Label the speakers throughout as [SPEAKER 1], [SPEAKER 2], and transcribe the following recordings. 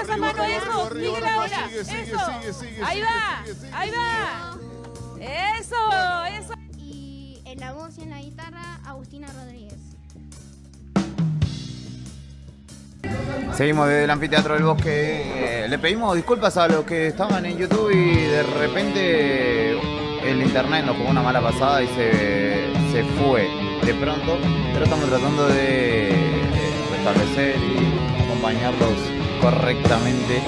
[SPEAKER 1] arriba esa mano, eso.
[SPEAKER 2] arriba,
[SPEAKER 1] Sigue ahora.
[SPEAKER 2] sigue.
[SPEAKER 1] Ahí va, ahí va. Eso.
[SPEAKER 3] Y en la voz y en la guitarra, Agustina Rodríguez.
[SPEAKER 4] Seguimos desde el Anfiteatro del Bosque. Le pedimos disculpas a los que estaban en YouTube y de repente el internet nos jugó una mala pasada y se fue de pronto, pero estamos tratando de restablecer y acompañarlos correctamente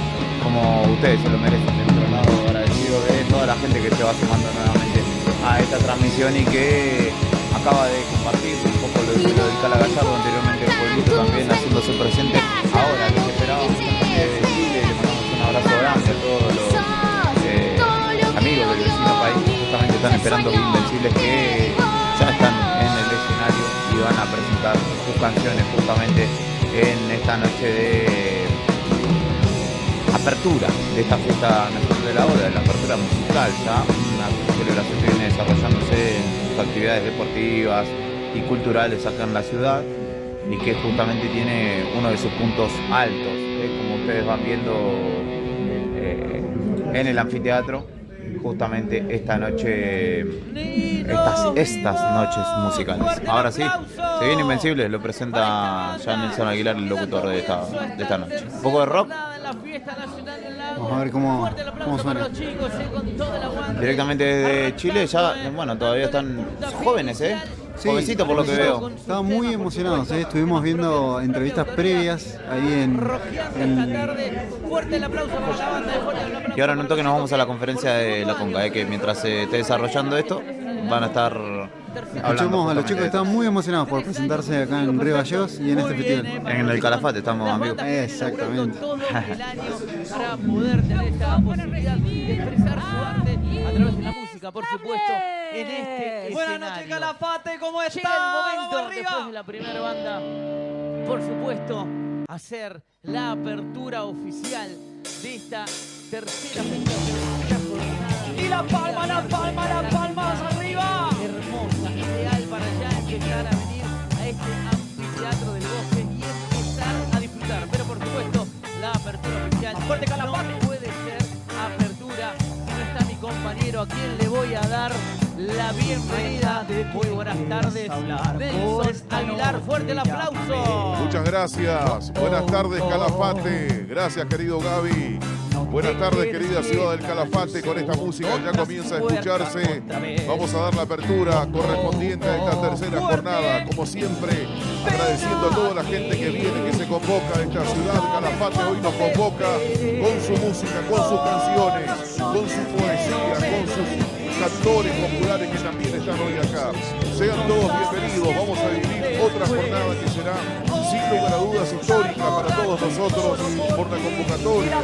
[SPEAKER 4] como ustedes se lo merecen. De otro lado, agradecido de toda la gente que se va sumando nuevamente a esta transmisión y que acaba de compartir un poco lo del Cala Gallardo, anteriormente el pueblito también haciéndose presente. Ahora los esperábamos de Chile, le mandamos un abrazo grande a todos los amigos del vecino país que justamente están esperando Invencibles, que ya están en el escenario y van a presentar sus canciones justamente en esta noche de apertura de esta fiesta nacional de la obra, de la apertura musical, ya una celebración que viene desarrollándose en sus actividades deportivas y culturales acá en la ciudad y que justamente tiene uno de sus puntos altos, como ustedes van viendo en el anfiteatro, justamente esta noche, estas noches musicales. Ahora sí, se viene Invencibles, lo presenta ya Nelson Aguilar, el locutor de esta noche. Un poco de rock.
[SPEAKER 5] Vamos a ver cómo suena.
[SPEAKER 4] Directamente desde Chile, ya, bueno, todavía están jóvenes,
[SPEAKER 5] Sí,
[SPEAKER 4] jovencitos por lo que veo.
[SPEAKER 5] Estaban muy emocionados, estuvimos viendo entrevistas previas ahí
[SPEAKER 4] Y ahora en un toque nos vamos a la conferencia de la Conga, que mientras se esté desarrollando esto, van a estar
[SPEAKER 5] escuchamos a los chicos que estaban muy emocionados por presentarse acá en Río Gallegos y en este festival.
[SPEAKER 4] En el Calafate estamos, amigos.
[SPEAKER 5] Exactamente.
[SPEAKER 6] Para poder tener esta posibilidad de expresar su arte a través de la música, por supuesto, en este escenario.
[SPEAKER 7] Buenas noches, Calafate, ¿cómo está?
[SPEAKER 6] Llega el momento, después de la primera banda, por supuesto, hacer la apertura oficial de esta tercera fecha.
[SPEAKER 7] Y las palmas arriba.
[SPEAKER 6] Hermosa, ideal para ya empezar a venir a este anfiteatro del Bosque y empezar a disfrutar. Pero por supuesto, la apertura oficial
[SPEAKER 7] Fuerte, Calafate.
[SPEAKER 6] no puede ser apertura si no está mi compañero, a quien le voy a dar la bienvenida. Muy buenas tardes, Nelson Aguilar. Fuerte el aplauso.
[SPEAKER 2] Muchas gracias. Buenas tardes, Calafate. Gracias, querido Gaby. Buenas tardes, querida ciudad del Calafate. Con esta música ya comienza a escucharse. Vamos a dar la apertura correspondiente a esta tercera jornada. Como siempre, agradeciendo a toda la gente que viene, que se convoca a esta ciudad. Calafate hoy nos convoca con su música, con sus canciones, con su poesía, con sus cantores populares que también están hoy acá. Sean todos bienvenidos. Vamos a vivir otra jornada que será, sin lugar a dudas, histórica para todos nosotros por la convocatoria,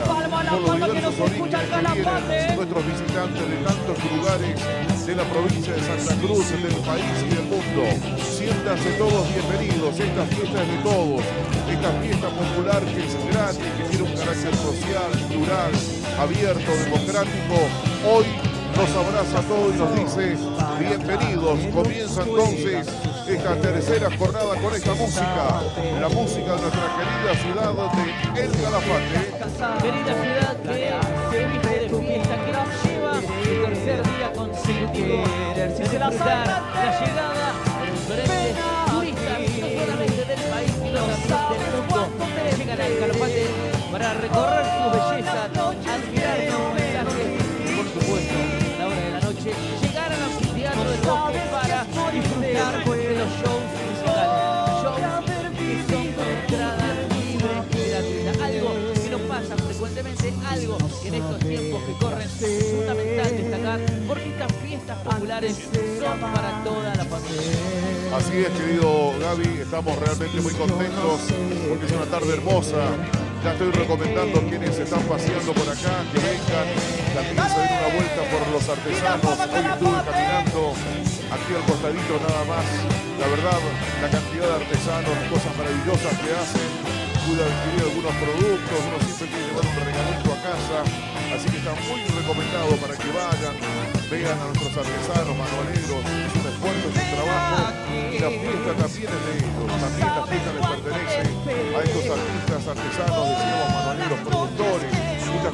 [SPEAKER 2] por los diversos orígenes que vienen nuestros visitantes de tantos lugares de la provincia de Santa Cruz, del país y del mundo. Siéntanse todos bienvenidos. Esta fiesta es de todos. Esta fiesta popular que es gratis, que tiene un carácter social, plural, abierto, democrático, hoy nos abraza a todos y nos dice bienvenidos. Comienza entonces esta tercera jornada con esta música, la música de nuestra querida ciudad de El Calafate.
[SPEAKER 6] Querida ciudad que se viste de fiesta, que nos lleva el tercer día consecutivo de celebrar la llegada de diferentes turistas, no solamente del país, sino también del mundo, que llegan al Calafate para recorrer sus bellezas, admirar sus paisajes y, por supuesto, a la hora de la noche, llegar al anfiteatro del Bosque para disfrutar de los shows musicales. Shows que son con entrada libre y gratuita. Algo que no pasa frecuentemente, algo que en estos tiempos que corren es fundamental destacar, porque estas fiestas populares son para toda la familia.
[SPEAKER 2] Así es, querido Gaby, estamos realmente muy contentos porque es una tarde hermosa. Ya estoy recomendando a quienes están paseando por acá que vengan, también se den una vuelta por los artesanos. Hoy estuve caminando aquí al costadito nada más. La verdad, la cantidad de artesanos, cosas maravillosas que hacen. Pude adquirir algunos productos, uno siempre quiere llevar un regalito a casa. Así que está muy recomendado para que vayan, vean a nuestros artesanos, manualeros. Es un esfuerzo, es un trabajo. Y la fiesta también es de ellos. También la fiesta les pertenece a estos artistas, artesanos, decíamos, manualeros, productores.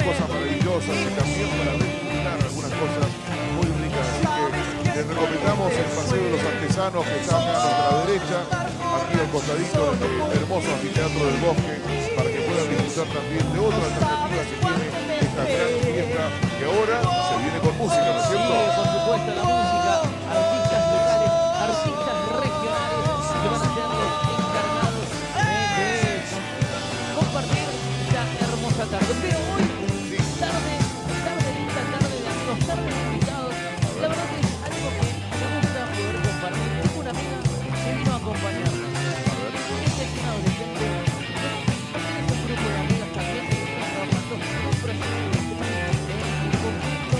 [SPEAKER 2] cosas maravillosas y también para degustar algunas cosas muy ricas. Así que les recomendamos el Paseo de los Artesanos, que está acá a nuestra derecha, aquí al costadito del hermoso anfiteatro del Bosque, para que puedan disfrutar también de otra alternativa que tiene esta gran fiesta, que ahora se viene con música, ¿no es
[SPEAKER 6] Sí,
[SPEAKER 2] cierto?
[SPEAKER 6] por supuesto, la música, artistas locales, artistas regionales que van a ser los encargados de compartir esta hermosa tarde. Pero hoy, tarde linda, tarde de amigos, tarde de invitados. La verdad que es algo que me gusta poder compartir. Tengo una amiga que vino a acompañarnos. Ella es una adolescente. Es un grupo de amigas también que están trabajando en un proyecto en conjunto.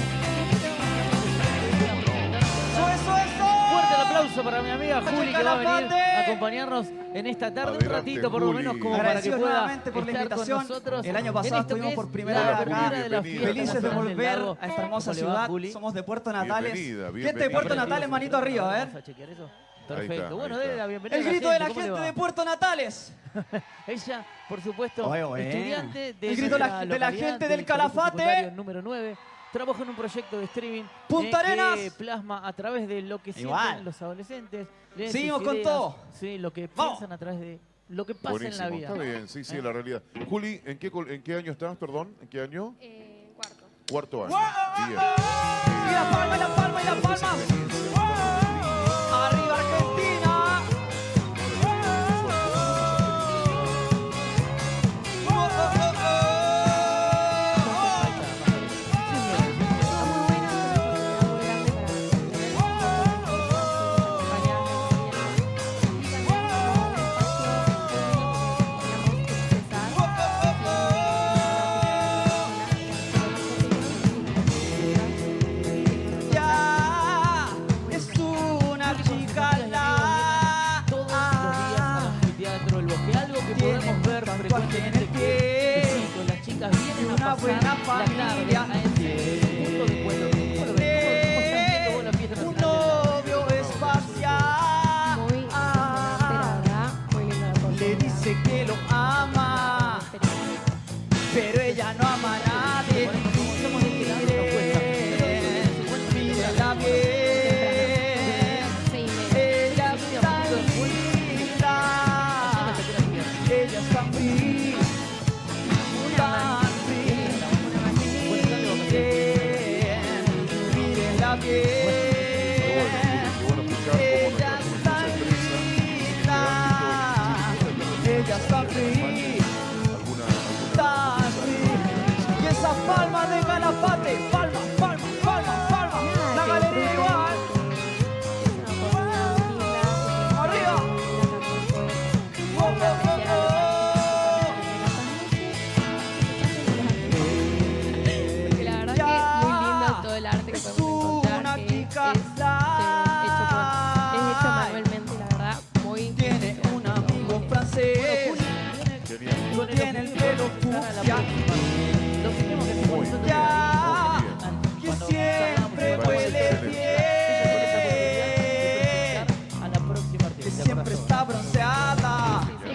[SPEAKER 6] Fuerte el aplauso para mi amiga Juli, que va a venir a acompañarnos en esta tarde, un
[SPEAKER 2] Adelante,
[SPEAKER 6] ratito por lo
[SPEAKER 2] Juli.
[SPEAKER 6] menos como para que
[SPEAKER 7] Agradecidos
[SPEAKER 6] pueda
[SPEAKER 7] nuevamente por la
[SPEAKER 6] estar con
[SPEAKER 7] invitación.
[SPEAKER 6] nosotros.
[SPEAKER 7] El año
[SPEAKER 6] en
[SPEAKER 7] pasado
[SPEAKER 6] esto que
[SPEAKER 7] estuvimos
[SPEAKER 6] es
[SPEAKER 7] por primera
[SPEAKER 6] la
[SPEAKER 7] vez
[SPEAKER 6] apertura
[SPEAKER 7] acá.
[SPEAKER 6] de la
[SPEAKER 2] Bienvenida.
[SPEAKER 6] fiesta
[SPEAKER 7] Felices de
[SPEAKER 6] nacional del
[SPEAKER 7] volver
[SPEAKER 6] lago.
[SPEAKER 7] a esta hermosa
[SPEAKER 6] ¿Cómo le va,
[SPEAKER 7] ciudad.
[SPEAKER 6] Juli?
[SPEAKER 7] Somos de Puerto Natales.
[SPEAKER 2] Bienvenida,
[SPEAKER 7] Gente de
[SPEAKER 2] bienvenida.
[SPEAKER 7] Puerto Natales, manito arriba, a ver.
[SPEAKER 6] Vamos a chequear eso.
[SPEAKER 2] Ahí
[SPEAKER 6] Perfecto.
[SPEAKER 2] está,
[SPEAKER 6] Bueno,
[SPEAKER 2] ahí está.
[SPEAKER 6] dele la bienvenida
[SPEAKER 7] El
[SPEAKER 6] a
[SPEAKER 7] grito de la
[SPEAKER 6] ¿cómo le
[SPEAKER 7] gente
[SPEAKER 6] va?
[SPEAKER 7] de Puerto Natales.
[SPEAKER 6] Ella, por supuesto,
[SPEAKER 7] Oye, oye.
[SPEAKER 6] estudiante de
[SPEAKER 7] El grito de la
[SPEAKER 6] nuestra
[SPEAKER 7] gente
[SPEAKER 6] localidad,
[SPEAKER 7] del
[SPEAKER 6] Colegio
[SPEAKER 7] Calafate.
[SPEAKER 6] Secundario número 9. Trabaja en un proyecto de streaming
[SPEAKER 7] Punta Arenas.
[SPEAKER 6] que plasma a través de lo que
[SPEAKER 7] Igual.
[SPEAKER 6] sienten los adolescentes. leen
[SPEAKER 7] Seguimos
[SPEAKER 6] sus
[SPEAKER 7] con
[SPEAKER 6] ideas,
[SPEAKER 7] todo.
[SPEAKER 6] Sí, lo que
[SPEAKER 7] Vamos.
[SPEAKER 6] piensan a través de lo que pasa
[SPEAKER 2] Buenísimo,
[SPEAKER 6] en la vida.
[SPEAKER 2] está bien, sí, sí, la realidad. Juli, ¿en qué año estás, perdón? ¿En qué año?
[SPEAKER 3] Cuarto.
[SPEAKER 2] Cuarto año.
[SPEAKER 7] ¡Wow!
[SPEAKER 2] Bien.
[SPEAKER 7] Y la palma, y la palma, y la palma. Arriba Argentina. Ya es una chica la.
[SPEAKER 6] Todos los días al anfiteatro del Bosque. Algo que podemos ver frecuentemente que sí, con las chicas vienen a
[SPEAKER 7] Una
[SPEAKER 6] pasar
[SPEAKER 7] buena
[SPEAKER 6] la
[SPEAKER 7] familia.
[SPEAKER 6] tarde a ese punto de encuentro. ¿Cómo lo ves? ¿Cómo están viendo vos la fiesta
[SPEAKER 7] Un
[SPEAKER 6] nacional del lago?
[SPEAKER 7] novio espacial.
[SPEAKER 3] Muy impresionante, la verdad. Muy lindo la
[SPEAKER 7] Le
[SPEAKER 3] oportunidad.
[SPEAKER 7] dice que lo ama, pero ella no ama a nadie.
[SPEAKER 6] Bueno, como estamos de este lado, nos cuesta.
[SPEAKER 7] Mírala bien,
[SPEAKER 3] Sí,
[SPEAKER 7] ella es tan linda, ella es tan free, tan free. Mírenla bien,
[SPEAKER 2] Qué bueno escuchar
[SPEAKER 7] ella
[SPEAKER 2] cómo
[SPEAKER 7] es
[SPEAKER 2] nuestra
[SPEAKER 7] tan
[SPEAKER 2] juventud se
[SPEAKER 7] linda, ella es tan free.
[SPEAKER 2] expresa.
[SPEAKER 7] Y esa palma de Calafate, palma, palma, palma, palma. La galería igual. Arriba. Oh, oh, oh,
[SPEAKER 3] Porque la verdad que muy lindo todo el arte que
[SPEAKER 7] Es
[SPEAKER 3] podemos encontrar,
[SPEAKER 7] una
[SPEAKER 3] que
[SPEAKER 7] chica
[SPEAKER 3] es hecho manualmente, la verdad, muy
[SPEAKER 7] tiene un amigo francés.
[SPEAKER 2] Genial.
[SPEAKER 7] Tiene el pelo fucsia.
[SPEAKER 6] Lo primero que hacemos nosotros
[SPEAKER 7] Ya, que
[SPEAKER 6] cuando
[SPEAKER 7] siempre
[SPEAKER 6] charlamos,
[SPEAKER 7] huele
[SPEAKER 6] ella tiene esa posibilidad
[SPEAKER 7] bien.
[SPEAKER 6] de presentar a la próxima
[SPEAKER 7] Que
[SPEAKER 6] artista.
[SPEAKER 7] siempre está bronceada. Que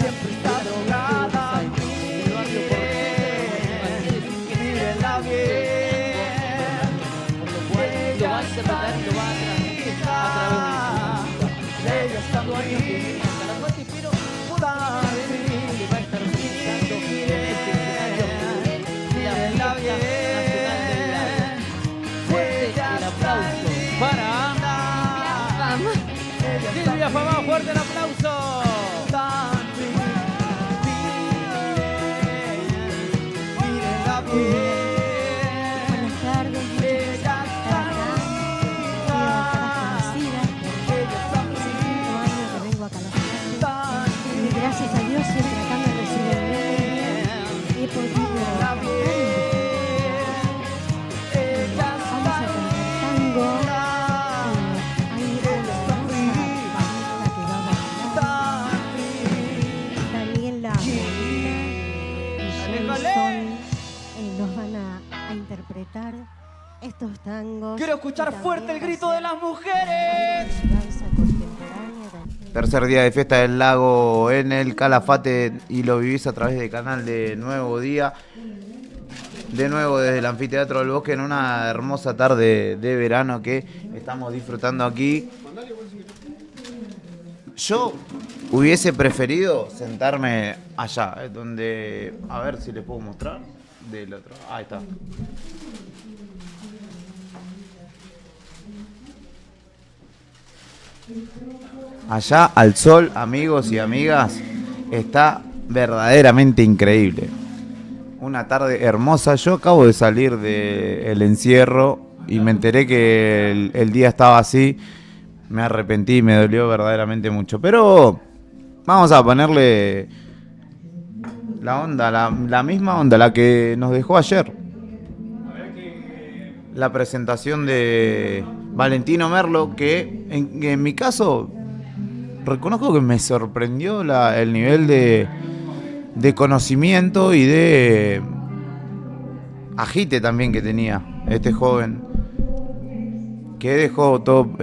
[SPEAKER 7] siempre está drogada. Mírenla bien.
[SPEAKER 6] Por lo cual lo va a interpretar y lo va a transmitir a través de su música.
[SPEAKER 7] Ella está
[SPEAKER 6] Dos años que viene a Calafate, pero por primera vez que va a estar presentando en este escenario la
[SPEAKER 7] Mírenla
[SPEAKER 6] fiesta
[SPEAKER 7] bien.
[SPEAKER 6] nacional del lago. Fuerte el aplauso para Silvia Famá, fuerte el aplauso.
[SPEAKER 7] Mírenla bien.
[SPEAKER 8] Buenas tardes, muchas gracias por estar acá. Soy Natalia, hace 5 años que vengo a Calafate. Y gracias a Dios siempre acá me reciben bien. He podido cantar en vamos a cantar tango. Hay una hermosa pareja que va a bailar. Daniela Molina y Jason nos van a interpretar estos tangos.
[SPEAKER 7] Quiero escuchar
[SPEAKER 8] y
[SPEAKER 7] fuerte el
[SPEAKER 8] también
[SPEAKER 7] grito de
[SPEAKER 8] hacer
[SPEAKER 7] las mujeres.
[SPEAKER 8] danza contemporánea.
[SPEAKER 4] Tercer día de fiesta del lago en el Calafate y lo vivís a través del canal de Nuevo Día. De nuevo desde el Anfiteatro del Bosque en una hermosa tarde de verano que estamos disfrutando aquí. Yo hubiese preferido sentarme allá, donde... A ver si les puedo mostrar. Del otro. Ahí está. Allá al sol, amigos y amigas, está verdaderamente increíble. Una tarde hermosa. Yo acabo de salir del encierro y me enteré que el día estaba así. Me arrepentí y me dolió verdaderamente mucho. Pero vamos a ponerle la onda, la misma onda, la que nos dejó ayer. La presentación de Valentino Merlo, que en mi caso reconozco que me sorprendió el nivel de conocimiento y de agite también que tenía este joven, que dejó todo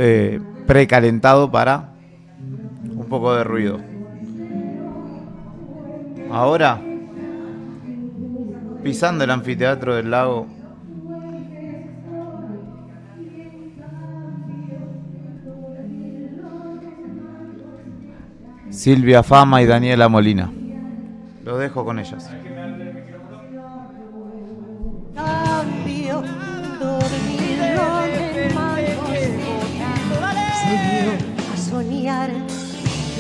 [SPEAKER 4] precalentado para un poco de ruido. Ahora, pisando el Anfiteatro del Lago, Silvia Fama y Daniela Molina. Los dejo con ellas.
[SPEAKER 8] Cambio, dormido en manos se dio a soñar,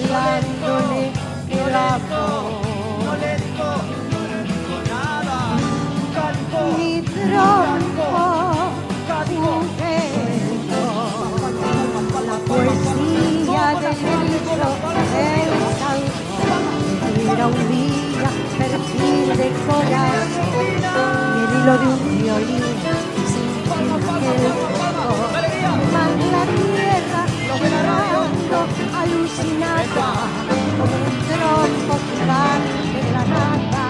[SPEAKER 8] dándole el amor. Mi tronco, jugueto, la poesía del libro del santo. Era un día perfil de corazón y el hilo de un violín sin aquel color. Más la tierra llorando alucinada como un tronco gigante de la nada.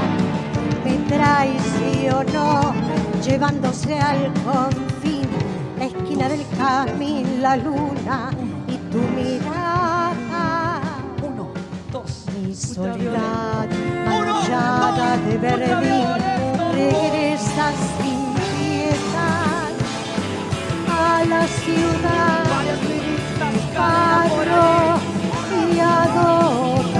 [SPEAKER 8] Me traicionó llevándose al confín la esquina del camino, la luna y tu mirada. Mi soledad manchada de verdín regresa sin piedad a la ciudad de carro y adoptivo.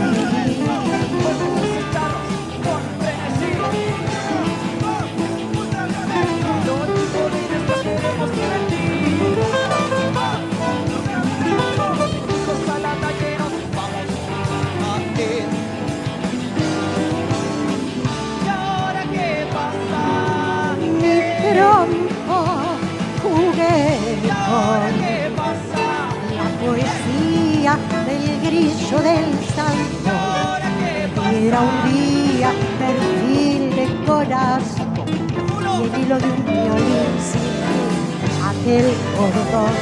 [SPEAKER 8] La poesía del grillo del santo era un día perfil de corazón y el hilo de un violín sin aquel cordón.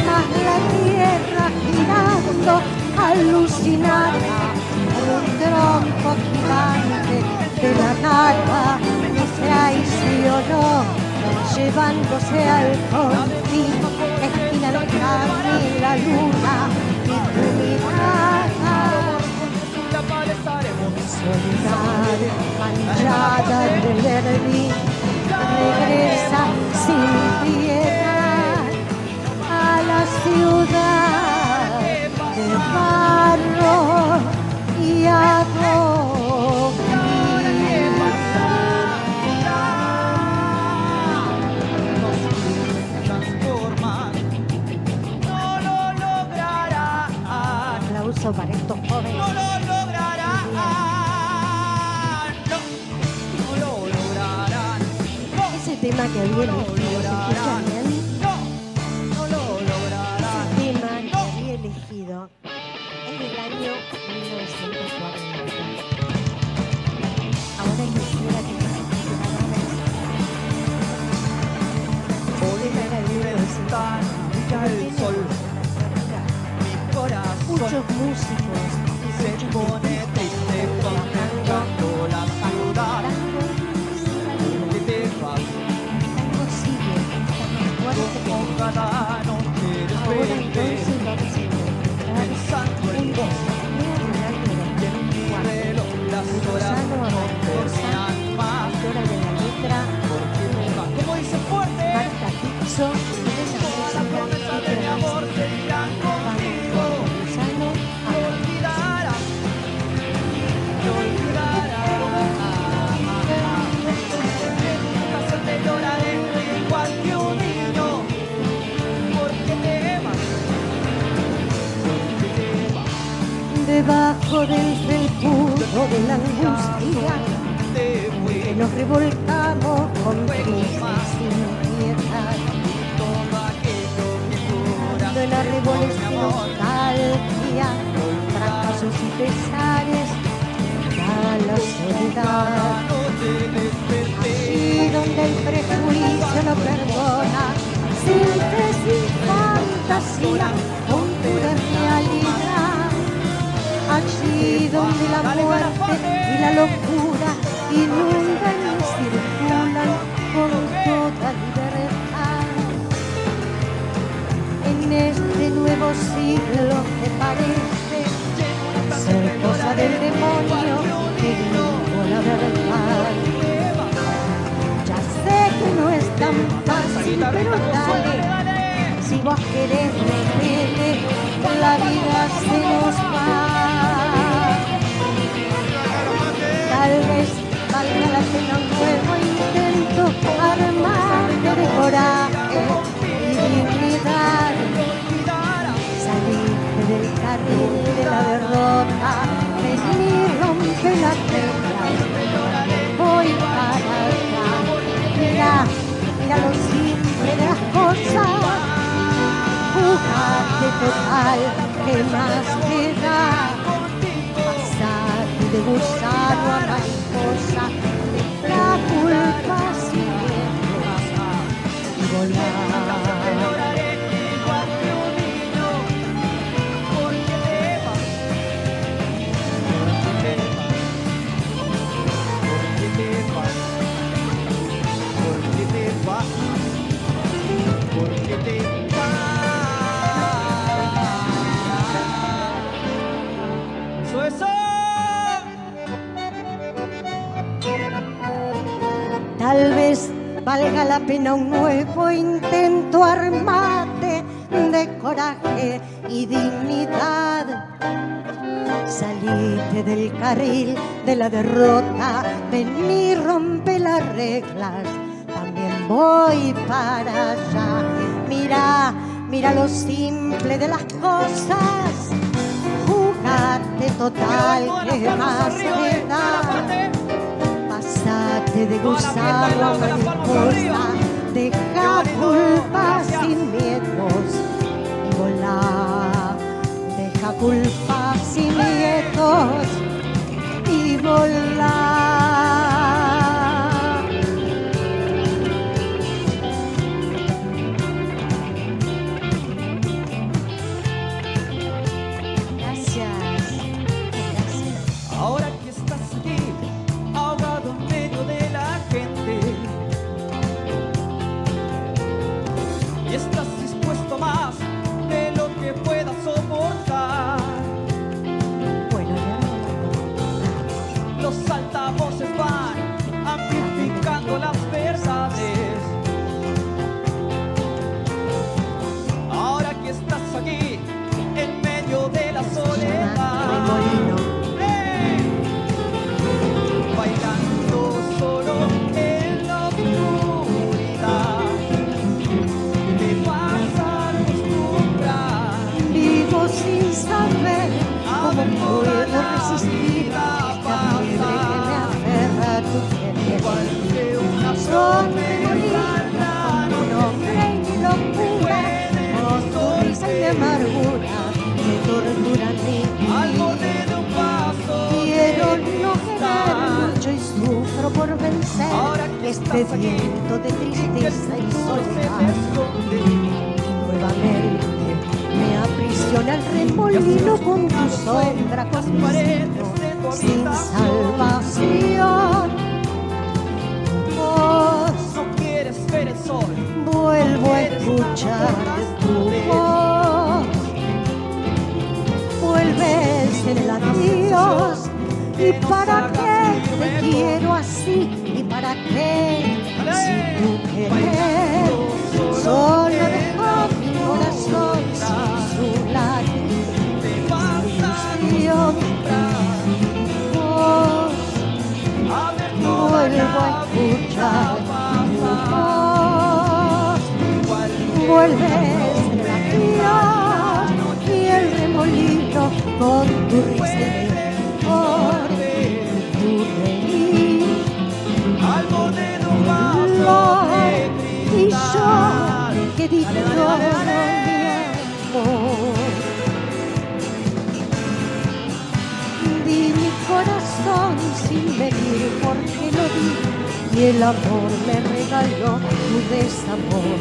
[SPEAKER 8] Más la tierra girando alucinada por un tronco gigante de la nada me traicionó llevándose al confín la esquina del camino, la luna y tu mirada. Soledad manchada de verdín regresa sin piedad a la ciudad de barro y adobe. Para estos jóvenes.
[SPEAKER 7] No lo lograrán, no lo lograrán.
[SPEAKER 8] Ese tema que había elegido, ¿se escucha bien?
[SPEAKER 7] No lo lograrán.
[SPEAKER 8] Ese tema que había elegido es del año 1940. Ahora quisiera que me escucharan el tema era de 1940. Muchos músicos
[SPEAKER 7] se pone triste contemplando la ciudad. ¿Qué te pasa?
[SPEAKER 8] tango sigue, está más fuerte que
[SPEAKER 7] Como cada noche
[SPEAKER 8] ahora
[SPEAKER 7] de
[SPEAKER 8] entonces vamos a encontrar
[SPEAKER 7] pensando en
[SPEAKER 8] un
[SPEAKER 7] vos.
[SPEAKER 8] Luego del felpudo de la angustia, que nos revolcamos con cruces sin piedad. Cuando el árbol es de nostalgia, fracasos y pesares, a la soledad. Allí donde el prejuicio no perdona, síntesis, fantasía, con pura realidad. Allí donde la muerte y la locura inundan y circulan con toda libertad. En este nuevo siglo que parece ser cosa del demonio, te digo la verdad. Ya sé que no es tan fácil, pero dale, si vos querés reírte, la vida se nos va. Tal vez valga la pena un nuevo intento, armarte de coraje y dignidad. Salirte del carril de la derrota, venir, rompe la regla, voy para allá. Mira lo simple de las cosas, jugate total, ¿qué más te da? Pasate de gusano a mariposa, la culpa sin miedo y volar. Tal vez valga la pena un nuevo intento, armate de coraje y dignidad. Salite del carril de la derrota, vení, rompe las reglas, también voy para allá. Mira lo simple de las cosas, jugate total, ¿qué más te da? Pasate de gusano a mariposa, deja culpas sin miedos y volá. Deja culpas sin miedos y volá.
[SPEAKER 7] Ahora que estás aquí, ahogado en medio de la gente, y estás dispuesto a más de lo que puedas soportar.
[SPEAKER 8] Bueno,
[SPEAKER 7] Los altavoces van amplificando las verdades. Ahora que estás aquí, en medio de la soledad, bailando solo en la oscuridad, te vas a acostumbrar.
[SPEAKER 8] vivo sin saber cómo puedo resistir esta fiebre que me aferra a tu piel. Son como un hombre y mi locura, con tu risa y mi amargura, me torturan mi quiero no quedar mucho y sufro por vencer este viento de tristeza y soledad. Nuevamente me aprisiona el remolino con tu sombra, con mi signo sin salvación. Vos
[SPEAKER 7] No quieres ver el sol,
[SPEAKER 8] vuelvo a escuchar tu voz, vuelves en el adiós. ¿Y para qué te quiero así? ¿Y para qué? Si tú quieres, solo dejo mi corazón sin su latir, sin ilusión. Vos vuelvo a escuchar tu voz, vuelves en el adiós y el remolino con tu risa. yo que di todo mi amor. Di mi corazón sin medir porque lo di y el amor me regaló tu desamor.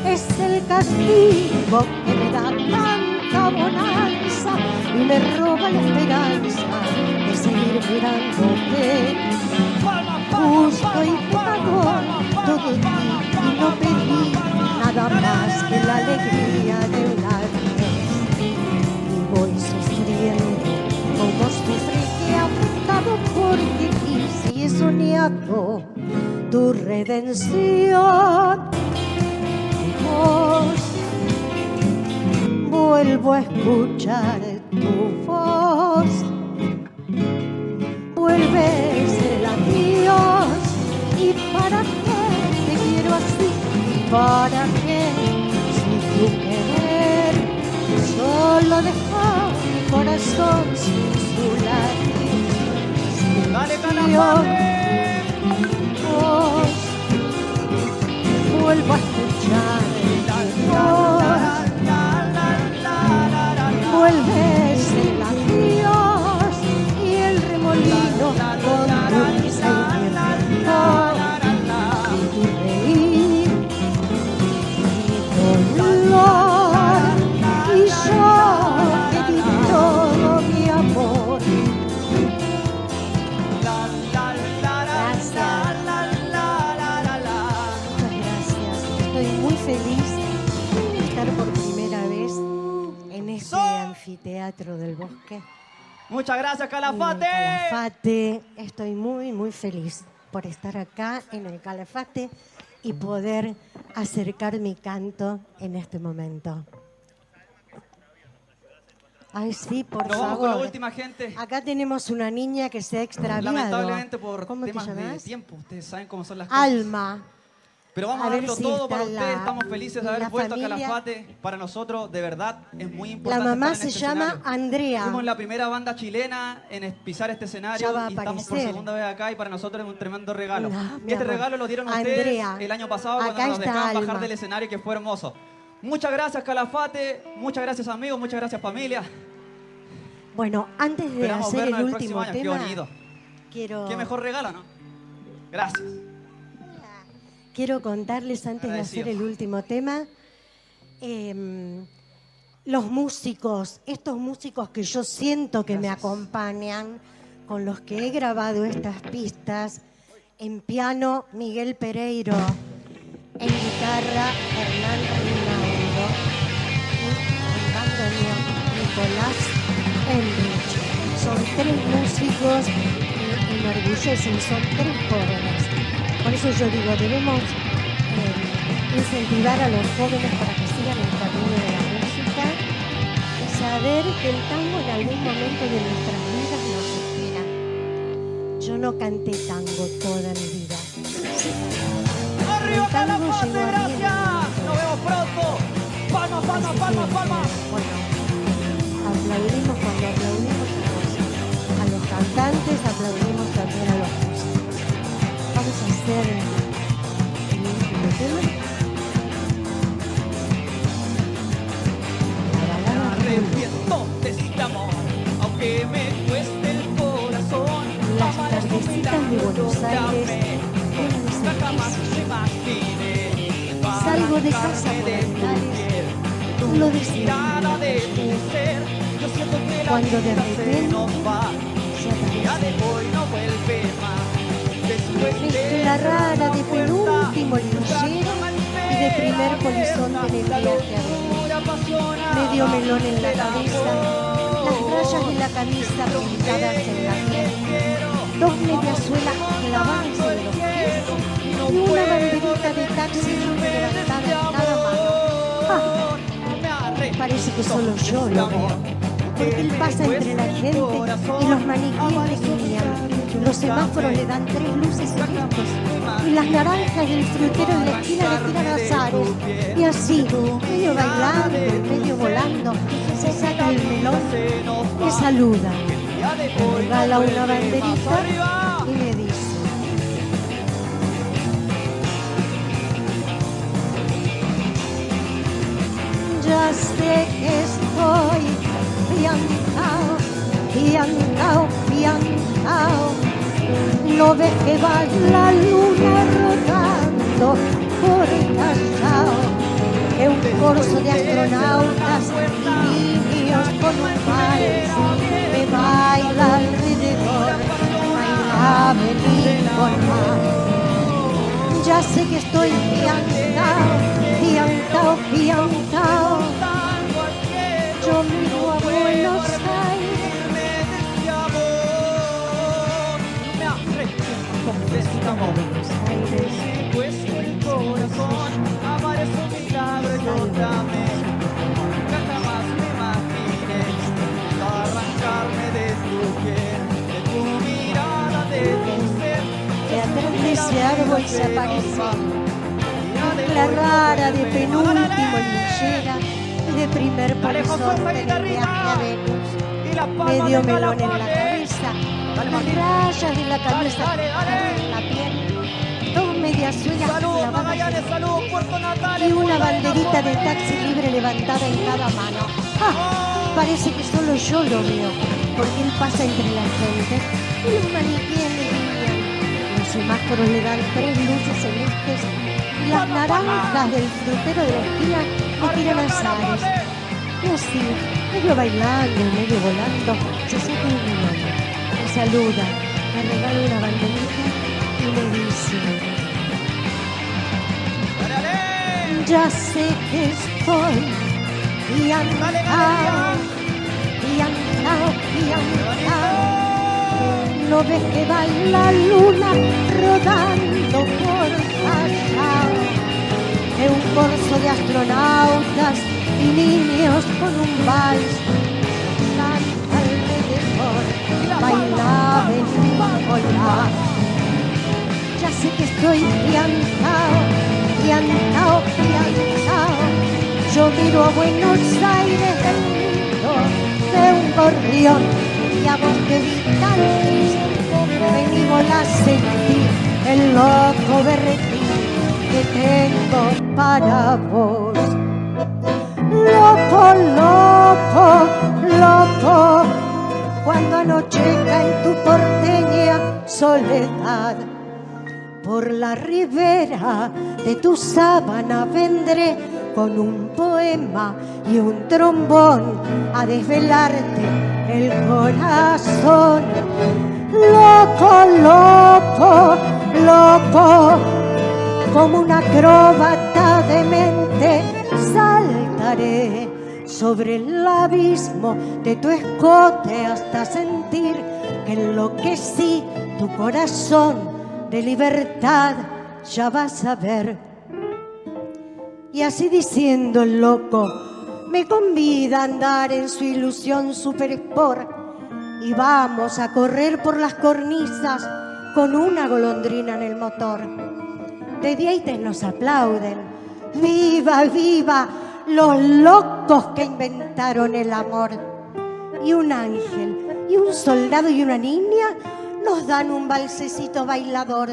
[SPEAKER 8] Es el castigo que me da tanta bonanza y me roba la esperanza de seguir mirándote. Justo y pecador todo di y no pedí nada más que la alegría de una vez. Y voy sufriendo como sufrí que ha pecado porque quise y he soñado tu redención. Vuelvo a escuchar tu voz, vuelves el adiós. ¿Y para qué te quiero así? ¿Para qué? Si tu querer solo dejó mi corazón sin su latir.
[SPEAKER 7] Dale, Calafate.
[SPEAKER 8] Vuelvo a escuchar tu voz, vuelves el adiós y el remolino con dulce viento y tu reír y dolor y yo que di todo mi amor. Feliz de estar por primera vez en este anfiteatro del bosque.
[SPEAKER 7] Muchas gracias, Calafate.
[SPEAKER 8] En el Calafate. Estoy muy feliz por estar acá en el Calafate y poder acercar mi canto en este momento. Ay, sí, por
[SPEAKER 7] Nos
[SPEAKER 8] favor.
[SPEAKER 7] vamos con la última, gente.
[SPEAKER 8] Acá tenemos una niña que se ha extraviado.
[SPEAKER 7] Lamentablemente por
[SPEAKER 8] ¿Cómo te
[SPEAKER 7] temas de
[SPEAKER 8] llamas?
[SPEAKER 7] tiempo. Ustedes saben cómo son las cosas.
[SPEAKER 8] Alma.
[SPEAKER 7] Pero vamos a
[SPEAKER 8] ver
[SPEAKER 7] darlo
[SPEAKER 8] si
[SPEAKER 7] todo
[SPEAKER 8] está
[SPEAKER 7] para ustedes. Estamos felices de haber
[SPEAKER 8] la
[SPEAKER 7] vuelto a
[SPEAKER 8] familia.
[SPEAKER 7] Calafate. Para nosotros, de verdad, es muy
[SPEAKER 8] La
[SPEAKER 7] importante.
[SPEAKER 8] mamá
[SPEAKER 7] estar en
[SPEAKER 8] se
[SPEAKER 7] este
[SPEAKER 8] llama
[SPEAKER 7] escenario.
[SPEAKER 8] Andrea.
[SPEAKER 7] Fuimos la primera banda chilena en pisar este escenario
[SPEAKER 8] Ya va a
[SPEAKER 7] y estamos por
[SPEAKER 8] aparecer.
[SPEAKER 7] segunda vez acá y para nosotros es un tremendo regalo.
[SPEAKER 8] No, mi
[SPEAKER 7] Este
[SPEAKER 8] amor.
[SPEAKER 7] regalo lo dieron
[SPEAKER 8] Andrea,
[SPEAKER 7] ustedes el año pasado cuando
[SPEAKER 8] acá
[SPEAKER 7] nos
[SPEAKER 8] está
[SPEAKER 7] dejaban bajar
[SPEAKER 8] Alma.
[SPEAKER 7] del escenario, que fue hermoso. Muchas gracias, Calafate. Muchas gracias, amigos. Muchas gracias, familia.
[SPEAKER 8] Bueno, antes de
[SPEAKER 7] Esperamos
[SPEAKER 8] hacer
[SPEAKER 7] vernos
[SPEAKER 8] el
[SPEAKER 7] el próximo
[SPEAKER 8] último
[SPEAKER 7] año. Qué
[SPEAKER 8] tema,
[SPEAKER 7] bonito.
[SPEAKER 8] quiero...
[SPEAKER 7] Qué mejor regalo, ¿no? Gracias.
[SPEAKER 8] Quiero contarles antes de hacer el último tema, los músicos, estos músicos que yo siento que me acompañan, con los que he grabado estas pistas, en piano Miguel Pereiro, en guitarra Hernán Rinaldo y en bandoneón Nicolás Enrich. Son 3 músicos que me enorgullecen, son 3 jóvenes. Por eso yo digo, debemos incentivar a los jóvenes para que sigan el camino de la música y saber que el tango en algún momento de nuestras vidas nos espera. Yo no canté tango toda mi vida.
[SPEAKER 7] ¡Arriba,
[SPEAKER 8] El tango
[SPEAKER 7] Calafate!
[SPEAKER 8] llegó a mí.
[SPEAKER 7] ¡Gracias! ¡Nos vemos pronto! ¡Palmas, palmas,
[SPEAKER 8] Así
[SPEAKER 7] palmas,
[SPEAKER 8] que,
[SPEAKER 7] palmas!
[SPEAKER 8] Bueno, aplaudimos cuando aplaudimos a los cantantes, aplaudimos también a los músicos. Vamos a hacer el último tema.
[SPEAKER 7] Arrepiento de este amor, aunque me cueste el corazón.
[SPEAKER 8] Las tardecitas de Buenos Aires
[SPEAKER 7] Nunca jamás me imaginé.
[SPEAKER 8] salgo de casa por Arenales, lo decidí.
[SPEAKER 7] Nada de tu ser, yo siento que la
[SPEAKER 8] Cuando de
[SPEAKER 7] vida se
[SPEAKER 8] repente
[SPEAKER 7] nos va.
[SPEAKER 8] se
[SPEAKER 7] Ya
[SPEAKER 8] aparece
[SPEAKER 7] de hoy no vuelve más. Después
[SPEAKER 8] mezcla rara de penúltimo linchero y de primer polizonte en el viaje a Venus. Medio melón en la cabeza, las rayas de la camisa pintadas en la piel, 2 mediasuelas clavadas en los pies y una banderita de taxi levantada en cada mano. ¡Ah! Parece que solo yo lo veo, porque él pasa entre la gente y los maniquíes le guían. Los semáforos le dan 3 luces celestes y las naranjas del frutero en la esquina le tiran azares. Y así, medio bailando, medio volando, se saca el melón, me saluda, me regala una banderita y me dice: piantao, piantao. No ves que va la luna rodando por Callao, que un corso de astronautas y niños con un vals me baila alrededor, baila venir por más. Ya sé que estoy piantao, piantao, piantao. Yo miro a Buenos Aires.
[SPEAKER 7] Puesto el corazón, amar es un milagro y yo también. Nunca jamás me imaginé arrancarme de tu piel, de tu mirada, de tu ser.
[SPEAKER 8] Que atrás de ese árbol se aparece la rara de penúltimo linchera, de primer horizonte del viaje a Venus, medio melón en la cabeza, las rayas de la camisa en la piel, dos medias uñas clavadas y una banderita de taxi libre levantada en cada mano. ¡Ah! Parece que solo yo lo veo, porque él pasa entre la gente y los maniquíes le brillan. Los semáforos le dan tres luces celestes y las naranjas del frutero de la esquina le tiran azares. Y así, medio bailando y medio volando, se saca un milón, me saluda, me regala una banderita y me dice: ya sé que estoy piantao, piantao, piantao. No ves que va la luna rodando por Callao, que un corso de astronautas y niños con un vals canta alrededor, baila, venir, volar. Ya sé que estoy piantao, piantao, piantao. Yo miro a Buenos Aires del mundo de un gorrión y a vos te vi tan triste. Vení, volá, sentí el loco berretín que tengo para vos. Loco, loco, loco, cuando anochezca en tu porteña soledad, por la ribera de tu sábana vendré con un poema y un trombón a desvelarte el corazón. Loco, loco, loco, como un acróbata demente saltaré sobre el abismo de tu escote hasta sentir que enloquecí tu corazón de libertad, ya vas a ver. Y así diciendo el loco me convida a andar en su ilusión super sport y vamos a correr por las cornisas con una golondrina en el motor. De dientes nos aplauden, viva, viva los locos que inventaron el amor. Y un ángel y un soldado y una niña nos dan un balsecito bailador.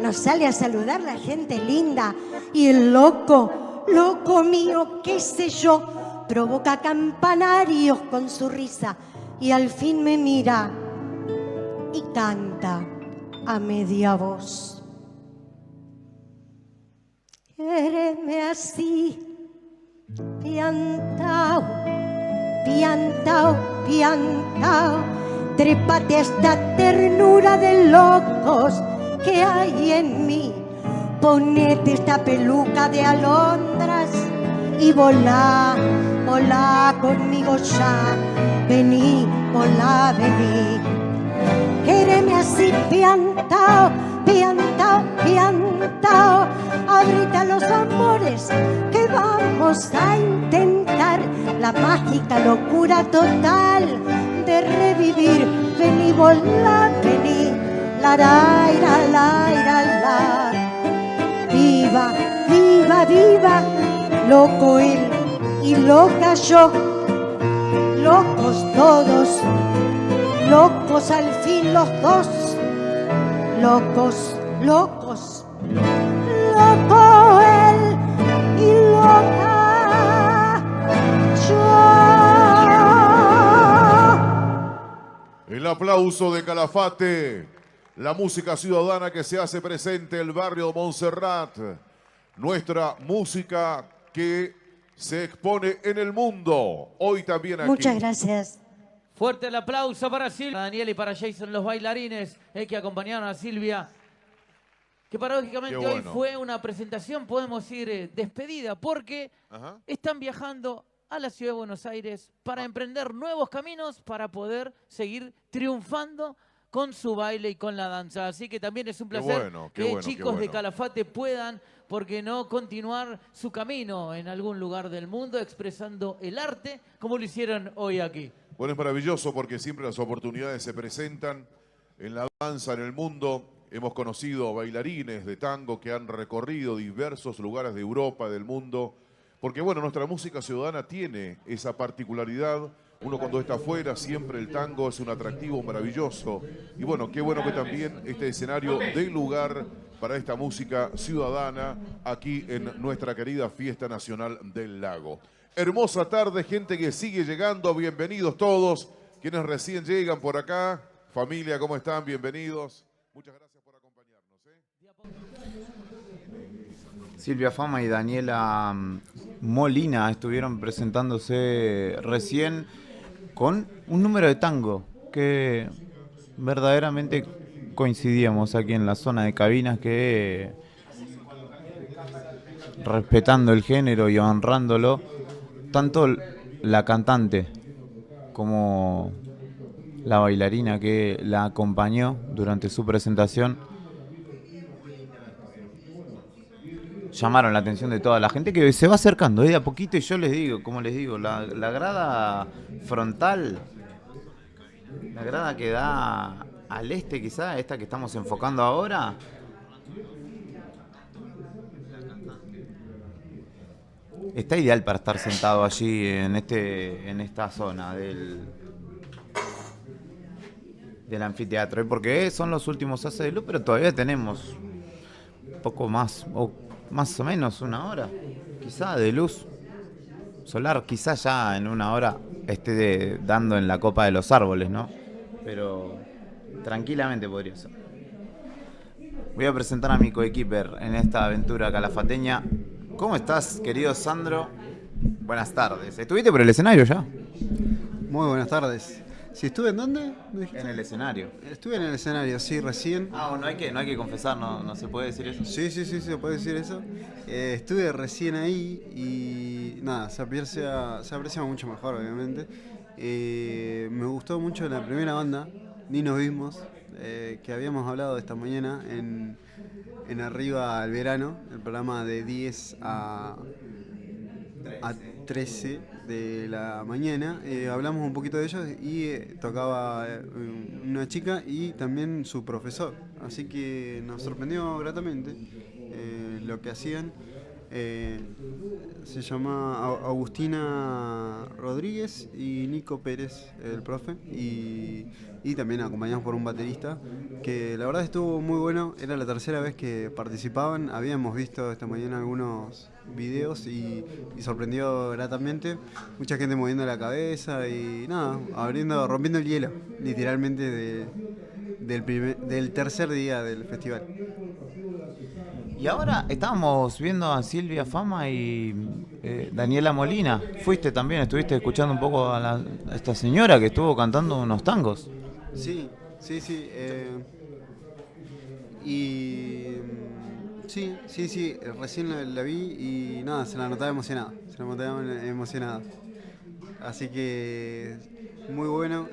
[SPEAKER 8] Nos sale a saludar la gente linda y el loco, loco mío, qué sé yo, provoca campanarios con su risa y al fin me mira y canta a media voz. Quéreme así, piantao, piantao, piantao, trépate a esta ternura de locos que hay en mí. Ponete esta peluca de alondras y volá, volá conmigo ya. Vení, volá, vení. Quéreme así, piantao, piantao, piantao. Abrita los amores que vamos a intentar la mágica locura total de revivir. Vení, volá, vení. La, la, la, la, la. Viva, viva, viva, loco él y loca yo, locos todos, locos al fin los dos, locos, locos, loco él y loca yo.
[SPEAKER 2] El aplauso de Calafate, la música ciudadana que se hace presente en el barrio de Montserrat, nuestra música que se expone en el mundo, hoy también aquí.
[SPEAKER 8] Muchas gracias.
[SPEAKER 6] Fuerte el aplauso para Silvia, para Daniel y para Jason, los bailarines que acompañaron a Silvia. Que paradójicamente
[SPEAKER 2] Qué
[SPEAKER 6] hoy
[SPEAKER 2] bueno.
[SPEAKER 6] fue una presentación, podemos decir, despedida, porque
[SPEAKER 2] Ajá.
[SPEAKER 6] están viajando a la ciudad de Buenos Aires para emprender nuevos caminos para poder seguir triunfando con su baile y con la danza. Así que también es un placer que chicos de Calafate puedan, ¿por qué no?, continuar su camino en algún lugar del mundo expresando el arte como lo hicieron hoy aquí.
[SPEAKER 2] Bueno, es maravilloso porque siempre las oportunidades se presentan en la danza, en el mundo. Hemos conocido bailarines de tango que han recorrido diversos lugares de Europa, del mundo, porque bueno, nuestra música ciudadana tiene esa particularidad. Uno cuando está afuera, siempre el tango es un atractivo maravilloso. Y bueno, qué bueno que también este escenario dé lugar para esta música ciudadana aquí en nuestra querida Fiesta Nacional del Lago. Hermosa tarde, gente que sigue llegando, bienvenidos todos. Quienes recién llegan por acá, familia, ¿cómo están? Bienvenidos. Muchas gracias por acompañarnos.
[SPEAKER 4] Silvia Fama y Daniela Molina estuvieron presentándose recién con un número de tango que verdaderamente coincidíamos aquí en la zona de cabinas, que respetando el género y honrándolo, tanto la cantante como la bailarina que la acompañó durante su presentación llamaron la atención de toda la gente que se va acercando de a poquito. Y yo les digo, como les digo, la grada frontal, la grada que da al este, quizá esta que estamos enfocando ahora, está ideal para estar sentado allí en esta zona del anfiteatro, porque son los últimos haces de luz, pero todavía tenemos poco más, o más o menos una hora, quizá, de luz solar. Quizá ya en una hora esté dando en la copa de los árboles, ¿no? Pero tranquilamente podría ser. Voy a presentar a mi coequiper en esta aventura calafateña. ¿Cómo estás, querido Sandro? Buenas tardes. ¿Estuviste por el escenario ya?
[SPEAKER 5] Muy buenas tardes. ¿Si estuve en dónde?
[SPEAKER 4] En el escenario.
[SPEAKER 5] Estuve en el escenario, sí, recién.
[SPEAKER 4] Ah, bueno, no hay que confesar, no se puede decir eso.
[SPEAKER 5] Sí, se puede decir eso. Estuve recién ahí y nada, se aprecia mucho mejor, obviamente. Me gustó mucho la primera banda, Ni nos vimos, que habíamos hablado esta mañana en Arriba al Verano, el programa de 10 a 13 de la mañana. Hablamos un poquito de ellos y tocaba una chica y también su profesor. Así que nos sorprendió gratamente lo que hacían. Se llama Agustina Rodríguez y Nico Pérez, el profe, y también acompañados por un baterista, que la verdad estuvo muy bueno. Era la tercera vez que participaban. Habíamos visto esta mañana algunos videos y sorprendió gratamente. Mucha gente moviendo la cabeza y nada, rompiendo el hielo, literalmente, del tercer día del festival.
[SPEAKER 4] Y ahora estábamos viendo a Silvia Fama y Daniela Molina. Fuiste también, estuviste escuchando un poco a esta señora que estuvo cantando unos tangos.
[SPEAKER 5] Sí. Recién la vi y nada, se la notaba emocionada. Así que muy bueno,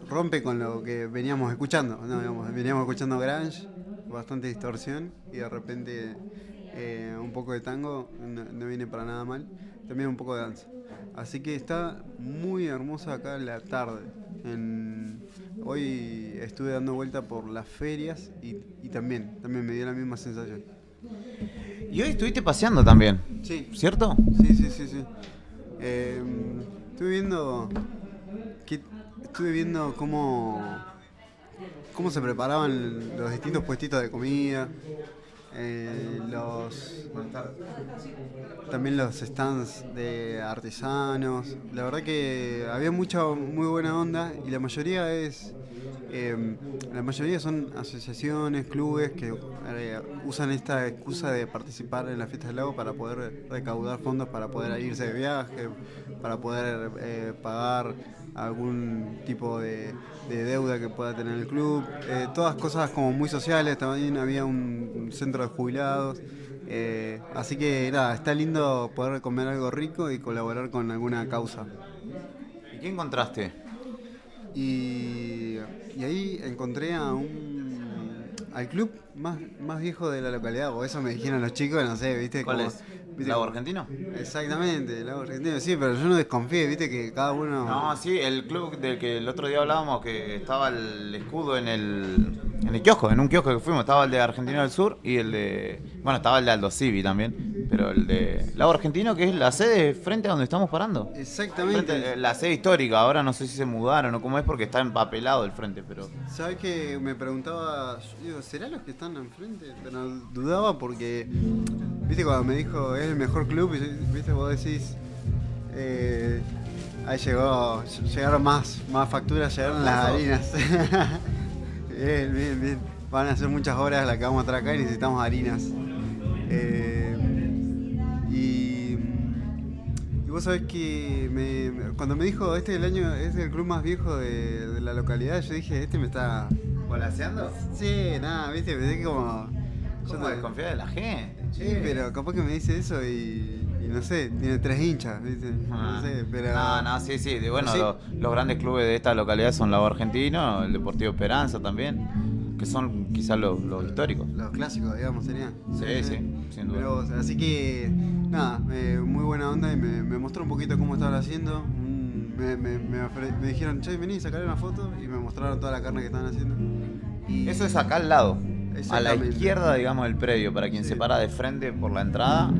[SPEAKER 5] rompe con lo que veníamos escuchando, ¿no? Veníamos escuchando grunge, bastante distorsión, y de repente un poco de tango, no viene para nada mal, también un poco de danza. Así que está muy hermosa acá la tarde. Hoy estuve dando vuelta por las ferias y también me dio la misma sensación.
[SPEAKER 4] Y hoy estuviste paseando también,
[SPEAKER 5] Sí.
[SPEAKER 4] ¿cierto?
[SPEAKER 5] Sí. Estuve viendo cómo se preparaban los distintos puestitos de comida. También los stands de artesanos. La verdad que había mucha muy buena onda y la mayoría son asociaciones, clubes que usan esta excusa de participar en la fiesta del lago para poder recaudar fondos para poder irse de viaje, para poder pagar algún tipo de deuda que pueda tener el club. Todas cosas como muy sociales. También había un centro de jubilados. Así que nada, está lindo poder comer algo rico y colaborar con alguna causa.
[SPEAKER 4] ¿Y qué encontraste?
[SPEAKER 5] Y ahí encontré al club más viejo de la localidad, o eso me dijeron los chicos, no sé, ¿viste?
[SPEAKER 4] ¿Cuál
[SPEAKER 5] Como,
[SPEAKER 4] es?
[SPEAKER 5] ¿viste?
[SPEAKER 4] ¿Lago Argentino?
[SPEAKER 5] Exactamente, el Lago Argentino, sí, pero yo no desconfíe, ¿viste? Que cada uno...
[SPEAKER 4] No, sí, el club del que el otro día hablábamos, que estaba el escudo en el kiosco, en un kiosco que fuimos, estaba el de Argentino del Sur y el de... Bueno, estaba el de Aldo Civi también, pero el de Lago Argentino, que es la sede frente a donde estamos parando.
[SPEAKER 5] Exactamente.
[SPEAKER 4] La sede histórica, ahora no sé si se mudaron o cómo es porque está empapelado el frente, pero...
[SPEAKER 5] ¿Sabes qué? Me preguntaba, yo digo, ¿será los que están enfrente? Pero dudaba porque, viste, cuando me dijo, es el mejor club, y, viste, vos decís, ahí llegaron más facturas, llegaron las harinas. Bien. Van a ser muchas horas las que vamos a traer acá y necesitamos harinas. Y vos sabés que cuando me dijo, este es el club más viejo de la localidad, yo dije, me está...
[SPEAKER 4] ¿Volaseando?
[SPEAKER 5] Sí, nada, viste, me dije como...
[SPEAKER 4] ¿Cómo desconfiar de la gente?
[SPEAKER 5] Sí, pero capaz que me dice eso y no sé, tiene 3 hinchas, viste, no sé, pero...
[SPEAKER 4] No, sí, bueno,
[SPEAKER 5] sí.
[SPEAKER 4] Los grandes clubes de esta localidad son Lago Argentino, el Deportivo Esperanza también, que son quizás los históricos.
[SPEAKER 5] Los clásicos, digamos, serían.
[SPEAKER 4] Sí, sin duda.
[SPEAKER 5] Pero, así que, nada, muy buena onda y me mostró un poquito cómo estaban haciendo. Me dijeron, che, vení, sacaré una foto y me mostraron toda la carne que estaban haciendo. Y
[SPEAKER 4] Eso es acá al lado, a la
[SPEAKER 5] Exactamente.
[SPEAKER 4] izquierda, digamos, del predio, para quien
[SPEAKER 5] Sí.
[SPEAKER 4] se para de frente por la entrada.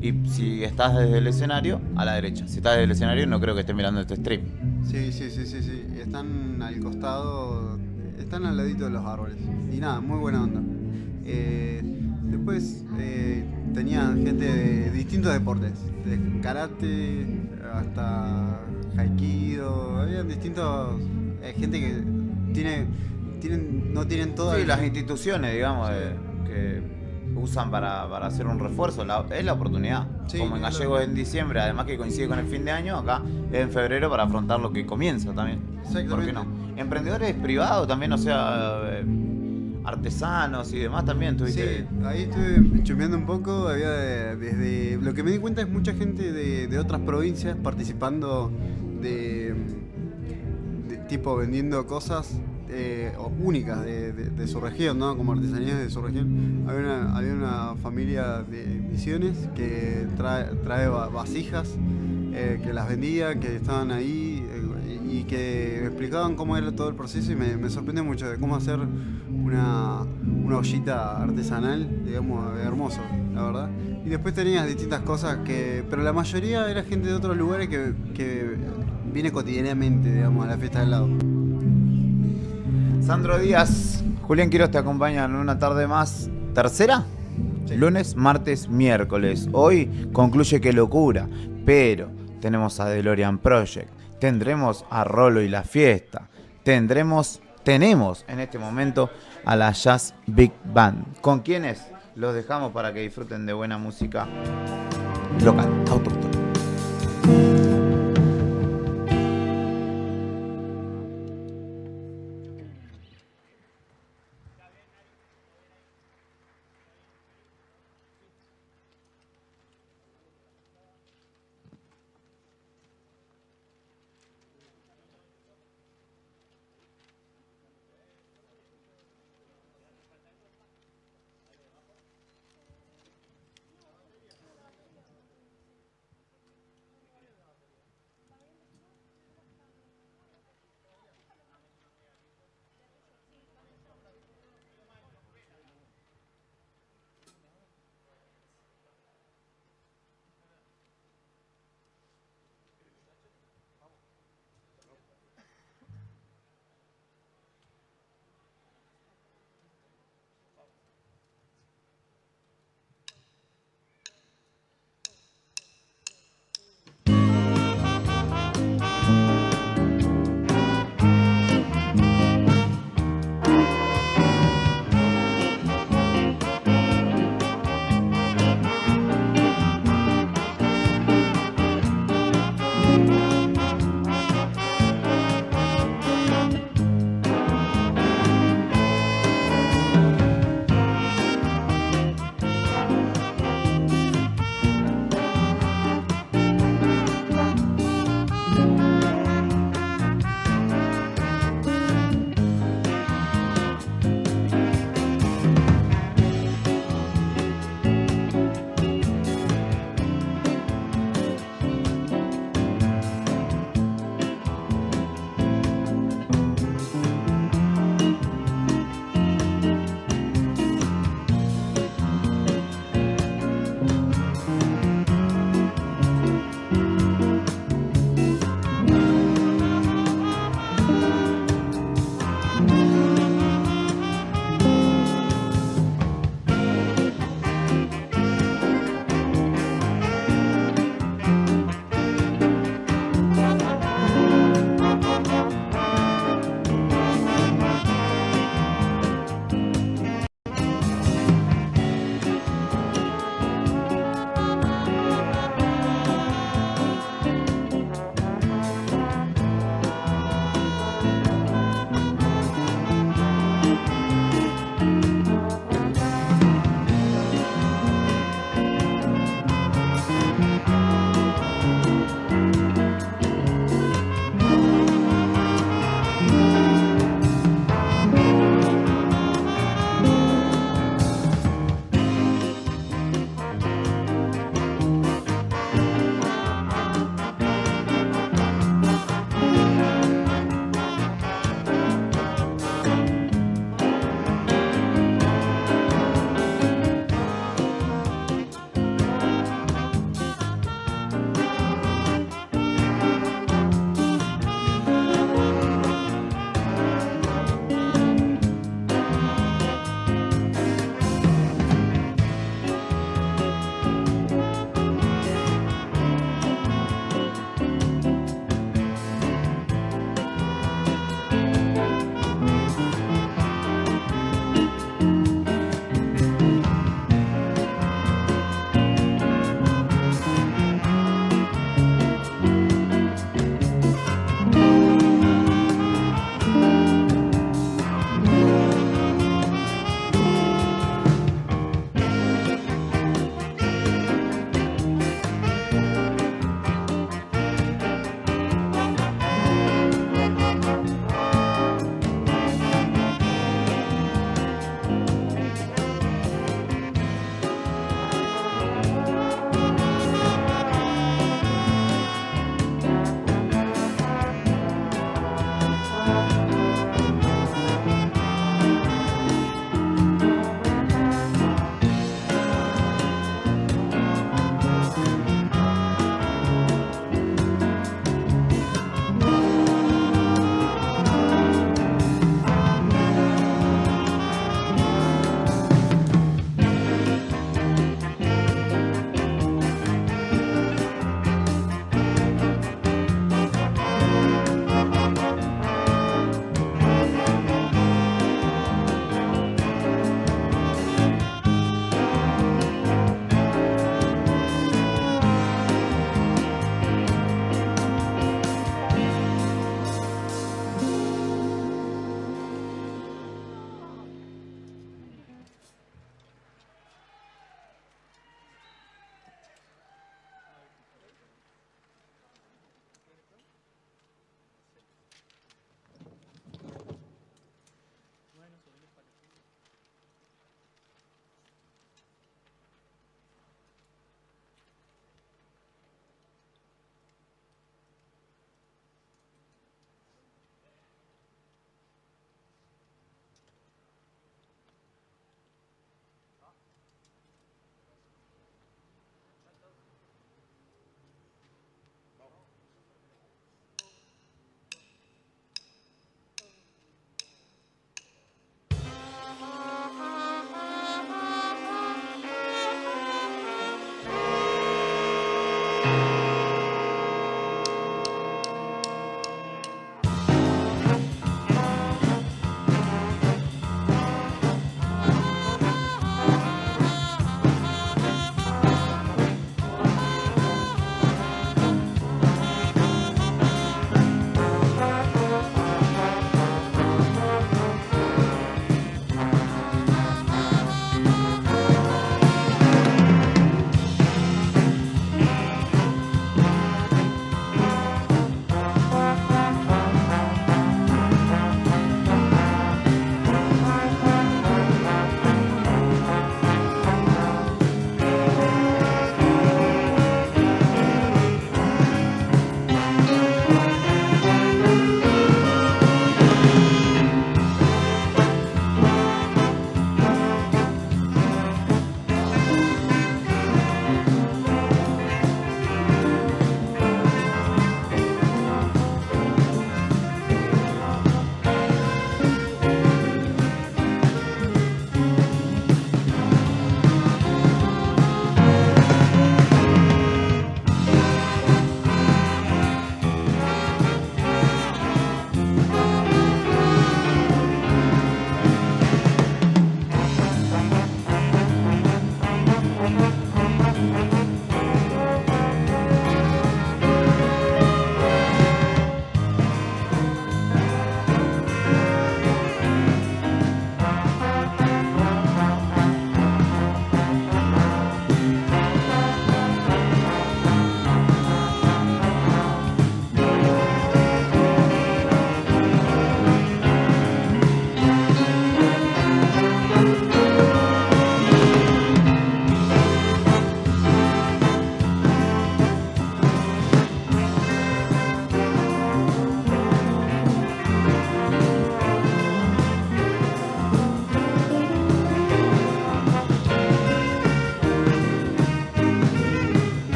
[SPEAKER 4] Y si estás desde el escenario, a la derecha. Si estás desde el escenario, no creo que estés mirando este stream.
[SPEAKER 5] Sí. Están al costado, están al ladito de los árboles. Y nada, muy buena onda. Después tenían gente de distintos deportes, de karate hasta haikido, habían distintos, gente que no tienen todas
[SPEAKER 4] Sí, las instituciones, digamos, que usan para hacer un refuerzo, es la oportunidad.
[SPEAKER 5] Sí,
[SPEAKER 4] Como en
[SPEAKER 5] claro.
[SPEAKER 4] Gallegos en diciembre, además que coincide con el fin de año, acá es en febrero para afrontar lo que comienza también.
[SPEAKER 5] Exactamente.
[SPEAKER 4] ¿Por qué no? Emprendedores privados también, o sea, artesanos y demás también, tuviste.
[SPEAKER 5] Sí, ahí estuve chusmeando un poco, había desde lo que me di cuenta es mucha gente de otras provincias participando de tipo vendiendo cosas únicas de su región, ¿no? Como artesanías de su región. Había una familia de Misiones que trae vasijas, que las vendía, que estaban ahí y que me explicaban cómo era todo el proceso y me sorprende mucho de cómo hacer una ollita artesanal, digamos, hermoso, la verdad. Y después tenías distintas cosas pero la mayoría era gente de otros lugares que viene cotidianamente, digamos, a la fiesta del lago.
[SPEAKER 4] Sandro Díaz, Julián Quiroz te acompañan en una tarde más. ¿Tercera?
[SPEAKER 5] Sí.
[SPEAKER 4] Lunes, martes, miércoles. Hoy concluye que locura, pero tenemos a DeLorean Project, tendremos a Rolo y la Fiesta, tenemos en este momento a la Jazz Big Band. ¿Con quiénes? Los dejamos para que disfruten de buena música local, autóctona.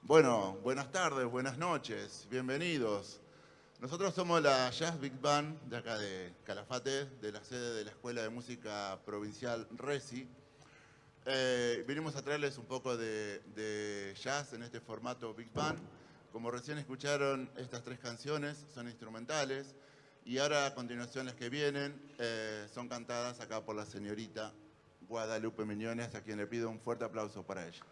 [SPEAKER 9] Bueno, buenas tardes, buenas noches, bienvenidos. Nosotros somos la Jazz Big Band de acá de Calafate, de la sede de la Escuela de Música Provincial Resi. Vinimos a traerles un poco de jazz en este formato Big Band. Como recién escucharon, estas 3 canciones son instrumentales y ahora a continuación las que vienen son cantadas acá por la señorita Guadalupe Miñones, a quien le pido un fuerte aplauso para ella.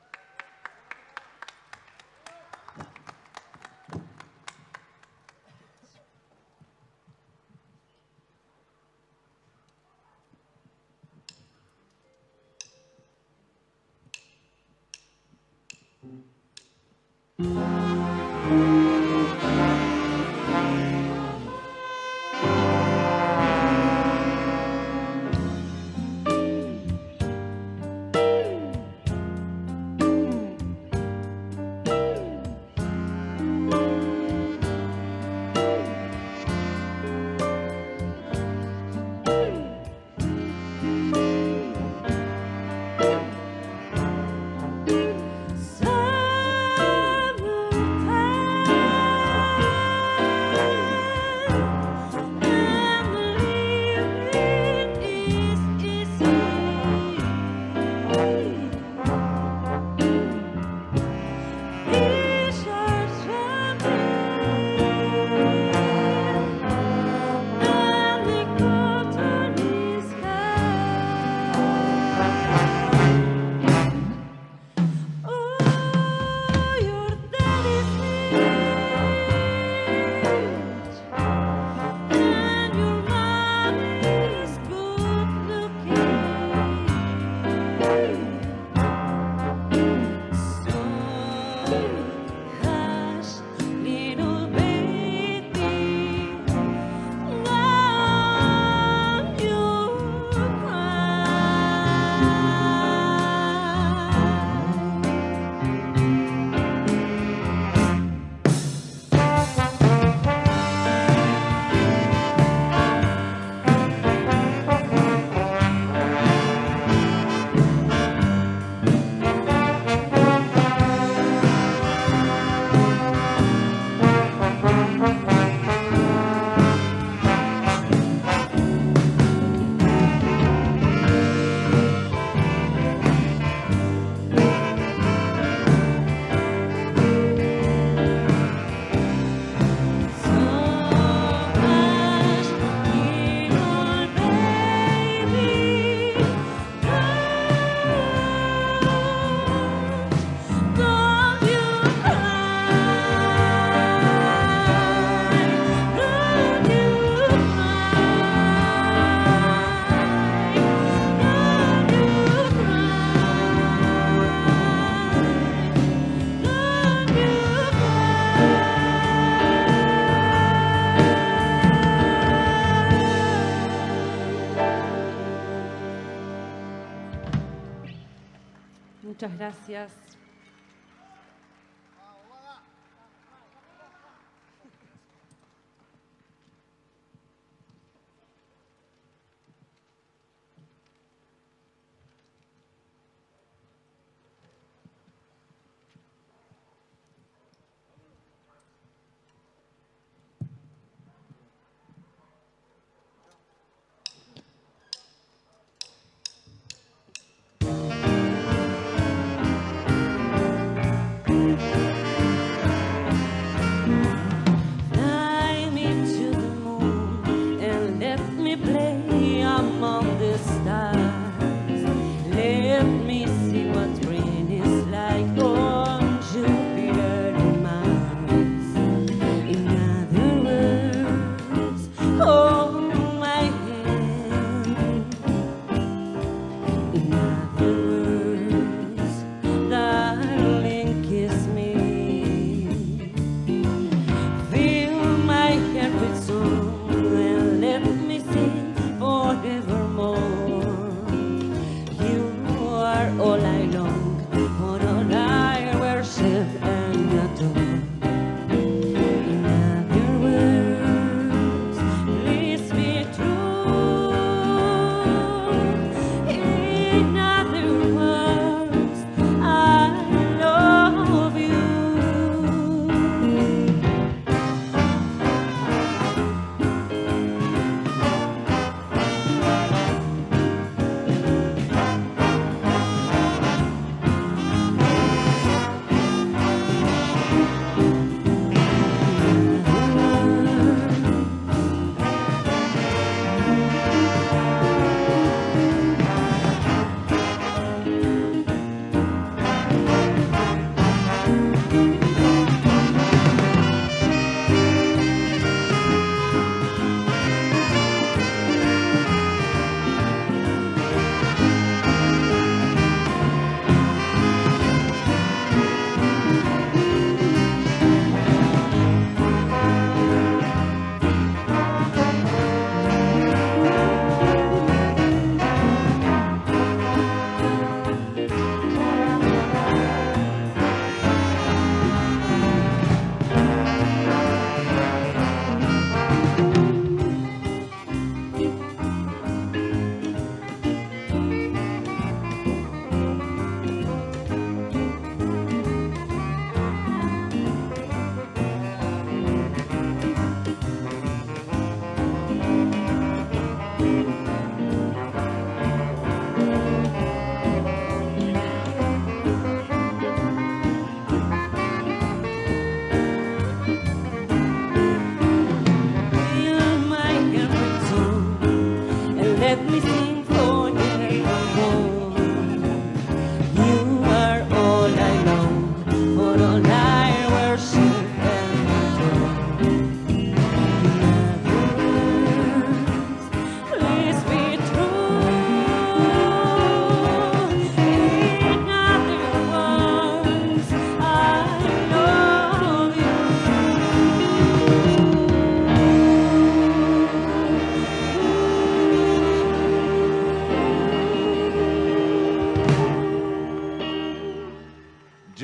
[SPEAKER 1] Muchas gracias.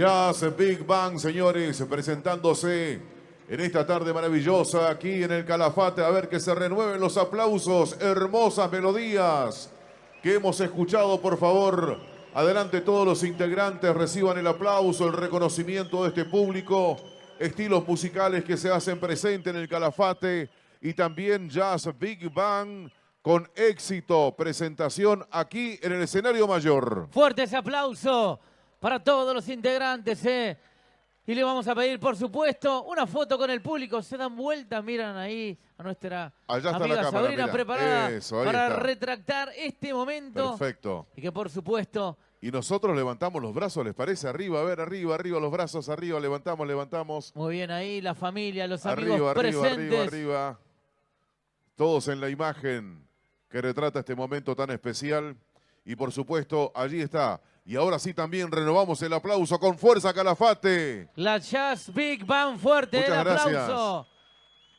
[SPEAKER 2] Jazz Big Bang, señores, presentándose en esta tarde maravillosa aquí en el Calafate. A ver que se renueven los aplausos, hermosas melodías que hemos escuchado, por favor. Adelante todos los integrantes, reciban el aplauso, el reconocimiento de este público. Estilos musicales que se hacen presente en el Calafate y también Jazz Big Bang con éxito. Presentación aquí en el escenario mayor.
[SPEAKER 6] Fuerte ese aplauso para todos los integrantes, Y le vamos a pedir, por supuesto, una foto con el público. Se dan vuelta, miran ahí a nuestra
[SPEAKER 2] Allá está
[SPEAKER 6] amiga
[SPEAKER 2] la cámara,
[SPEAKER 6] Sabrina
[SPEAKER 2] mira.
[SPEAKER 6] preparada
[SPEAKER 2] Eso, ahí
[SPEAKER 6] para
[SPEAKER 2] está.
[SPEAKER 6] retractar este momento.
[SPEAKER 2] Perfecto.
[SPEAKER 6] Y que, por supuesto...
[SPEAKER 2] Y nosotros levantamos los brazos, ¿les parece? Arriba, a ver, arriba, arriba, los brazos arriba, levantamos, levantamos.
[SPEAKER 6] Muy bien ahí, la familia, los amigos
[SPEAKER 2] Arriba, arriba,
[SPEAKER 6] presentes.
[SPEAKER 2] arriba, arriba. Todos en la imagen que retrata este momento tan especial. Y por supuesto, allí está. Y ahora sí también renovamos el aplauso con fuerza, Calafate.
[SPEAKER 6] La Jazz Big Bang, fuerte
[SPEAKER 2] Muchas
[SPEAKER 6] el aplauso.
[SPEAKER 2] gracias.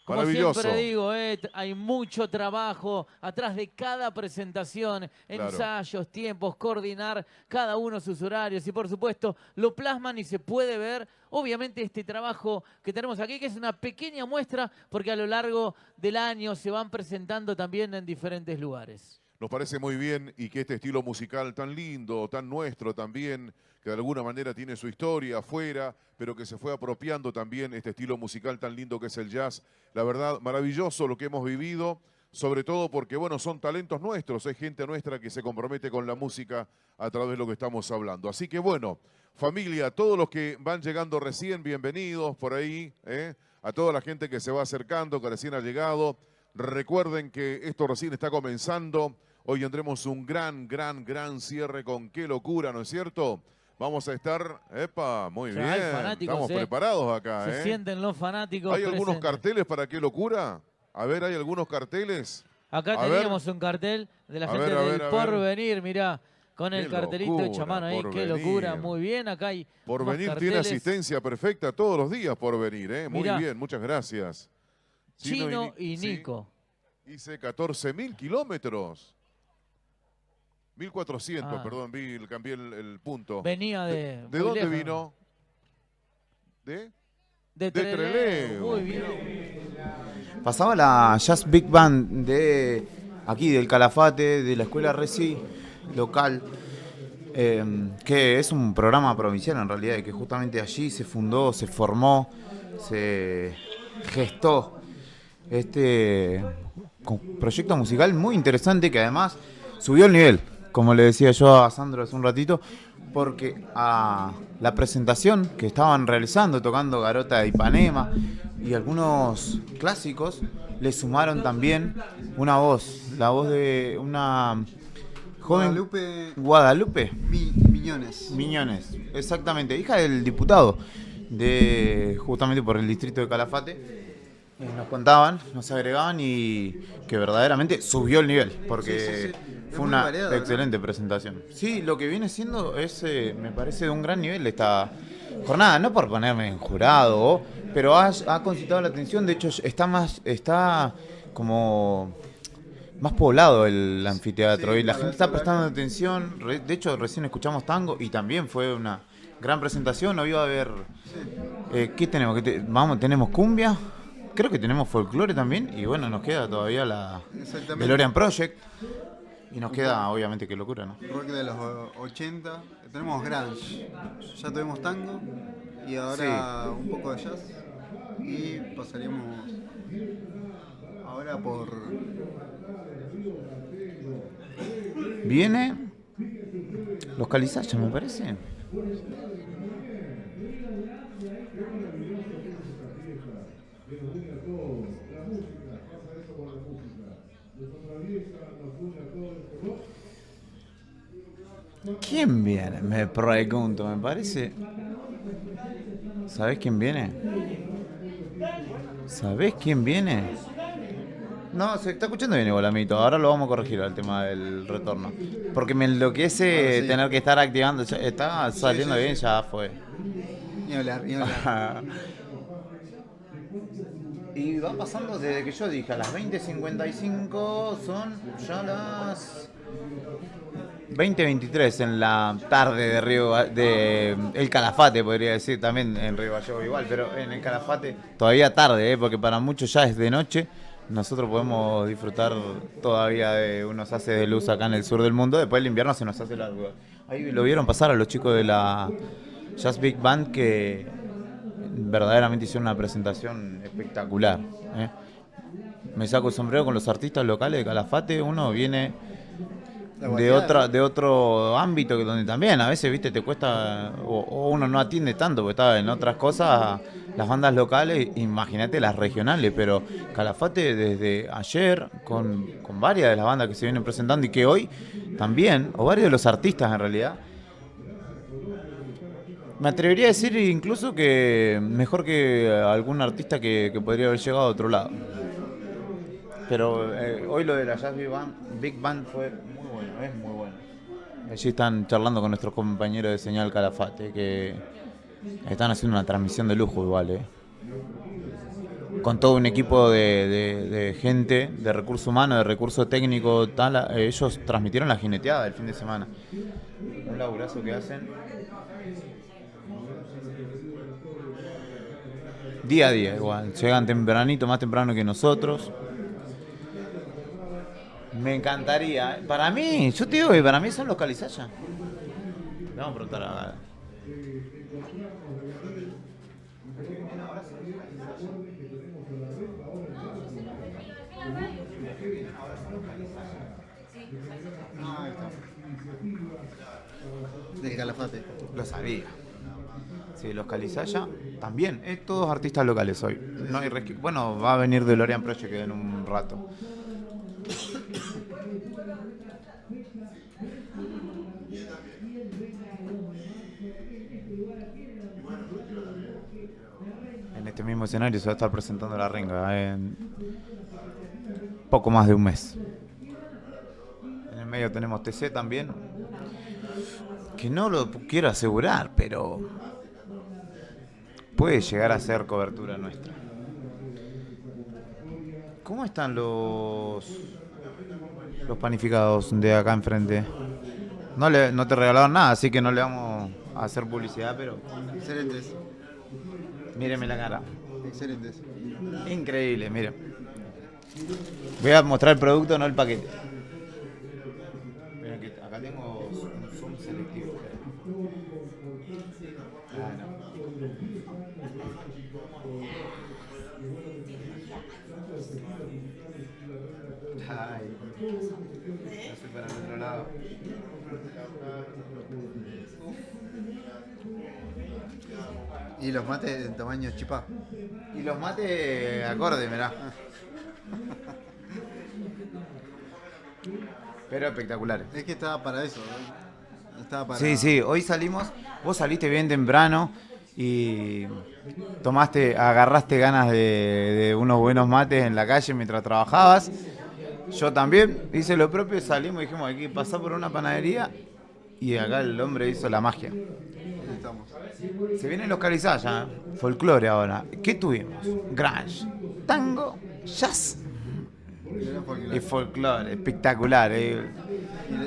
[SPEAKER 6] Como
[SPEAKER 2] Maravilloso.
[SPEAKER 6] siempre digo, hay mucho trabajo atrás de cada presentación,
[SPEAKER 2] Claro.
[SPEAKER 6] ensayos, tiempos, coordinar cada uno sus horarios y por supuesto lo plasman y se puede ver obviamente este trabajo que tenemos aquí, que es una pequeña muestra porque a lo largo del año se van presentando también en diferentes lugares.
[SPEAKER 2] Nos parece muy bien y que este estilo musical tan lindo, tan nuestro también, que de alguna manera tiene su historia afuera, pero que se fue apropiando también este estilo musical tan lindo que es el jazz. La verdad, maravilloso lo que hemos vivido, sobre todo porque, bueno, son talentos nuestros, es gente nuestra que se compromete con la música a través de lo que estamos hablando. Así que, bueno, familia, todos los que van llegando recién, bienvenidos por ahí, a toda la gente que se va acercando, que recién ha llegado. Recuerden que esto recién está comenzando. Hoy tendremos un gran cierre con Qué Locura, ¿no es cierto? Vamos a estar, muy
[SPEAKER 6] Ya
[SPEAKER 2] bien,
[SPEAKER 6] hay fanáticos,
[SPEAKER 2] estamos preparados acá.
[SPEAKER 6] Se sienten los fanáticos
[SPEAKER 2] ¿Hay algunos
[SPEAKER 6] presentes.
[SPEAKER 2] carteles para Qué Locura? A ver, ¿hay algunos carteles?
[SPEAKER 6] Acá
[SPEAKER 2] A
[SPEAKER 6] teníamos un cartel de la
[SPEAKER 2] A
[SPEAKER 6] gente
[SPEAKER 2] ver, a
[SPEAKER 6] del
[SPEAKER 2] ver, a ver.
[SPEAKER 6] Porvenir, mirá, con el
[SPEAKER 2] Qué
[SPEAKER 6] cartelito
[SPEAKER 2] locura,
[SPEAKER 6] hecho a mano ahí, qué
[SPEAKER 2] Porvenir.
[SPEAKER 6] locura, muy bien, acá hay más
[SPEAKER 2] Porvenir tiene
[SPEAKER 6] carteles.
[SPEAKER 2] asistencia perfecta todos los días, Porvenir, Muy
[SPEAKER 6] Mirá.
[SPEAKER 2] bien, muchas gracias.
[SPEAKER 6] Chino y
[SPEAKER 2] sí.
[SPEAKER 6] Nico.
[SPEAKER 2] Hice 14.000 kilómetros. 1.400,
[SPEAKER 6] Ah.
[SPEAKER 2] perdón, cambié el punto.
[SPEAKER 6] Venía
[SPEAKER 2] ¿De
[SPEAKER 6] muy
[SPEAKER 2] dónde
[SPEAKER 6] lejos.
[SPEAKER 2] vino? ¿De?
[SPEAKER 6] De
[SPEAKER 2] Trelew.
[SPEAKER 6] Trelew, muy bien.
[SPEAKER 4] Pasaba la Jazz Big Band de aquí, del Calafate, de la escuela Resi local, que es un programa provincial en realidad, y que justamente allí se fundó, se formó, se gestó este proyecto musical muy interesante que además subió el nivel, como le decía yo a Sandro hace un ratito, porque a la presentación que estaban realizando, tocando Garota de Ipanema y algunos clásicos, le sumaron también una voz, la voz de una joven Guadalupe Miñones, exactamente, hija del diputado justamente por el distrito de Calafate. Nos contaban, nos agregaban y que verdaderamente subió el nivel, porque fue una excelente presentación. Sí, lo que viene siendo es, me parece, de un gran nivel esta jornada, no por ponerme en jurado, pero ha concitado la atención. De hecho, está como más poblado el anfiteatro, y la gente está prestando atención. De hecho, recién escuchamos tango y también fue una gran presentación. Hoy va a haber, ¿qué tenemos? Tenemos cumbia. Creo que tenemos folclore también, y bueno, nos queda todavía la DeLorean Project, y nos queda obviamente Qué Locura, ¿no?
[SPEAKER 5] Rock de los 80, tenemos grunge, ya tuvimos tango, y ahora un poco de jazz, y pasaríamos ahora por...
[SPEAKER 4] Viene los Calizayas, me parece. ¿Quién viene? Me pregunto, me parece. ¿Sabés quién viene? ¿Sabés quién viene? No, se está escuchando bien igual, amito. Ahora lo vamos a corregir al tema del retorno. Porque me enloquece tener que estar activando. Está saliendo bien, ya fue.
[SPEAKER 5] Ni hablar.
[SPEAKER 4] Y va pasando desde que yo dije a las 20:55, son ya las 20:23 en la tarde de de El Calafate, podría decir, también en Río Gallegos igual, pero en El Calafate todavía tarde, porque para muchos ya es de noche. Nosotros podemos disfrutar todavía de unos haces de luz acá en el sur del mundo, después el invierno se nos hace largo. Ahí lo vieron pasar a los chicos de la Jazz Big Band que verdaderamente hicieron una presentación espectacular. Me saco el sombrero con los artistas locales de Calafate. Uno viene de otro ámbito que donde también a veces, viste, te cuesta o uno no atiende tanto porque estaba en otras cosas, las bandas locales, imagínate las regionales, pero Calafate desde ayer con varias de las bandas que se vienen presentando y que hoy también, o varios de los artistas en realidad, me atrevería a decir incluso que mejor que algún artista que podría haber llegado a otro lado. Pero hoy lo de la Jazz Big Band fue muy bueno, es muy bueno. Allí están charlando con nuestros compañeros de Señal Calafate, que están haciendo una transmisión de lujo igual, con todo un equipo de gente, de recurso humano, de recurso técnico, tal. Ellos transmitieron la jineteada del fin de semana. Un laburazo que hacen. Día a día igual, llegan tempranito, más temprano que nosotros. Me encantaría. Para mí, yo te digo que para mí son los Calizaya. Le vamos a preguntar a...
[SPEAKER 5] Del Calafate.
[SPEAKER 4] Lo sabía. Sí, los Calizaya también. Todos artistas locales hoy. No hay bueno, va a venir DeLorean Project en un rato. En este mismo escenario se va a estar presentando La Renga en poco más de un mes. En el medio tenemos TC también, que no lo quiero asegurar, pero puede llegar a ser cobertura nuestra. ¿Cómo están los panificados de acá enfrente? No te regalaron nada, así que no le vamos a hacer publicidad, pero...
[SPEAKER 5] Excelentes.
[SPEAKER 4] Míreme la cara.
[SPEAKER 5] Excelentes.
[SPEAKER 4] Increíble, miren. Voy a mostrar el producto, no el paquete. Miren que acá tengo un zoom selectivo. Ay, no sé para el otro lado.
[SPEAKER 5] Y los mates en tamaño chipá.
[SPEAKER 4] Y los mates acorde, mirá. Pero espectaculares.
[SPEAKER 5] Es que estaba para eso, ¿no? Estaba para...
[SPEAKER 4] Sí, hoy salimos, vos saliste bien temprano y agarraste ganas de unos buenos mates en la calle mientras trabajabas. Yo también hice lo propio, salimos y dijimos, hay que pasar por una panadería y acá el hombre hizo la magia.
[SPEAKER 5] Ahí estamos.
[SPEAKER 4] Se vienen los Calizaya, folclore ahora. ¿Qué tuvimos? Grunge, tango, jazz y folclore, espectacular.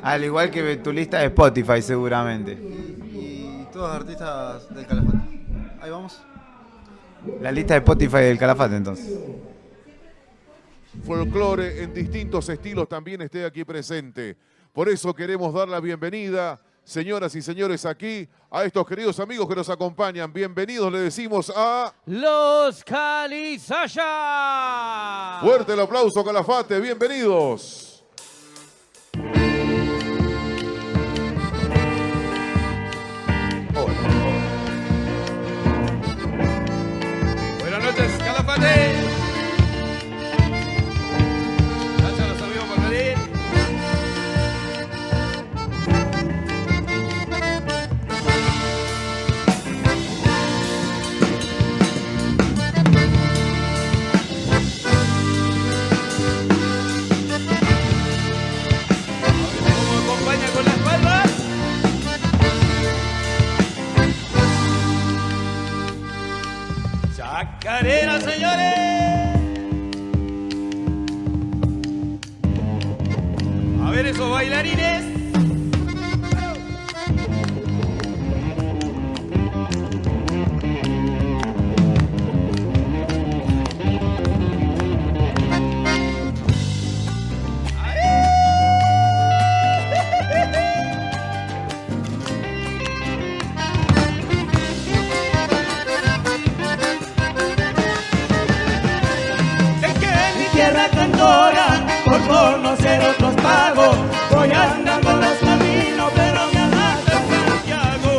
[SPEAKER 4] Al igual que tu lista de Spotify seguramente.
[SPEAKER 5] Y todos artistas del Calafate. Ahí vamos.
[SPEAKER 4] La lista de Spotify del Calafate entonces.
[SPEAKER 2] Folclore en distintos estilos también esté aquí presente. Por eso queremos dar la bienvenida, señoras y señores, aquí a estos queridos amigos que nos acompañan. Bienvenidos, le decimos a...
[SPEAKER 6] Los Calizaya.
[SPEAKER 2] Fuerte el aplauso, Calafate, bienvenidos.
[SPEAKER 6] Buenas noches, Calafate. Gracias a los amigos por venir. ¿Cómo acompaña con las palmas? Chacarera, señores.
[SPEAKER 10] ver esos bailarines.
[SPEAKER 7] Tierra cantora, por conocer otros pagos, voy andando los caminos, pero me arrastra Santiago.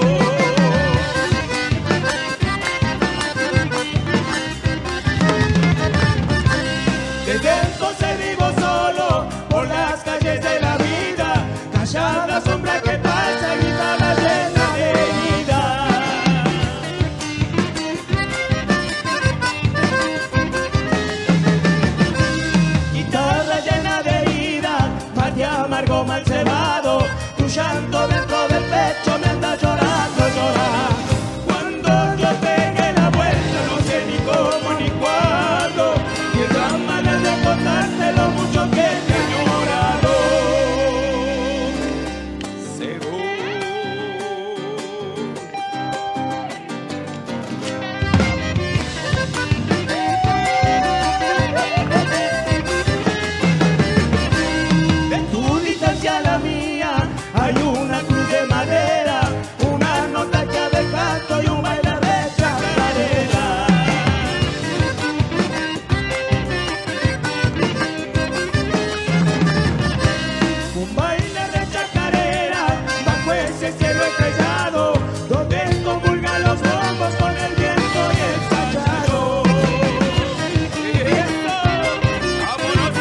[SPEAKER 7] Desde entonces vivo solo por las calles de la vida, callada sombra que pasa y guitarra llena de herida. Guitarra llena de herida, mate amargo mal cebado, tu llanto dentro del pecho me anda llorando, llorar. Cuando yo pegue la vuelta no sé ni cómo ni cuándo, y el drama de contarte lo mucho que te he llorado. De tu distancia a la mía hay una cruz de madera, una nota que del canto y un baile de chacarera. Un baile de chacarera bajo ese cielo estrellado, donde convulgan los bombos con el viento y el cacharo. Y eso, vámonos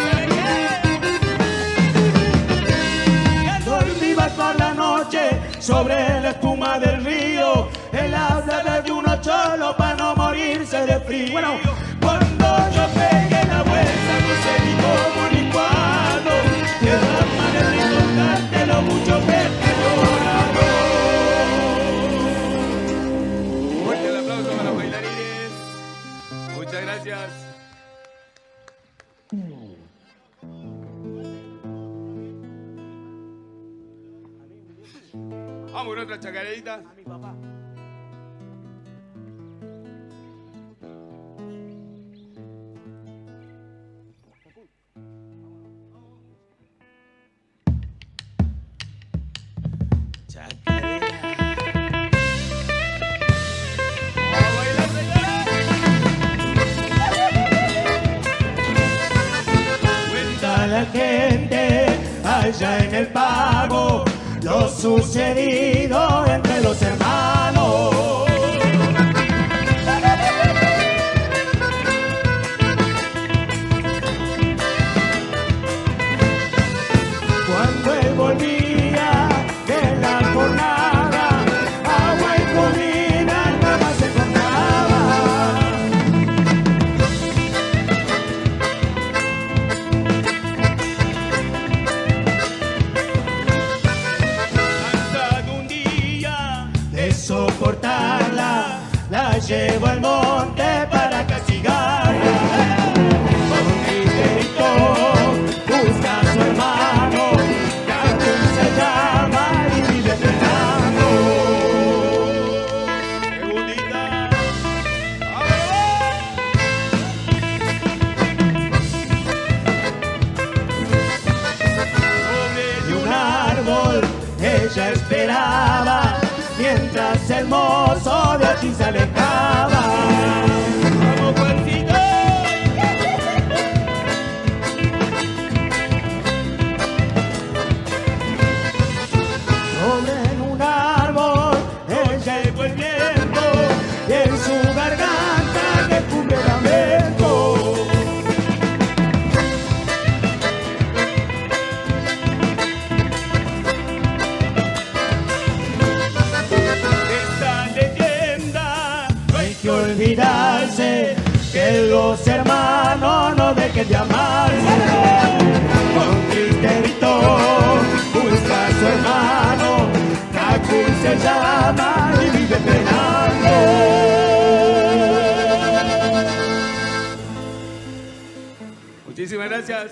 [SPEAKER 7] a dormir por la noche sobre la espuma del río, él habla de uno cholo para no morirse de frío. Bueno, cuando yo pegué la vuelta no sé ni cómo ni cuándo, que drama de recordarte lo mucho que te he llorado.
[SPEAKER 10] Fuerte el aplauso para los bailarines. Muchas gracias. Vamos con otra chacarerita. A mi papá.
[SPEAKER 7] Cuenta la gente allá en el pago lo sucedido entre los hermanos. Cuando él volvía de la jornada, agua y comida nada más se encontraba. Cansado un día de soportarla, la llevo al monte para castigarla. Con grito busca a su hermano, Carlos se llama y vive penando. Segundita. Sobre un árbol ella esperaba, mientras el mozo de allí se alejaba. ¡Vamos, Juancito! Sobre un árbol ella llegó el viento, y en su garganta que cubre lamento. Esta leyenda no hay que olvidarse, que los hermanos no dejen de amarse. Con triste grito busca a su hermano, Cacu se llama y vive penando.
[SPEAKER 10] Muchísimas gracias.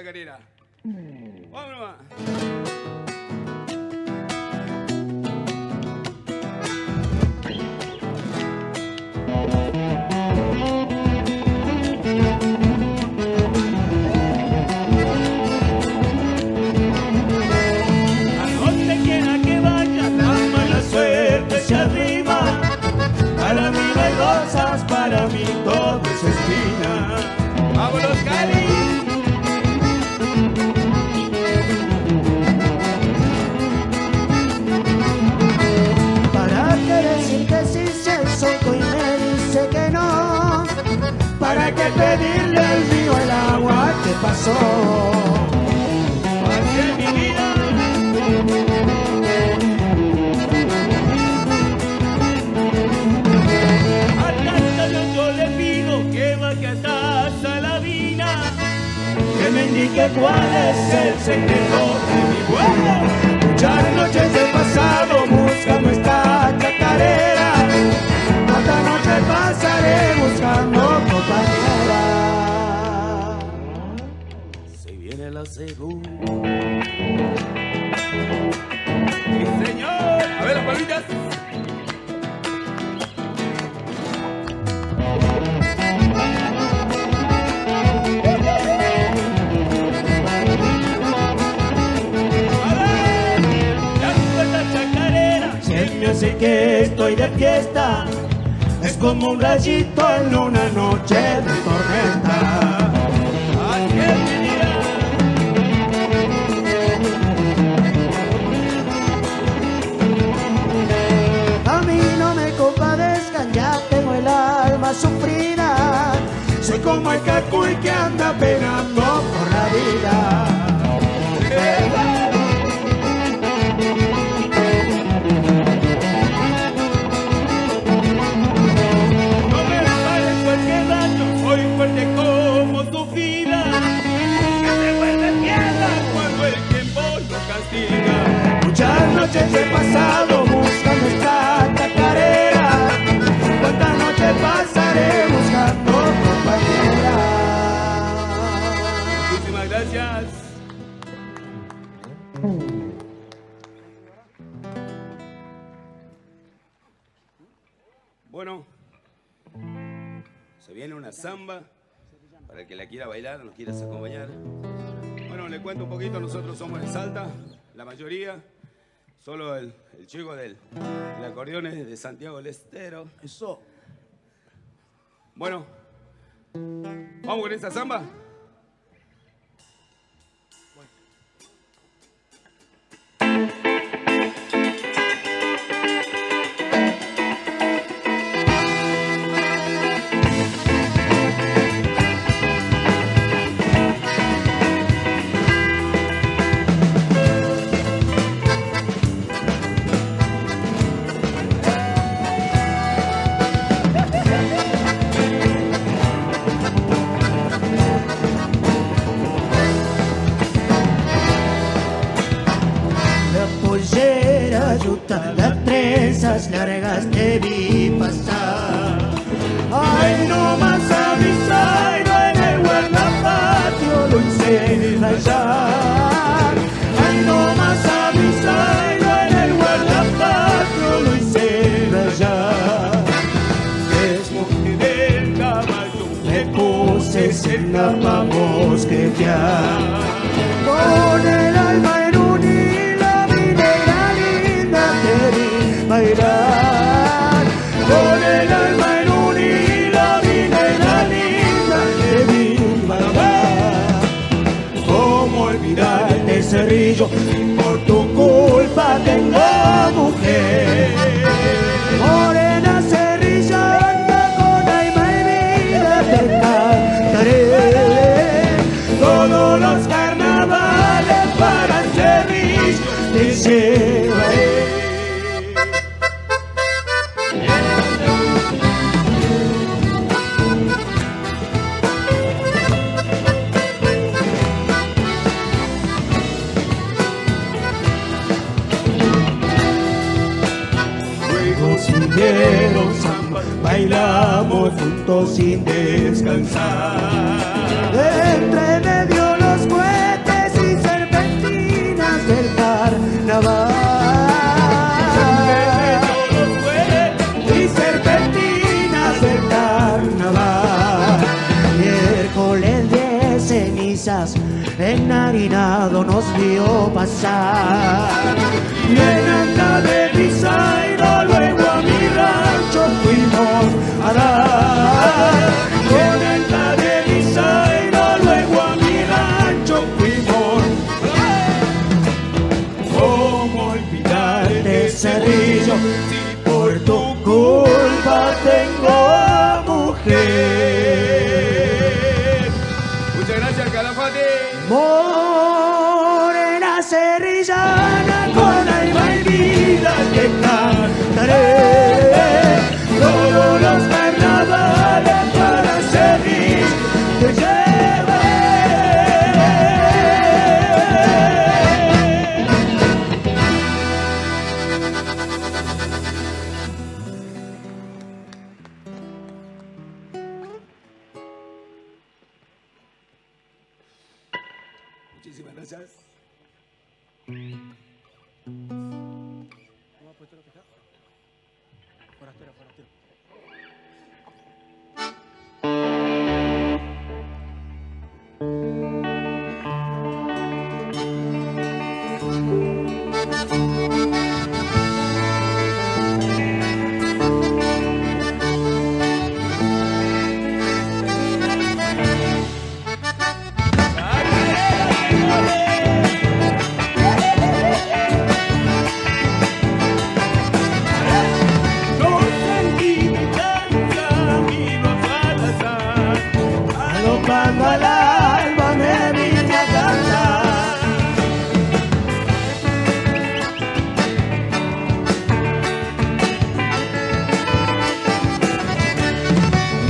[SPEAKER 10] chacarera. Vamos nomás.
[SPEAKER 7] Para mí no hay rosas, para mí todo es espina.
[SPEAKER 10] ¡Vámonos, Cali!
[SPEAKER 7] ¿Para qué decir que sí si el soco y me dice que no? ¿Para qué pedirle al río el agua que pasó?
[SPEAKER 10] ¡Así es mi vida!
[SPEAKER 7] Yo le pido que baje a casa la vina, que me indique cuál es el secreto de mi vuelo. Muchas noches he pasado buscando esta chacarera, otra noche pasaré buscando compañera. Se viene la segunda.
[SPEAKER 10] ¡Sí, señor! A ver las palmitas.
[SPEAKER 7] Sé que estoy de fiesta, es como un rayito en una noche de tormenta.
[SPEAKER 10] ¡Así es mi vida!
[SPEAKER 7] A mí no me compadezcan, ya tengo el alma sufrida. Soy como el cacuy que anda penando por la vida.
[SPEAKER 10] Soy fuerte como tu vida, que se vuelve piedra cuando el tiempo lo castiga.
[SPEAKER 7] Muchas noches he pasado buscando esta chacarera, cuántas noches pasaré buscando compañera.
[SPEAKER 10] Muchísimas gracias. Bueno, se viene una samba para el que la quiera bailar, nos quieras acompañar. Bueno, le cuento un poquito, nosotros somos de Salta, la mayoría. Solo el chico del acordeón es de Santiago del Estero.
[SPEAKER 7] Eso.
[SPEAKER 10] Bueno, vamos con esta samba.
[SPEAKER 7] Las trenzas largas te vi pasar. Ay, no más avisado en el guardapatio lo hice rayar. Ay, no más avisado en el guardapatio lo hice rayar. Desmonté del caballo, me puse cerca pa' mosquetear. Con el alma en un bailar, con el alma en un hilo, vinera linda, te vi bailar. ¿Cómo olvidarte ese cerrillo? Por tu culpa tengo mujer. Morena cerrillana, con alma y vida te cantaré. Todos los carnavales para el cerrillo te llevaré. Samba, bailamos juntos sin descansar. Entre medio los cuerpos enharinado nos vio pasar. Llenan la de Bisairo, luego a mi rancho fuimos a dar. Llenan la de Bisairo, luego a mi rancho fuimos a dar. ¿Cómo olvidarte, Cerrillo, si por tu culpa tengo a mujer?
[SPEAKER 10] Muchas gracias, Calafate.
[SPEAKER 7] Morena cerrillana, con alma y vida te cantaré. Todos los carnavales para Cerrillo te llevaré.
[SPEAKER 10] Muchísimas gracias.
[SPEAKER 7] No sentí mi danza, vino al azar, alocando al alba me vine a cantar.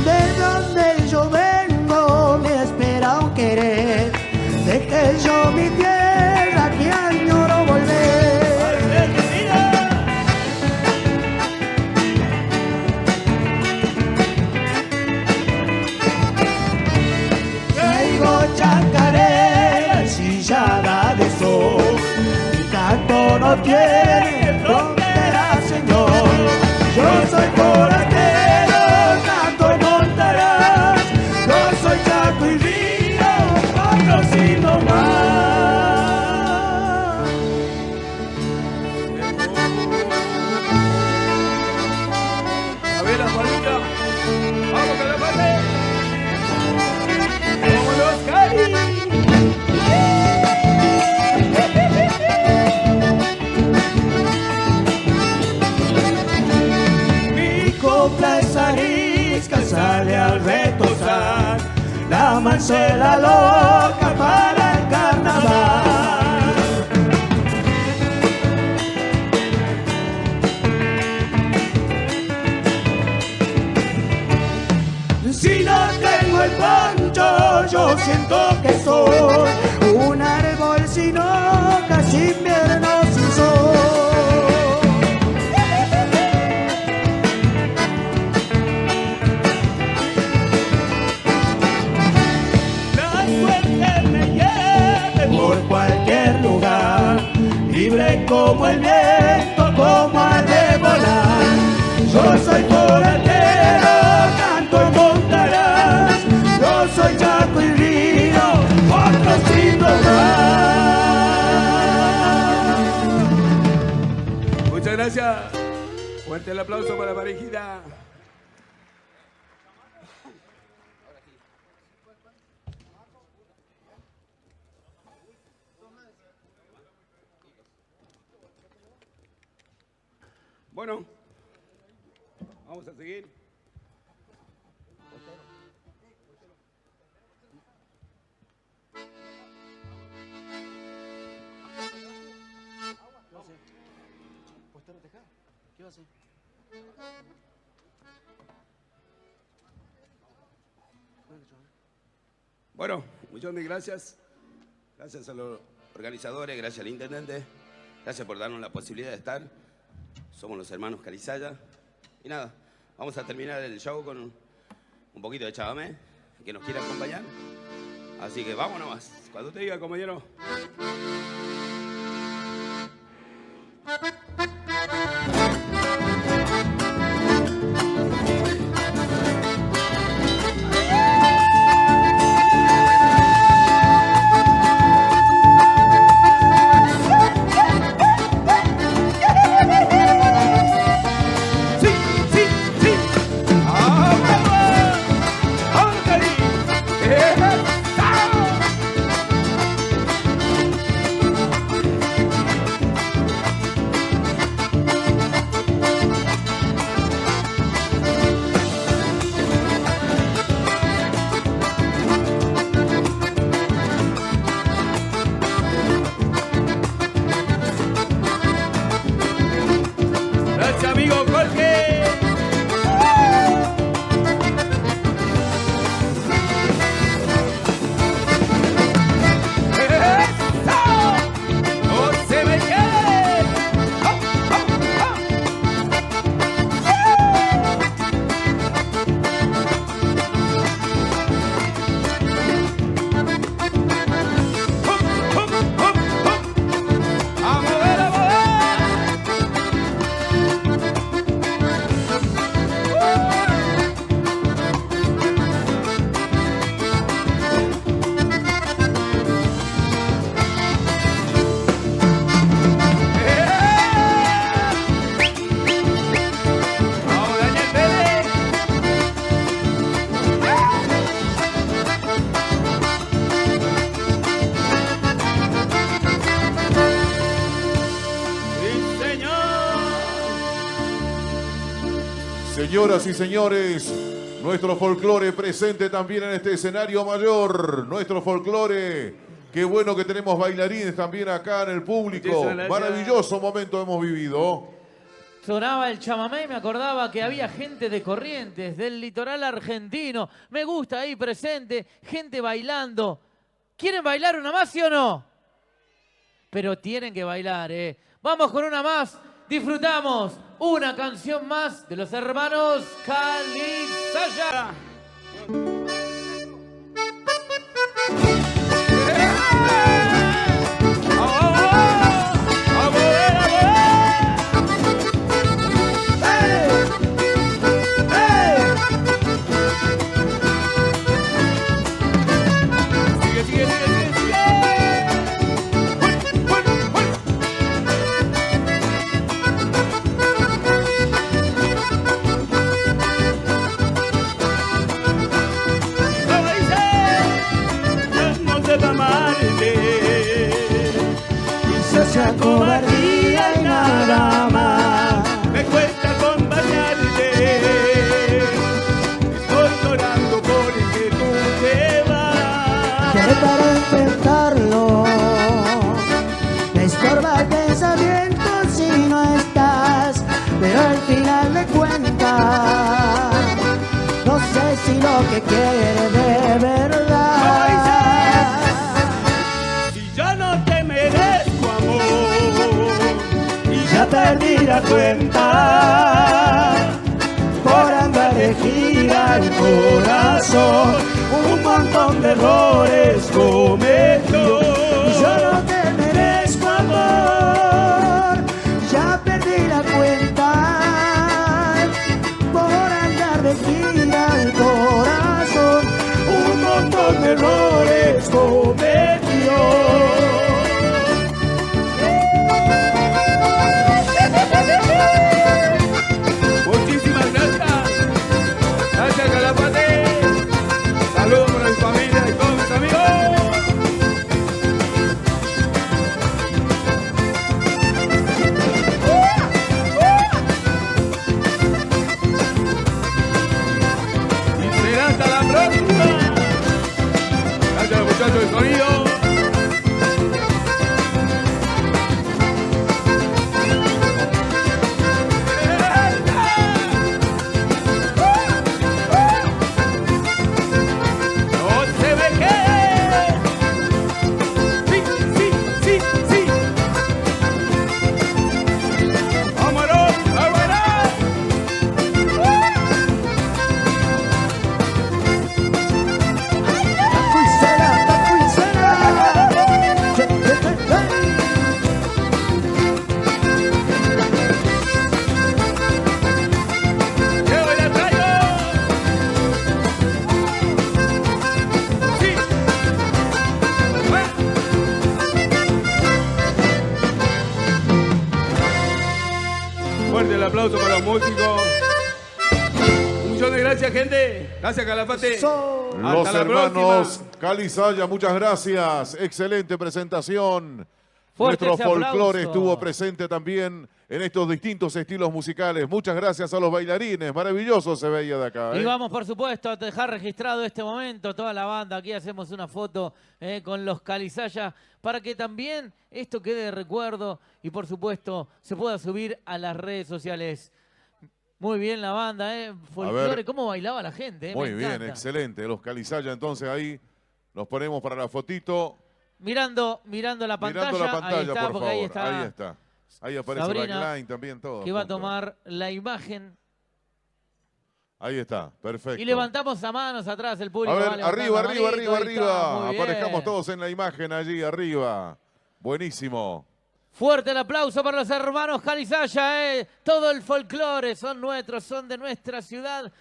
[SPEAKER 7] De donde yo vengo me espera un querer, dejé yo mi tierra que añoro volver. Traigo chacarera ensillada de sol, mi canto no tiene frontera, señor. Yo soy forastero, canto en montaraz, yo soy chaco y río, patrocino más.
[SPEAKER 10] A ver la palmita. Vamos, Calafate. Como los Cari.
[SPEAKER 7] Mi copla es arisca, sale al retozar, la manzuela loca para el carnaval. Si no tengo el poncho, yo siento que soy un árbol sin hojas, invierno sin sol. La suerte me lleve por cualquier lugar, libre como el viento, como al de volar. Yo soy forastero, canto en montaraz, yo soy chaco y río, patrocino más.
[SPEAKER 10] Muchas gracias. Fuerte el aplauso para la parejita. Bueno, vamos a seguir. Bueno, muchas gracias. Gracias a los organizadores, gracias al intendente. Gracias por darnos la posibilidad de estar. Somos los hermanos Carizaya. Y nada, vamos a terminar el show con un poquito de chamamé, que nos quiere acompañar. Así que vámonos más. Cuando te diga, compañero. Ese amigo Jorge. ¡No se me quede! ¡A mover, a mover! ¡Vamos, Daniel Pérez! ¡Sí, señor!
[SPEAKER 2] Señoras y señores, nuestro folclore presente también en este escenario mayor. Nuestro folclore. Qué bueno que tenemos bailarines también acá en el público.
[SPEAKER 6] Muchísimas gracias.
[SPEAKER 2] Maravilloso momento hemos vivido.
[SPEAKER 6] Sonaba el chamamé y me acordaba que había gente de Corrientes, del litoral argentino. Me gusta ahí presente, gente bailando. ¿Quieren bailar una más, sí o no? Pero tienen que bailar, ¿eh? Vamos con una más. Disfrutamos una canción más de los hermanos Calizaya.
[SPEAKER 10] Sigue, sigue, sigue, sigue, sigue. ¿Cómo dice? Yo no sé amarte. Quizás sea cobardía y nada más. Me cuesta acompañarte. Estoy llorando porque tú te vas.
[SPEAKER 7] Que para enfrentarlo me estorba el pensamiento si no estás, pero al final de cuentas no sé si lo que quiere de verdad.
[SPEAKER 10] Si yo no te merezco amor y
[SPEAKER 7] Ya perdí la cuenta por andar de gira el corazón, un montón de errores cometió. Yo no te merezco amor, ya perdí la cuenta por andar de gira el corazón, un montón de errores cometió.
[SPEAKER 10] muchísimas gracias. Gracias, Calafate. Saludos para mi familia y todos mis amigos. Y será hasta la próxima. Gracias, muchachos del sonido. No se me quede. Sí, sí, sí, sí. Vámonos, vámonos. Yo la traigo. Sí. Fuerte el aplauso para los músicos. Un millón de gracias, gente. Gracias, Calafate.
[SPEAKER 2] Los
[SPEAKER 10] Hasta la
[SPEAKER 2] hermanos
[SPEAKER 10] próxima.
[SPEAKER 2] Calizaya, muchas gracias. Excelente presentación.
[SPEAKER 6] Fuerte
[SPEAKER 2] Nuestro
[SPEAKER 6] ese
[SPEAKER 2] folclore
[SPEAKER 6] aplauso.
[SPEAKER 2] estuvo presente también en estos distintos estilos musicales. Muchas gracias a los bailarines, maravilloso se veía de acá.
[SPEAKER 6] Y vamos, por supuesto, a dejar registrado este momento, toda la banda. Aquí hacemos una foto con los Calizaya para que también esto quede de recuerdo y, por supuesto, se pueda subir a las redes sociales. Muy bien la banda, folclore, cómo bailaba la gente.
[SPEAKER 2] Muy bien, excelente. Los Calizaya, entonces ahí nos ponemos para la fotito.
[SPEAKER 6] Mirando la pantalla, ahí está,
[SPEAKER 2] por
[SPEAKER 6] porque
[SPEAKER 2] favor.
[SPEAKER 6] ahí está.
[SPEAKER 2] Ahí está. Ahí aparece
[SPEAKER 6] Sabrina,
[SPEAKER 2] backline también, todo.
[SPEAKER 6] que va a tomar la imagen.
[SPEAKER 2] Ahí está, perfecto.
[SPEAKER 6] Y levantamos a manos atrás el público.
[SPEAKER 2] A ver, arriba.
[SPEAKER 6] Muy bien.
[SPEAKER 2] Aparezcamos todos en la imagen allí arriba. Buenísimo.
[SPEAKER 6] Fuerte el aplauso para los hermanos Calizaya. Todo el folclore son nuestros, son de nuestra ciudad.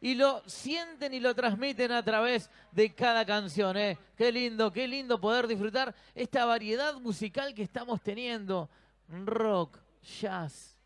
[SPEAKER 6] Y lo sienten y lo transmiten a través de cada canción. Qué lindo poder disfrutar esta variedad musical que estamos teniendo. Rock, jazz,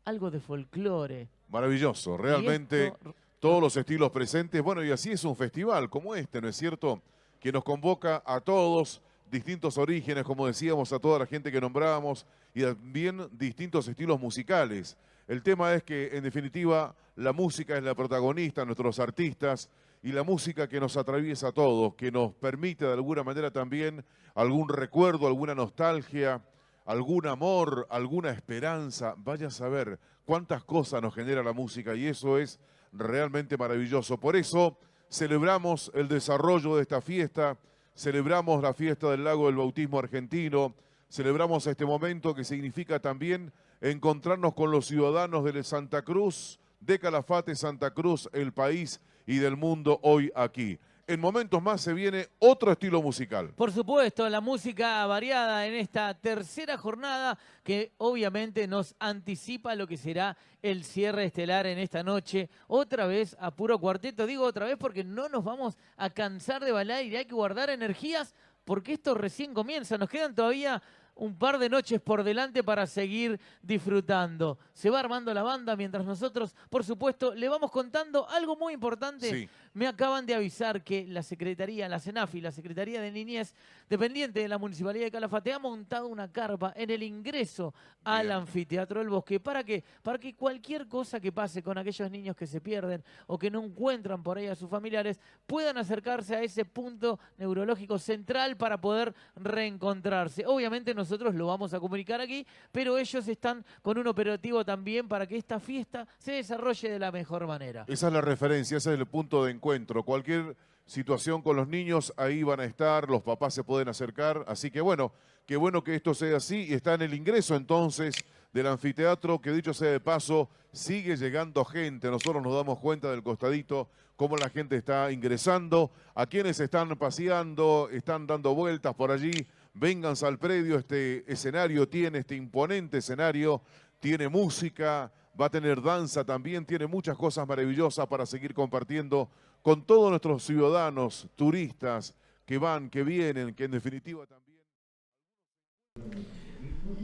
[SPEAKER 6] algo de folclore.
[SPEAKER 2] Maravilloso, realmente todos los estilos presentes. Bueno, y así es un festival como este, ¿no es cierto? Que nos convoca a todos, distintos orígenes, como decíamos, a toda la gente que nombrábamos, y también distintos estilos musicales. El tema es que, en definitiva, la música es la protagonista, nuestros artistas, y la música que nos atraviesa a todos, que nos permite de alguna manera también algún recuerdo, alguna nostalgia, algún amor, alguna esperanza. Vaya a saber cuántas cosas nos genera la música, y eso es realmente maravilloso. Por eso celebramos el desarrollo de esta fiesta, celebramos la fiesta del Lago del Bautismo argentino, celebramos este momento que significa también encontrarnos con los ciudadanos de Santa Cruz, de Calafate, Santa Cruz, el país y del mundo hoy aquí. En momentos más se viene otro estilo musical.
[SPEAKER 6] Por supuesto, la música variada en esta tercera jornada que obviamente nos anticipa lo que será el cierre estelar en esta noche. Otra vez a puro cuarteto, digo otra vez porque no nos vamos a cansar de bailar y hay que guardar energías porque esto recién comienza. Nos quedan todavía un par de noches por delante para seguir disfrutando. Se va armando la banda mientras nosotros, por supuesto, le vamos contando algo muy importante.
[SPEAKER 2] Sí.
[SPEAKER 6] Me acaban de avisar que la Secretaría, la CENAFI, la Secretaría de Niñez, dependiente de la Municipalidad de Calafate, ha montado una carpa en el ingreso al Anfiteatro del Bosque. ¿Para qué? Para que cualquier cosa que pase con aquellos niños que se pierden o que no encuentran por ahí a sus familiares, puedan acercarse a ese punto neurológico central para poder reencontrarse. Obviamente nosotros lo vamos a comunicar aquí, pero ellos están con un operativo también para que esta fiesta se desarrolle de la mejor manera.
[SPEAKER 2] Esa es la referencia, ese es el punto de encuentro. Cualquier situación con los niños, ahí van a estar, los papás se pueden acercar. Así que bueno, qué bueno que esto sea así. Y está en el ingreso entonces del anfiteatro, que dicho sea de paso, sigue llegando gente. Nosotros nos damos cuenta del costadito cómo la gente está ingresando. A quienes están paseando, están dando vueltas por allí, vénganse al predio. Este escenario tiene, este imponente escenario, tiene música, va a tener danza también, tiene muchas cosas maravillosas para seguir compartiendo con todos nuestros ciudadanos, turistas que van, que vienen, que en definitiva también...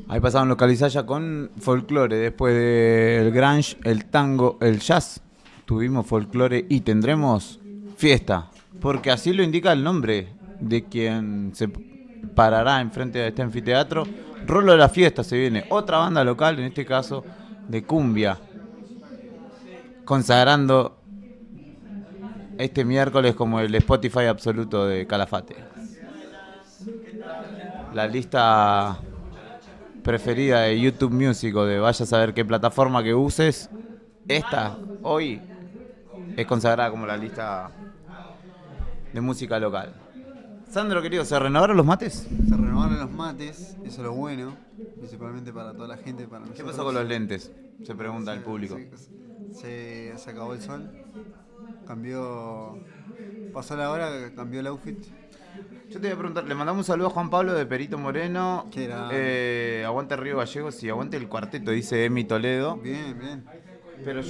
[SPEAKER 4] Ahí pasaban los Calizaya con folclore. Después del grunge, el tango, el jazz, tuvimos folclore y tendremos fiesta. Porque así lo indica el nombre de quien se parará enfrente de este anfiteatro. Rolo de la Fiesta se viene. Otra banda local, en este caso de cumbia, consagrando este miércoles como el Spotify absoluto de Calafate. La lista preferida de YouTube Music o de vaya a saber qué plataforma que uses, esta hoy es consagrada como la lista de música local. Sandro, querido, ¿se renovaron los mates?
[SPEAKER 5] Se renovaron los mates, eso es lo bueno, principalmente para toda la gente, para nosotros.
[SPEAKER 4] ¿Qué pasó con los lentes? Se pregunta el público.
[SPEAKER 5] Se acabó el sol, pasó la hora, cambió el outfit.
[SPEAKER 4] Yo te voy a preguntar, le mandamos un saludo a Juan Pablo de Perito Moreno.
[SPEAKER 5] ¿Qué era?
[SPEAKER 4] Aguante Río Gallegos y aguante el cuarteto, dice Emi Toledo.
[SPEAKER 5] Bien, bien.
[SPEAKER 4] Pero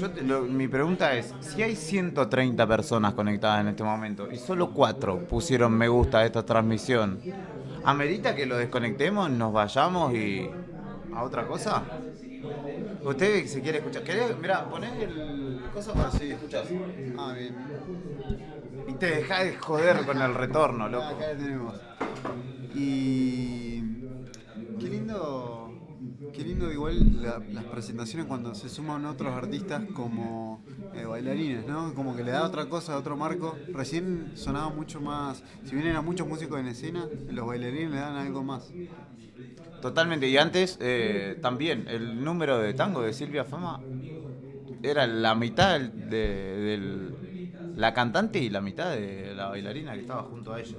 [SPEAKER 4] mi pregunta es, si hay 130 personas conectadas en este momento y solo 4 pusieron me gusta a esta transmisión, ¿amerita que lo desconectemos, nos vayamos y a otra cosa? ¿Usted se quiere escuchar? Mirá, ponés el coso para si escuchás.
[SPEAKER 5] Ah, bien.
[SPEAKER 4] Y te dejás de joder con el retorno, loco.
[SPEAKER 5] Acá lo tenemos. Y qué qué lindo igual las presentaciones cuando se suman otros artistas como bailarines, ¿no? Como que le da otra cosa, otro marco. Recién sonaba mucho más, si bien eran muchos músicos en escena, los bailarines le dan algo más.
[SPEAKER 4] Totalmente, y antes también el número de tango de Silvia Fama era la mitad de la cantante y la mitad de la bailarina que estaba junto a ella.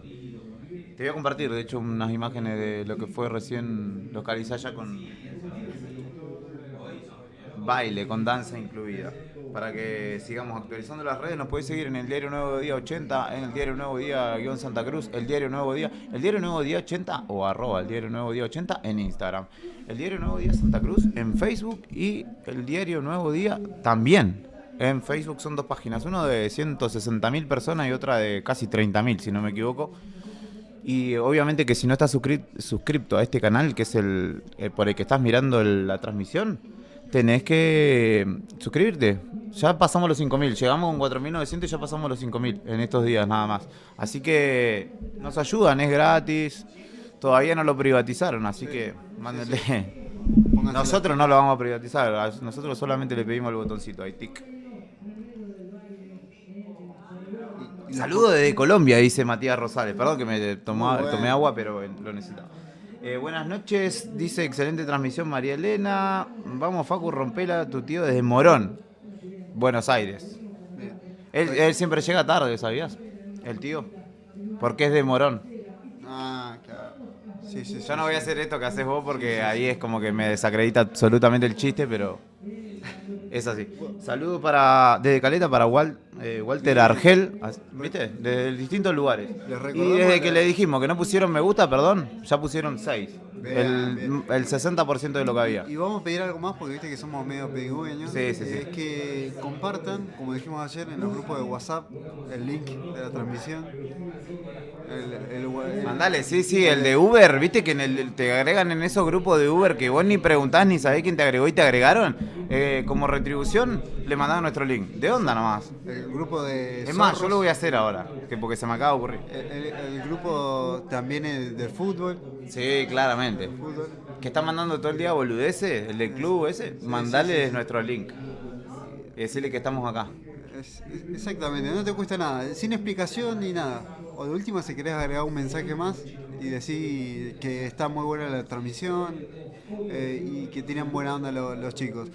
[SPEAKER 4] Te voy a compartir, de hecho, unas imágenes de lo que fue recién localizada ya con baile, con danza incluida. Para que sigamos actualizando las redes, nos podéis seguir en el Diario Nuevo Día 80, en el Diario Nuevo Día Santa Cruz, el Diario Nuevo Día 80 o @ el Diario Nuevo Día 80 en Instagram. El Diario Nuevo Día Santa Cruz en Facebook y el Diario Nuevo Día también. En Facebook son 2 páginas, uno de 160.000 personas y otra de casi 30.000, si no me equivoco. Y obviamente que si no estás suscripto a este canal, que es el por el que estás mirando la transmisión, tenés que suscribirte. Ya pasamos los 5.000, llegamos con 4.900 y ya pasamos los 5.000 en estos días nada más. Así que nos ayudan, es gratis. Todavía no lo privatizaron, así que mándenle. Nosotros no lo vamos a privatizar, nosotros solamente le pedimos el botoncito ahí, tic. Saludos desde Colombia, dice Matías Rosales. Perdón que me tomé agua, pero lo necesitaba. Buenas noches, dice excelente transmisión María Elena. Vamos, Facu, rompela, tu tío desde Morón, Buenos Aires. Él siempre llega tarde, ¿sabías? El tío. Porque es de Morón.
[SPEAKER 5] Ah, claro. Sí,
[SPEAKER 4] yo no voy a hacer esto que haces vos porque ahí es como que me desacredita absolutamente el chiste, pero es así. Saludo desde Caleta para Walter Argel, ¿viste? De distintos lugares. Y desde que le dijimos que no pusieron me gusta, perdón, ya pusieron 6. El 60% de lo que había.
[SPEAKER 5] Y vamos a pedir algo más porque viste que somos medio pedigüeños.
[SPEAKER 4] Sí.
[SPEAKER 5] Es que compartan, como dijimos ayer en los grupos de WhatsApp, el link de la transmisión.
[SPEAKER 4] Mandale, sí, el de Uber, viste que te agregan en esos grupos de Uber que vos ni preguntás ni sabés quién te agregó y te agregaron. Como retribución le mandaron nuestro link. ¿De onda nomás?
[SPEAKER 5] El grupo de
[SPEAKER 4] Es más, yo lo voy a hacer ahora, porque se me acaba de ocurrir.
[SPEAKER 5] El grupo también es del fútbol.
[SPEAKER 4] Sí, claramente. Que está mandando todo el día boludeces, el del club ese, mandale nuestro link. Y decirle que estamos acá.
[SPEAKER 5] Exactamente, no te cuesta nada, sin explicación ni nada. O de última, si querés agregar un mensaje más y decir que está muy buena la transmisión y que tienen buena onda los chicos.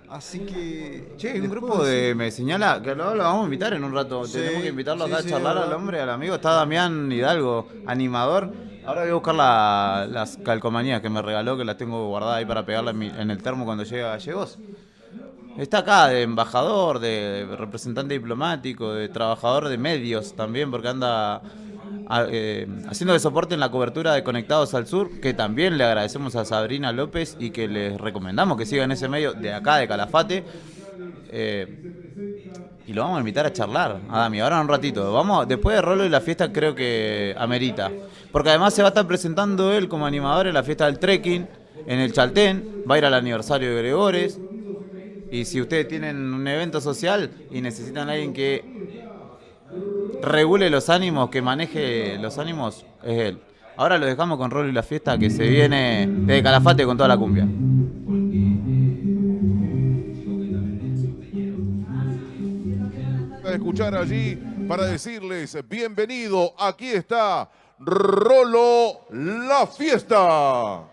[SPEAKER 5] Así que...
[SPEAKER 4] Che, hay un grupo me señala, que lo vamos a invitar en un rato.
[SPEAKER 5] Sí,
[SPEAKER 4] tenemos que invitarlo acá a
[SPEAKER 5] sí,
[SPEAKER 4] charlar al hombre, al amigo. Está Damián Hidalgo, animador. Ahora voy a buscar las calcomanías que me regaló, que las tengo guardadas ahí para pegarla en el termo cuando llegue a Gallegos. Está acá de embajador, de representante diplomático, de trabajador de medios también, porque anda haciendo de soporte en la cobertura de Conectados al Sur, que también le agradecemos a Sabrina López y que les recomendamos que sigan ese medio de acá, de Calafate. Y lo vamos a invitar a charlar, a Dami, ahora en un ratito. Después de Rolo y la fiesta creo que amerita. Porque además se va a estar presentando él como animador en la fiesta del trekking, en el Chaltén, va a ir al aniversario de Gregores. Y si ustedes tienen un evento social y necesitan a alguien que regule los ánimos, que maneje los ánimos, es él. Ahora lo dejamos con Rolo y la fiesta, que se viene de Calafate con toda la cumbia.
[SPEAKER 2] A escuchar allí para decirles bienvenido, aquí está Rolo la fiesta.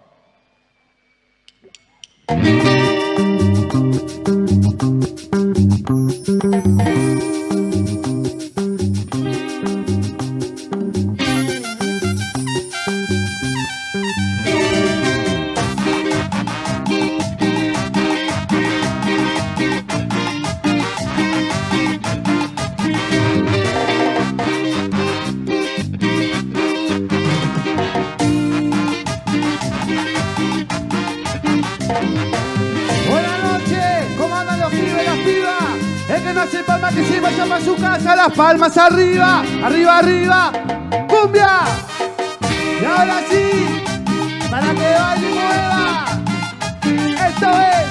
[SPEAKER 7] Que se vaya para su casa, las palmas arriba, arriba, arriba, ¡cumbia! Y ahora sí, para que baile y mueva, esto es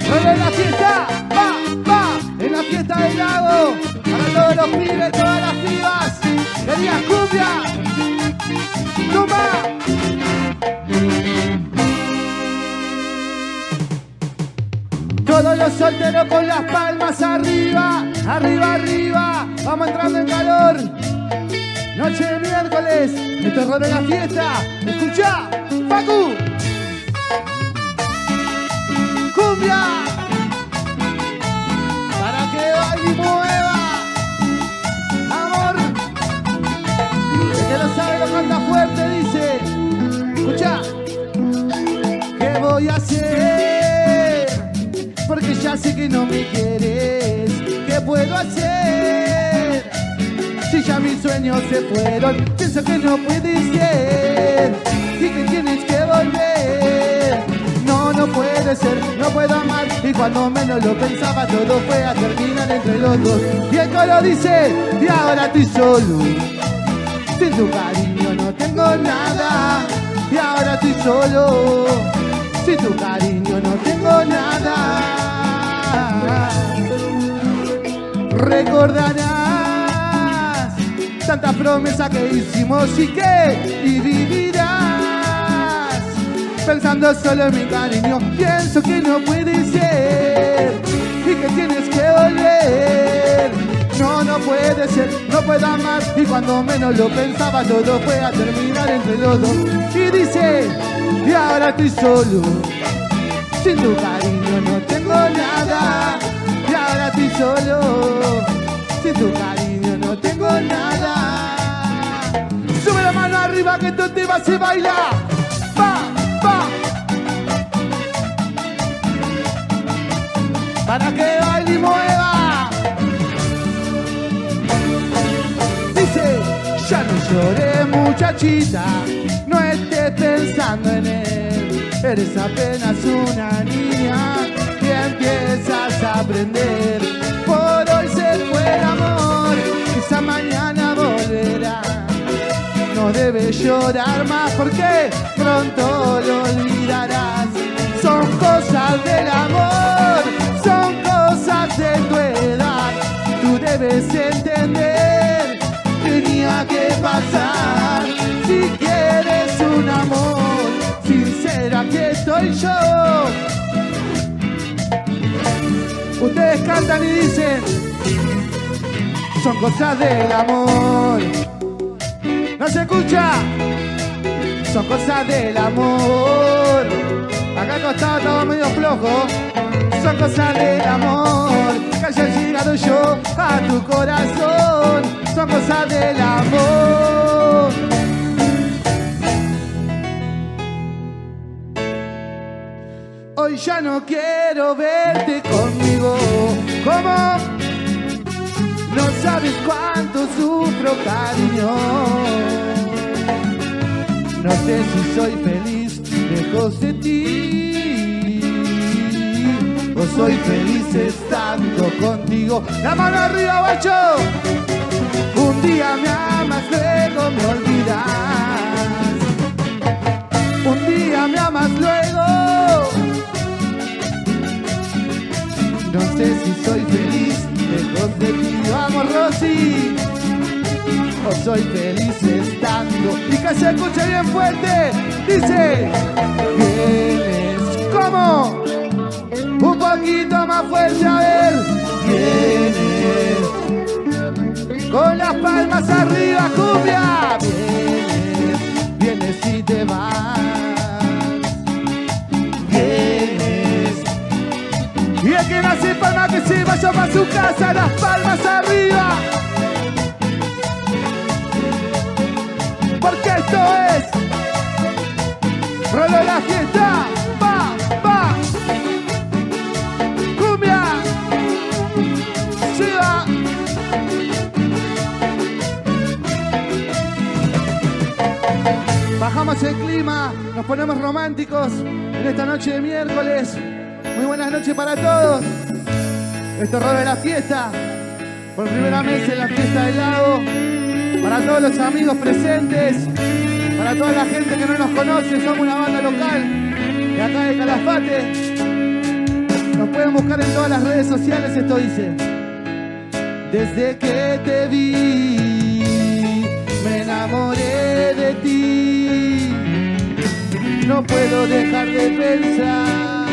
[SPEAKER 7] Rolo en la fiesta, va, en la fiesta del lago, para todos los pibes, todas las pibas, querías cumbia, ¡toma! Todos los solteros con las palmas arriba, arriba, arriba. Vamos entrando en calor. Noche de miércoles, el terror de la fiesta. Escucha, Facu. Cumbia. Para que baile y mueva. Amor. El que lo sabe lo canta fuerte, dice. Escucha. ¿Qué voy a hacer? Porque ya sé que no me quieres. ¿Qué puedo hacer? Si ya mis sueños se fueron, pienso que no puede ser y que tienes que volver. No, no puede ser, no puedo amar. Y cuando menos lo pensaba, todo fue a terminar entre los dos. Y el coro dice, y ahora estoy solo. Sin tu cariño no tengo nada. Y ahora estoy solo. Sin tu cariño no tengo nada. Recordarás tantas promesas que hicimos y vivirás pensando solo en mi cariño. Pienso que no puede ser y que tienes que volver. No, no puede ser, no puedo amar. Y cuando menos lo pensaba, todo fue a terminar entre los dos. Y dice, y ahora estoy solo. Sin tu cariño no tengo nada. Y ahora estoy solo. Sin tu cariño no tengo nada. Sube la mano arriba que esto te va a hacer bailar. Va, va. Para que baile y mueva. Dice, ya no llores muchachita, no estés pensando en él. Eres apenas una niña que empiezas a aprender. Por hoy se fue el amor, quizá mañana volverá. No debes llorar más porque pronto lo olvidarás. Son cosas del amor, son cosas de tu edad. Tú debes entender, tenía que pasar. Si quieres un amor sincero, aquí estoy yo. Ustedes cantan y dicen, son cosas del amor. ¿No se escucha? Son cosas del amor. Acá al costado todo medio flojo. Son cosas del amor. Que haya llegado yo a tu corazón. Son cosas del amor. Hoy ya no quiero verte conmigo. ¿Cómo? No sabes cuánto sufro, cariño. No sé si soy feliz lejos de ti o soy feliz estando contigo. La mano arriba, bacho. Un día me amas, luego me olvidas. Un día me amas, luego. No sé si soy feliz lejos de ti. Vamos, Rosy. O soy feliz estando. Y que se escuche bien fuerte. Dice, vienes. ¿Cómo? Un poquito más fuerte, a ver. Vienes. Con las palmas arriba, cumbia. Vienes, vienes y te vas. Vienes. Y el que nace palma que se vaya para su casa, las palmas arriba. Porque esto es Rolo la fiesta. Va, va. Cumbia. Se va. Bajamos el clima, nos ponemos románticos en esta noche de miércoles. Muy buenas noches para todos. Esto Rolo la fiesta. Por primera vez en la fiesta del lago. Para todos los amigos presentes, para toda la gente que no nos conoce, somos una banda local de acá de Calafate. Nos pueden buscar en todas las redes sociales, esto dice. Desde que te vi, me enamoré de ti. No puedo dejar de pensar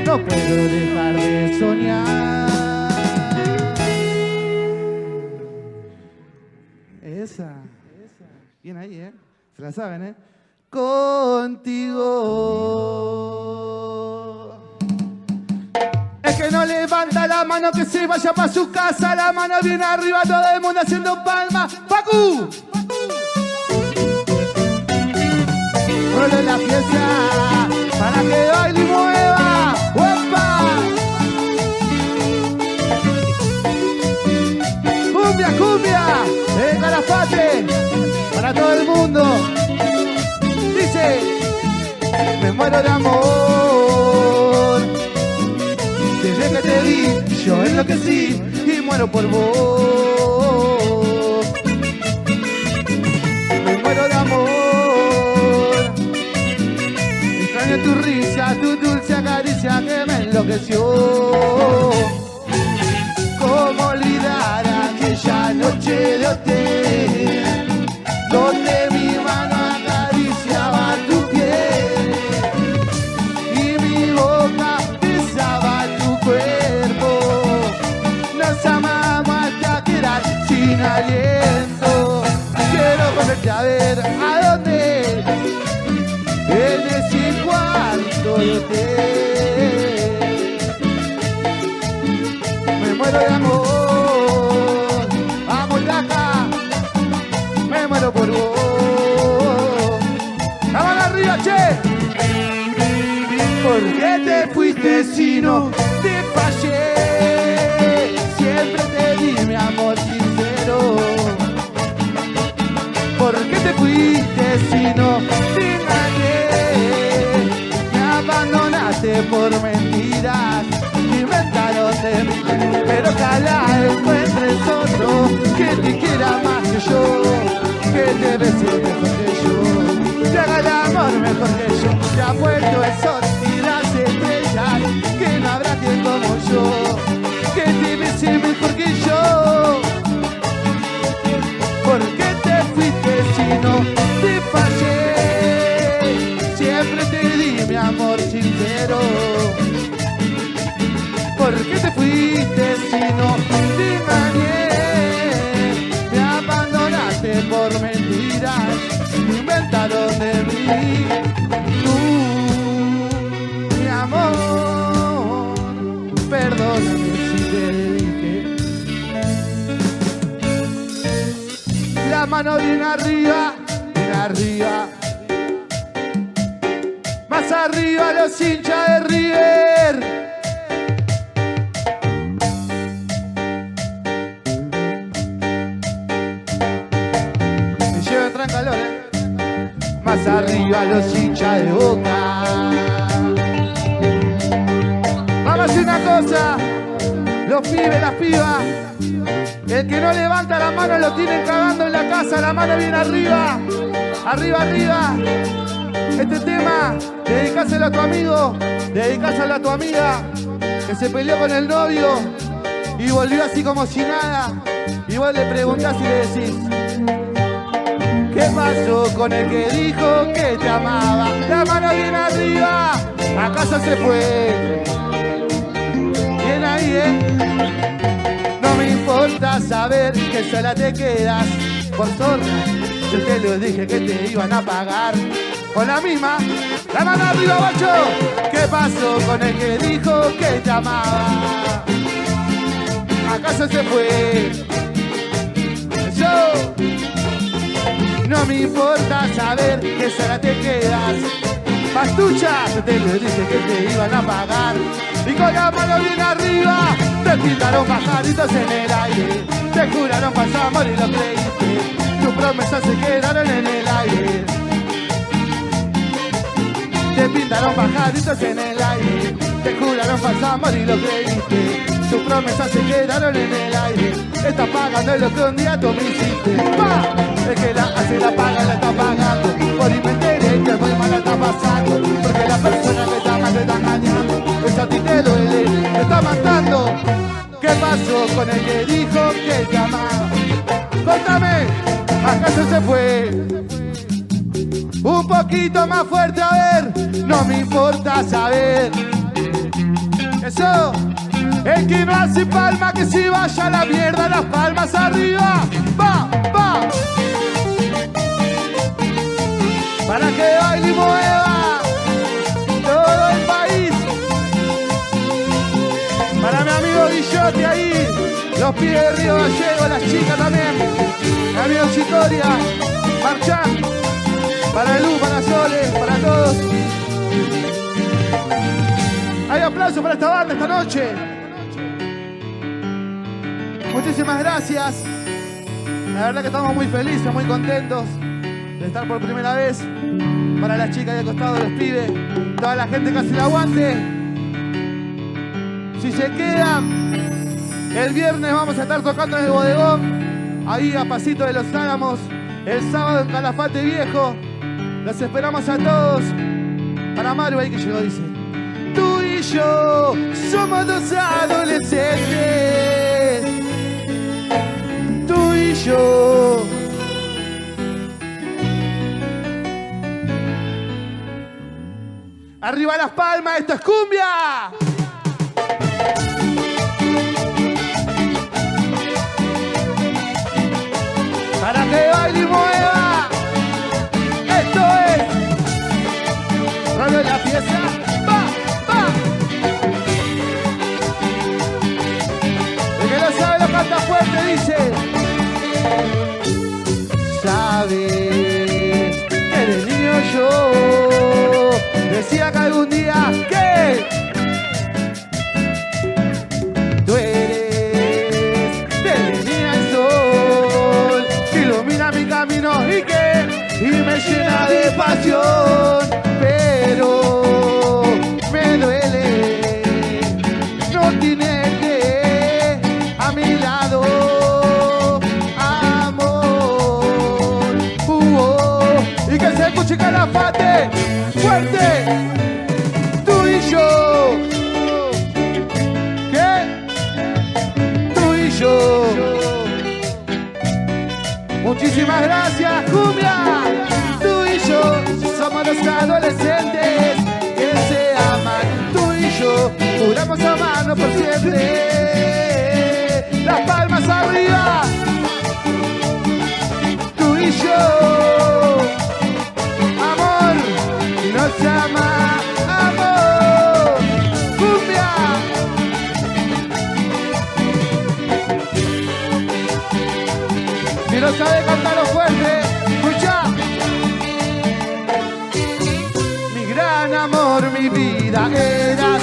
[SPEAKER 7] no puedo dejar de soñar. Esa. Bien ahí, ¿eh? Se la saben, ¿eh? Contigo. Es que no levanta la mano, que se vaya para su casa. La mano bien arriba, todo el mundo haciendo palmas. ¡Facu! Ponle la pieza para que baile y mueva. ¡Opa! ¡Cumbia, cumbia! ¡El Calafate! Para todo el mundo. Dice: me muero de amor. Desde que te vi, yo enloquecí y muero por vos. Me muero de amor. Extraño tu risa, tu dulce caricia que me enloqueció. ¿Cómo olvidar aquella noche de hotel donde mi mano acariciaba tu piel y mi boca besaba tu cuerpo? Nos amamos hasta quedar sin aliento. Quiero volverte a ver. ¿A dónde? En ese cuarto de hotel. Me muero de amor. Vamos, Laca. Me muero por vos. ¡La mano arriba, che! ¿Por qué te fuiste si no te fallé? Siempre te di mi amor sincero. ¿Por qué te fuiste si no te engañé? Me abandonaste por mentiras, inventaron de mí. Pero ojalá encuentres otro que te quiera más que yo, que te bese mejor que yo, te haga el amor mejor que yo. Te apuesto el sol y las estrellas, que no habrá quien como yo, que te bese mejor que yo. ¿Por qué te fuiste si no te fallé? Siempre te di mi amor sincero. ¿Por qué te fuiste si no te engañé? Me abandonaste por mentiras, inventaron de mí. Tú, mi amor, perdóname si te dije. La mano bien arriba, bien arriba. Más arriba los hinchas de River. Me llevo entrar en calor, Más arriba los hinchas de Boca. Vamos a hacer una cosa. Los pibes, las pibas. El que no levanta la mano lo tienen cagando en la casa. La mano bien arriba. Arriba, arriba. Este tema, dedicáselo a tu amigo, dedicáselo a tu amiga que se peleó con el novio y volvió así como si nada. Y vos le preguntás y le decís: ¿qué pasó con el que dijo que te amaba? La mano bien arriba, ¿acaso se fue? Bien ahí, No me importa saber que sola te quedas por zorra. Yo te lo dije que te iban a pagar con la misma. La mano arriba, guacho. ¿Qué pasó con el que dijo que te amaba? ¿Acaso se fue? Yo no me importa saber que sola te quedas. Pastucha, yo te lo dije que te iban a pagar. Y con la mano bien arriba, te pintaron pajaritos en el aire. Te juraron pasar amor y lo creíste. Tus promesas se quedaron en el aire. Te pintaron pajaritos en el aire. Te juraron pasar amor y lo creíste. Tus promesas se quedaron en el aire. Estás pagando lo que un día tú me hiciste. ¡Pa! El que la hace la paga, la está pagando. Por ahí me enteré que muy mal la está pasando. Porque la persona que te ama te está engañando. Eso a ti te duele, te está matando. ¿Qué pasó con el que dijo que te amaba? Contame, ¿acaso se fue? Un poquito más fuerte, a ver. No me importa saber
[SPEAKER 11] Eso. El que no hace palma, que se vaya a la mierda, las palmas arriba. Va, va. Para que baile y mueva todo el país. Para mi amigo Guillote ahí, los pibes de Río Gallego, las chicas también. Mi amigo Chitoria, Marchán. Para Lu, para Sole, para todos. Hay aplausos para esta banda esta noche. Muchísimas gracias. La verdad que estamos muy felices, muy contentos de estar por primera vez. Para las chicas de costado, los pibes, toda la gente que hace el aguante. Si se quedan, el viernes vamos a estar tocando en el bodegón, ahí a Pasito de los Álamos. El sábado en Calafate Viejo. Los esperamos a todos. Para Maru ahí que llegó, dice: tú y yo somos dos adolescentes. Tú y yo. Arriba las palmas, esto es cumbia. Para que baile y mueva. Esto es rollo de la pieza. Va, va. El que no sabe lo canta fuerte, dice: sabes que de niño yo decía que algún día que tú eres de niña el sol que ilumina mi camino y me llena de pasión, pero me duele no tenerte a mi lado, amor. Y que se escuche Calafate fuerte. Tú y yo. ¿Qué? Tú y yo. Muchísimas gracias, cumbia. Tú y yo somos los adolescentes que se aman. Tú y yo juramos amarnos por siempre. Las palmas arriba. Tú y yo. Amor, nos ama, amor. Cumbia. Si no sabe cantarlo fuerte, escucha. Mi gran amor, mi vida eras.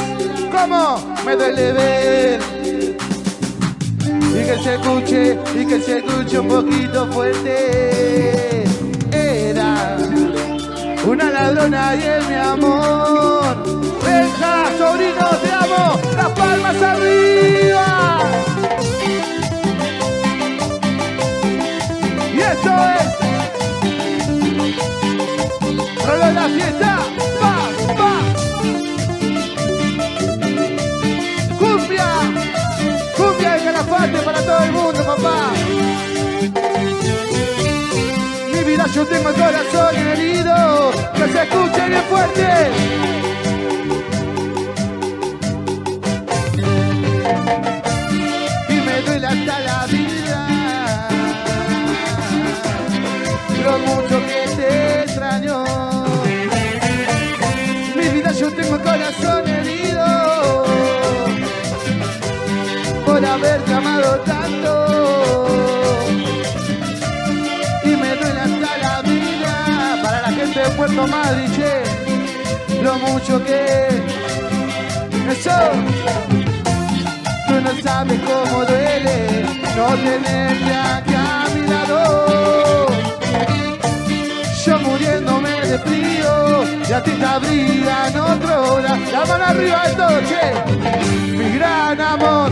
[SPEAKER 11] ¿Cómo? Me duele ver. Y que se escuche un poquito fuerte. Era una ladrona y él mi amor. Venga, sobrino, te amo. Las palmas arriba. Y esto es rollo de la fiesta. Va, va. Cumbia. Cumbia de Calafate para todo el mundo, papá. Mi vida, yo tengo el corazón herido. Que se escuche bien fuerte. Y me duele hasta la vida lo mucho que te extraño. Mi vida, yo tengo el corazón herido por haberte amado tanto. Y me duele hasta la vida. Para la gente de Puerto Madryn, che, lo mucho que eso. Tú no sabes cómo duele no tenerte aquí a mi lado. Yo muriéndome de frío y a ti te abrigan otra hora. La mano arriba de todo, che. Mi gran amor.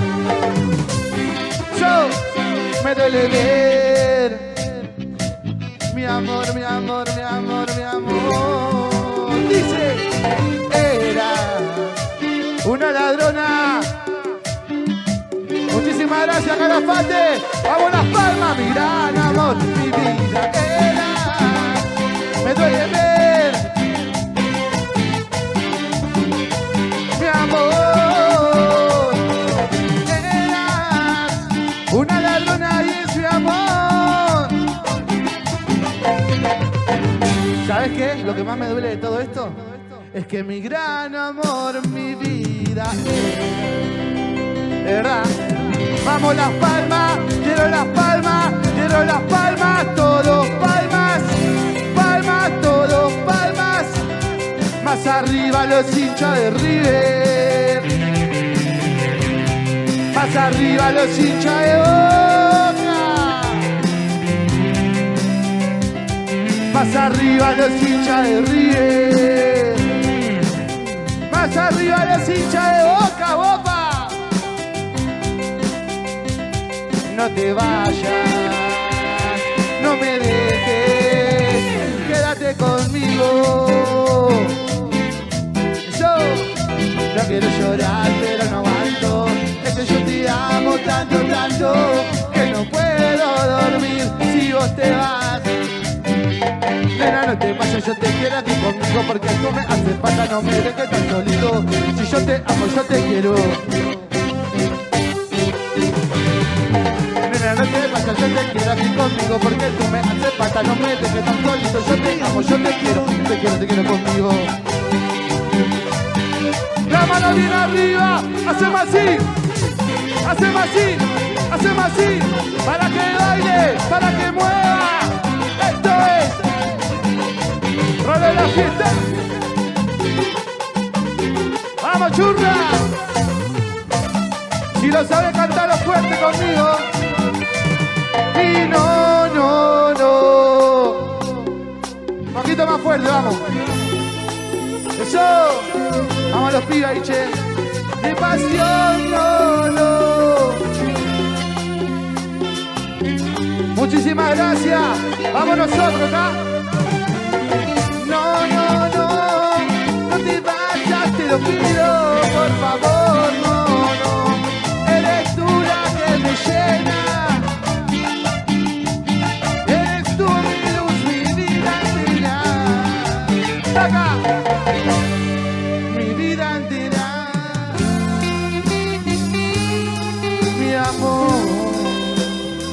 [SPEAKER 11] Yo me duele ver. Mi amor, mi amor, mi amor, mi amor. Dice, era una ladrona. Muchísimas gracias, Calafate. Vamos las palmas, mi gran amor, mi vida era. Me duele ver, mi amor. que más me duele de todo esto es que mi gran amor, mi vida es. De verdad. Vamos Las Palmas, quiero Las Palmas, quiero Las Palmas, todos palmas, palmas, todos palmas. Más arriba los hinchas de River, más arriba los hinchas de Boca, más arriba los hinchas de River, más arriba los hinchas de Boca, Boca. No te vayas, no me dejes, quédate conmigo. Yo quiero llorar, pero no aguanto. Es que yo te amo tanto, tanto, que no puedo dormir si vos te vas. Nena, no te vayas, yo te quiero aquí conmigo, porque tú me haces falta, no me dejes tan solito. Si yo te amo, yo te quiero. Nena, no te vayas, yo te quiero aquí conmigo, porque tú me haces falta, no me dejes tan solito. Yo te amo, yo te quiero conmigo. La mano bien arriba, hacemos así, hacemos así, hacemos así, para que baile, para que mueva. Esto es Rolo de la Fiesta. Vamos, churra. Si lo sabe cantar fuerte conmigo. Y no, no, no. Un poquito más fuerte, vamos. Eso. Vamos a los pibes ahí, che. De pasión, no, no. Muchísimas gracias. Vamos nosotros, ¿está? No, no, no. No te vayas, te lo pido, por favor, no, no. Eres tú la que me llena. Eres tú mi luz, mi vida entera. Acá.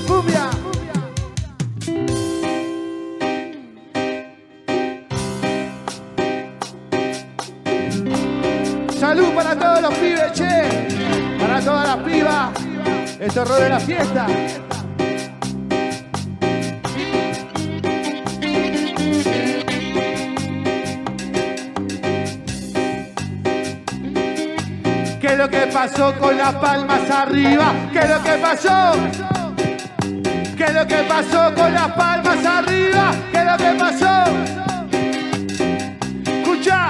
[SPEAKER 11] Cumbia. Salud para todos los pibes, che. Para todas las pibas. Esto es Rolo de la Fiesta. ¿Qué es lo que pasó con las palmas arriba? ¿Qué es lo que pasó? ¿Qué es lo que pasó con las palmas arriba? ¿Qué es lo que pasó? Escucha,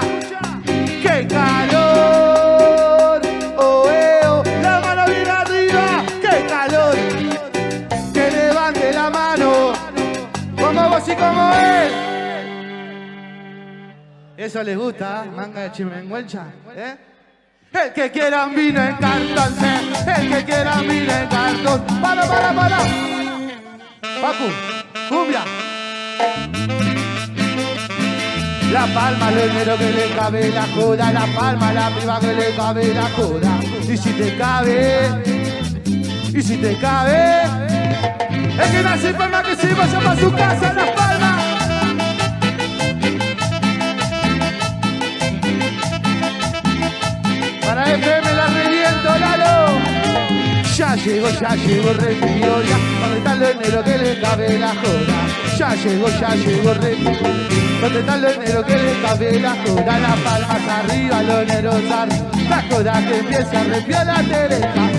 [SPEAKER 11] qué calor, oh, la mano bien arriba, qué calor, que levante la mano, como vos y como él. Eso les gusta, ¿eh? Manga de chimenguencha, ¿eh? El que quiera un vino en cartón, el que quiera un vino en cartón. Para. Pacu, cumbia. La palma, lo dinero que le cabe la joda. La palma, la piba que le cabe la joda. Y si te cabe, es que nace palma que se vaya para su casa, Las Palmas. Para FM la reviento, Lalo. Ya llegó Rey Victoria. ¿Dónde está lo dinero que le cabe la joda? Ya llegó Rey Victoria. ¿Dónde está lo dinero que le cabe la joda? Las palmas arriba, los neros arriba. La joda que empieza a repiar la Teresa.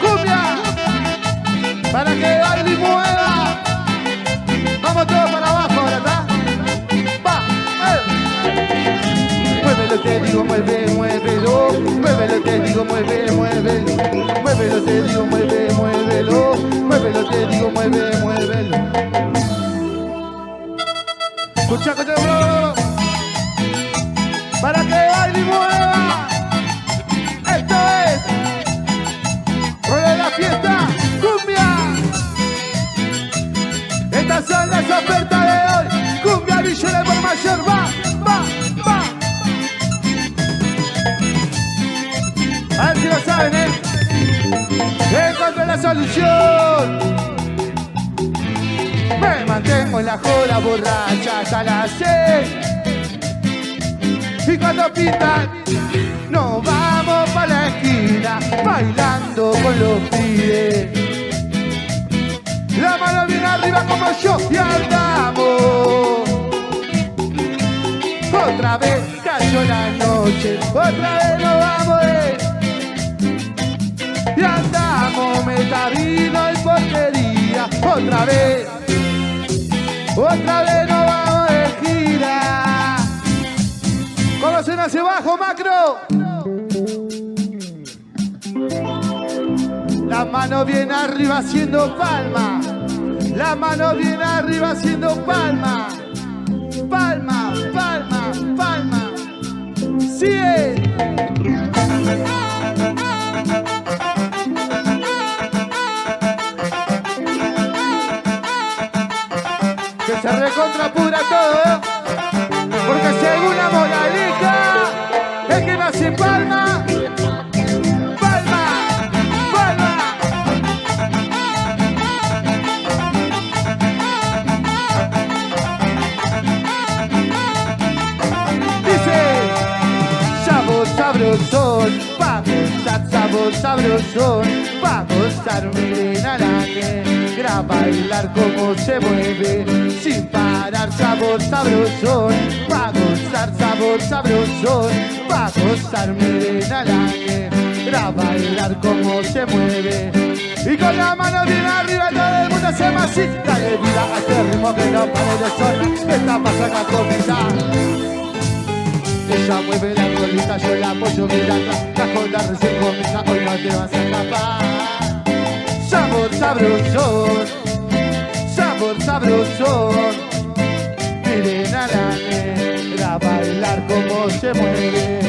[SPEAKER 11] ¡Cumbia! Para que baile y mueva. Vamos todos para abajo ahora, ¿está? Va, Muévelo, te digo, muévelo. Muévelo, te digo, muévelo. Muévelo, te digo, muévelo. Muévelo, te digo, muévelo. Escucha, bro. Para que baile y mueva. Esto es Rolo de la Fiesta, cumbia. Estas son las ofertas de hoy. Cumbia Villera por mayor, va. A ver si lo saben, encontré la solución. Me mantengo hacemos la joda borracha hasta las 6. Y cuando pintan, nos vamos pa' la esquina, bailando con los pibes. La mano bien arriba como yo y andamos. Otra vez cayó la noche, otra vez nos vamos y andamos metavino y porquería. Otra vez nos vamos de gira. ¿Cómo suena hacia abajo, Macro? La mano bien arriba haciendo palma. La mano bien arriba haciendo palma. Palma, palma, palma. Sigue. Que se recontrapura todo, ¿eh? Porque según la moraleja, el que nace en palma, palma, palma. Dice, sabor sabrosón, pa' gozar, sabor sabrosón, pa' gozar, miren a la negra bailar como se mueve, sin parar, sabor sabrosón, pa' gozar, sabor sabrosón, pa' gozar, miren a la negra bailar como se mueve. Y con la mano bien arriba todo el mundo se masita de vida a este ritmo que no pare de sonar. Esta pasa la comida. Ella mueve la colita, yo la apoyo mirando. La joda recién comienza, hoy no te vas a escapar. Sabor sabrosón, sabor sabrosón. Miren a la negra bailar como se mueve.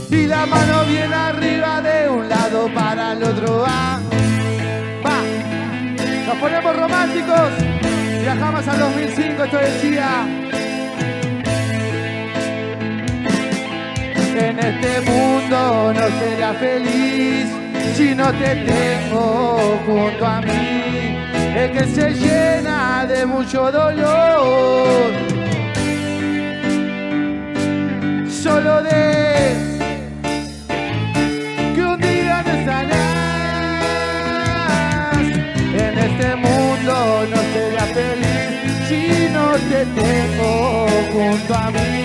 [SPEAKER 11] Y la mano bien arriba de un lado para el otro va. Va. Nos ponemos románticos. Viajamos al 2005, esto decía. En este mundo no sería feliz si no te tengo junto a mí. El que se llena de mucho dolor, solo de que un día no estarás. En este mundo no sería feliz si no te tengo junto a mí.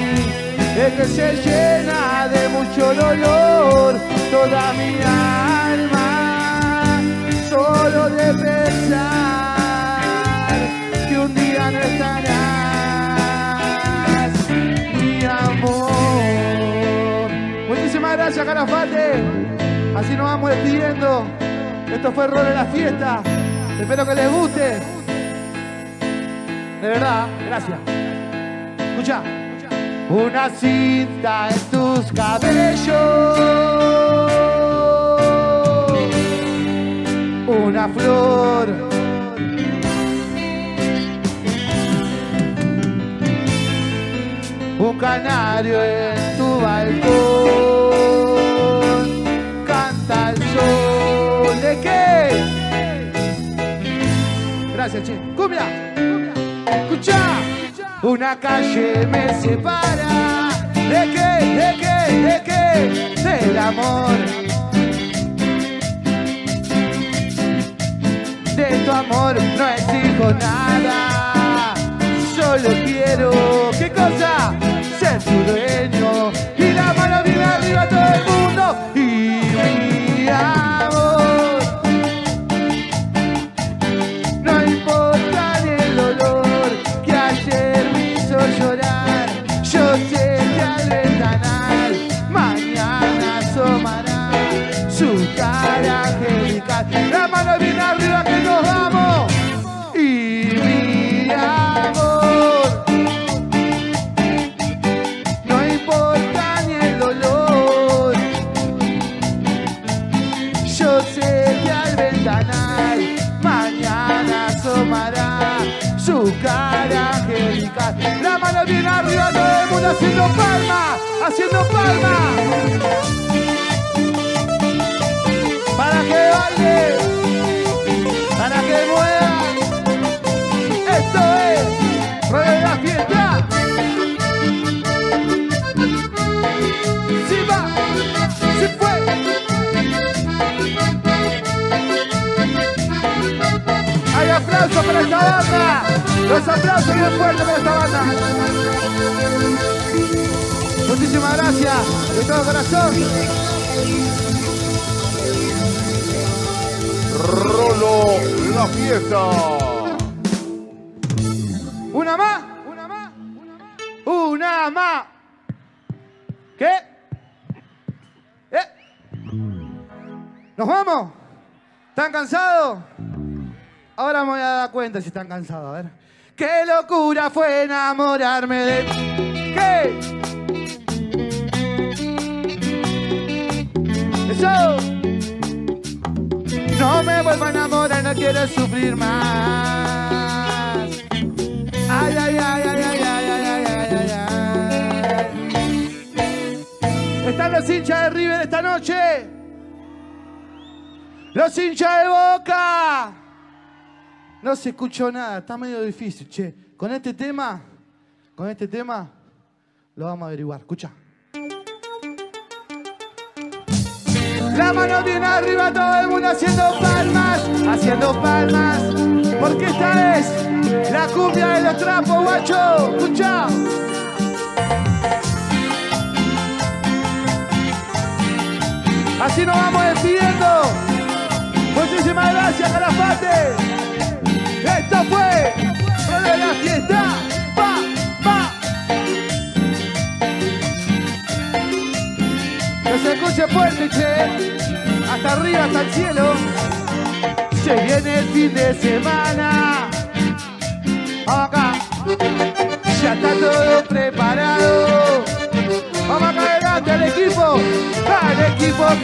[SPEAKER 11] El que se llena de mucho dolor toda mi alma, solo de pensar que un día no estarás, mi amor. Muchísimas gracias, Calafate. Así nos vamos despidiendo. Esto fue Rol en la Fiesta. Espero que les guste. De verdad, gracias. Escucha. Una cinta en tus cabellos, una flor, un canario en tu balcón, canta el sol. ¿De qué? Gracias, che. ¡Cumbia! ¡Escucha! Una calle me separa. ¿De qué? ¿De qué? ¿De qué? Del amor. De tu amor no exijo nada. Solo quiero, ¿qué cosa? Ser tu dueño. Y la mano viene arriba a todo el mundo. Y mi amor, no importa ni el olor que ayer me hizo llorar. Yo sé que al ventanal mañana asomará su cara angelical. La mano viene arriba que nos vamos. Y mi amor, no importa ni el dolor. Yo sé que al ventanal mañana asomará su cara angelical. La mano viene arriba, todo el mundo haciendo palma, haciendo palma. Para que baile, para que mueva. esta banda. Los aplausos bien fuertes para esta banda. Muchísimas gracias, de todo corazón.
[SPEAKER 2] Rolo La Fiesta.
[SPEAKER 11] Una más. Una más. ¿Qué? ¿Nos vamos? ¿Están cansados? Ahora me voy a dar cuenta si están cansados, a ver. ¡Qué locura fue enamorarme de... ¿Qué? ¡Eso! No me vuelvo a enamorar, no quiero sufrir más. Ay, ay, ay, ay, ay, ay, ay, ay, ay, ay. Están los hinchas de River esta noche. Los hinchas de Boca. No se escuchó nada, está medio difícil, che. Con este tema lo vamos a averiguar. Escucha. La mano bien arriba, todo el mundo haciendo palmas, porque esta es la cumbia de los trapos, guacho. Escucha. Así nos vamos despidiendo. Muchísimas gracias, Calafate. Esto fue Rolo de la Fiesta. ¡Pa! Que se escuche fuerte, che. Hasta arriba, hasta el cielo. Se viene el fin de semana. Vamos acá. Ya está todo preparado. Vamos acá adelante al equipo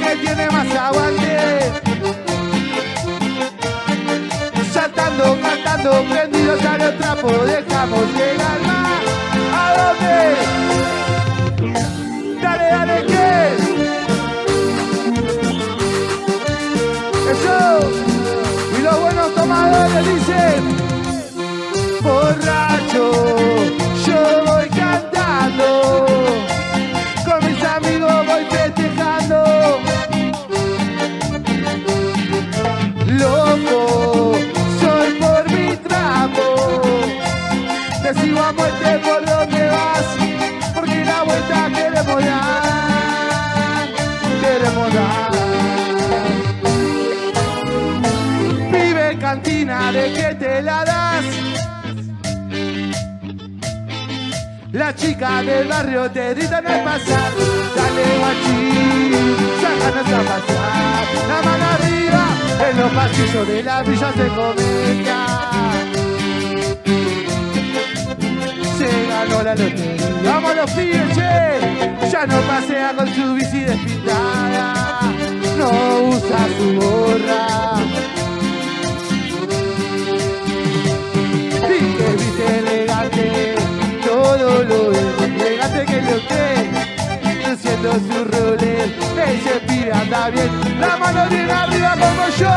[SPEAKER 11] que tiene más aguante. Saltando, cantando, prendidos a los trapos, dejamos llegar más. ¿A dónde? Dale, ¿qué? Eso. Y los buenos tomadores dicen: borracho, yo voy cantando, con mis amigos voy festejando. Loco, soy por mi trapo, te sigo a muerte por donde vas, porque la vuelta queremos dar, Vive cantina, ¿de qué te la das? La chica del barrio te gritan al pasar. Dale, guachín, sácanos a pasar. La mano arriba en los pasillos de la villa se comenta. Se ganó la lotería. Vamos los pibes, che. Ya no pasea con su bici despintada. No usa su gorra. Viste elegante. Todo lo elegante que le usted, luciendo su roller, ese pibe anda bien, la mano bien arriba como yo,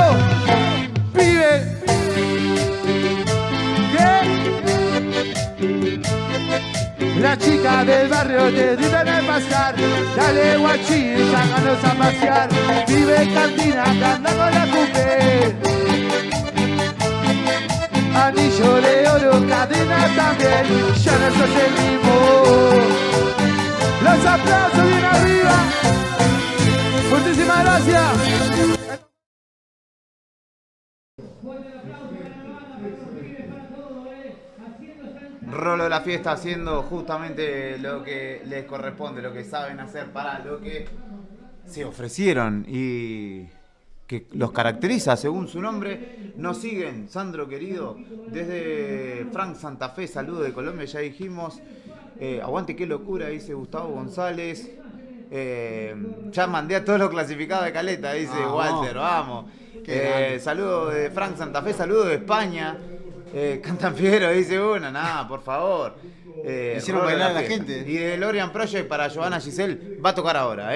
[SPEAKER 11] pibe. ¿Qué? La chica del barrio te gritan al pasar, dale guachín, sácanos a pasear, vive cantina, canta con la cumbre. Anillo de oro, cadena también, ya no sos el mismo. Los aplausos bien arriba. Muchísimas gracias.
[SPEAKER 4] Rolo de la Fiesta haciendo justamente lo que les corresponde, lo que saben hacer, para lo que se ofrecieron y que los caracteriza según su nombre. Nos siguen, Sandro querido, desde Frank Santa Fe, saludo de Colombia, ya dijimos. Aguante, qué locura, dice Gustavo González. Ya mandé a todos los clasificados de Caleta, dice Walter, vamos. Saludo de Frank Santa Fe, saludo de España. Cantan Fiero, dice uno, nada, por favor.
[SPEAKER 5] Hicieron bailar a la gente.
[SPEAKER 4] Y de Lorian Project para Giovanna Giselle va a tocar ahora,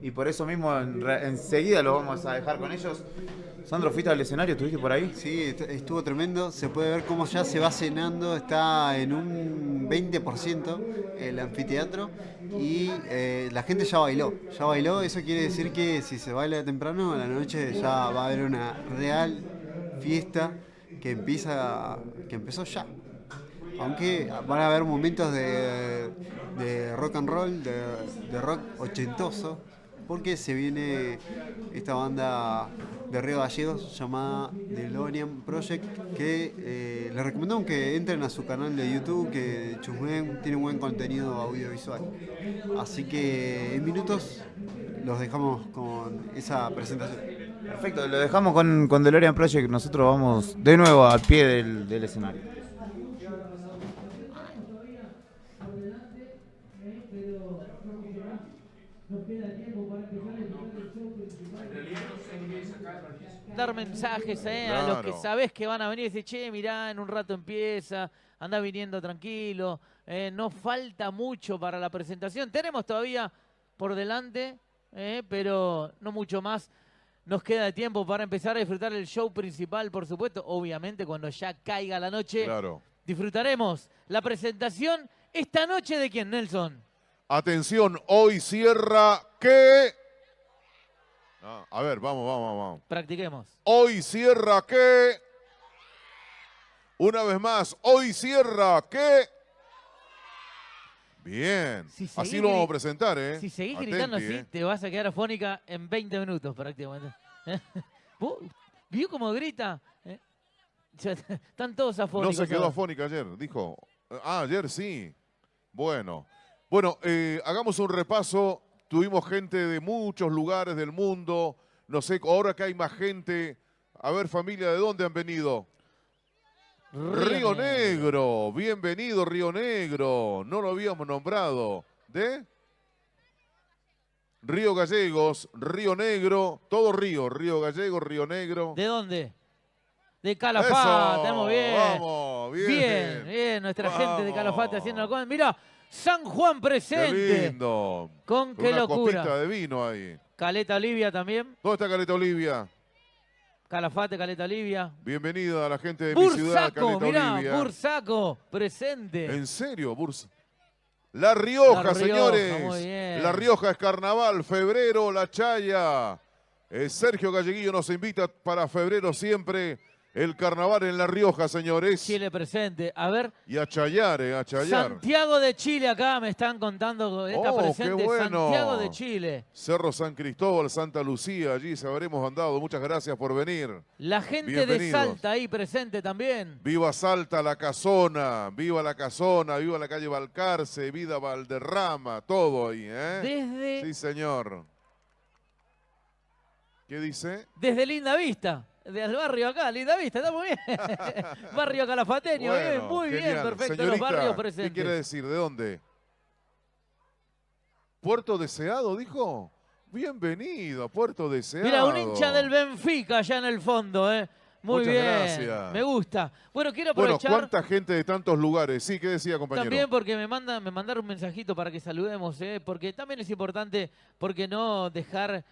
[SPEAKER 4] y por eso mismo enseguida lo vamos a dejar con ellos. Sandro, ¿fuiste al escenario? ¿Estuviste por ahí?
[SPEAKER 5] Sí, estuvo tremendo. Se puede ver cómo ya se va cenando. Está en un 20% el anfiteatro. Y la gente ya bailó. Ya bailó. Eso quiere decir que si se baila temprano, a la noche ya va a haber una real fiesta. que empezó ya. Aunque van a haber momentos de rock and roll, de rock ochentoso, porque se viene esta banda de Río Gallegos llamada DeLorean Project, que les recomendamos que entren a su canal de YouTube, que chusmeen, tiene buen contenido audiovisual. Así que en minutos los dejamos con esa presentación.
[SPEAKER 4] Perfecto, lo dejamos con DeLorean Project. Nosotros vamos de nuevo al pie del escenario.
[SPEAKER 6] Dar mensajes a
[SPEAKER 2] Claro.
[SPEAKER 6] los que sabés que van a venir y decir, che, mirá, en un rato empieza, anda viniendo tranquilo, no falta mucho para la presentación. Tenemos todavía por delante, pero no mucho más. Nos queda de tiempo para empezar a disfrutar el show principal, por supuesto. Obviamente, cuando ya caiga la noche,
[SPEAKER 2] Claro.
[SPEAKER 6] disfrutaremos la presentación esta noche de quién, Nelson.
[SPEAKER 2] Atención, hoy cierra ¿qué? A ver, vamos.
[SPEAKER 6] Practiquemos.
[SPEAKER 2] Hoy cierra ¿qué? Una vez más, hoy cierra ¿qué? Bien, así lo vamos a presentar, ¿eh?
[SPEAKER 6] Si seguís
[SPEAKER 2] Atenti,
[SPEAKER 6] gritando así, te vas a quedar afónica en 20 minutos prácticamente. ¿Vos ¿Vio cómo grita? Ya están todos
[SPEAKER 2] No
[SPEAKER 6] afónicos.
[SPEAKER 2] se quedó
[SPEAKER 6] ahora.
[SPEAKER 2] afónica ayer, dijo. Ayer sí. Bueno, hagamos un repaso. Tuvimos gente de muchos lugares del mundo. No sé, ahora que hay más gente. A ver, familia, ¿de dónde han venido? Río Negro. Bienvenido, Río Negro. No lo habíamos nombrado. ¿De? Río Gallegos, Río Negro. Todo Río. Río Gallegos, Río Negro.
[SPEAKER 6] ¿De dónde? De Calafate,
[SPEAKER 2] Eso,
[SPEAKER 6] estamos bien.
[SPEAKER 2] Vamos, bien.
[SPEAKER 6] Bien, nuestra
[SPEAKER 2] Vamos.
[SPEAKER 6] gente de Calafate haciendo la... Mirá, San Juan presente.
[SPEAKER 2] Qué lindo.
[SPEAKER 6] Con qué
[SPEAKER 2] una
[SPEAKER 6] locura.
[SPEAKER 2] copita de vino ahí.
[SPEAKER 6] Caleta Olivia también.
[SPEAKER 2] ¿Dónde está Caleta Olivia?
[SPEAKER 6] Calafate, Caleta Olivia.
[SPEAKER 2] Bienvenida a la gente de mi ciudad,
[SPEAKER 6] Bursaco,
[SPEAKER 2] Caleta
[SPEAKER 6] mirá,
[SPEAKER 2] Olivia.
[SPEAKER 6] Bursaco, presente.
[SPEAKER 2] ¿En serio, Bursaco? La Rioja,
[SPEAKER 6] La Rioja,
[SPEAKER 2] señores.
[SPEAKER 6] muy bien.
[SPEAKER 2] La Rioja es carnaval, febrero, La Chaya. Sergio Galleguillo nos invita para febrero siempre. El carnaval en La Rioja, señores.
[SPEAKER 6] Chile presente. A ver,
[SPEAKER 2] Y a Chayar, a Chayar.
[SPEAKER 6] Santiago de Chile acá me están contando. Está
[SPEAKER 2] Oh,
[SPEAKER 6] presente
[SPEAKER 2] qué bueno.
[SPEAKER 6] Santiago de Chile.
[SPEAKER 2] Cerro San Cristóbal, Santa Lucía, allí se habremos andado. Muchas gracias por venir.
[SPEAKER 6] La gente de
[SPEAKER 2] Bienvenidos.
[SPEAKER 6] Salta ahí presente también.
[SPEAKER 2] Viva Salta, La Casona, viva La Casona, viva la calle Balcarce, viva Valderrama, todo ahí, ¿eh?
[SPEAKER 6] Desde,
[SPEAKER 2] Sí, señor. ¿Qué dice?
[SPEAKER 6] desde Linda Vista. Del barrio acá, Linda Vista, está muy bien. Barrio calafateño, bien,
[SPEAKER 2] Bueno,
[SPEAKER 6] muy bien,
[SPEAKER 2] genial.
[SPEAKER 6] perfecto.
[SPEAKER 2] Señorita,
[SPEAKER 6] Los barrios
[SPEAKER 2] ¿qué
[SPEAKER 6] presentes.
[SPEAKER 2] quiere decir? ¿De dónde? ¿Puerto Deseado, dijo? Bienvenido a Puerto Deseado.
[SPEAKER 6] Mira, un hincha del Benfica allá en el fondo, ¿eh? Muy
[SPEAKER 2] Muchas
[SPEAKER 6] bien,
[SPEAKER 2] gracias.
[SPEAKER 6] me gusta. Bueno, quiero
[SPEAKER 2] Bueno,
[SPEAKER 6] aprovechar
[SPEAKER 2] ¿cuánta gente de tantos lugares? Sí, ¿qué decía, compañero?
[SPEAKER 6] también porque me mandaron un mensajito para que saludemos, porque también es importante, porque no dejar,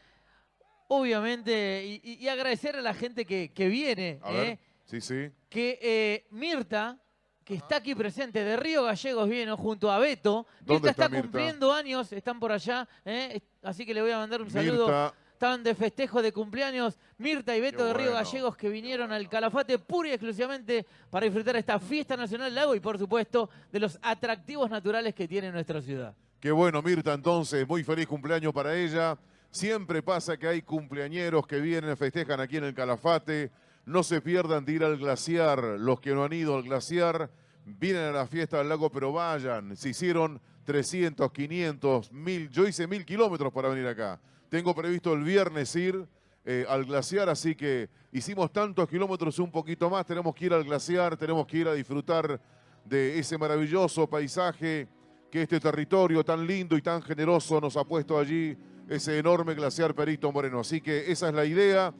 [SPEAKER 6] obviamente, y agradecer a la gente que viene,
[SPEAKER 2] A ver, sí, sí.
[SPEAKER 6] que Mirta, que está aquí presente, de Río Gallegos viene junto a Beto.
[SPEAKER 2] ¿Dónde está
[SPEAKER 6] está
[SPEAKER 2] Mirta?
[SPEAKER 6] cumpliendo años, están por allá, así que le voy a mandar un saludo.
[SPEAKER 2] Mirta,
[SPEAKER 6] Estaban de festejo de cumpleaños Mirta y Beto
[SPEAKER 2] Qué
[SPEAKER 6] de Río
[SPEAKER 2] bueno.
[SPEAKER 6] Gallegos, que vinieron al Calafate pura y exclusivamente para disfrutar esta fiesta nacional del lago y, por supuesto, de los atractivos naturales que tiene nuestra ciudad.
[SPEAKER 2] qué bueno, Mirta, entonces, muy feliz cumpleaños para ella. Siempre pasa que hay cumpleañeros que vienen, festejan aquí en el Calafate. No se pierdan de ir al glaciar. Los que no han ido al glaciar, vienen a la fiesta del lago, pero vayan. Se hicieron 300, 500, 1000. Yo hice 1000 kilómetros para venir acá. Tengo previsto el viernes ir al glaciar, así que hicimos tantos kilómetros, un poquito más. Tenemos que ir al glaciar, tenemos que ir a disfrutar de ese maravilloso paisaje que este territorio tan lindo y tan generoso nos ha puesto allí, ese enorme glaciar Perito Moreno. Así que esa es la idea.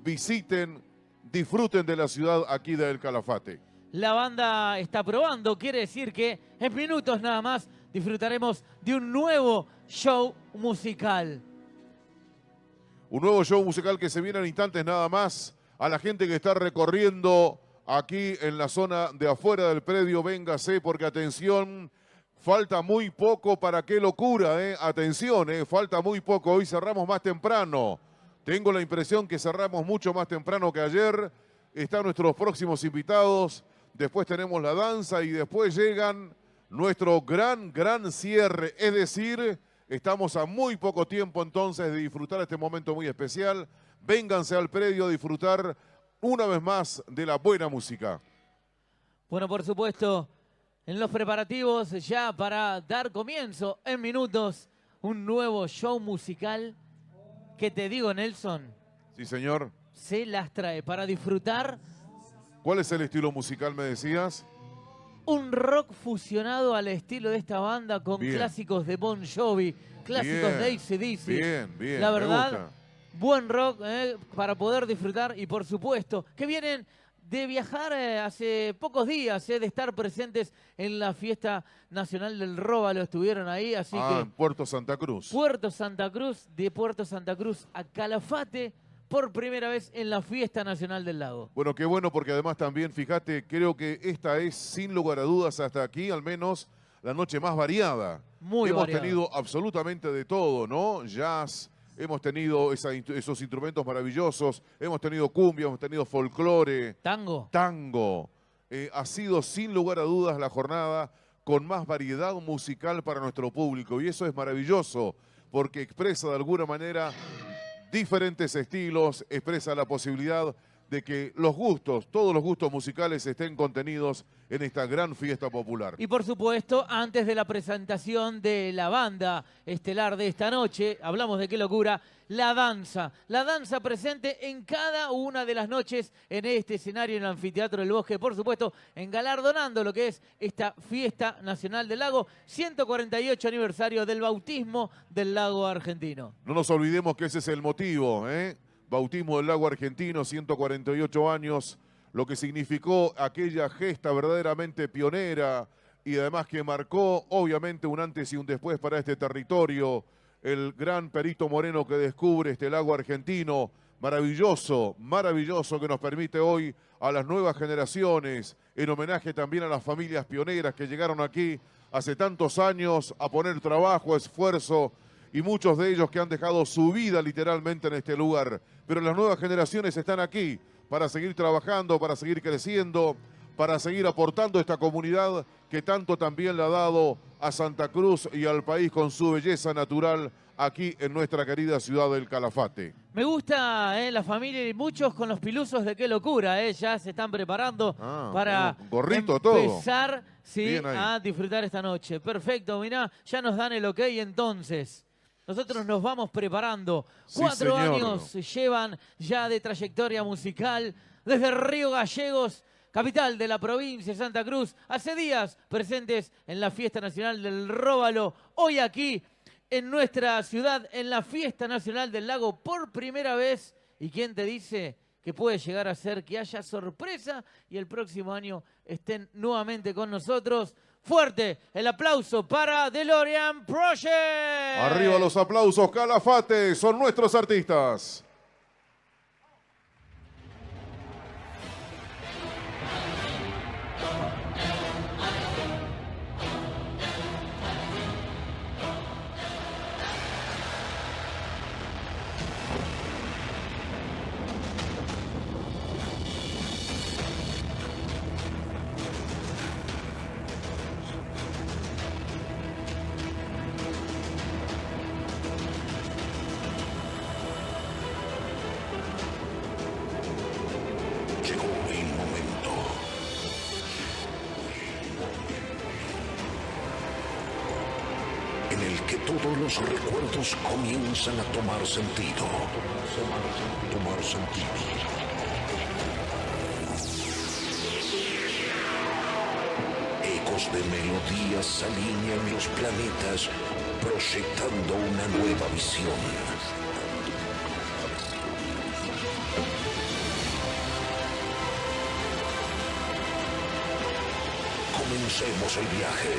[SPEAKER 2] Visiten, disfruten de la ciudad aquí del Calafate.
[SPEAKER 6] La banda está probando, quiere decir que en minutos nada más disfrutaremos de un nuevo show musical.
[SPEAKER 2] Un nuevo show musical que se viene en instantes nada más. A la gente que está recorriendo aquí en la zona de afuera del predio, véngase porque atención, falta muy poco para qué locura, atención, falta muy poco. Hoy cerramos más temprano. Tengo la impresión que cerramos mucho más temprano que ayer están nuestros próximos invitados, después tenemos la danza y después llegan nuestro gran cierre. Es decir, estamos a muy poco tiempo entonces de disfrutar este momento muy especial. Vénganse al predio a disfrutar una vez más de la buena música.
[SPEAKER 6] Bueno, por supuesto, en los preparativos ya para dar comienzo en minutos un nuevo show musical que te digo, Nelson.
[SPEAKER 2] Sí, señor.
[SPEAKER 6] Se las trae para disfrutar.
[SPEAKER 2] ¿Cuál es el estilo musical, me decías?
[SPEAKER 6] Un rock fusionado al estilo de esta banda con
[SPEAKER 2] Bien.
[SPEAKER 6] clásicos de Bon Jovi, clásicos
[SPEAKER 2] Bien,
[SPEAKER 6] de AC/DC.
[SPEAKER 2] bien,
[SPEAKER 6] La
[SPEAKER 2] me
[SPEAKER 6] verdad,
[SPEAKER 2] gusta.
[SPEAKER 6] buen rock para poder disfrutar y por supuesto que vienen de viajar hace pocos días, de estar presentes en la fiesta nacional del Róbalo, estuvieron ahí, así que
[SPEAKER 2] En Puerto Santa Cruz.
[SPEAKER 6] Puerto Santa Cruz, de Puerto Santa Cruz a Calafate, por primera vez en la fiesta nacional del lago.
[SPEAKER 2] Bueno, qué bueno, porque además también, fíjate, creo que esta es, sin lugar a dudas, hasta aquí al menos, la noche más variada.
[SPEAKER 6] Muy
[SPEAKER 2] Hemos
[SPEAKER 6] variada.
[SPEAKER 2] tenido absolutamente de todo, ¿no? Jazz, hemos tenido esos instrumentos maravillosos, hemos tenido cumbia, hemos tenido folclore.
[SPEAKER 6] Tango.
[SPEAKER 2] Tango. Ha sido, sin lugar a dudas, la jornada con más variedad musical para nuestro público. Y eso es maravilloso, porque expresa de alguna manera diferentes estilos, expresa la posibilidad de que los gustos, todos los gustos musicales estén contenidos en esta gran fiesta popular.
[SPEAKER 6] Y por supuesto, antes de la presentación de la banda estelar de esta noche, hablamos de qué locura, la danza. La danza presente en cada una de las noches en este escenario en el Anfiteatro del Bosque. Por supuesto, engalardonando lo que es esta fiesta nacional del lago, 148 aniversario del bautismo del lago argentino.
[SPEAKER 2] No nos olvidemos que ese es el motivo, ¿eh? Bautismo del lago argentino, 148 años, lo que significó aquella gesta verdaderamente pionera y además que marcó obviamente un antes y un después para este territorio. El gran Perito Moreno que descubre este lago argentino, maravilloso, maravilloso, que nos permite hoy a las nuevas generaciones, en homenaje también a las familias pioneras que llegaron aquí hace tantos años a poner trabajo, esfuerzo, y muchos de ellos que han dejado su vida literalmente en este lugar. Pero las nuevas generaciones están aquí para seguir trabajando, para seguir creciendo, para seguir aportando a esta comunidad que tanto también le ha dado a Santa Cruz y al país con su belleza natural aquí en nuestra querida ciudad del Calafate.
[SPEAKER 6] Me gusta la familia y muchos con los pilusos de qué locura, ya se están preparando para
[SPEAKER 2] con gorrito, todo.
[SPEAKER 6] empezar
[SPEAKER 2] Bien ahí.
[SPEAKER 6] a disfrutar esta noche. Perfecto, mirá, ya nos dan el ok entonces. Nosotros nos vamos preparando.
[SPEAKER 2] Sí,
[SPEAKER 6] 4
[SPEAKER 2] señor.
[SPEAKER 6] años llevan ya de trayectoria musical desde Río Gallegos, capital de la provincia de Santa Cruz. Hace días presentes en la Fiesta Nacional del Róbalo. Hoy aquí en nuestra ciudad, en la Fiesta Nacional del Lago, por primera vez. ¿Y quién te dice que puede llegar a ser que haya sorpresa y el próximo año estén nuevamente con nosotros? Fuerte el aplauso para DeLorean Project.
[SPEAKER 2] Arriba los aplausos, Calafate, son nuestros artistas.
[SPEAKER 12] En el que todos los recuerdos comienzan a tomar sentido. Tomar sentido. Ecos de melodías se alinean los planetas, proyectando una nueva visión. Comencemos el viaje.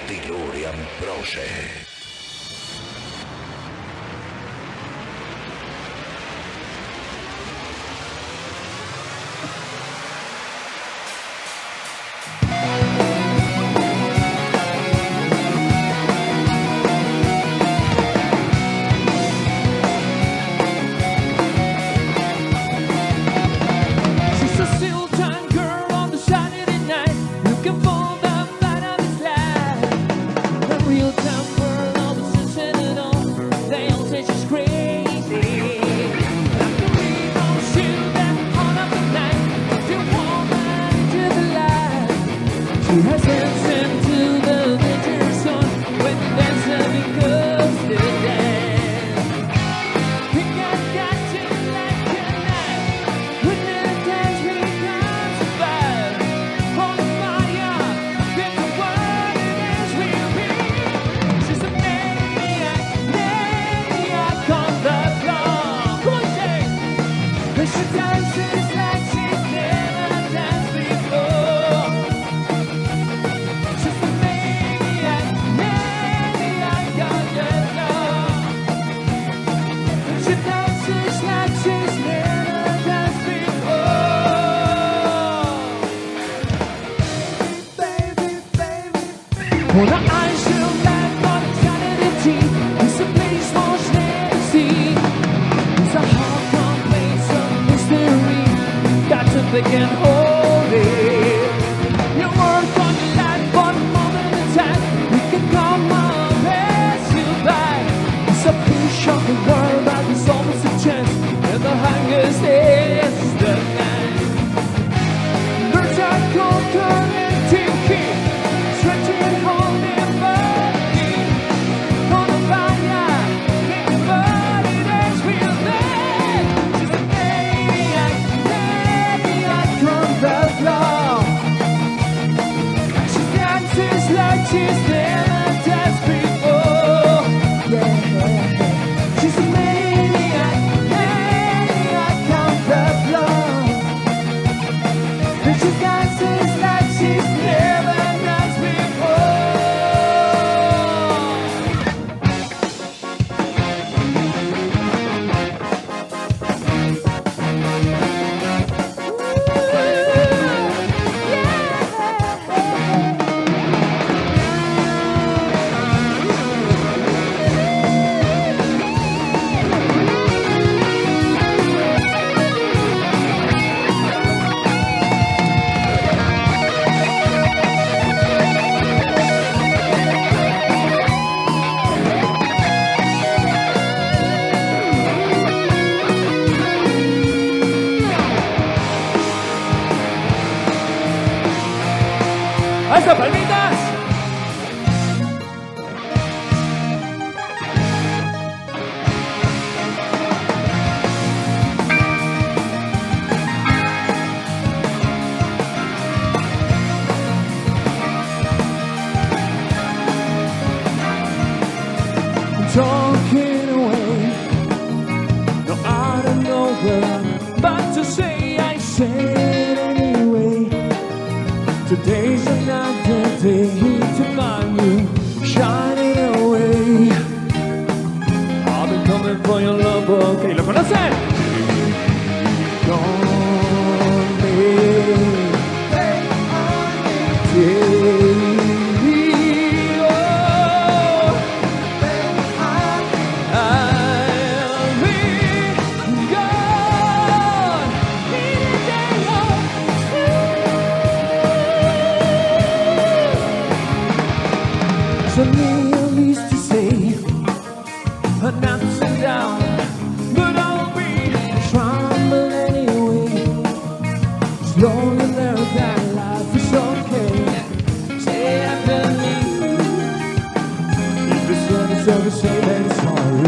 [SPEAKER 12] DeLorean Project.
[SPEAKER 6] looking for the light of his life. The real temper of the sentinel, they all say she's crazy. Like the rainbow shield that all of the night, still woman to the light. She has hands into the danger zone when the dancer becomes the dance. We got to like a knife when the dance becomes a fire. On fire, that's the word it is will be. She's a maniac, maniac on the floor. Come on, Jake. And she dances like she's never danced before. She's a maniac, maniac on the floor. And she dances like she's never danced before. When her eyes show back on eternity, it's a place most never see. It's a hard place of mystery. Got to think and hold it. You work on your life for a moment in time. We can come on, pass you by. It's a push of the world, but there's always a chance. And the hunger is the night. Birds are conquered and thinking, stretching and holding body. On the fire, making body dance real bad. She's a maniac, maniac on the floor. She dances like she's never danced before. Yeah. She's a maniac, maniac on the floor. And she dances like she's never danced before. ¡Hasta palmitas! Talking away, no, I don't know what I'm about to say. I say it anyway. Today's another day to find you shining away. I've been coming for your love, okay, ¿lo conocen? Don't So Neil used to say, an ups and down, but I'll be tremble anyway. As long as there's that life is okay. Say I believe. If the sun is ever say that it's sorry.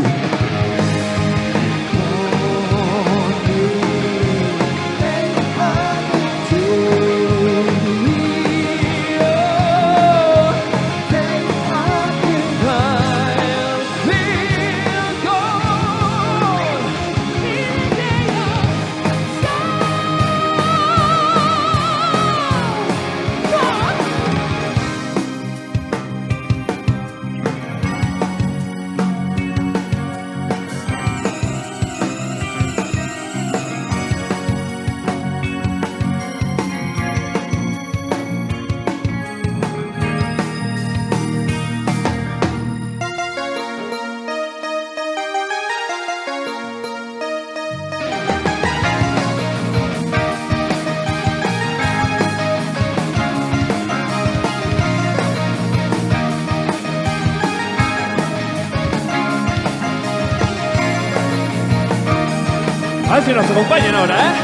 [SPEAKER 6] si nos acompañan ahora, ¿eh?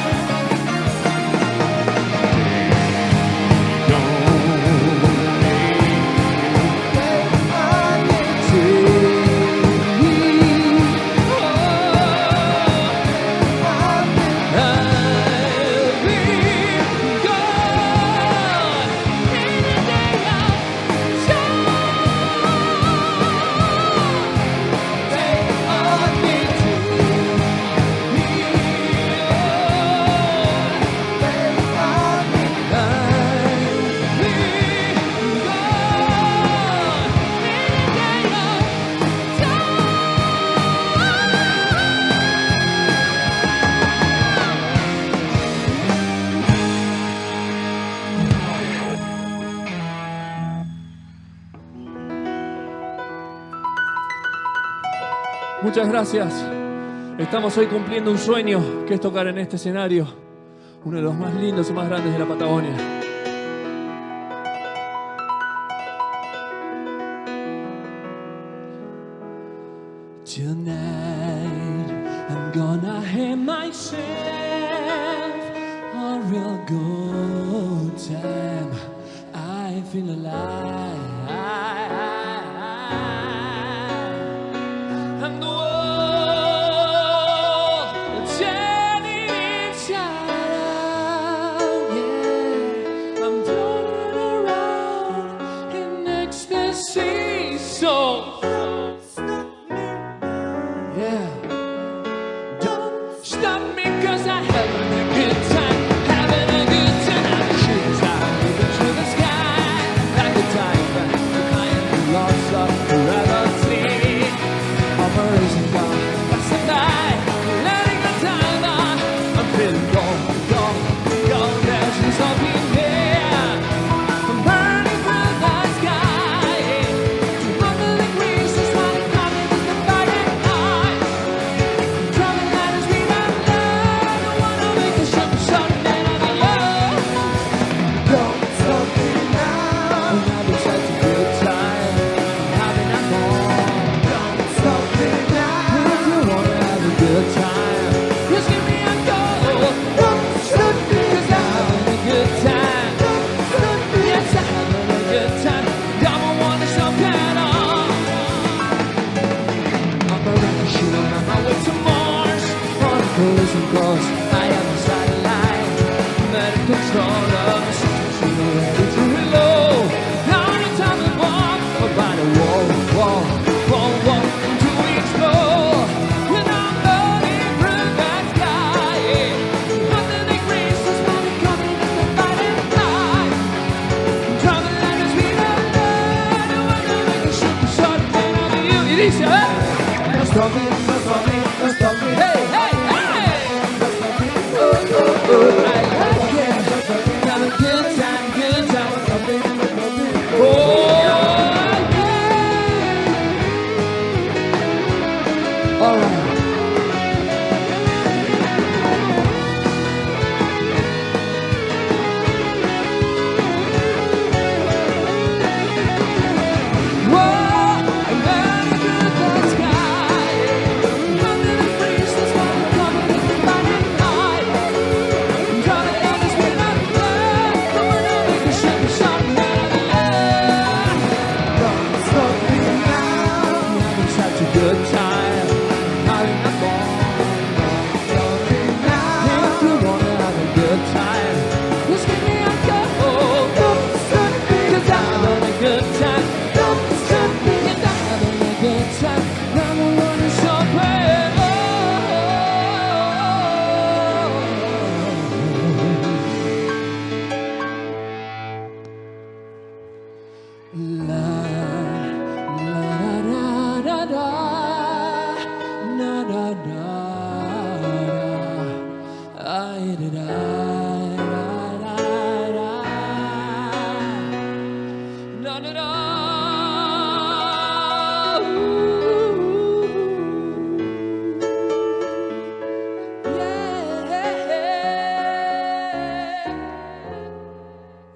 [SPEAKER 6] Muchas gracias. Estamos hoy cumpliendo un sueño, que es tocar en este escenario, uno de los más lindos y más grandes de la Patagonia. Tonight I'm gonna have myself a real good time. I feel alive. And the world turning inside out, yeah. I'm turning around in ecstasy, so yeah. Don't stop me, 'cause I'm having a good time, having a good time. I'm shooting stars moving through the sky like a tiger, flying through lots of gravity. Raising God, passing by, letting the time on. I'm feeling gold, ashes up in here. I'm burning through the sky. 200 degrees is what I'm coming with the fire night. Traveling light as we don't know. Don't wanna make a shot man of love. Don't stop me now. I'm having such a good time. I'm having a ball. Don't stop me. Good time. Just give me a go. Don't stop me, 'cause I'm having a good time. Don't stop me. Yes, I'm having a good time. Don't wanna stop at all. I'm a rocket shooter on my way to Mars. On a collision course, I am a satellite. Medical control of the situation, ready to reload. Now the time to walk by the wall, until we explode. Dice, no stop me, no stop me, no stop me. Hey, hey, hey! I like it. Have a good time, good time. Oh, yeah. All right. Good time, having a ball. If you wanna have a good time, just give me a go. Don't stop me, 'cause I'm having a good time. Don't stop me, 'cause I'm having a good time. I'm running so bad. La la da da da.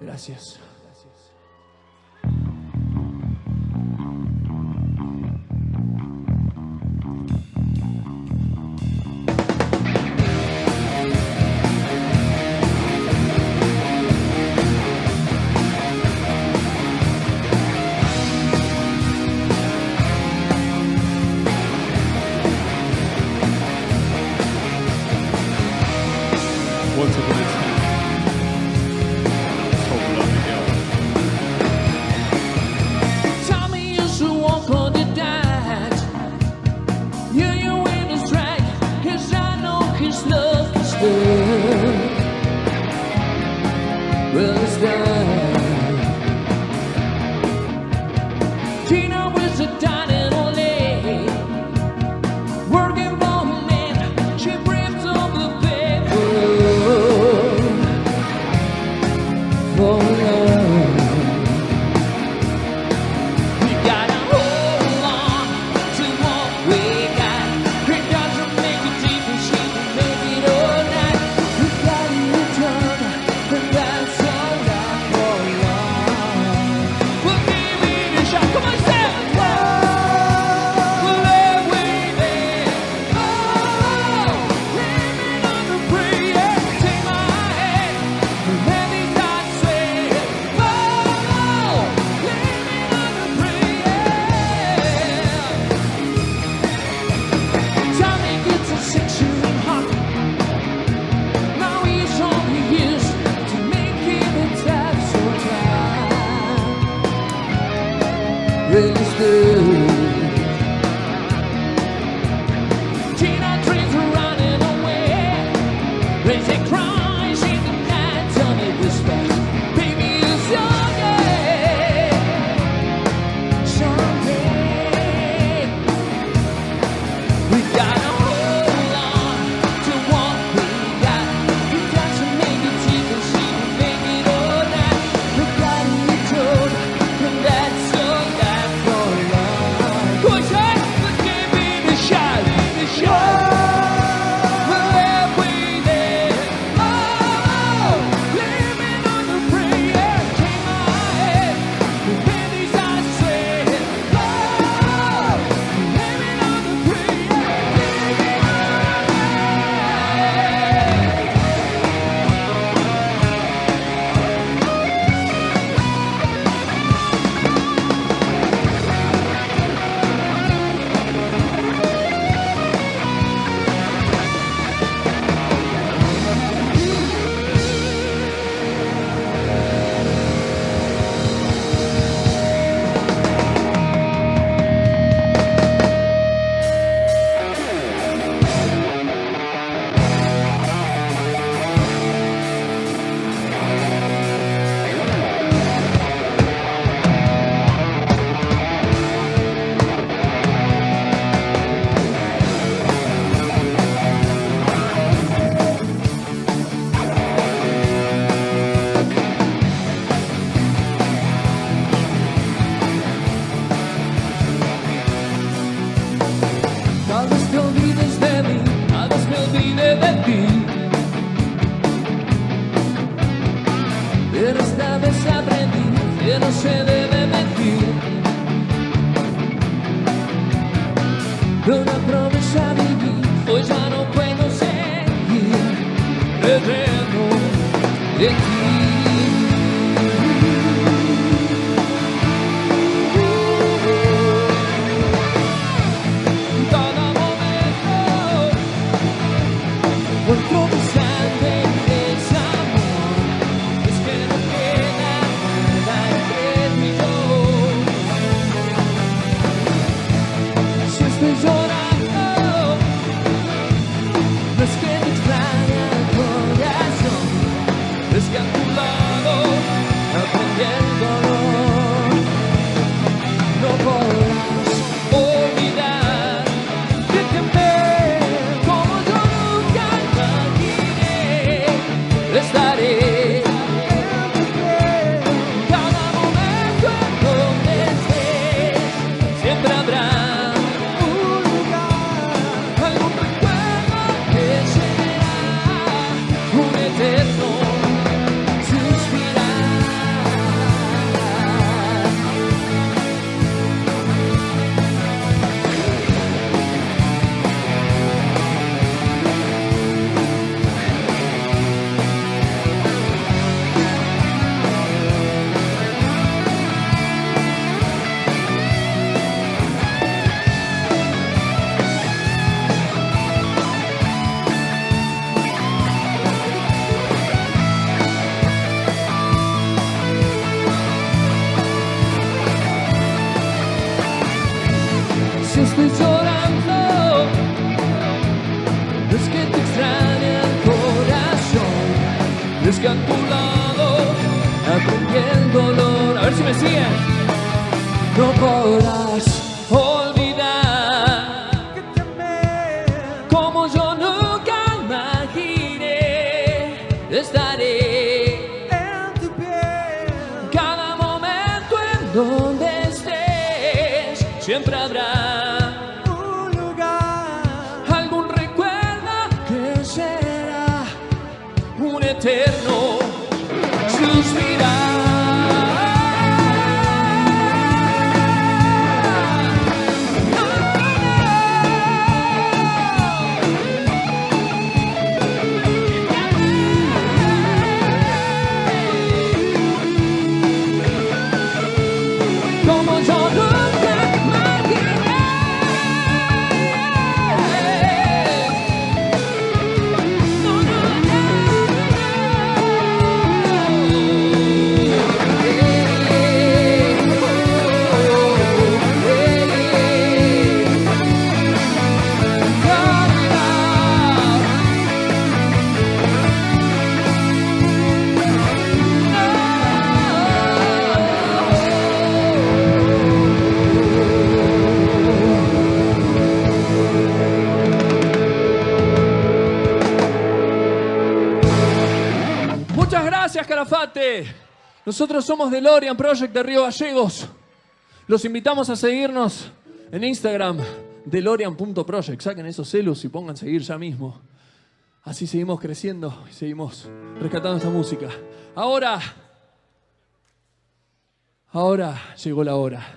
[SPEAKER 6] Gracias. really stood. Tina dreams are running away, crazy cries in the night, tell me whispers, baby it's someday, someday. We gotta hold on to what we got. We got to make it even see we make it all night. We gotta be told, and that's all that for life. Go ahead, let's give it a shot, give it a shot. We're every day. Oh, living on the prayer, came my head. The baby's eyes straight. Oh, living on the prayer. Tal vez te olvides de mí, tal vez me olvide de ti, pero esta vez aprendí que no se debe mentir. De una promesa viví, hoy ya no puedo seguir, eterno de ti. Cada momento encuentro mi sangre y desamor. Es que no queda nada entre tú y yo. Si estoy llorando, no es que me extraña el corazón, es que a tu lado aprendí el dolor. No podrás olvidar que te amé como yo nunca imaginé. Estaré cada momento en donde estés. Siempre habrá un lugar, algún recuerdo que será un eterno suspirar. Si estoy llorando, no es que te extrañe el corazón, es que a tu lado aprendí el dolor. A ver si me siguen. No podrás olvidar que te amé como yo nunca imaginé. Estaré en tu piel cada momento en donde estés. Siempre habrá un lugar, algún recuerdo que será un eterno suspirar. Como yo nunca imaginé. Calafate. Nosotros somos DeLorean Project de Río Gallegos. Los invitamos a seguirnos en Instagram, DeLorean.project. Saquen esos celos y pongan seguir ya mismo. Así seguimos creciendo y seguimos rescatando esta música. Ahora llegó la hora.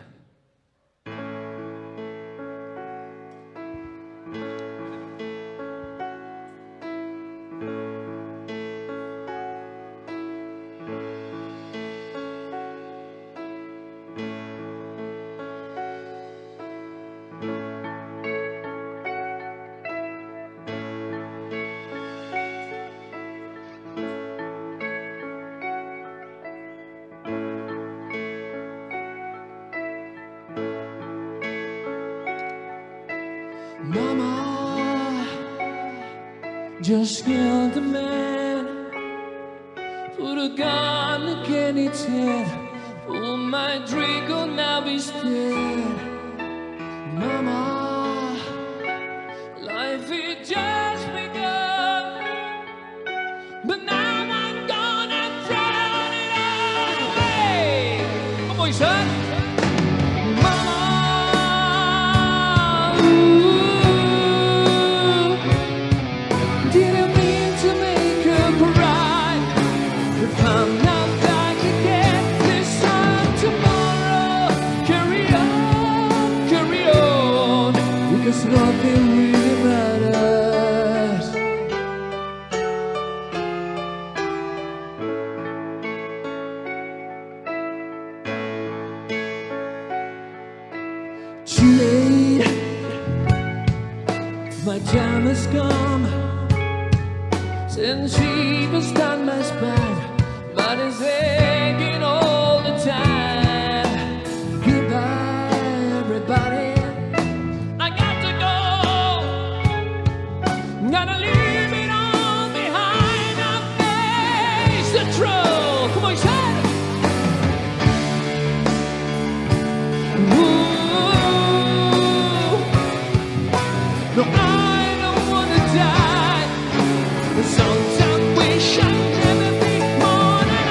[SPEAKER 6] Mama just killed a man, put a gun against its head, pull my Draco, now he's dead. Mama, life is just begun, but now I'm gonna turn it away. Come on, son. Nothing really matters. Too late, my time has come. Since she was done my spine, but it's aching all the time. Goodbye, everybody. Gotta leave it all behind. I face the truth. Come on, shout it. No, I don't wanna die. But sometimes wish I'd never be born on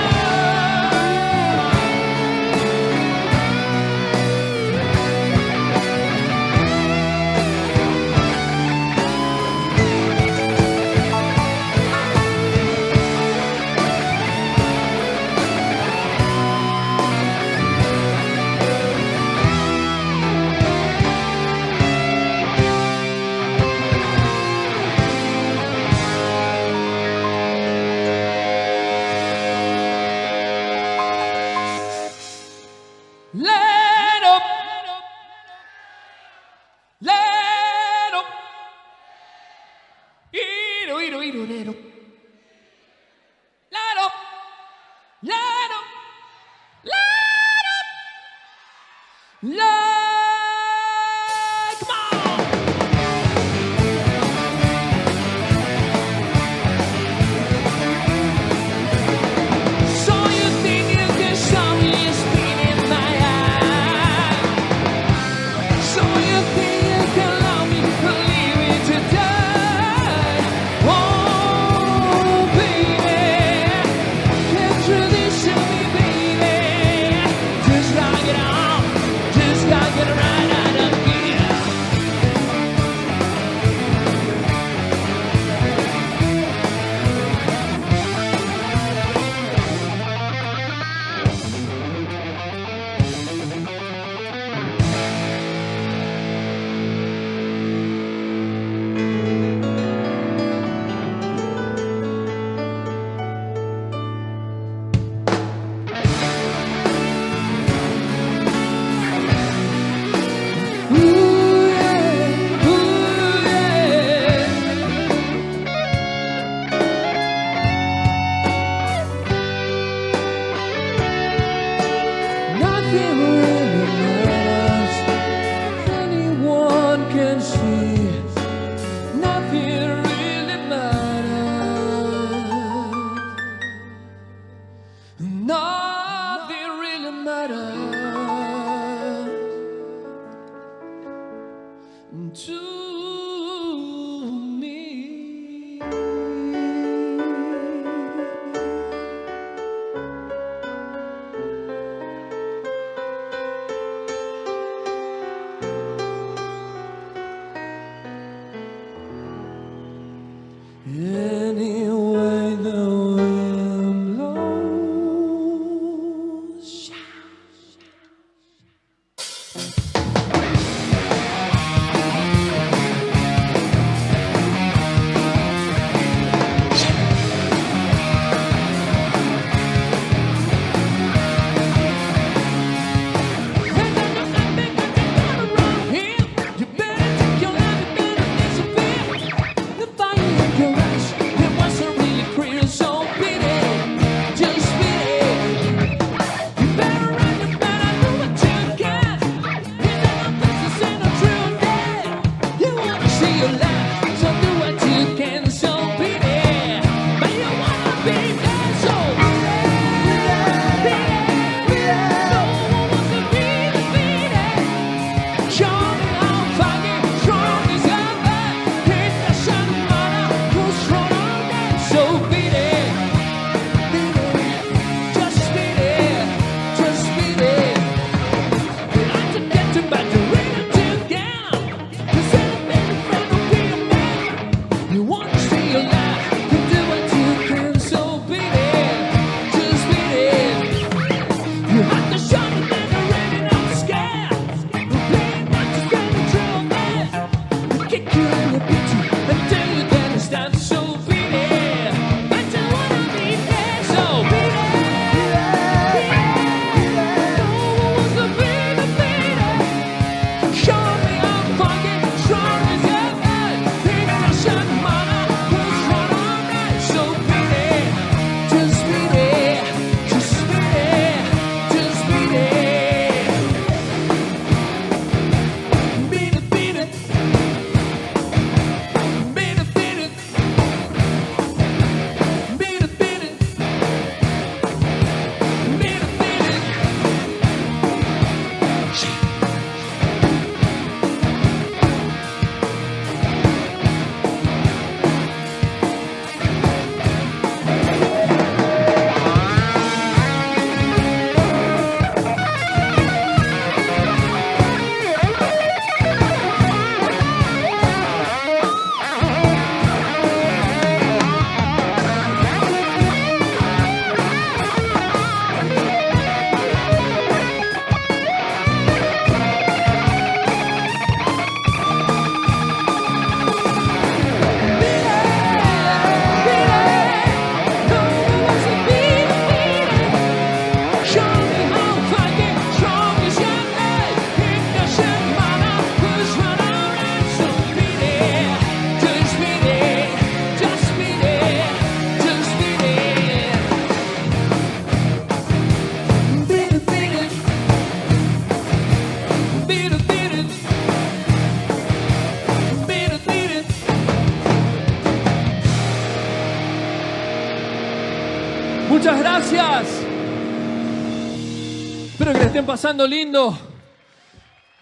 [SPEAKER 6] Espero que la estén pasando lindo.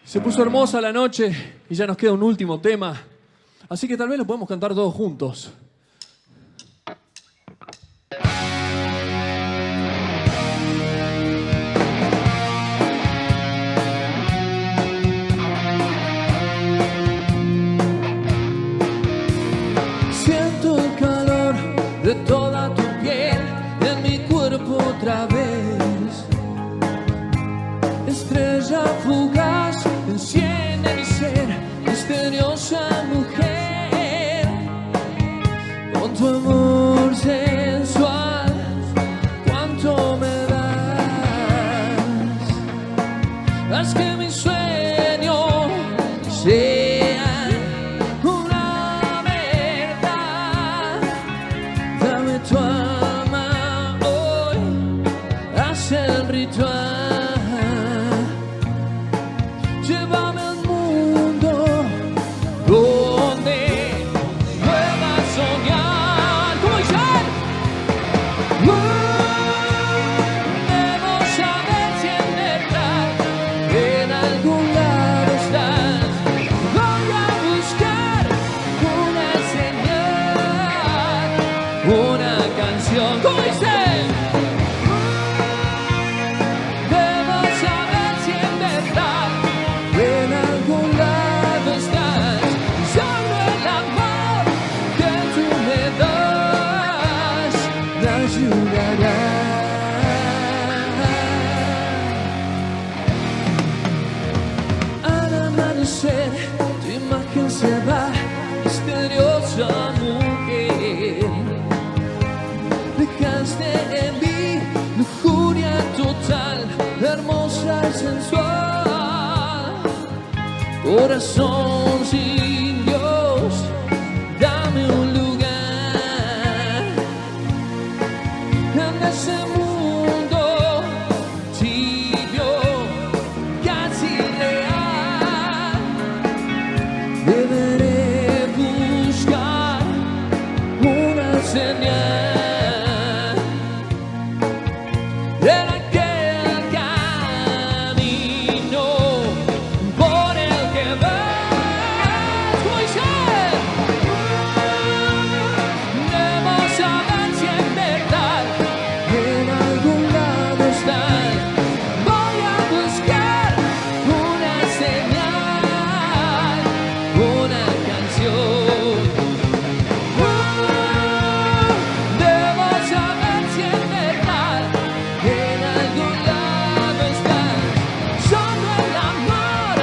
[SPEAKER 6] Se puso hermosa la noche y ya nos queda un último tema. Así que tal vez lo podemos cantar todos juntos. Siento el calor de toda tu piel en mi cuerpo otra vez. Estrella fugaz enciende mi ser, misteriosa mujer. Con tu amor sensual, cuánto me das. Haz que mis sueños sean una verdad. Dame tu alma hoy, haz el ritual. Llévame al mundo donde pueda soñar. ¿Cómo dicen? Debo saber si en verdad en algún lado estás. Voy a buscar una señal, una canción. ¿Cómo dicen? Debo saber si en verdad en algún lado estás. Solo el amor que tú me das me ayudará. Al amanecer tu imagen se va, misteriosa mujer. Dejaste en mí lujuria total, hermosa y sensual. Corazón sin Dios, dame un lugar en ese mundo tibio, casi real. Deberé buscar una señal de aquel camino por el que vas. Como dice, debo saber si en verdad en algún lado estás. Voy a buscar una señal, una canción. Debo saber si en verdad en algún lado estás. Solo el amor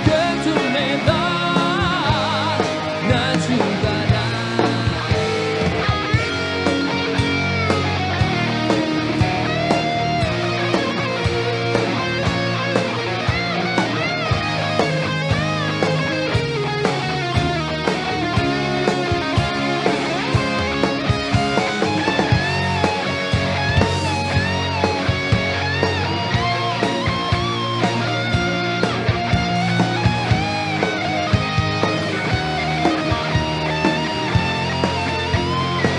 [SPEAKER 6] que tú me das me ayudará.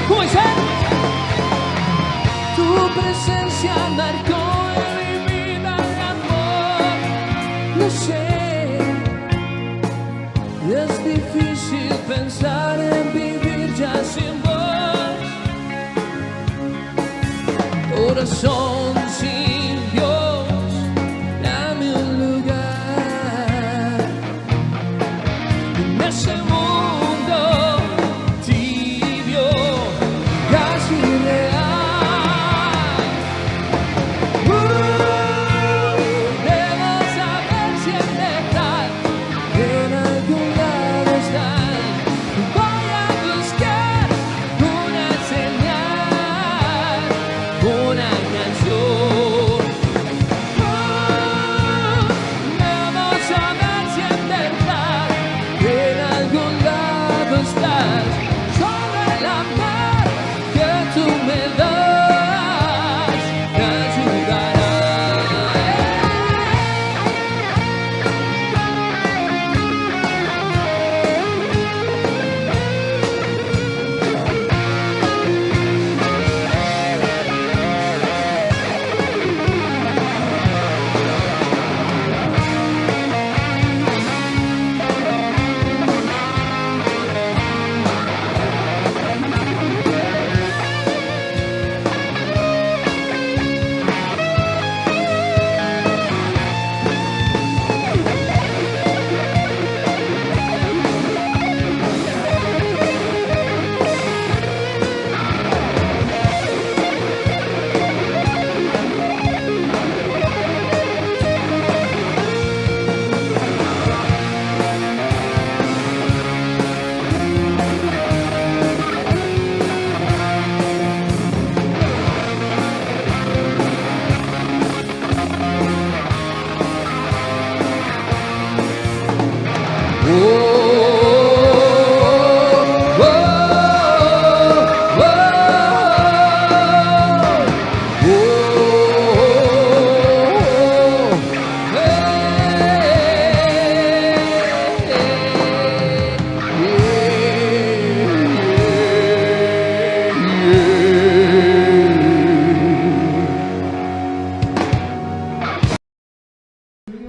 [SPEAKER 6] ¿Cómo dice? Tu presencia marcó en mi vida el amor. Lo sé, es difícil pensar en vivir ya sin vos. Corazón sin Dios, dame un lugar en ese mundo tibio, casi real. Debo saber si en verdad en algún lado estás. Voy a buscar una señal, una canción.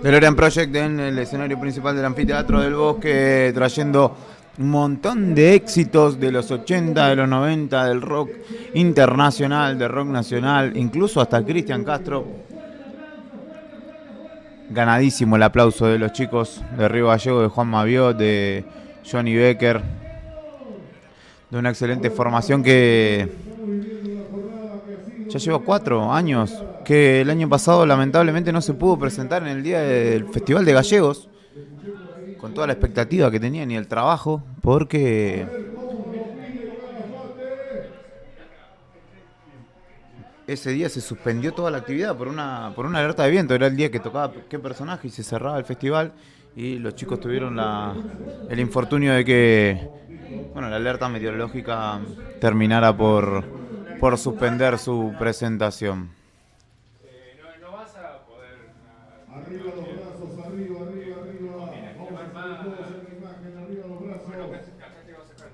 [SPEAKER 4] DeLorean Project en el escenario principal del Anfiteatro del Bosque, trayendo un montón de éxitos de los 80, de los 90, del rock internacional, del rock nacional, incluso hasta Cristian Castro. Ganadísimo el aplauso de los chicos de Río Gallego, de Juan Maviot, de Johnny Becker, de una excelente formación que ya lleva 4 años, que el año pasado lamentablemente no se pudo presentar en el día del Festival de Gallegos, con toda la expectativa que tenían y el trabajo, porque ese día se suspendió toda la actividad por una alerta de viento. Era el día que tocaba qué personaje y se cerraba el festival, y los chicos tuvieron el infortunio de que la alerta meteorológica terminara por suspender su presentación.
[SPEAKER 10] No vas a poder...
[SPEAKER 2] Arriba los brazos, arriba, arriba, arriba. Vamos a salir todos en la imagen, arriba los brazos.
[SPEAKER 10] Acá te vas a sacar.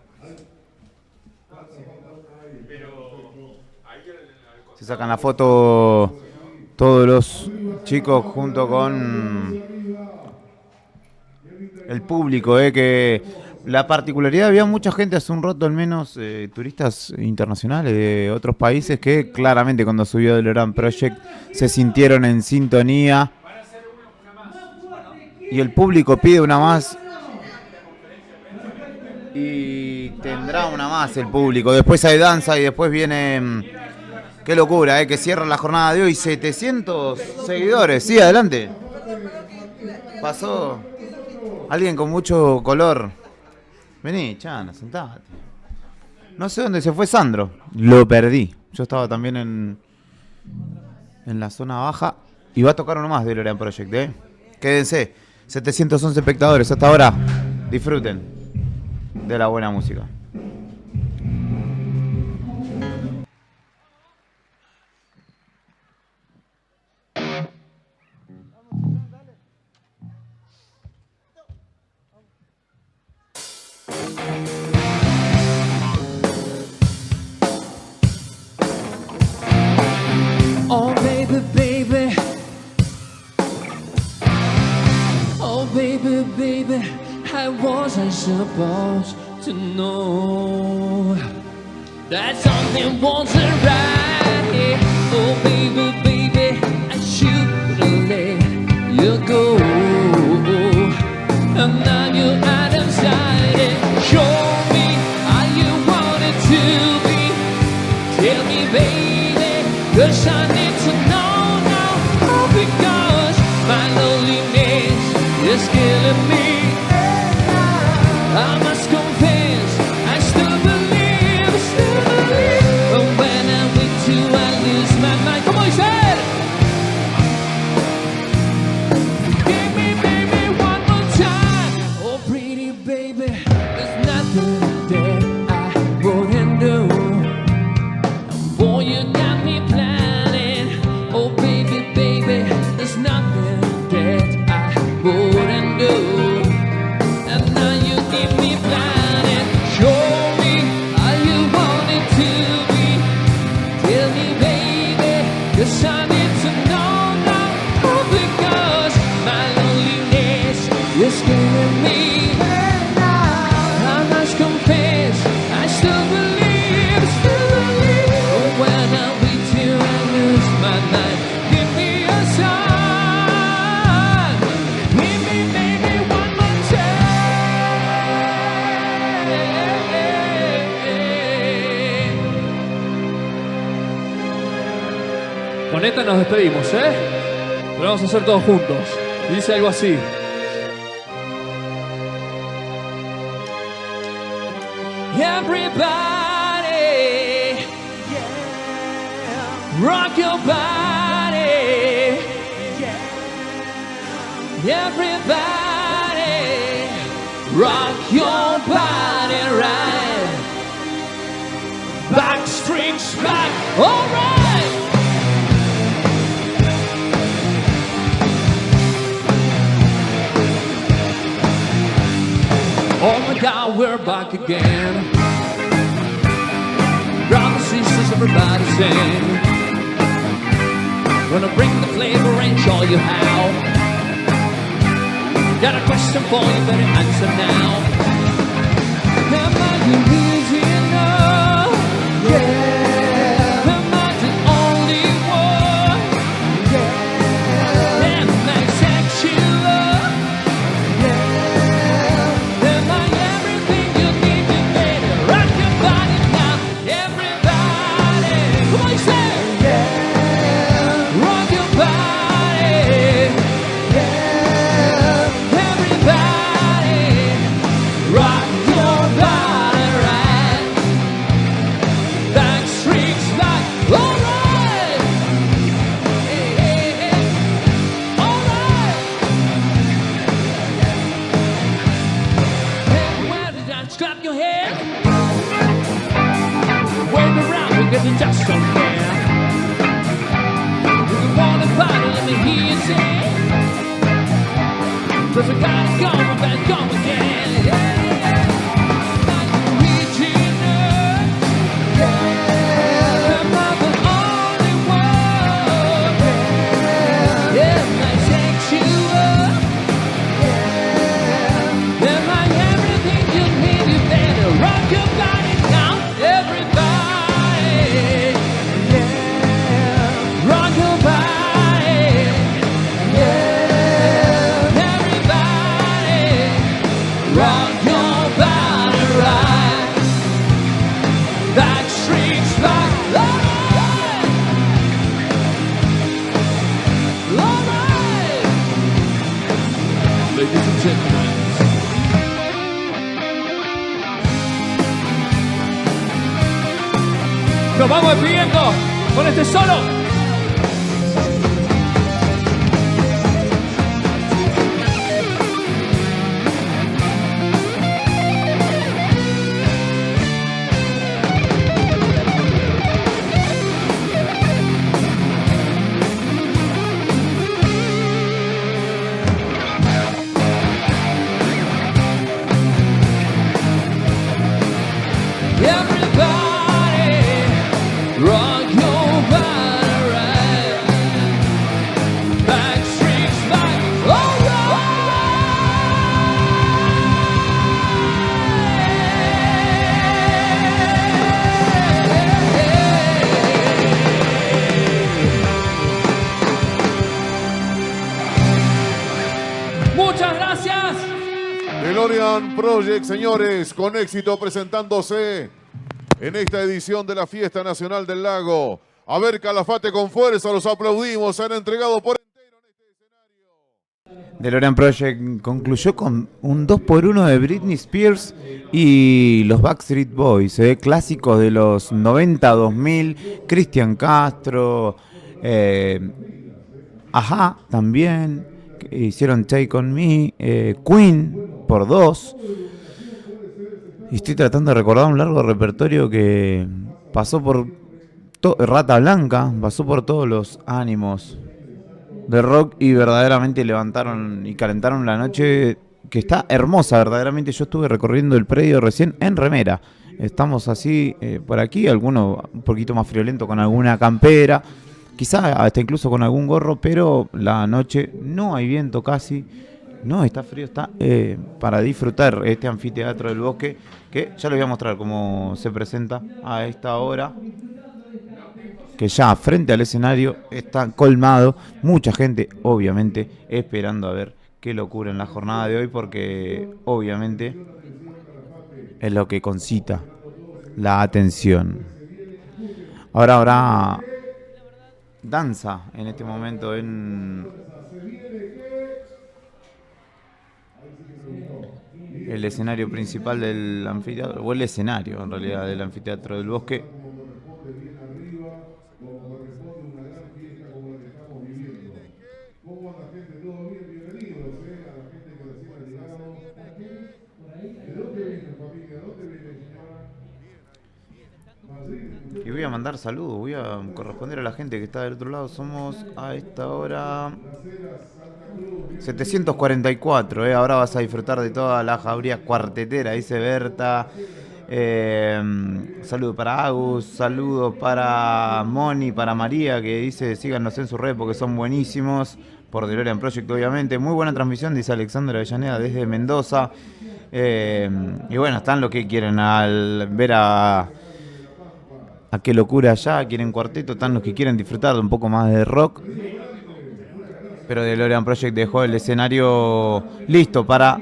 [SPEAKER 4] Se sacan la foto todos los chicos junto con el público, que la particularidad, había mucha gente hace un rato, al menos turistas internacionales de otros países, que claramente cuando subió DeLorean Project se sintieron en sintonía, y el público pide una más y tendrá una más el público. Después hay danza y después viene, qué locura, que cierra la jornada de hoy, 700 seguidores. Sí, adelante. Pasó alguien con mucho color. Vení, Chana, sentate. No sé dónde se fue Sandro. Lo perdí. Yo estaba también en la zona baja. Y va a tocar uno más de DeLorean Project, Quédense. 711 espectadores hasta ahora. Disfruten de la buena música.
[SPEAKER 7] Oh baby, baby. Oh baby, baby. How was I supposed to know that something wasn't right? Oh baby, baby, I should've let you go. And now you're out of sight. Show me how you wanted to be. Tell me, baby, 'cause I need to know now. Oh, because my loneliness is killing me. I must confess, I still believe. But when I'm with you, I lose my mind. Come on, say it. Give me, baby, one more time. Oh, pretty baby, there's nothing that I wouldn't do. Boy, you got me planning. Oh, baby, baby, there's nothing that I wouldn't do. And now you keep me planning. Show me how you want it to be. Tell me, baby, 'cause I need to know now. Oh, because my loneliness is killing me. I must confess, I still believe. Oh, when I'm with you, I lose my mind. Give me a sign. Give me, baby, one more time.
[SPEAKER 6] Con esta nos despedimos, Lo vamos a hacer todos juntos. Y dice algo así.
[SPEAKER 7] Everybody, rock your body. Everybody,
[SPEAKER 6] rock your body right. Backstreet's back, alright. Oh my God, we're back again. Brothers and sisters, everybody sing. Gonna bring the flavor and show you how. Got a question for you, better answer now. Am I easy enough? Yeah. Am I the only one? Yeah. Am I sexual? Yeah. Am I everything you need to better? Rock your body now, everybody. Come on, you say. Yeah. Rock your body. Yeah. Everybody. Rock your body right. Backstreet's back. All right. Hey, hey, hey. All right. Everywhere the dance, clap your hands. Wave around, because you just don't care. If you wanna party, let me hear you say. 'Cause I gotta go, I better go again. Yeah, yeah. Original. Yeah. Am I the only one? Yeah. Am I sexual? Yeah. Am I everything you need? You better rock your body now, everybody. Yeah. Rock your body. Yeah. Everybody. Rock your body right. Backstreet's back. Alright. Alright. Ladies and gentlemen. Nos vamos despidiendo con este solo. Everybody, rock your body right. Backstreet's back, alright. Muchas gracias.
[SPEAKER 2] DeLorean Project, señores, con éxito presentándose en esta edición de la Fiesta Nacional del Lago. A ver, Calafate con fuerza, los aplaudimos, se han entregado por entero en este escenario.
[SPEAKER 4] DeLorean Project concluyó con un 2x1 de Britney Spears y los Backstreet Boys, clásicos de los 90-2000, Cristian Castro, Ajá también, hicieron Take On Me, Queen por 2. Y estoy tratando de recordar un largo repertorio que pasó por Rata Blanca, pasó por todos los ánimos de rock y verdaderamente levantaron y calentaron la noche, que está hermosa verdaderamente. Yo estuve recorriendo el predio recién en remera. Estamos así por aquí, algunos un poquito más friolento con alguna campera, quizá hasta incluso con algún gorro, pero la noche no hay viento casi. No, está frío, está para disfrutar este anfiteatro del bosque, que ya les voy a mostrar cómo se presenta a esta hora, que ya frente al escenario está colmado, mucha gente obviamente esperando a ver qué locura en la jornada de hoy, porque obviamente es lo que concita la atención. Ahora habrá danza en este momento en el escenario principal del anfiteatro, o el escenario en realidad del anfiteatro del bosque. mandar saludos, voy a corresponder a la gente que está del otro lado. Somos a esta hora 744, ahora vas a disfrutar de toda la jauría cuartetera, dice Berta. Saludo para Agus, saludo para Moni, para María, que dice síganos en su red porque son buenísimos, por DeLorean Project obviamente. Muy buena transmisión, dice Alexandra Avellaneda desde Mendoza. Y bueno, están los que quieren al ver a Qué Locura allá, quieren cuarteto, están los que quieren disfrutar de un poco más de rock. Pero DeLorean Project dejó el escenario listo para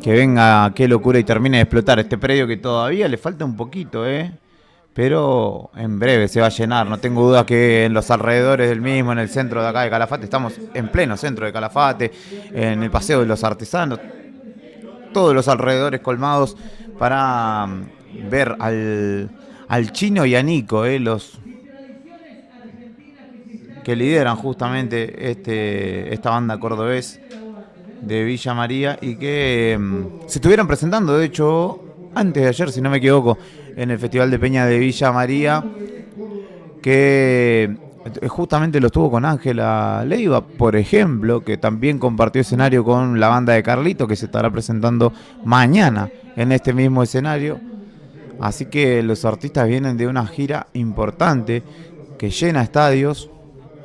[SPEAKER 4] que venga Qué Locura y termine de explotar este predio que todavía le falta un poquito, pero en breve se va a llenar. No tengo dudas que en los alrededores del mismo, en el centro de acá de Calafate, estamos en pleno centro de Calafate, en el Paseo de los Artesanos, todos los alrededores colmados para ver al Chino y a Nico, los que lideran justamente esta banda cordobés de Villa María y que se estuvieron presentando, de hecho, antes de ayer, si no me equivoco, en el Festival de Peña de Villa María, que justamente lo estuvo con Ángela Leiva, por ejemplo, que también compartió escenario con la banda de Carlito, que se estará presentando mañana en este mismo escenario. Así que los artistas vienen de una gira importante que llena estadios,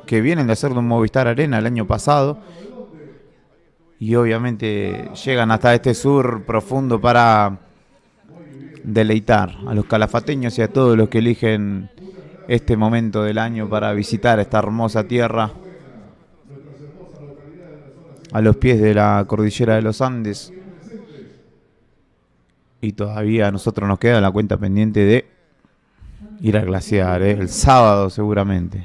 [SPEAKER 4] que vienen de hacer de un Movistar Arena el año pasado, y obviamente llegan hasta este sur profundo para deleitar a los calafateños y a todos los que eligen este momento del año para visitar esta hermosa tierra a los pies de la cordillera de los Andes. Y todavía a nosotros nos queda la cuenta pendiente de ir a glaciar, el sábado seguramente.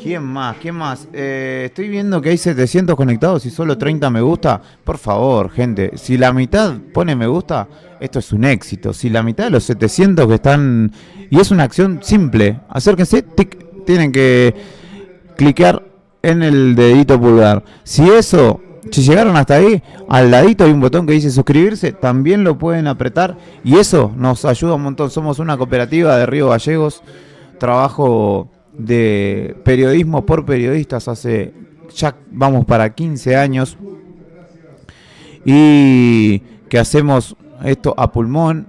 [SPEAKER 4] ¿Quién más? ¿Quién más? Estoy viendo que hay 700 conectados y solo 30 me gusta. Por favor, gente, si la mitad pone me gusta, esto es un éxito. Si la mitad de los 700 que están... Y es una acción simple. Acérquense, tic, tienen que cliquear en el dedito pulgar. Si llegaron hasta ahí, al ladito hay un botón que dice suscribirse, también lo pueden apretar y eso nos ayuda un montón. Somos una cooperativa de Río Gallegos, trabajo de periodismo por periodistas hace ya vamos para 15 años y que hacemos esto a pulmón,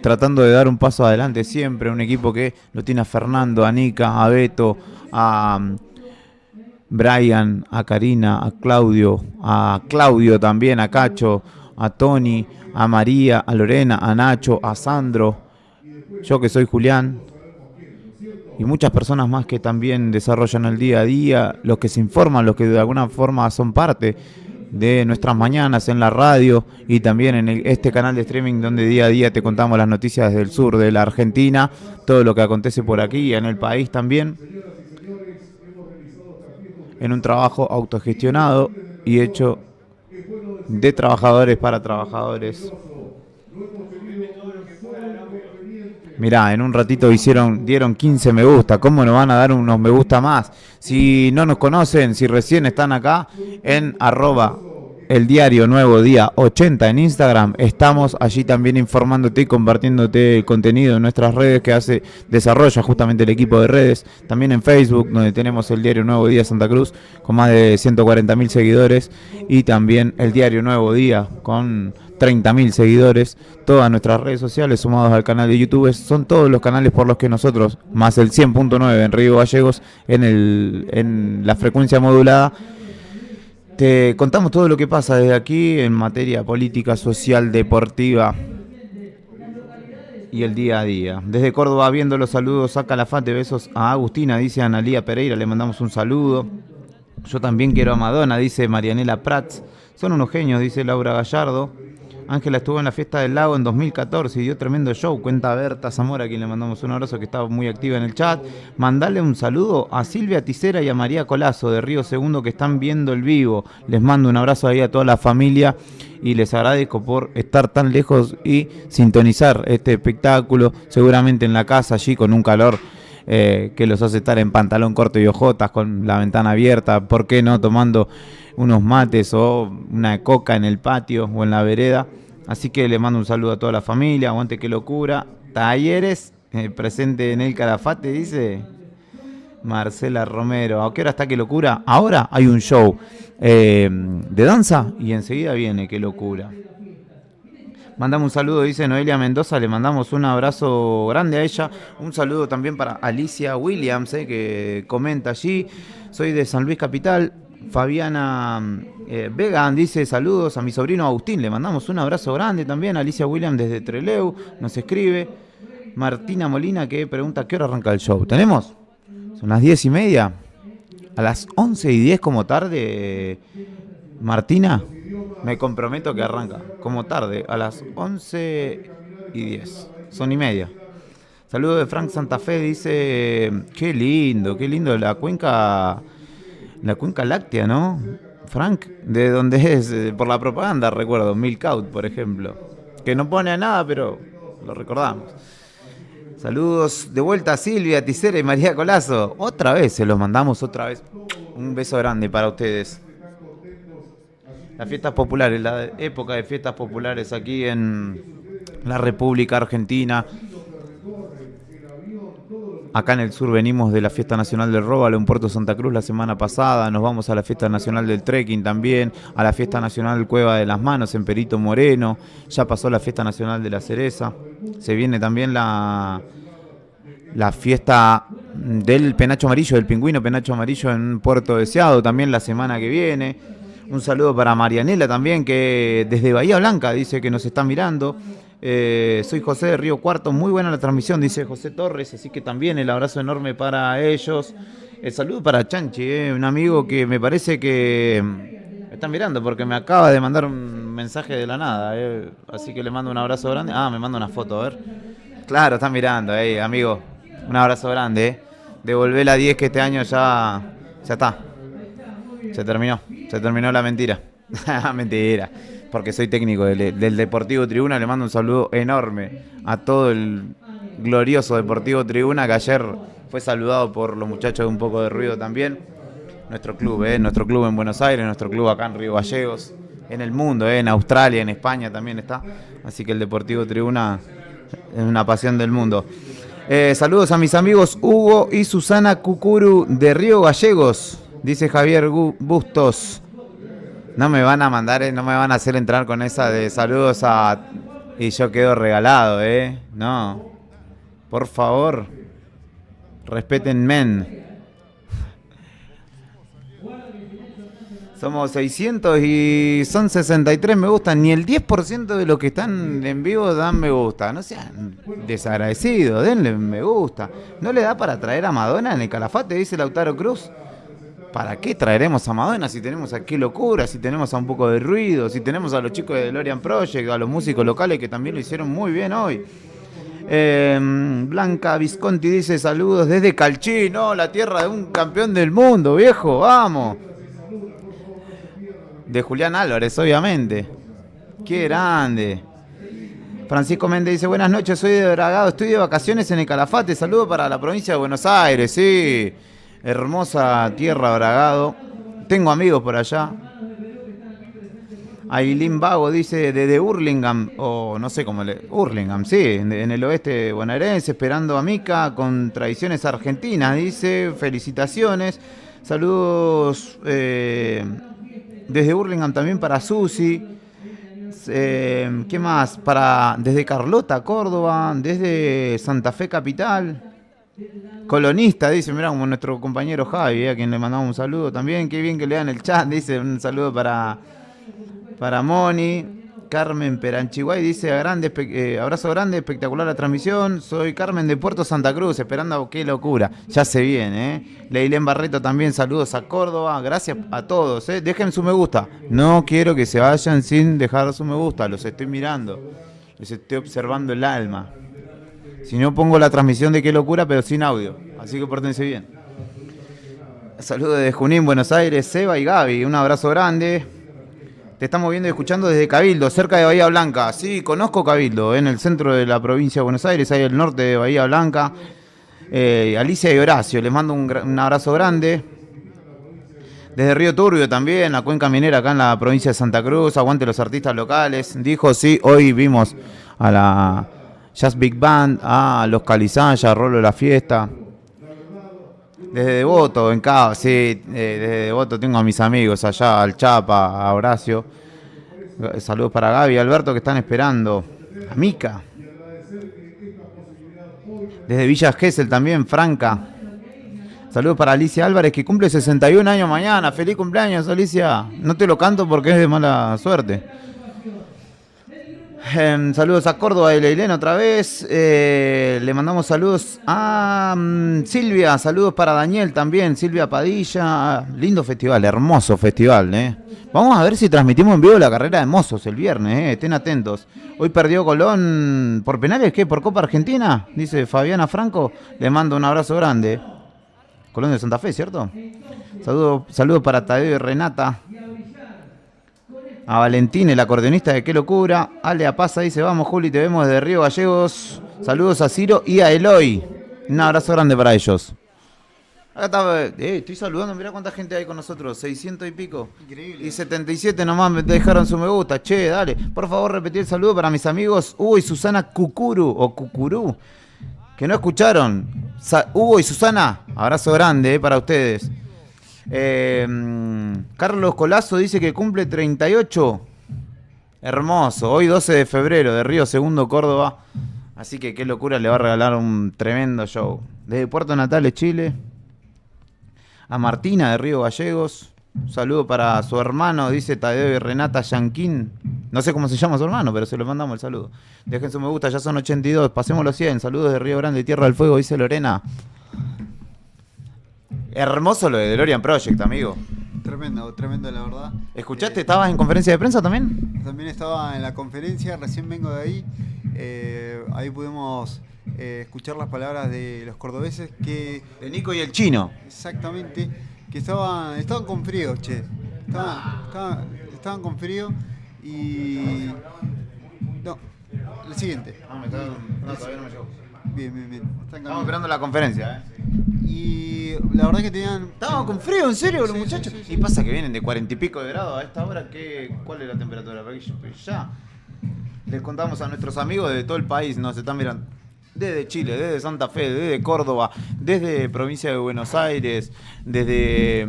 [SPEAKER 4] tratando de dar un paso adelante siempre. Un equipo que lo tiene a Fernando, a Nica, a Beto, a Brian, a Karina, a Claudio también, a Cacho, a Tony, a María, a Lorena, a Nacho, a Sandro, yo que soy Julián, y muchas personas más que también desarrollan el día a día, los que se informan, los que de alguna forma son parte de nuestras mañanas en la radio y también en este canal de streaming donde día a día te contamos las noticias desde el sur de la Argentina, todo lo que acontece por aquí y en el país también, en un trabajo autogestionado y hecho de trabajadores para trabajadores. Mirá, en un ratito dieron 15 me gusta. ¿Cómo nos van a dar unos me gusta más? Si no nos conocen, si recién están acá en @el diario Nuevo Día 80 en Instagram, estamos allí también informándote y compartiéndote el contenido en nuestras redes que desarrolla justamente el equipo de redes. También en Facebook, donde tenemos el diario Nuevo Día Santa Cruz con más de 140.000 seguidores y también el diario Nuevo Día con 30.000 seguidores. Todas nuestras redes sociales sumados al canal de YouTube son todos los canales por los que nosotros, más el 100.9 en Río Gallegos en la frecuencia modulada, te contamos todo lo que pasa desde aquí en materia política, social, deportiva y el día a día. Desde Córdoba viendo los saludos a Calafate, besos a Agustina, dice Analía Pereira, le mandamos un saludo. Yo también quiero a Madonna, dice Marianela Prats. Son unos genios, dice Laura Gallardo. Ángela estuvo en la Fiesta del Lago en 2014 y dio tremendo show. Cuenta Berta Zamora, a quien le mandamos un abrazo, que estaba muy activa en el chat. Mandale un saludo a Silvia Ticera y a María Colazo de Río Segundo, que están viendo el vivo. Les mando un abrazo ahí a toda la familia y les agradezco por estar tan lejos y sintonizar este espectáculo. Seguramente en la casa allí con un calor que los hace estar en pantalón corto y ojotas, con la ventana abierta, ¿por qué no? Tomando unos mates o una coca en el patio o en la vereda. Así que le mando un saludo a toda la familia. Aguante, qué locura. Talleres, presente en el Calafate, dice Marcela Romero. ¿A qué hora está qué locura? Ahora hay un show de danza y enseguida viene qué locura. Mandamos un saludo, dice Noelia Mendoza, le mandamos un abrazo grande a ella. Un saludo también para Alicia Williams, que comenta allí. Soy de San Luis Capital. Fabiana Vegan dice saludos a mi sobrino Agustín. Le mandamos un abrazo grande también. Alicia Williams desde Trelew nos escribe. Martina Molina que pregunta ¿qué hora arranca el show? ¿Tenemos? Son las 10:30. A las 11:10 como tarde, Martina. Me comprometo que arranca como tarde, a las 11:10. Son y media. Saludo de Frank Santa Fe, dice, qué lindo la cuenca láctea, ¿no? Frank, ¿de dónde es? Por la propaganda, recuerdo, Milk Out, por ejemplo. Que no pone a nada, pero lo recordamos. Saludos de vuelta a Silvia, Ticera y María Colazo. Otra vez, se los mandamos otra vez. Un beso grande para ustedes. Las fiestas populares, la época de fiestas populares aquí en la República Argentina. Acá en el sur venimos de la Fiesta Nacional del Róbalo en Puerto Santa Cruz la semana pasada. Nos vamos a la Fiesta Nacional del Trekking también. A la Fiesta Nacional Cueva de las Manos en Perito Moreno. Ya pasó la Fiesta Nacional de la Cereza. Se viene también la fiesta del penacho amarillo, del pingüino penacho amarillo en Puerto Deseado también la semana que viene. Un saludo para Marianela también, que desde Bahía Blanca dice que nos está mirando. Soy José de Río Cuarto, muy buena la transmisión, dice José Torres, así que también el abrazo enorme para ellos. El saludo para Chanchi, un amigo que me parece que me está mirando porque me acaba de mandar un mensaje de la nada, así que le mando un abrazo grande. Me manda una foto, a ver. Claro, está mirando, amigo, un abrazo grande. Devolvé la 10 que este año ya está. Se terminó la mentira. Mentira, porque soy técnico del Deportivo Tribuna. Le mando un saludo enorme a todo el glorioso Deportivo Tribuna, que ayer fue saludado por los muchachos de Un Poco de Ruido también. Nuestro club en Buenos Aires, nuestro club acá en Río Gallegos, en el mundo, en Australia, en España también está. Así que el Deportivo Tribuna es una pasión del mundo. Saludos a mis amigos Hugo y Susana Cucuru de Río Gallegos. Dice Javier Bustos. No me van a mandar, no me van a hacer entrar con esa de saludos a... Y yo quedo regalado, No. Por favor. Respétenme. Somos 600 y son 63 me gustan. Ni el 10% de los que están en vivo dan me gusta. No sean desagradecidos, denle me gusta. ¿No le da para traer a Madonna en el Calafate? Dice Lautaro Cruz. ¿Para qué traeremos a Madonna si tenemos a Qué Locura, si tenemos a Un Poco de Ruido, si tenemos a los chicos de DeLorean Project, a los músicos locales que también lo hicieron muy bien hoy? Blanca Visconti dice saludos desde Calchí, la tierra de un campeón del mundo, viejo, vamos. De Julián Álvarez, obviamente. Qué grande. Francisco Méndez dice buenas noches, soy de Bragado, estoy de vacaciones en el Calafate, saludo para la provincia de Buenos Aires, sí. Hermosa tierra, Bragado. Tengo amigos por allá. Ailín Vago dice desde Hurlingham, o no sé cómo Hurlingham, sí, en el oeste bonaerense, esperando a Mica con tradiciones argentinas, dice, felicitaciones. Saludos desde Hurlingham también para Susi. ¿Qué más? Desde Carlota, Córdoba, desde Santa Fe Capital. Colonista, dice, mirá, como nuestro compañero Javi, a quien le mandamos un saludo también. Qué bien que lean el chat, dice, un saludo para Moni. Carmen Peranchiguay dice, abrazo grande, espectacular la transmisión. Soy Carmen de Puerto Santa Cruz, esperando Qué Locura. Ya se viene, Leilén Barreto también, saludos a Córdoba. Gracias a todos, dejen su me gusta. No quiero que se vayan sin dejar su me gusta, los estoy mirando, les estoy observando el alma. Si no, pongo la transmisión de Qué Locura, pero sin audio. Así que pórtense bien. Saludos desde Junín, Buenos Aires, Seba y Gaby. Un abrazo grande. Te estamos viendo y escuchando desde Cabildo, cerca de Bahía Blanca. Sí, conozco Cabildo, en el centro de la provincia de Buenos Aires, ahí al norte de Bahía Blanca. Alicia y Horacio, les mando un abrazo grande. Desde Río Turbio también, la cuenca minera acá en la provincia de Santa Cruz, aguante los artistas locales. Dijo, sí, hoy vimos a la Jazz Big Band, a los Calizaya, Rolo de la Fiesta. Desde Devoto, en Cava, sí, desde Devoto tengo a mis amigos allá, al Chapa, a Horacio. Saludos para Gaby y Alberto que están esperando. A Mica. Desde Villa Gesell también, Franca. Saludos para Alicia Álvarez que cumple 61 años mañana. Feliz cumpleaños, Alicia. No te lo canto porque es de mala suerte. Saludos a Córdoba de Leilén otra vez. Le mandamos saludos a Silvia. Saludos para Daniel también. Silvia Padilla. Lindo festival, hermoso festival. Vamos a ver si transmitimos en vivo la carrera de mozos el viernes. Estén atentos. Hoy perdió Colón por penales. ¿Qué? ¿Por Copa Argentina? Dice Fabiana Franco. Le mando un abrazo grande. Colón de Santa Fe, ¿cierto? Saludos para Tadeo y Renata. A Valentín, el acordeonista de Qué Locura. Ale Apaza dice, vamos Juli, te vemos desde Río Gallegos. Saludos a Ciro y a Eloy. Un abrazo grande para ellos. Acá está, estoy saludando, mirá cuánta gente hay con nosotros, 600 y pico. Increíble. Y 77 nomás me dejaron su me gusta. Che, dale, por favor repetí el saludo para mis amigos Hugo y Susana Cucuru, o Cucurú, que no escucharon. Hugo y Susana, abrazo grande para ustedes. Carlos Colazo dice que cumple 38. Hermoso, hoy 12 de febrero de Río Segundo, Córdoba. Así que Qué Locura le va a regalar un tremendo show. Desde Puerto Natales, Chile. A Martina de Río Gallegos. Un saludo para su hermano, dice Tadeo y Renata Yanquín. No sé cómo se llama su hermano, pero se lo mandamos el saludo. Dejen su me gusta, ya son 82. Pasemos los 100. Saludos de Río Grande, Tierra del Fuego, dice Lorena. Hermoso lo de DeLorean Project, amigo.
[SPEAKER 5] Tremendo, tremendo la verdad.
[SPEAKER 4] ¿Escuchaste? ¿Estabas en conferencia de prensa también?
[SPEAKER 5] También estaba en la conferencia, recién vengo de ahí. Ahí pudimos escuchar las palabras de los cordobeses que...
[SPEAKER 4] De Nico y el Chino.
[SPEAKER 5] Exactamente, que estaban con frío, che. Estaban con frío y... No, el siguiente.
[SPEAKER 4] No, todavía no me llegó.
[SPEAKER 5] Bien.
[SPEAKER 4] Estamos esperando la conferencia,
[SPEAKER 5] Y la verdad que tenían...
[SPEAKER 4] Estaban con frío, en serio, los muchachos.
[SPEAKER 5] Sí.
[SPEAKER 4] Y pasa que vienen de 40 y pico de grados a esta hora. ¿Cuál es la temperatura? Porque ya les contamos a nuestros amigos de todo el país, nos están mirando. Desde Chile, desde Santa Fe, desde Córdoba, desde provincia de Buenos Aires, desde,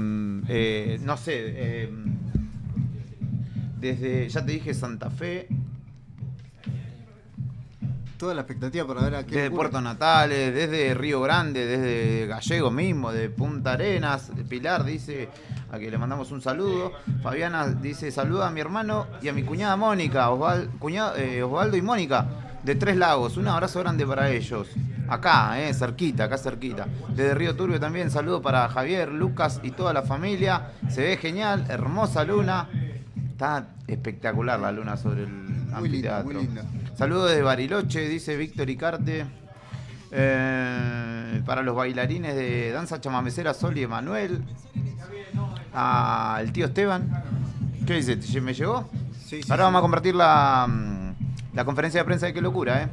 [SPEAKER 4] desde, ya te dije, Santa Fe.
[SPEAKER 5] Toda la expectativa para ver a qué...
[SPEAKER 4] Desde Puerto Natales, desde Río Grande, desde Gallegos mismo, de Punta Arenas. Pilar dice, a que le mandamos un saludo. Fabiana dice, saluda a mi hermano y a mi cuñada Mónica, Osvaldo y Mónica, de Tres Lagos. Un abrazo grande para ellos. Acá, cerquita. Desde Río Turbio también, saludo para Javier, Lucas y toda la familia. Se ve genial, hermosa luna. Está espectacular la luna sobre el anfiteatro. Muy linda. Saludos de Bariloche, dice Víctor Icarte. Para los bailarines de danza chamamecera Sol y Emanuel. Al tío Esteban. ¿Qué dice? ¿Me llegó? Sí. Ahora vamos a compartir la conferencia de prensa de Qué Locura,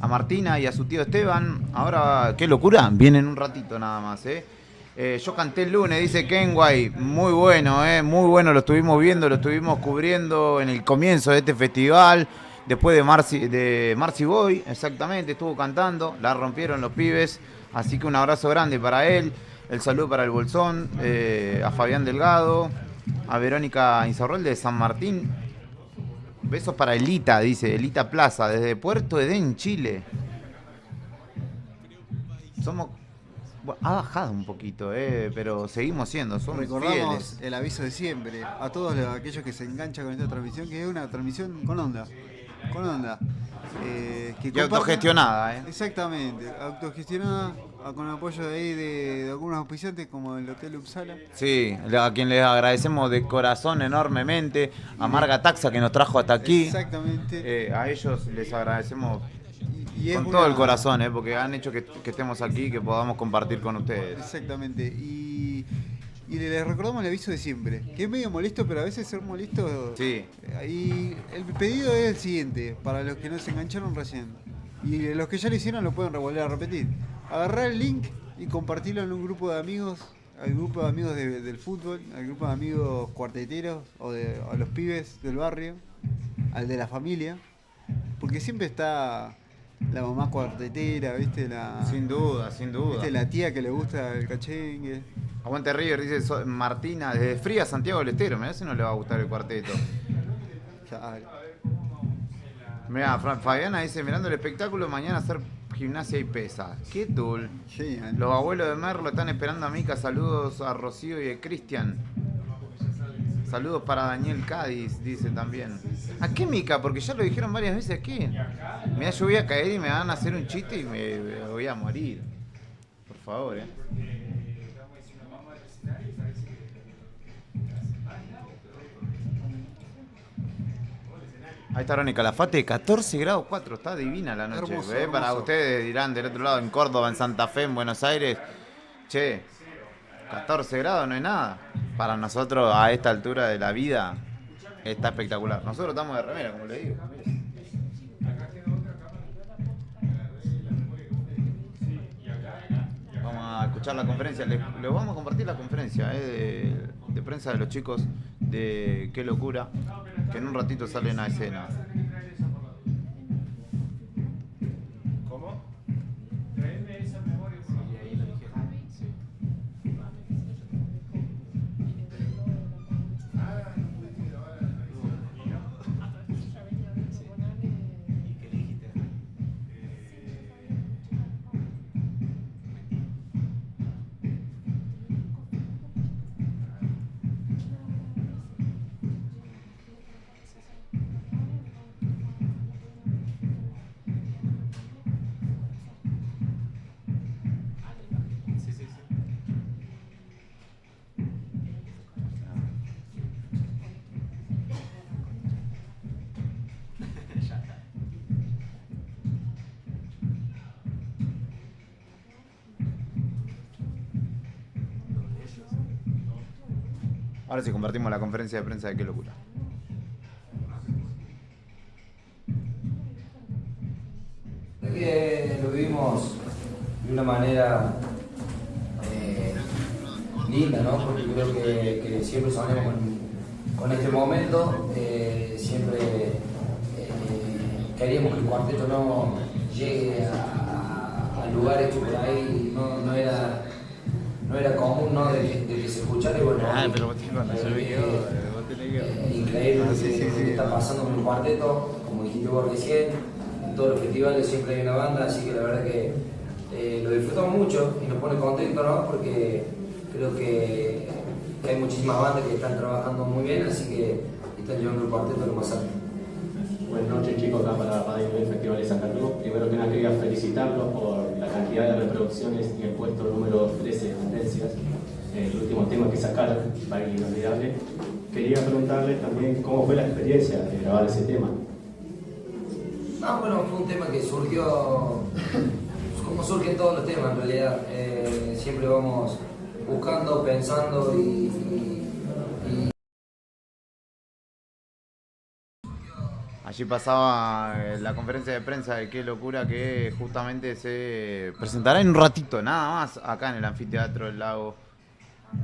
[SPEAKER 4] A Martina y a su tío Esteban. Ahora, Qué Locura, vienen un ratito nada más, Yo canté el lunes, dice Kenway, muy bueno, lo estuvimos viendo, lo estuvimos cubriendo en el comienzo de este festival, después de Marcy Boy, exactamente, estuvo cantando, la rompieron los pibes, así que un abrazo grande para él, el saludo para el Bolsón, a Fabián Delgado, a Verónica Insaurralde de San Martín, besos para Elita, dice Elita Plaza, desde Puerto Edén, Chile. Ha bajado un poquito, pero seguimos siendo, somos
[SPEAKER 5] Recordamos
[SPEAKER 4] fieles.
[SPEAKER 5] El aviso de siempre a todos aquellos que se enganchan con esta transmisión, que es una transmisión con onda.
[SPEAKER 4] Y autogestionada,
[SPEAKER 5] Exactamente, autogestionada, con apoyo de ahí de algunos auspiciantes como el Hotel Uppsala.
[SPEAKER 4] Sí, a quien les agradecemos de corazón enormemente, a Marga Taxa que nos trajo hasta aquí.
[SPEAKER 5] Exactamente.
[SPEAKER 4] A ellos les agradecemos con todo el corazón, porque han hecho que estemos aquí y que podamos compartir con ustedes.
[SPEAKER 5] Exactamente. Y les recordamos el aviso de siempre, que es medio molesto, pero a veces ser molesto...
[SPEAKER 4] Sí.
[SPEAKER 5] Y el pedido es el siguiente, para los que no se engancharon recién. Y los que ya lo hicieron lo pueden volver a repetir. Agarrar el link y compartirlo en un grupo de amigos al grupo de amigos del fútbol, al grupo de amigos cuarteteros a los pibes del barrio, al de la familia, porque siempre está la mamá cuartetera, ¿viste?
[SPEAKER 4] Sin duda.
[SPEAKER 5] ¿Viste? La tía que le gusta el cachengue.
[SPEAKER 4] Aguante River, dice Martina, desde Fría, Santiago del Estero. Mirá si no le va a gustar el cuarteto. Mirá, Fabiana dice, mirando el espectáculo, mañana hacer gimnasia y pesa. ¿Qué tool?
[SPEAKER 5] Sí,
[SPEAKER 4] los abuelos de Merlo están esperando a Mica. Saludos a Rocío y a Cristian. Saludos para Daniel Cádiz, dice también. ¿A qué Mica? Porque ya lo dijeron varias veces aquí. Mirá, yo voy a caer y me van a hacer un chiste y me voy a morir. Por favor, Ahí está Ronnie Calafate, 14 grados 4, está divina la noche.
[SPEAKER 5] Hermoso,
[SPEAKER 4] Para
[SPEAKER 5] hermoso.
[SPEAKER 4] ustedes dirán del otro lado, en Córdoba, en Santa Fe, en Buenos Aires, che, 14 grados no es nada. Para nosotros a esta altura de la vida está espectacular. Nosotros estamos de remera, como le digo. Vamos a escuchar la conferencia, les vamos a compartir la conferencia de prensa de los chicos de Qué Locura, que en un ratito salen a escena. ¿Cómo? Ahora sí compartimos la conferencia de prensa de Qué Locura.
[SPEAKER 13] Lo vivimos de una manera linda, ¿no? Porque creo que siempre soñamos con este momento, siempre queríamos que el cuarteto no llegue a lugares que por ahí no era común, ¿no? De que se escuchara y bueno.
[SPEAKER 4] Pero vos cuando yo vi
[SPEAKER 13] increíble lo que está pasando con el cuarteto, como dijiste vos recién, en todos los festivales siempre hay una banda, así que la verdad que lo disfrutamos mucho y nos pone contentos, ¿no? Porque creo que hay muchísimas bandas que están trabajando muy bien, así que están llevando el cuarteto a lo más alto.
[SPEAKER 14] Buenas noches chicos, acá para Radio del Festival de Santa Cruz. Primero que nada quería felicitarlos por la cantidad de reproducciones y el puesto número 13 de tendencias. El último tema que sacaron, Baile Inolvidable. Quería preguntarles también cómo fue la experiencia de grabar ese tema.
[SPEAKER 13] Bueno, fue un tema que surgió, como surgen todos los temas en realidad. Siempre vamos buscando, pensando y
[SPEAKER 4] Allí pasaba la conferencia de prensa de Qué Locura, que justamente se presentará en un ratito, nada más, acá en el Anfiteatro del Lago,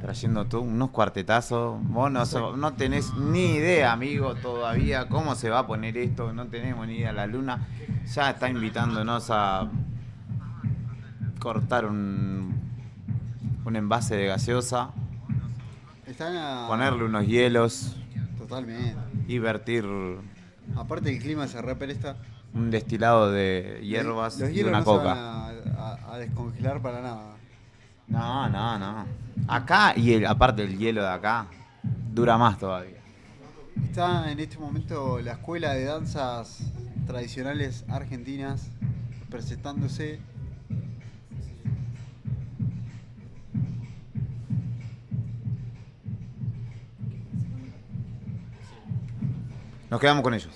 [SPEAKER 4] trayendo unos cuartetazos. Vos no tenés ni idea, amigo, todavía cómo se va a poner esto, no tenemos ni idea. La Luna ya está invitándonos a cortar un envase de gaseosa, ponerle unos hielos,
[SPEAKER 5] Totalmente.
[SPEAKER 4] y vertir
[SPEAKER 5] Aparte el clima se represta.
[SPEAKER 4] un destilado de hierbas
[SPEAKER 5] Los
[SPEAKER 4] y
[SPEAKER 5] hielos
[SPEAKER 4] una
[SPEAKER 5] no
[SPEAKER 4] coca.
[SPEAKER 5] se van a descongelar para nada.
[SPEAKER 4] No. Acá, aparte el hielo de acá, dura más todavía.
[SPEAKER 5] Está en este momento la escuela de danzas tradicionales argentinas presentándose.
[SPEAKER 4] Nos quedamos con ellos.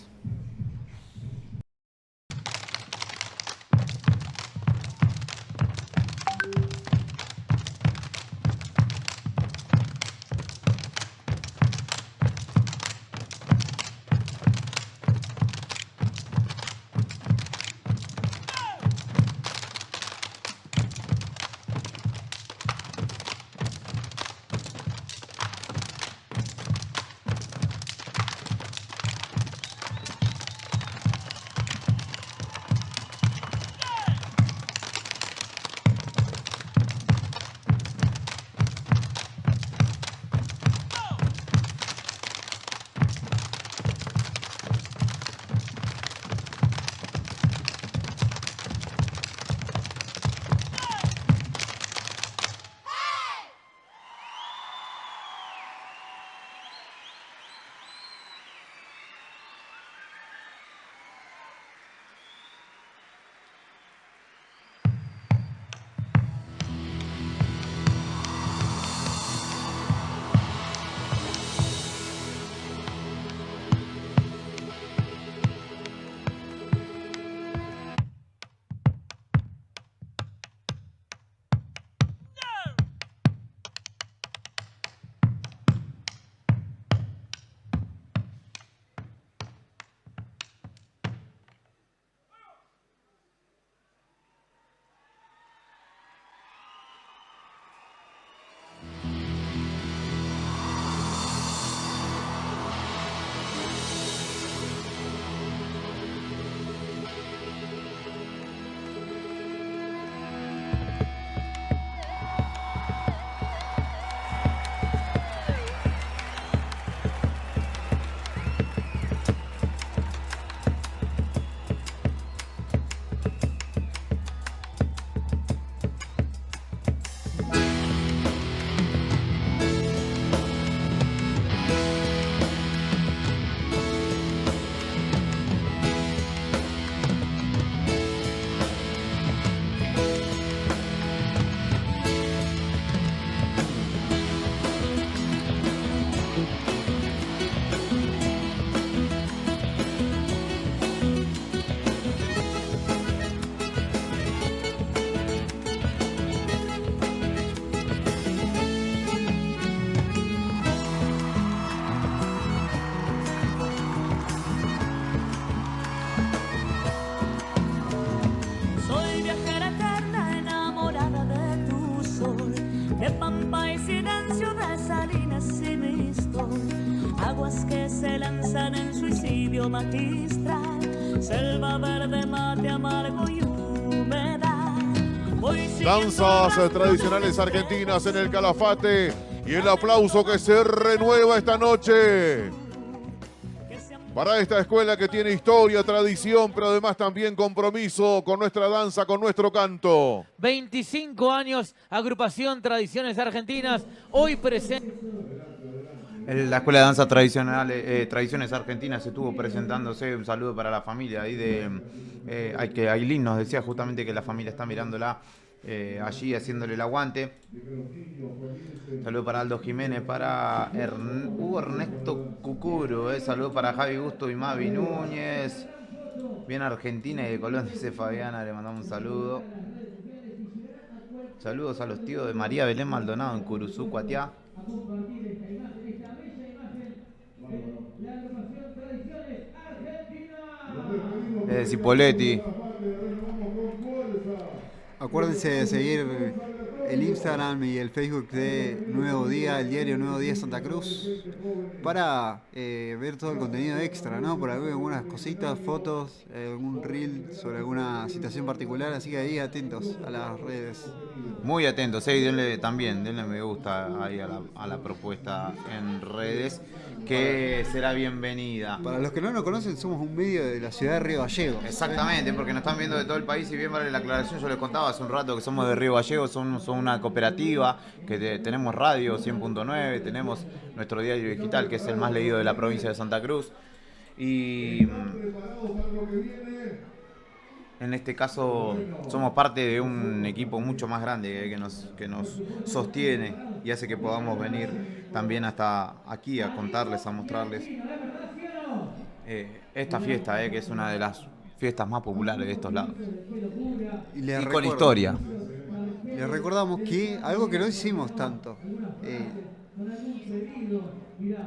[SPEAKER 15] silencio de salinas y visto, aguas que se lanzan en suicidio magistral, selva verde, mate amargo y humedad.
[SPEAKER 2] Danzas tradicionales argentinas en el Calafate y el aplauso que se renueva esta noche para esta escuela que tiene historia, tradición, pero además también compromiso con nuestra danza, con nuestro canto.
[SPEAKER 6] 25 años, agrupación Tradiciones Argentinas, hoy presente.
[SPEAKER 4] La Escuela de Danza Tradiciones Argentinas estuvo presentándose. Un saludo para la familia ahí que Ailín nos decía justamente que la familia está mirándola allí haciéndole el aguante. Saludo para Aldo Jiménez, para Hugo Ernesto Cucuro, saludo para Javi Gusto y Mavi Núñez. Bien Argentina y de Colón, dice Fabiana, le mandamos un saludo. Saludos a los tíos de María Belén Maldonado en Curuzú, Cuatiá. Cipoletti.
[SPEAKER 5] Acuérdense de seguir el Instagram y el Facebook de Nuevo Día, el diario Nuevo Día Santa Cruz, para ver todo el contenido extra, ¿no? Por algunas cositas, fotos, algún reel sobre alguna situación particular, así que ahí atentos a las redes.
[SPEAKER 4] Muy atentos, denle me gusta ahí a la propuesta en redes, que será bienvenida.
[SPEAKER 5] Para los que no nos conocen, somos un medio de la ciudad de Río Gallegos.
[SPEAKER 4] Exactamente, porque nos están viendo de todo el país y bien vale la aclaración. Yo les contaba hace un rato que somos de Río Gallegos, somos una cooperativa, que tenemos radio 100.9, tenemos nuestro diario digital, que es el más leído de la provincia de Santa Cruz. Y en este caso somos parte de un equipo mucho más grande que nos sostiene y hace que podamos venir también hasta aquí a contarles, a mostrarles esta fiesta, que es una de las fiestas más populares de estos lados. Y con historia.
[SPEAKER 5] Les recordamos que algo que no hicimos tanto,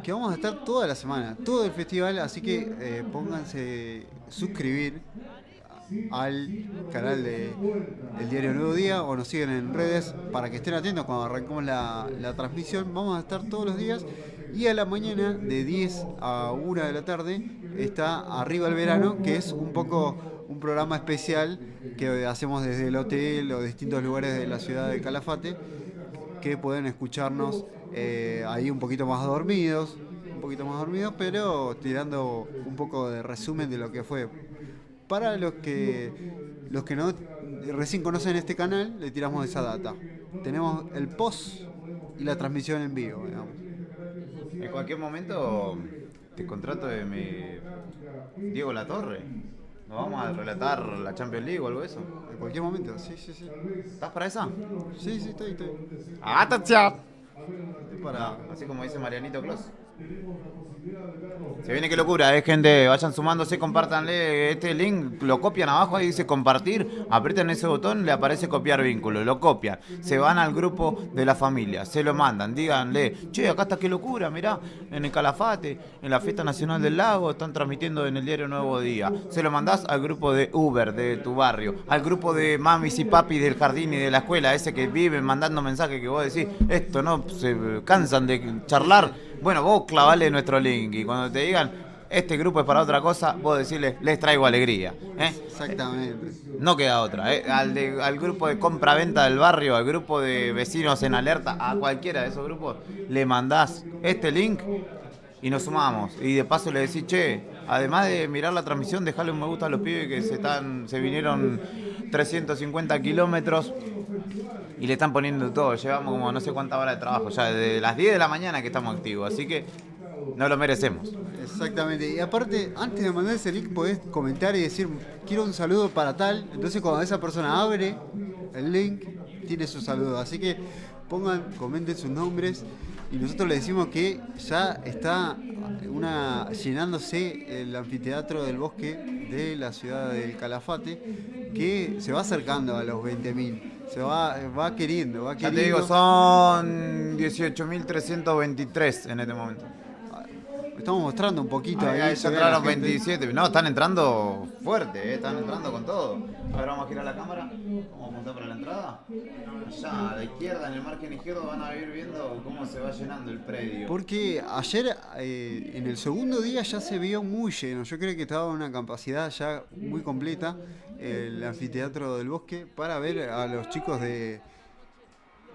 [SPEAKER 5] que vamos a estar toda la semana, todo el festival, así que pónganse suscribir al canal del diario Nuevo Día o nos siguen en redes para que estén atentos cuando arrancamos la transmisión. Vamos a estar todos los días y a la mañana de 10 a 1 de la tarde está Arriba el Verano, que es un poco un programa especial que hacemos desde el hotel o distintos lugares de la ciudad de Calafate, que pueden escucharnos ahí un poquito más dormidos, pero tirando un poco de resumen de lo que fue. Para los que no recién conocen este canal, le tiramos esa data. Tenemos el post y la transmisión en vivo, digamos.
[SPEAKER 4] En cualquier momento te contrato de Diego Latorre. ¿Nos vamos a relatar la Champions League o algo de eso?
[SPEAKER 5] En cualquier momento, sí.
[SPEAKER 4] ¿Estás para esa?
[SPEAKER 5] Sí, estoy.
[SPEAKER 4] Así como dice Marianito Clos. Se viene, qué locura, gente, vayan sumándose, compártanle este link, lo copian abajo, ahí dice compartir, aprietan ese botón, le aparece copiar vínculo, lo copian, se van al grupo de la familia, se lo mandan, díganle, che, acá está qué locura, mirá, en el Calafate, en la Fiesta Nacional del Lago, están transmitiendo en el diario Nuevo Día, se lo mandás al grupo de Uber de tu barrio, al grupo de mamis y papis del jardín y de la escuela, ese que viven mandando mensajes que vos decís, esto no, se cansan de charlar. Bueno, vos clavale nuestro link y cuando te digan este grupo es para otra cosa, vos decirles les traigo alegría.
[SPEAKER 5] Exactamente.
[SPEAKER 4] No queda otra. Al grupo de compra-venta del barrio, al grupo de vecinos en alerta, a cualquiera de esos grupos, le mandás este link y nos sumamos. Y de paso le decís, che, además de mirar la transmisión, dejale un me gusta a los pibes que se vinieron 350 kilómetros. Y le están poniendo todo, llevamos como no sé cuántas horas de trabajo, ya desde las 10 de la mañana que estamos activos, así que no lo merecemos.
[SPEAKER 5] Exactamente, y aparte, antes de mandar ese link podés comentar y decir, quiero un saludo para tal, entonces cuando esa persona abre el link, tiene su saludo, así que comenten sus nombres y nosotros le decimos que ya está llenándose el anfiteatro del bosque de la ciudad del Calafate, que se va acercando a los 20.000. Se va queriendo.
[SPEAKER 4] Ya te digo, son 18.323 en este momento.
[SPEAKER 5] estamos mostrando un poquito.
[SPEAKER 4] Ahí
[SPEAKER 5] ahí
[SPEAKER 4] ya
[SPEAKER 5] se ve la
[SPEAKER 4] entraron
[SPEAKER 5] gente.
[SPEAKER 4] 27. No, están entrando fuerte, están entrando con todo. A ver, vamos a girar la cámara. Vamos a apuntar para la entrada. Allá a la izquierda, en el margen izquierdo, van a ir viendo cómo se va llenando el predio.
[SPEAKER 5] Porque ayer, en el segundo día, ya se vio muy lleno. Yo creo que estaba en una capacidad ya muy completa el anfiteatro del Bosque para ver a los chicos de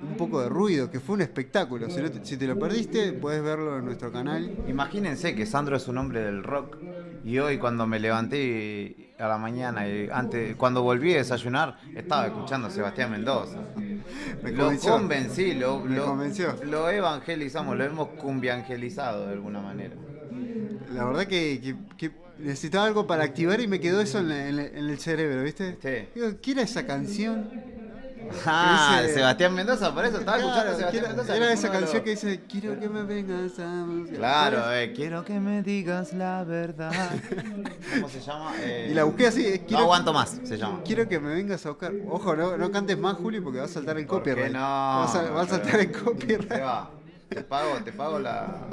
[SPEAKER 5] Un poco de Ruido, que fue un espectáculo. Si te lo perdiste, puedes verlo en nuestro canal.
[SPEAKER 4] Imagínense que Sandro es un hombre del rock y hoy cuando me levanté a la mañana y cuando volví a desayunar, estaba escuchando a Sebastián Mendoza. Lo convencí, lo evangelizamos, lo hemos cumbiangelizado de alguna manera.
[SPEAKER 5] La verdad que necesitaba algo para activar y me quedó eso en el cerebro, ¿viste?
[SPEAKER 4] Sí.
[SPEAKER 5] Digo, ¿qué era esa canción?
[SPEAKER 4] De Sebastián Mendoza, por eso estaba escuchando a Sebastián Mendoza.
[SPEAKER 5] Era esa canción que dice, quiero que me vengas a buscar.
[SPEAKER 4] Claro, quiero que me digas la verdad. ¿Cómo se llama?
[SPEAKER 5] Y la busqué así.
[SPEAKER 4] No aguanto más, se llama.
[SPEAKER 5] Quiero que me vengas a buscar. Ojo, no cantes más, Juli, porque va a saltar el copyright.
[SPEAKER 4] No,
[SPEAKER 5] va a saltar el copyright.
[SPEAKER 4] Se va. Te pago la...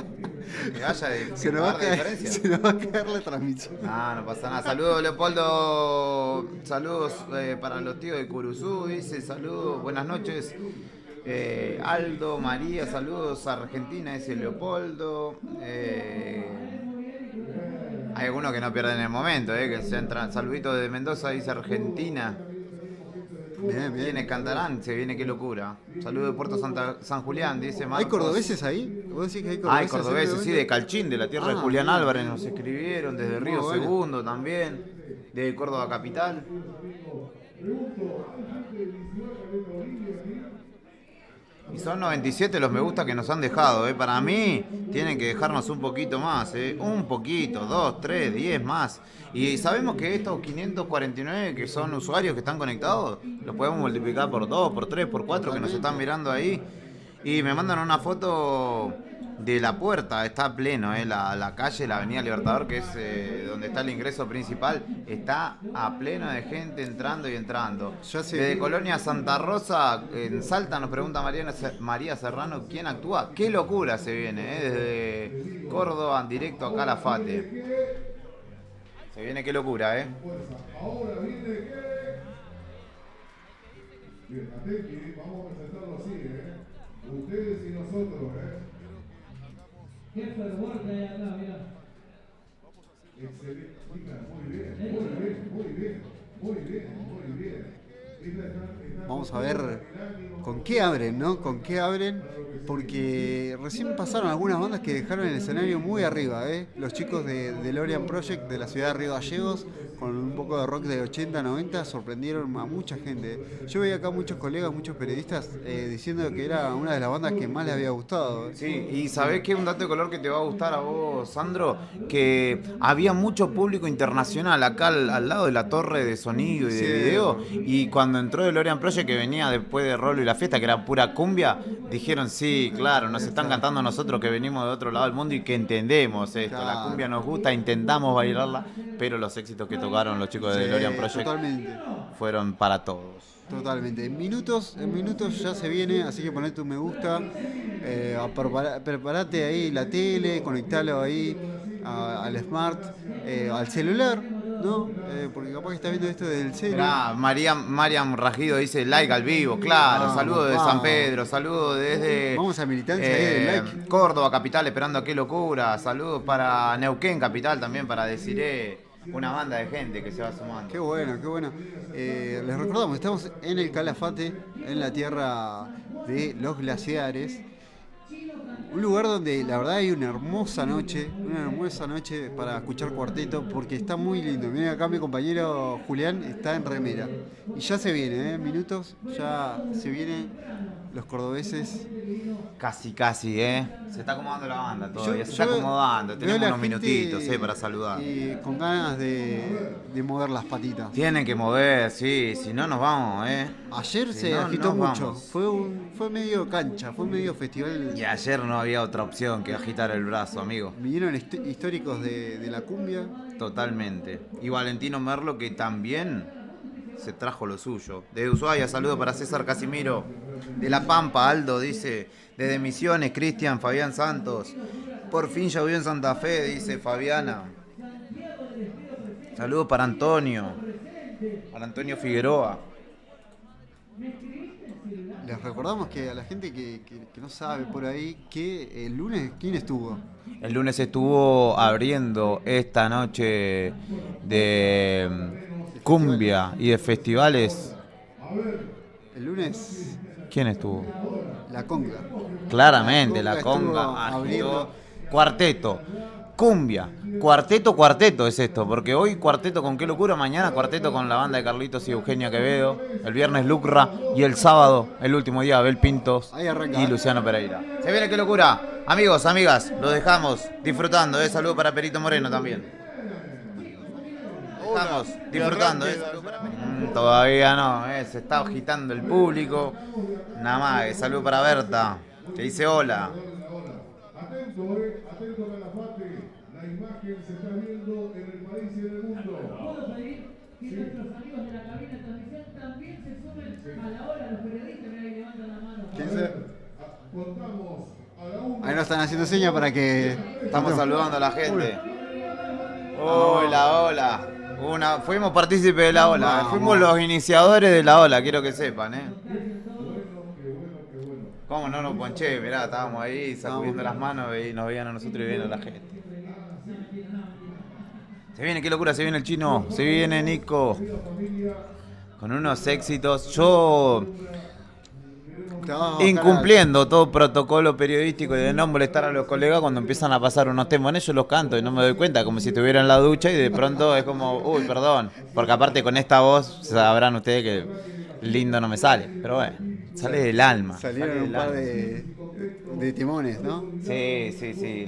[SPEAKER 4] Que haya de...
[SPEAKER 5] Se nos va a caer la transmisión.
[SPEAKER 4] No pasa nada. Saludos, Leopoldo. Saludos para los tíos de Curuzú. Dice, saludos, buenas noches. Aldo, María, saludos a Argentina, dice Leopoldo. Hay algunos que no pierden el momento, que se entran. Saluditos de Mendoza, dice Argentina.
[SPEAKER 5] Bien.
[SPEAKER 4] ¿Quiénes cantarán? Se viene, qué locura. Saludos de Puerto San Julián, dice Marcos.
[SPEAKER 5] ¿Hay cordobeses ahí? ¿Vos decís que hay cordobeses?
[SPEAKER 4] Hay cordobeses, sí, de Calchín, de la tierra de Julián
[SPEAKER 5] bien.
[SPEAKER 4] Álvarez, nos escribieron, desde Río Segundo también, de Córdoba Capital. Y son 97 los me gusta que nos han dejado, Para mí tienen que dejarnos un poquito más, Un poquito, 2, 3, 10 más. Y sabemos que estos 549 que son usuarios que están conectados, los podemos multiplicar por 2, por 3, por 4 que nos están mirando ahí. Y me mandan una foto de la puerta, está pleno, la calle, la avenida Libertador, que es donde está el ingreso principal, está a pleno de gente entrando y entrando. Desde Colonia Santa Rosa, en Salta, nos pregunta María Serrano, ¿quién actúa? ¡Qué locura se viene! Desde Córdoba, directo a Calafate. Se viene, qué locura,
[SPEAKER 2] Ahora viene... Bien, atenti, vamos a presentarlo así, Ustedes y nosotros,
[SPEAKER 6] Qué fervor que hay acá, mirá.
[SPEAKER 2] Excelente, muy bien.
[SPEAKER 5] Vamos a ver con qué abren, ¿no? Con qué abren, porque recién pasaron algunas bandas que dejaron el escenario muy arriba, Los chicos de DeLorean Project de la ciudad de Río Gallegos, con un poco de rock de 80, 90, sorprendieron a mucha gente. Yo veía acá muchos colegas, muchos periodistas diciendo que era una de las bandas que más les había gustado.
[SPEAKER 4] Sí, y ¿sabés qué? Un dato de color que te va a gustar a vos, Sandro, que había mucho público internacional acá al lado de la torre de sonido y de video, y cuando entró DeLorean Project, que venía después de Rolo y la Fiesta, que era pura cumbia, dijeron, sí, claro, nos están cantando a nosotros que venimos de otro lado del mundo y que entendemos esto, la cumbia nos gusta, intentamos bailarla, pero los éxitos que tocaron los chicos de DeLorean Project fueron para todos.
[SPEAKER 5] Totalmente. En minutos ya se viene, así que ponete un me gusta, preparate ahí la tele, conectalo ahí al smart, al celular, ¿no? Porque capaz que estás viendo esto del celular.
[SPEAKER 4] Mariam Rajido dice like al vivo, claro, saludos de San Pedro, saludos desde
[SPEAKER 5] vamos a militancia ahí del like.
[SPEAKER 4] Córdoba Capital, esperando a qué locura, saludos para Neuquén Capital también, para Desiree. Una banda de gente que se va sumando.
[SPEAKER 5] Qué bueno, qué bueno. Les recordamos, estamos en el Calafate, en la tierra de los glaciares. Un lugar donde la verdad hay una hermosa noche para escuchar cuarteto, porque está muy lindo. Miren acá mi compañero Julián está en remera. Y ya se viene, minutos, ya se vienen los cordobeses.
[SPEAKER 4] Casi, se está acomodando la banda todavía, se está acomodando, tenemos unos minutitos para saludar.
[SPEAKER 5] Con ganas de mover las patitas.
[SPEAKER 4] Tienen que mover, sí, si no nos vamos,
[SPEAKER 5] Ayer se agitó mucho, fue medio cancha, fue medio festival.
[SPEAKER 4] Y ayer no había otra opción que agitar el brazo, amigo.
[SPEAKER 5] Vinieron históricos de la cumbia.
[SPEAKER 4] Totalmente. Y Valentino Merlo, que también se trajo lo suyo. Desde Ushuaia, saludo para César Casimiro. De La Pampa, Aldo dice. Desde Misiones, Cristian, Fabián Santos. Por fin llovió en Santa Fe, dice Fabiana. Saludos para Antonio Figueroa.
[SPEAKER 5] Les recordamos que a la gente que no sabe por ahí, que el lunes, ¿quién estuvo?
[SPEAKER 4] El lunes estuvo abriendo esta noche de cumbia y de festivales.
[SPEAKER 5] El lunes,
[SPEAKER 4] ¿Quién estuvo?
[SPEAKER 5] la conga.
[SPEAKER 4] Claramente, la conga
[SPEAKER 5] estuvo abriendo.
[SPEAKER 4] Cuarteto, cumbia, cuarteto es esto, porque hoy cuarteto con Qué Locura, mañana cuarteto con la banda de Carlitos y Eugenia Quevedo, el viernes Lucra y el sábado, el último día, Abel Pintos y Luciano Pereira. Se viene Qué Locura. Amigos, amigas, los dejamos disfrutando. Saludo para Perito Moreno también. Estamos disfrutando. Todavía no, se está agitando el público. Nada más, saludo para Berta, que dice hola.
[SPEAKER 2] Atento Calafate, la imagen se está viendo en el país y en el mundo.
[SPEAKER 6] ¿Puedo pedir que nuestros amigos de la cabina de transmisión también se sumen a la hora, los periodistas? Mira, ahí levantan la mano.
[SPEAKER 5] ¿Quién se?
[SPEAKER 2] Contamos a la 1.
[SPEAKER 5] Ahí nos están haciendo señas para que...
[SPEAKER 4] Estamos saludando a la gente. Hola. Fuimos partícipes de la ola. Fuimos los iniciadores de la ola, quiero que sepan, ¿Cómo no nos ponché? Mirá, estábamos ahí sacudiendo las manos y nos veían a nosotros y viendo a la gente. Se viene, Qué Locura, se viene el Chino, se viene Nico. Con unos éxitos. Yo... incumpliendo todo protocolo periodístico y de no molestar a los colegas cuando empiezan a pasar unos temas en ellos los canto y no me doy cuenta, como si estuviera en la ducha y de pronto es como, uy, perdón, porque aparte con esta voz sabrán ustedes que lindo no me sale, pero bueno, sale del alma.
[SPEAKER 5] Salieron un par de timones, ¿no?
[SPEAKER 4] Sí,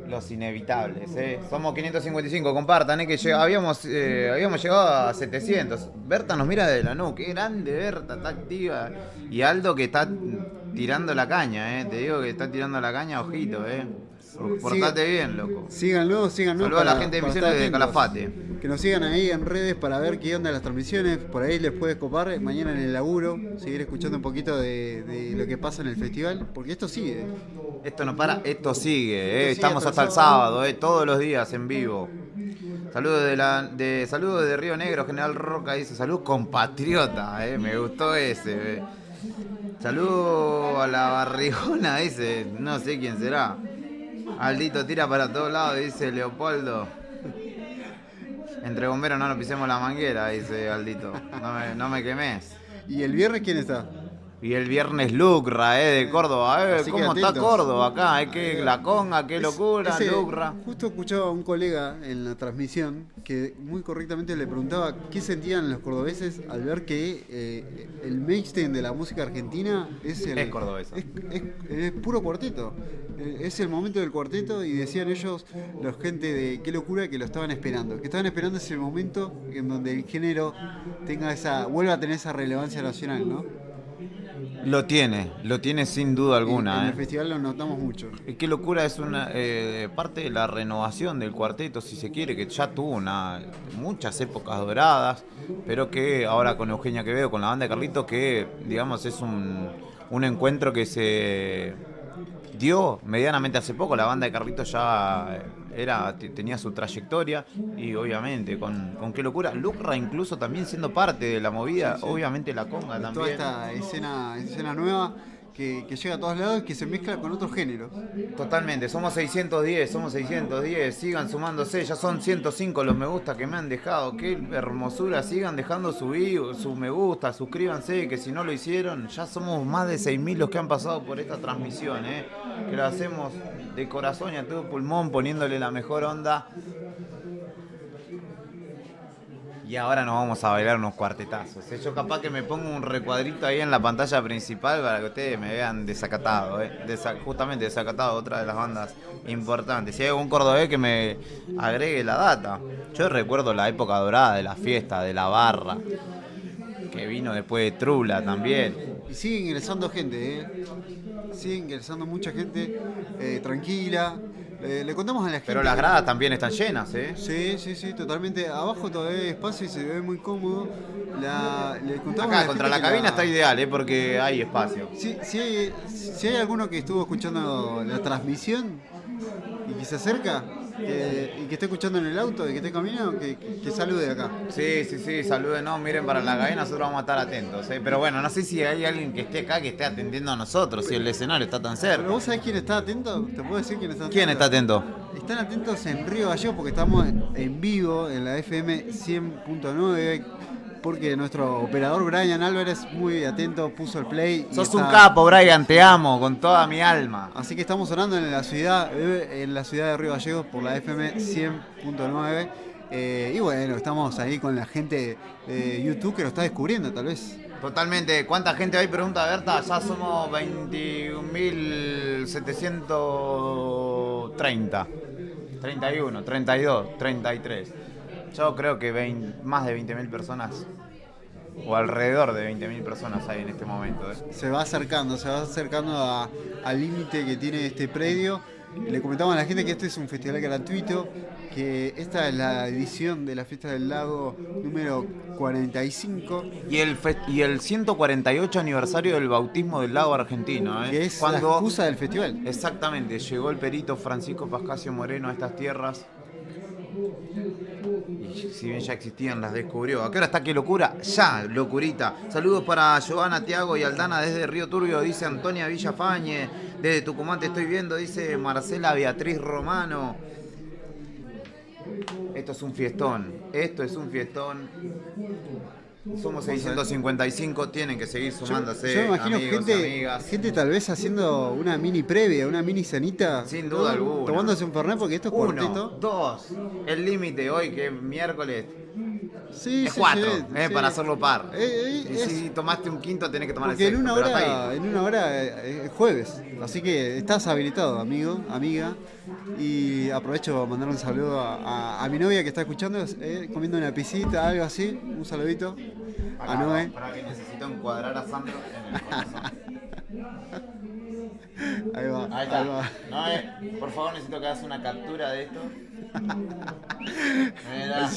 [SPEAKER 4] los inevitables, Somos 555, compartan, que habíamos llegado a 700. Berta nos mira de la nuca, qué grande Berta, está activa. Y Aldo que está tirando la caña, te digo que está tirando la caña, ojito, Portate bien, loco.
[SPEAKER 5] Síganlo.
[SPEAKER 4] Saludos a la gente de Misiones de Calafate.
[SPEAKER 5] Que nos sigan ahí en redes para ver qué onda las transmisiones. Por ahí les puede copar mañana en el laburo. Seguir escuchando un poquito de lo que pasa en el festival. Porque esto sigue.
[SPEAKER 4] Esto no para, esto sigue. Estamos hasta el sábado, todos los días en vivo. Saludos de Río Negro, General Roca dice, saludos compatriota, me gustó ese. Saludos a la Barrigona, dice, no sé quién será. Aldito tira para todos lados, dice Leopoldo. Entre bomberos no nos pisemos la manguera, dice Aldito. No me quemes.
[SPEAKER 5] ¿Y el viernes quién está?
[SPEAKER 4] Y el viernes Lucra, de Córdoba. ¿Cómo está Córdoba acá? Que la conga, Qué Locura, Lucra.
[SPEAKER 5] Justo escuchaba a un colega en la transmisión que muy correctamente le preguntaba qué sentían los cordobeses al ver que el mainstream de la música argentina es
[SPEAKER 4] cordobesa.
[SPEAKER 5] Es puro cuarteto. Es el momento del cuarteto y decían ellos, la gente de Qué Locura, que lo estaban esperando. Que estaban esperando ese momento en donde el género vuelva a tener esa relevancia nacional, ¿no?
[SPEAKER 4] Lo tiene sin duda alguna.
[SPEAKER 5] En el festival lo notamos mucho.
[SPEAKER 4] Qué Locura es una parte de la renovación del cuarteto, si se quiere, que ya tuvo muchas épocas doradas, pero que ahora con Eugenia Quevedo, con la banda de Carlitos, que digamos es un encuentro que se dio medianamente hace poco. La banda de Carlitos ya tenía su trayectoria y obviamente con Qué Locura, Lucra incluso también siendo parte de la movida, sí. Obviamente la conga también.
[SPEAKER 5] Toda esta escena nueva que llega a todos lados y que se mezcla con otros géneros.
[SPEAKER 4] Totalmente, somos 610, sigan sumándose, ya son 105 los me gusta que me han dejado, qué hermosura, sigan dejando su me gusta, suscríbanse, que si no lo hicieron, ya somos más de 6.000 los que han pasado por esta transmisión, que lo hacemos de corazón y a todo pulmón, poniéndole la mejor onda. Y ahora nos vamos a bailar unos cuartetazos. Yo capaz que me pongo un recuadrito ahí en la pantalla principal para que ustedes me vean desacatado. Justamente desacatado, otra de las bandas importantes. Si hay algún cordobés que me agregue la data. Yo recuerdo la época dorada de la fiesta, de la barra, que vino después de Trula también.
[SPEAKER 5] Y sigue ingresando gente, sigue ingresando mucha gente tranquila. Le contamos a la gente.
[SPEAKER 4] Pero las gradas también están llenas,
[SPEAKER 5] Sí, totalmente. Abajo todavía hay espacio y se ve muy cómodo. Le contamos
[SPEAKER 4] acá, contra la cabina está ideal, porque hay espacio.
[SPEAKER 5] Si hay alguno que estuvo escuchando la transmisión, y que se acerca y que esté escuchando en el auto y que esté caminando, que salude acá.
[SPEAKER 4] Sí, saluden, no, miren para la cabina, nosotros vamos a estar atentos. Pero bueno, no sé si hay alguien que esté acá, que esté atendiendo a nosotros, si el escenario está tan cerca.
[SPEAKER 5] ¿Pero vos sabés quién está atento? ¿Te puedo decir quién está atento?
[SPEAKER 4] ¿Quién está atento?
[SPEAKER 5] Están atentos en Río Gallegos porque estamos en vivo en la FM 100.9. Porque nuestro operador Brian Álvarez, muy atento, puso el play.
[SPEAKER 4] Sos un capo, Brian, te amo con toda mi alma.
[SPEAKER 5] Así que estamos sonando en la ciudad de Río Gallegos por la FM 100.9. Y bueno, estamos ahí con la gente de YouTube que lo está descubriendo, tal vez.
[SPEAKER 4] Totalmente. ¿Cuánta gente hay? Pregunta Berta. Ya somos 21.730. 31, 32, 33. Yo creo que más de 20.000 personas, o alrededor de 20.000 personas hay en este momento.
[SPEAKER 5] Se va acercando al límite que tiene este predio. Le comentamos a la gente que este es un festival gratuito, que esta es la edición de la Fiesta del Lago número 45.
[SPEAKER 4] Y el 148 aniversario del bautismo del lago argentino.
[SPEAKER 5] Que es la excusa del festival.
[SPEAKER 4] Exactamente, llegó el perito Francisco Pascasio Moreno a estas tierras. Y si bien ya existían, las descubrió. ¿A qué hora está? ¡Qué locura! ¡Ya! ¡Locurita! Saludos para Giovanna, Tiago y Aldana desde Río Turbio, dice Antonia Villafañe. Desde Tucumán te estoy viendo, dice Marcela Beatriz Romano. Esto es un fiestón. Somos 655, tienen que seguir sumándose.
[SPEAKER 5] Yo me imagino
[SPEAKER 4] amigos,
[SPEAKER 5] gente tal vez haciendo una mini previa, una mini cenita.
[SPEAKER 4] Sin duda alguna.
[SPEAKER 5] Tomándose un fernet porque esto es cuarteto.
[SPEAKER 4] 2. El límite hoy, que es miércoles.
[SPEAKER 5] Sí,
[SPEAKER 4] es 4,
[SPEAKER 5] sí.
[SPEAKER 4] para hacerlo par.
[SPEAKER 5] Y
[SPEAKER 4] si tomaste un quinto, tenés que tomar el
[SPEAKER 5] porque
[SPEAKER 4] sexto.
[SPEAKER 5] en una hora es jueves. Así que estás habilitado, amigo, amiga. Y aprovecho para mandar un saludo a mi novia que está escuchando, comiendo una pisita, algo así. Un saludito a Noé.
[SPEAKER 4] Para que necesito encuadrar a Sandro en el corazón.
[SPEAKER 5] Ahí va.
[SPEAKER 4] Noé, por favor, necesito que hagas una captura de esto. Mira,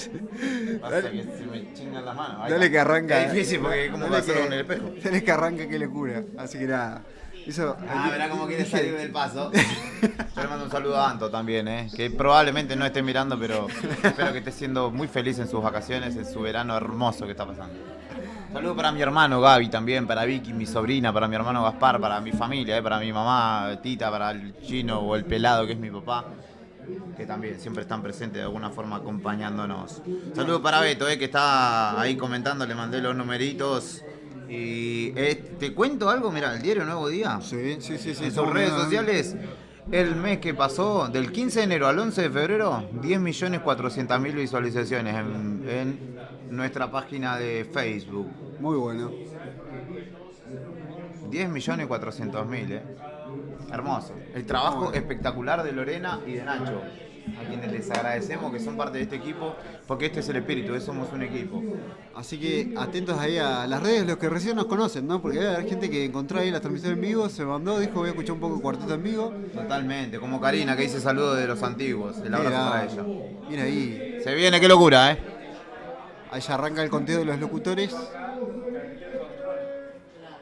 [SPEAKER 4] pasa que se me chingan las manos.
[SPEAKER 5] Dale que arranca.
[SPEAKER 4] Es difícil porque como va a hacerlo en el espejo.
[SPEAKER 5] Dale que arranca, qué locura. Así que nada.
[SPEAKER 4] Verá cómo quiere salir del paso. Yo le mando un saludo a Anto también, que probablemente no esté mirando, pero espero que esté siendo muy feliz en sus vacaciones, en su verano hermoso que está pasando. Saludo para mi hermano Gaby también, para Vicky, mi sobrina, para mi hermano Gaspar, para mi familia, para mi mamá Tita, para el chino o el pelado que es mi papá, que también siempre están presentes de alguna forma acompañándonos. Saludo para Beto, que está ahí comentando, le mandé los numeritos. Y te cuento algo, mira, el diario Nuevo Día.
[SPEAKER 5] Sí.
[SPEAKER 4] En sus redes sociales, el mes que pasó, del 15 de enero al 11 de febrero, 10.400.000 visualizaciones en nuestra página de Facebook.
[SPEAKER 5] Muy bueno.
[SPEAKER 4] 10.400.000, Hermoso. El trabajo espectacular de Lorena y de Nacho, a quienes les agradecemos que son parte de este equipo, porque este es el espíritu, somos un equipo.
[SPEAKER 5] Así que atentos ahí a las redes, los que recién nos conocen, ¿no? Porque hay gente que encontró ahí la transmisión en vivo, se mandó, dijo voy a escuchar un poco de cuarteto en vivo.
[SPEAKER 4] Totalmente, como Karina que dice saludos de los antiguos, el abrazo para ella.
[SPEAKER 5] Mira ahí.
[SPEAKER 4] Se viene, qué locura,
[SPEAKER 5] Ahí ya arranca el conteo de los locutores.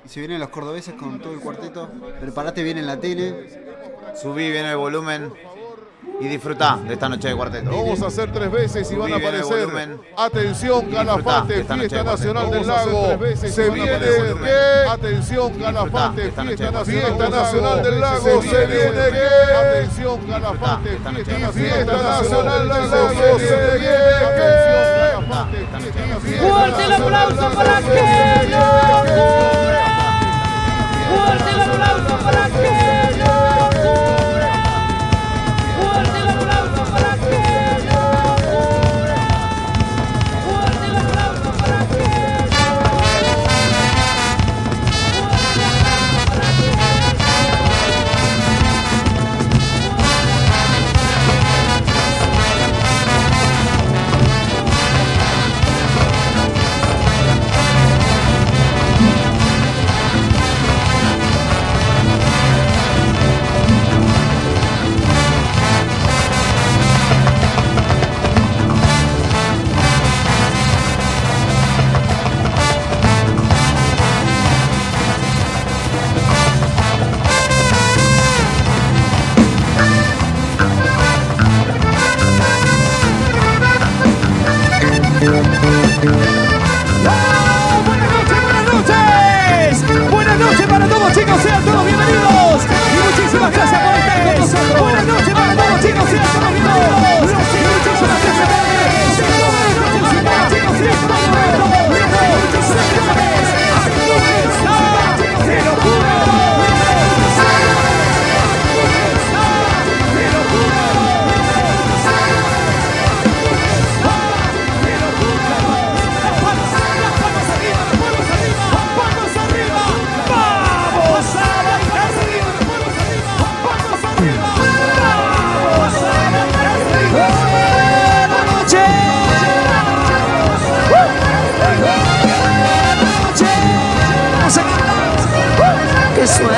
[SPEAKER 5] Y se vienen los cordobeses con todo el cuarteto. Preparate bien en la tele.
[SPEAKER 4] Subí bien el volumen. Y disfrutá de esta noche de cuarteto.
[SPEAKER 2] Lo vamos a hacer 3 veces y van a aparecer. Atención, Calafate, Fiesta Nacional del Lago. Se viene que. Atención, Calafate, Fiesta Nacional del Lago. Se viene que. Atención, Calafate, Fiesta Nacional del Lago. Se viene que.
[SPEAKER 6] Fuerte el aplauso para que locura. Fuerte el aplauso para que locura. Fuerte el aplauso para que locura. Fuerte el aplauso para que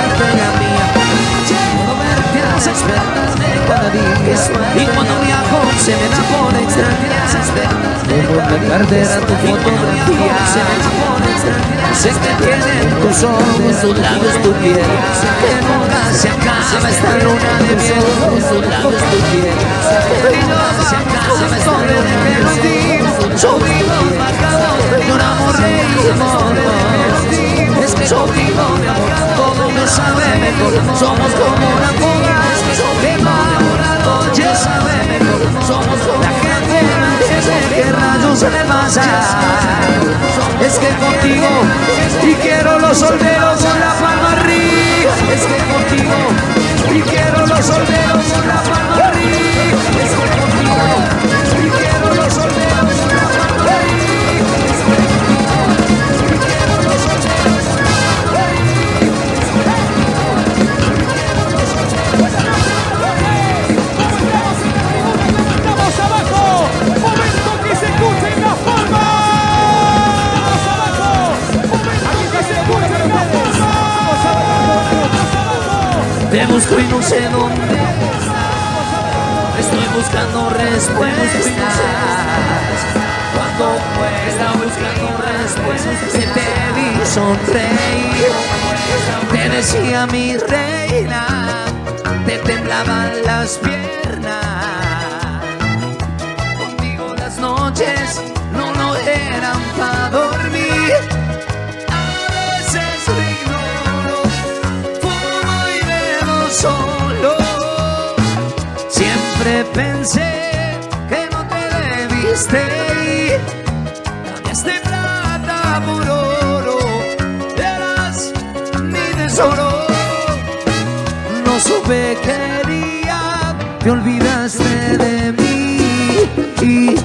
[SPEAKER 7] entrega mía. Puedo verte al despertarme cada día. Y cuando viajo se me da por extrañar. Mi cartera, tu fotografía. Sé que tienen tus ojos, tus labios, tu piel. Que nunca se acaba esta luna de miel. Tus labios, tu piel. Que nunca se acaba esta luna de miel. Yo vivo marcado de un amor reímos. Es que yo vivo marcado, todo me sabe mejor. Somos como una fuga de enamorado, ya sabe mejor. Somos como la gente de que rayos se le pasa. Es que contigo, y quiero los solteros con la palma arriba. Es que contigo, y quiero los solteros con la palma arriba. Es que contigo, y quiero los solteros con la palma arriba. Es que contigo, y quiero los solteros con la palma arriba.
[SPEAKER 6] ¡Estamos abajo! ¡Momento que se escuchen las palmas!
[SPEAKER 7] Te busco y no sé dónde estás. Estoy buscando respuestas. Cuando estaba buscando respuestas, que te vi sonreír. Te decía mi reina, te temblaban las piernas. Conmigo las noches no eran para dormir. Solo siempre pensé que no te debiste ir. Cambiaste plata por oro, eras mi tesoro. No supe qué día te olvidaste de mí y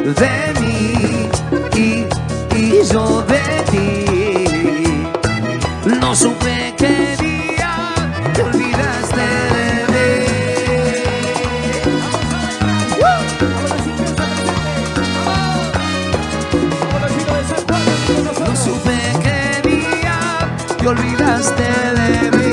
[SPEAKER 7] de mí y yo de ti. No supe qué día te olvidaste de mí. No supe qué día te olvidaste de mí.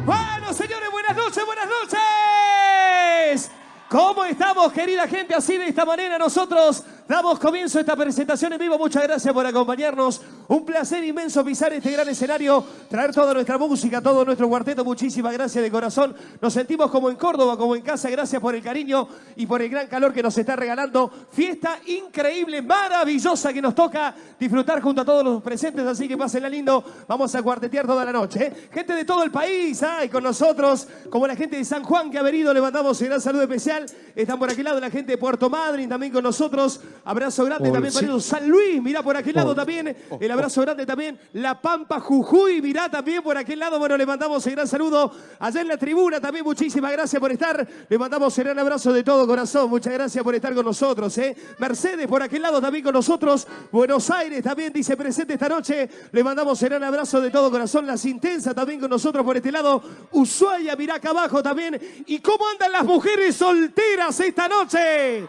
[SPEAKER 6] Bueno, señores, buenas noches, buenas noches. ¿Cómo estamos, querida gente? Así de esta manera nosotros damos comienzo a esta presentación en vivo. Muchas gracias por acompañarnos. Un placer inmenso pisar este gran escenario, traer toda nuestra música, todo nuestro cuarteto. Muchísimas gracias de corazón. Nos sentimos como en Córdoba, como en casa. Gracias por el cariño y por el gran calor que nos está regalando. Fiesta increíble, maravillosa que nos toca disfrutar junto a todos los presentes. Así que pásenla lindo. Vamos a cuartetear toda la noche, ¿eh? Gente de todo el país, y con nosotros, como la gente de San Juan que ha venido, le mandamos un gran saludo especial. Están por aquel lado la gente de Puerto Madryn también con nosotros. Abrazo grande también para ellos. San Luis, mirá por aquel lado también. El abrazo grande también. La Pampa, Jujuy, mirá también por aquel lado. Bueno, le mandamos un gran saludo. Allá en la tribuna también, muchísimas gracias por estar. Le mandamos un gran abrazo de todo corazón. Muchas gracias por estar con nosotros, ¿eh? Mercedes por aquel lado también con nosotros. Buenos Aires también dice presente esta noche. Le mandamos un gran abrazo de todo corazón. Las Intensas también con nosotros por este lado. Ushuaia, mirá acá abajo también. ¿Y cómo andan las mujeres solteras esta noche?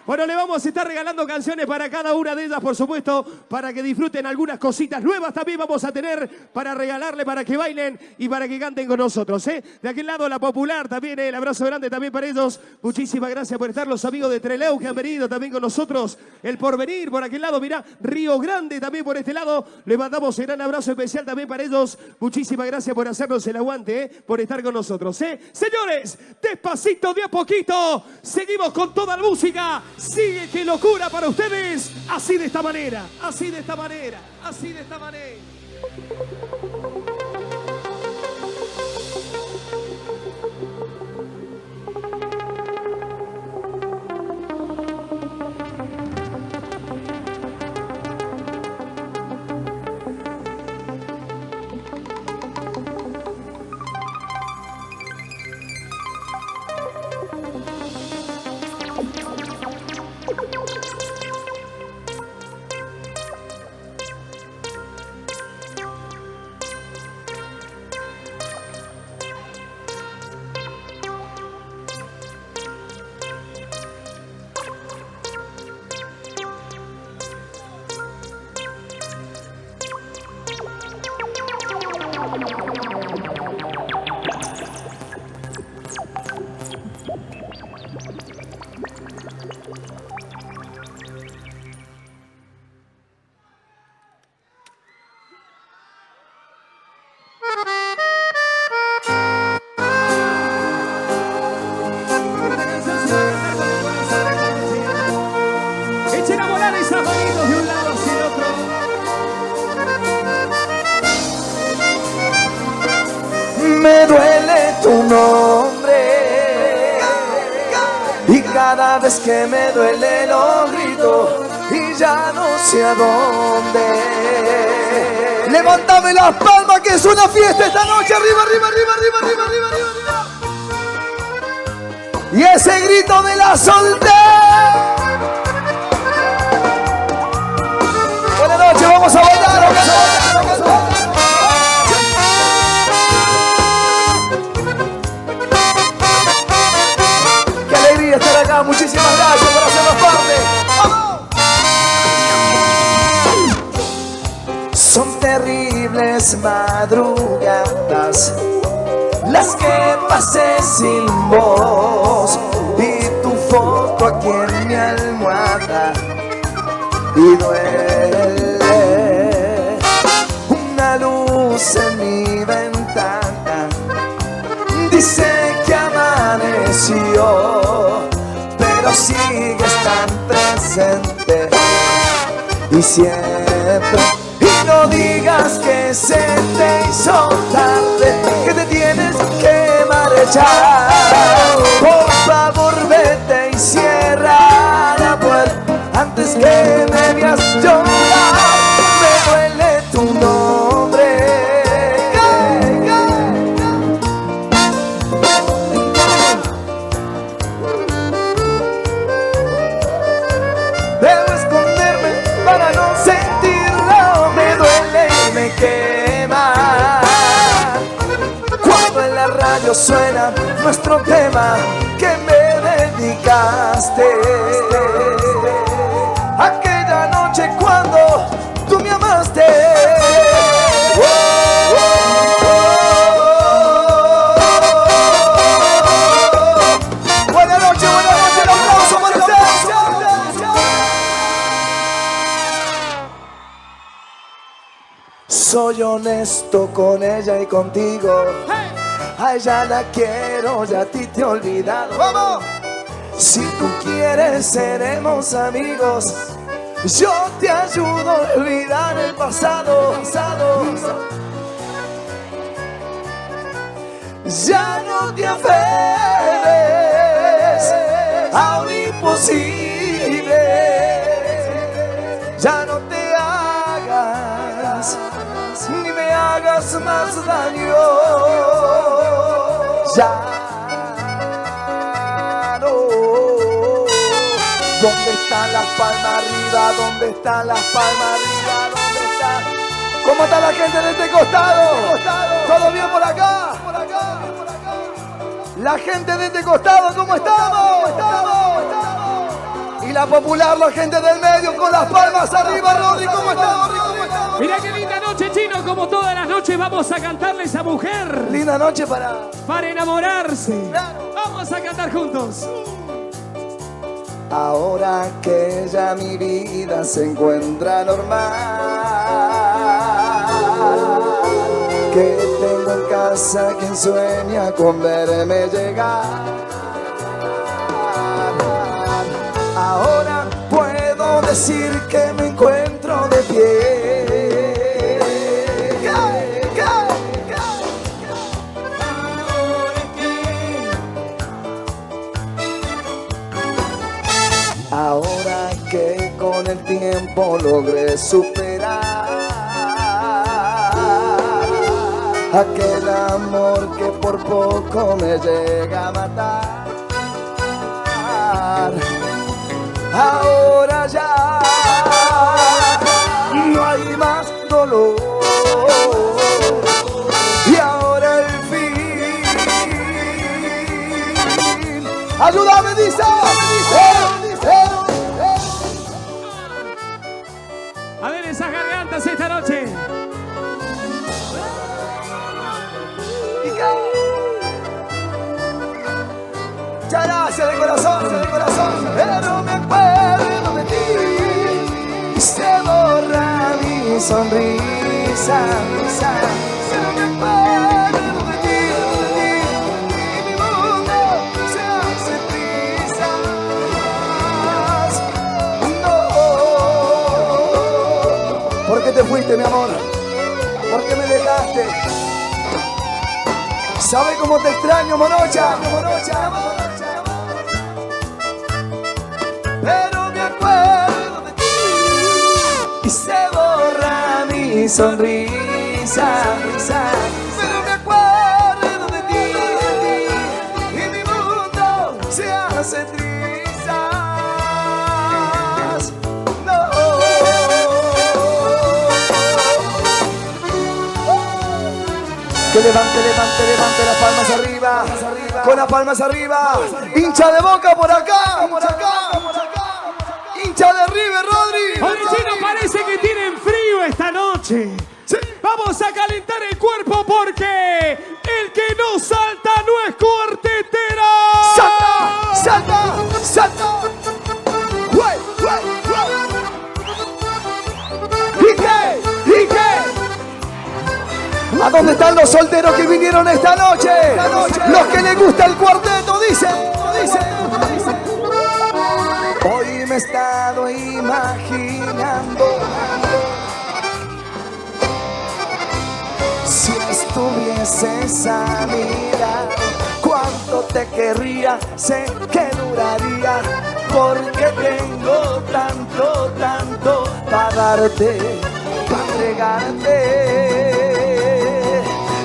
[SPEAKER 6] Bueno, le vamos a estar regalando canciones para cada una de ellas, por supuesto, para que disfruten algunas cositas nuevas. También vamos a tener para regalarle, para que bailen y para que canten con nosotros, ¿eh? De aquel lado, La Popular también, el abrazo grande también para ellos. Muchísimas gracias por estar, los amigos de Trelew que han venido también con nosotros. El Porvenir por aquel lado, mirá, Río Grande también por este lado. Le mandamos un gran abrazo especial también para ellos. Muchísimas gracias por hacernos el aguante, ¿eh? Por estar con nosotros, ¿eh? Señores, despacito, de a poquito, seguimos con toda la música. Sigue, qué locura para ustedes. Así de esta manera, así de esta manera, así de esta manera.
[SPEAKER 7] Y cada vez que me duele lo grito y ya no sé a dónde. Levántame las palmas que es una fiesta esta noche. Arriba, arriba, arriba, arriba, arriba, arriba, arriba, arriba. Y ese grito de la soltera. Buenas noches, vamos a bailar, vamos a bailar, vamos a bailar. Qué alegría estar acá, muchísimas gracias por hacernos parte. ¡Vamos! Son terribles madrugadas las que pasé sin voz y tu foto aquí en mi almohada y duele una luz en mi ventana, dice que amaneció, pero sigues tan presente y siempre. Y no digas que se te hizo tarde, que te tienes que marchar. Por favor vete y cierra la puerta antes que me veas llorar. Me duele tu nombre. Debo esconderme para no sentirlo. Me duele y me quema cuando en la radio suena nuestro tema que me dedicaste. Aquella noche cuando tú me amaste. Buenas noches, un aplauso para ustedes. Soy honesto con ella y contigo. A ella la quiero y a ti te he olvidado. ¡Vamos! Si tú quieres seremos amigos. Yo te ayudo a olvidar el pasado. Ya no te aferres a un imposible. Ya no te hagas ni me hagas más daño. Ya no. ¿Dónde están las palmas arriba? ¿Dónde están las palmas arriba? ¿Dónde están? ¿Cómo está la gente de este costado? ¿Todo bien por acá? La gente de este costado, ¿cómo estamos? Y la popular, la gente del medio con las palmas arriba, Rodri, ¿cómo estamos?
[SPEAKER 6] Mirá qué linda noche, Chino, como todas las noches vamos a cantarle a esa mujer.
[SPEAKER 7] Linda noche para
[SPEAKER 6] enamorarse. Claro. Vamos a cantar juntos.
[SPEAKER 7] Ahora que ya mi vida se encuentra normal, que tengo en casa quien sueña con verme llegar, ahora puedo decir que me encuentro de pie. Ahora que con el tiempo logré superar aquel amor que por poco me llega a matar, ahora ya no hay más dolor y ahora el fin. Ayúdame, dice.
[SPEAKER 6] A ver esas gargantas esta noche.
[SPEAKER 7] Muchas gracias de corazón, pero me acuerdo de ti y se borra mi sonrisa. Pero me acuerdo de ti y mi mundo se hace prisa. No, ¿por qué te fuiste, mi amor? ¿Por qué me dejaste? ¿Sabe cómo te extraño, morocha? mi sonrisa. Pero me acuerdo de ti y mi mundo se hace trizas. No. Que levante las palmas arriba, con las palmas arriba. Hincha de Boca por acá, hincha de River, Rodri.
[SPEAKER 6] Chino, parece que tienen frío esta noche. Sí. Vamos a calentar el cuerpo porque el que no salta no es cuartetera.
[SPEAKER 7] ¡Salta! ¿Y qué? ¿A dónde están los solteros que vinieron esta noche? Los que les gusta el cuarteto, dicen. Hoy me he estado imaginando si estuvieses a mi lado, cuánto te querría, sé que duraría, porque tengo tanto para darte, para entregarte.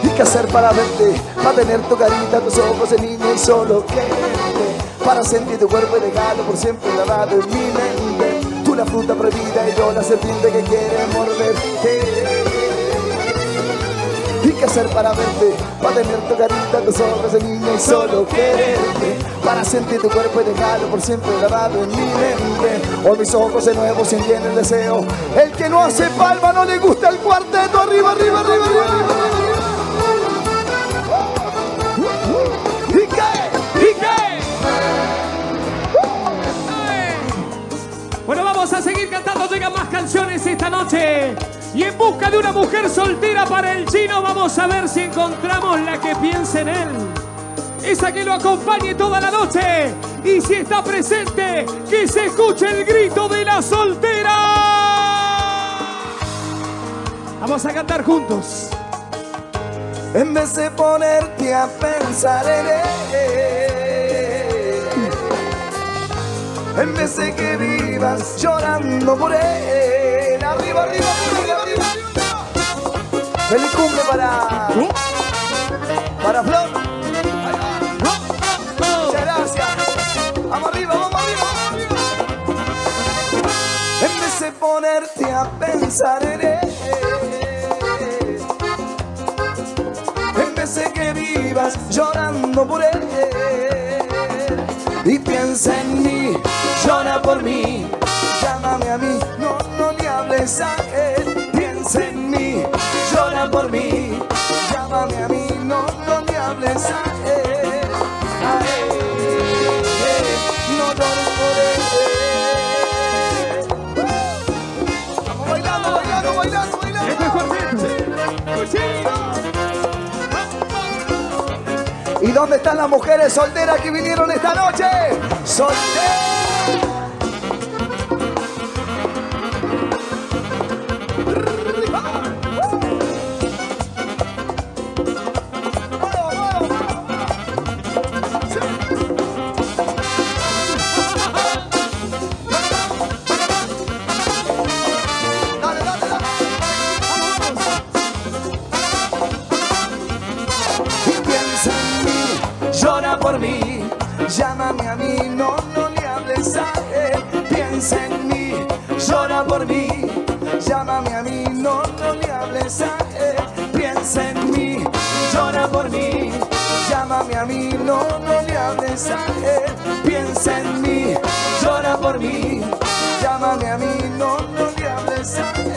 [SPEAKER 7] ¿Y qué hacer para verte? Para tener tu carita, tus ojos de niña y solo quererte, para sentir tu cuerpo y dejarlo por siempre grabado en mi mente. Tú la fruta prohibida y yo la serpiente que quiere morderte. ¿Y qué hacer para verte? Para tener tu carita, tus ojos de niña y solo quererte, para sentir tu cuerpo y dejarlo por siempre grabado en mi mente. Hoy mis ojos de nuevo sienten el deseo. El que no hace palma no le gusta el cuarteto. Arriba. ¿Y qué?
[SPEAKER 6] Bueno, vamos a seguir cantando, llegan más canciones esta noche. Y en busca de una mujer soltera para el Chino, vamos a ver si encontramos la que piense en él. Esa que lo acompañe toda la noche. Y si está presente, que se escuche el grito de la soltera. Vamos a cantar juntos.
[SPEAKER 7] En vez de ponerte a pensar en él, en vez de que vivas llorando por él. Arriba. Feliz cumple para Flor. Muchas gracias. Vamos arriba. En vez de ponerte a pensar en él, en vez de que vivas llorando por él, y piensa en mí, llora por mí, llámame a mí, no le hables a él. Piensa en mí, llora por mí, llámame a mí, no le hables a él. No llores por él. Vamos bailando.
[SPEAKER 6] Esto es cuarteto.
[SPEAKER 7] ¿Y dónde están las mujeres solteras que vinieron esta noche? ¡Solteras! Llámame a mí, no le hables a él. Piensa en mí, llora por mí. Llámame a mí, no le hables a él. Piensa en mí, llora por mí. Llámame a mí, no le hables a él. Piensa en mí, llora por mí. Llámame a mí, no le hables a él.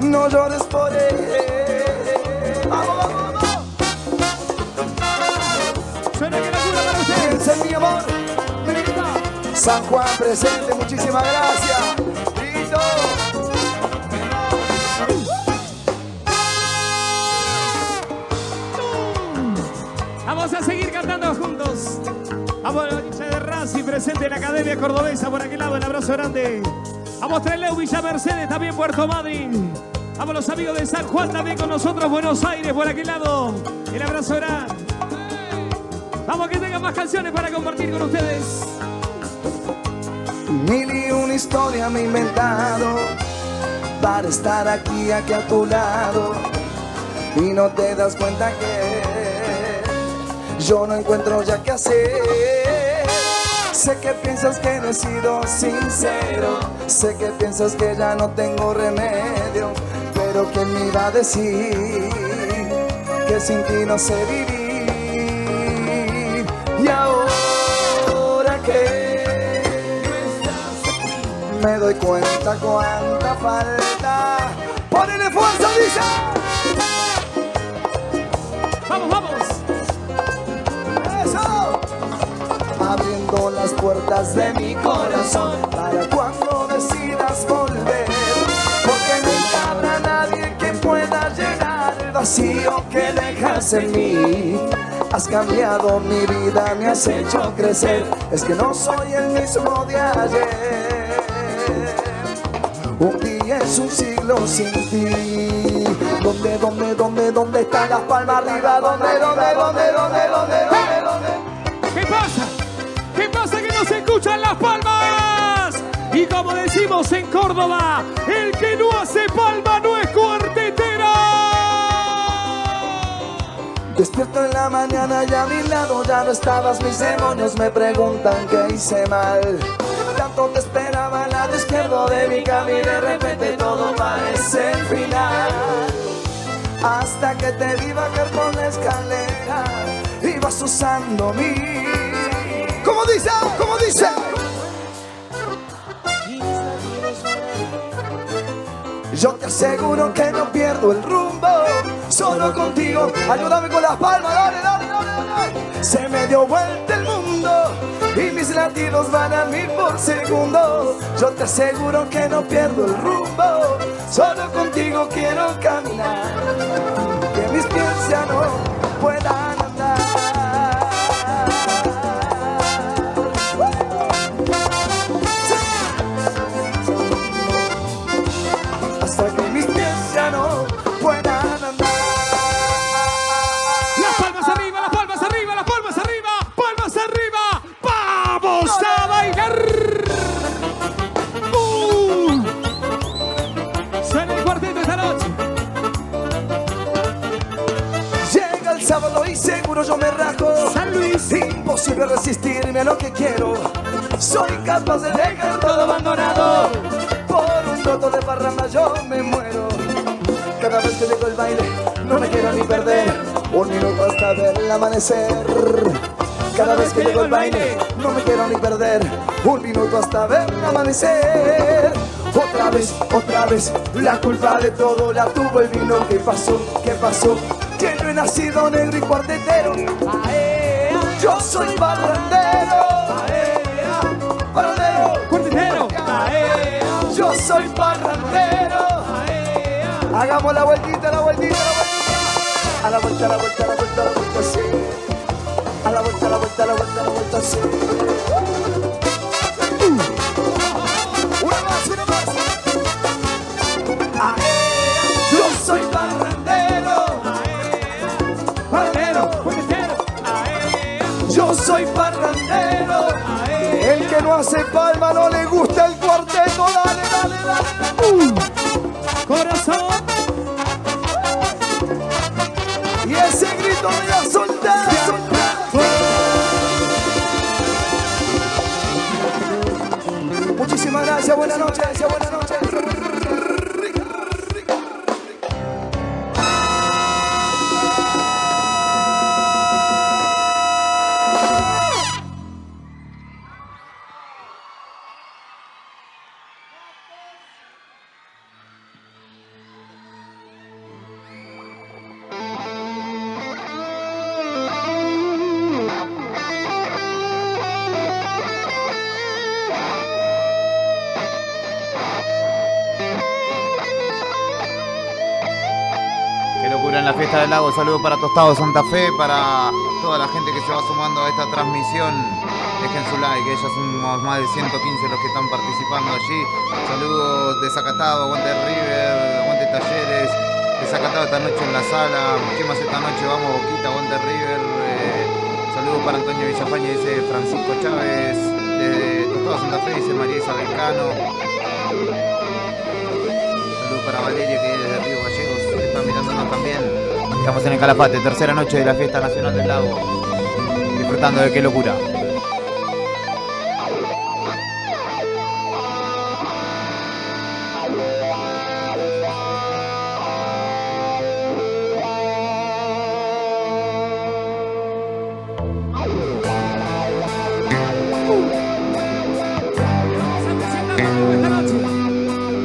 [SPEAKER 7] No llores por él. Vamos. Piensa en mi amor, San Juan presente, muchísimas gracias. Listo.
[SPEAKER 6] Vamos a seguir cantando juntos. Vamos a la hincha de Racing presente en la Academia Cordobesa por aquel lado, el abrazo grande. Vamos Trelew, Villa Mercedes, también Puerto Madryn. Vamos los amigos de San Juan también con nosotros, Buenos Aires por aquel lado, el abrazo grande. Vamos que tengan más canciones para compartir con ustedes.
[SPEAKER 16] Mil y una historia me he inventado para estar aquí a tu lado. Y no te das cuenta que yo no encuentro ya qué hacer. Sé que piensas que no he sido sincero, sé que piensas que ya no tengo remedio, pero ¿quién me iba a decir que sin ti no sé vivir? Y ahora que me doy cuenta cuánta falta. ¡Ponele fuerza, dice!
[SPEAKER 6] ¡Vamos, vamos!
[SPEAKER 16] ¡Eso! Abriendo las puertas de mi corazón para cuando decidas volver, porque nunca habrá nadie que pueda llenar el vacío que dejas en mí. Has cambiado mi vida, me has hecho crecer, es que no soy el mismo de ayer. Un día es un siglo sin ti. ¿Dónde están las palmas arriba? ¿Dónde?
[SPEAKER 6] ¿Qué pasa? ¿Qué pasa que no se escuchan las palmas? Y como decimos en Córdoba, el que no hace palma no es cuartetero.
[SPEAKER 16] Despierto en la mañana y a mi lado ya no estabas. Mis demonios me preguntan qué hice mal. Tanto te esperaba al lado izquierdo de mi camino y de repente todo parece el final. Hasta que te vi bajar por la escalera, ibas usando mí. ¿Cómo dice? ¿Cómo dice? Yo te aseguro que no pierdo el rumbo, solo contigo. Ayúdame con las palmas, dale. Se me dio vuelta el mundo y mis latidos van a 1000 por segundo. Yo te aseguro que no pierdo el rumbo, solo contigo quiero caminar, que mis pies ya no puedan andar. Hasta que mis pies ya no puedan andar.
[SPEAKER 6] Las palmas arriba, las palmas arriba, las palmas arriba, palmas arriba. ¡Vamos a bailar! Suena el cuarteto esta noche.
[SPEAKER 16] Llega el sábado y seguro yo me rajo.
[SPEAKER 6] San Luis.
[SPEAKER 16] Imposible resistirme a lo que quiero. Soy capaz de dejar todo abandonado. Por un troto de parranda yo me muero. Cada vez que llego el baile no me quiero ni perder un minuto hasta ver el amanecer. Cada vez que llego el baile no me quiero ni perder un minuto hasta ver el amanecer. Otra vez, la culpa de todo la tuvo el vino. ¿Qué pasó? Que no he nacido negro y cuartetero. Yo soy parrandero.
[SPEAKER 6] Cuartetero.
[SPEAKER 16] Yo soy parrandero. Hagamos la vueltita. A la vuelta, sí. A la vuelta, sí. Una más. Yo soy parrandero. Yo soy parrandero. El que no hace palma no le gusta el cuarteto. Dale.
[SPEAKER 6] Corazón.
[SPEAKER 16] Y ese grito de la soldada. Muchísimas gracias, buenas noches.
[SPEAKER 4] En la fiesta del lago, saludos para Tostado Santa Fe, para toda la gente que se va sumando a esta transmisión. Dejen su like, que ya somos más de 115 los que están participando allí. Saludos de Zacatau, aguante River, aguante Talleres, de Zacatau esta noche en la sala. ¿Qué más esta noche? Vamos Boquita, aguante River. Saludos para Antonio Villafaña, dice Francisco Chávez. de Tostado Santa Fe, dice María Isabel Cano. Saludos para Valeria, que es de Río Gallegos, que está mirándonos también. Estamos en el Calafate, tercera noche de la Fiesta Nacional del Lago. Disfrutando de Qué Locura.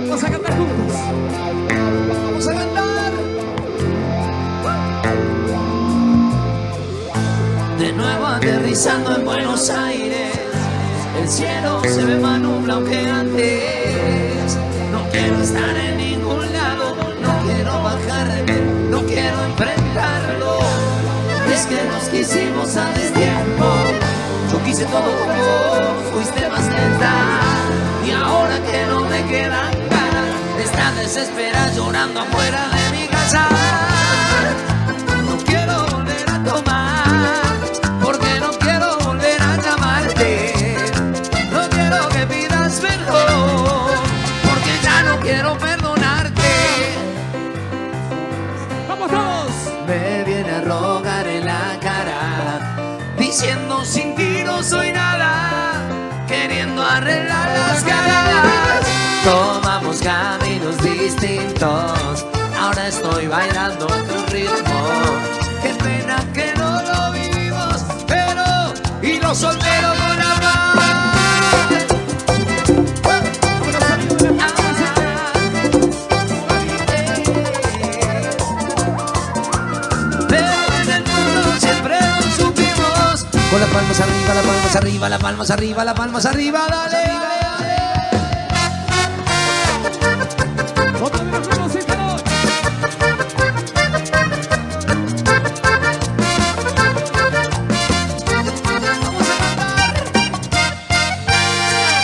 [SPEAKER 7] Vamos a cantar juntos. Vamos a cantar. De nuevo aterrizando en Buenos Aires, el cielo se ve más nublado que antes. No quiero estar en ningún lado, no quiero bajarme, no quiero enfrentarlo. Es que nos quisimos a destiempo. Yo quise todo con vos, fuiste más lenta. Y ahora que no me quedan ganas de estar desesperada llorando afuera de mi casa. No quiero volver a tomar, porque no quiero volver a llamarte. No quiero que pidas perdón, porque ya no quiero perdonarte. ¡Vamos todos! Me viene a rogar en la cara, diciendo sin ti no soy nada, queriendo arreglar las cagadas. Tomamos caminos distintos, ahora estoy bailando otro ritmo. Qué pena que no lo vivimos, pero y lo soltero con la paz. Con las palmas arriba, las palmas arriba, las palmas arriba, las palmas arriba, dale, dale, dale. Otra vez nos vemos, vamos a cantar.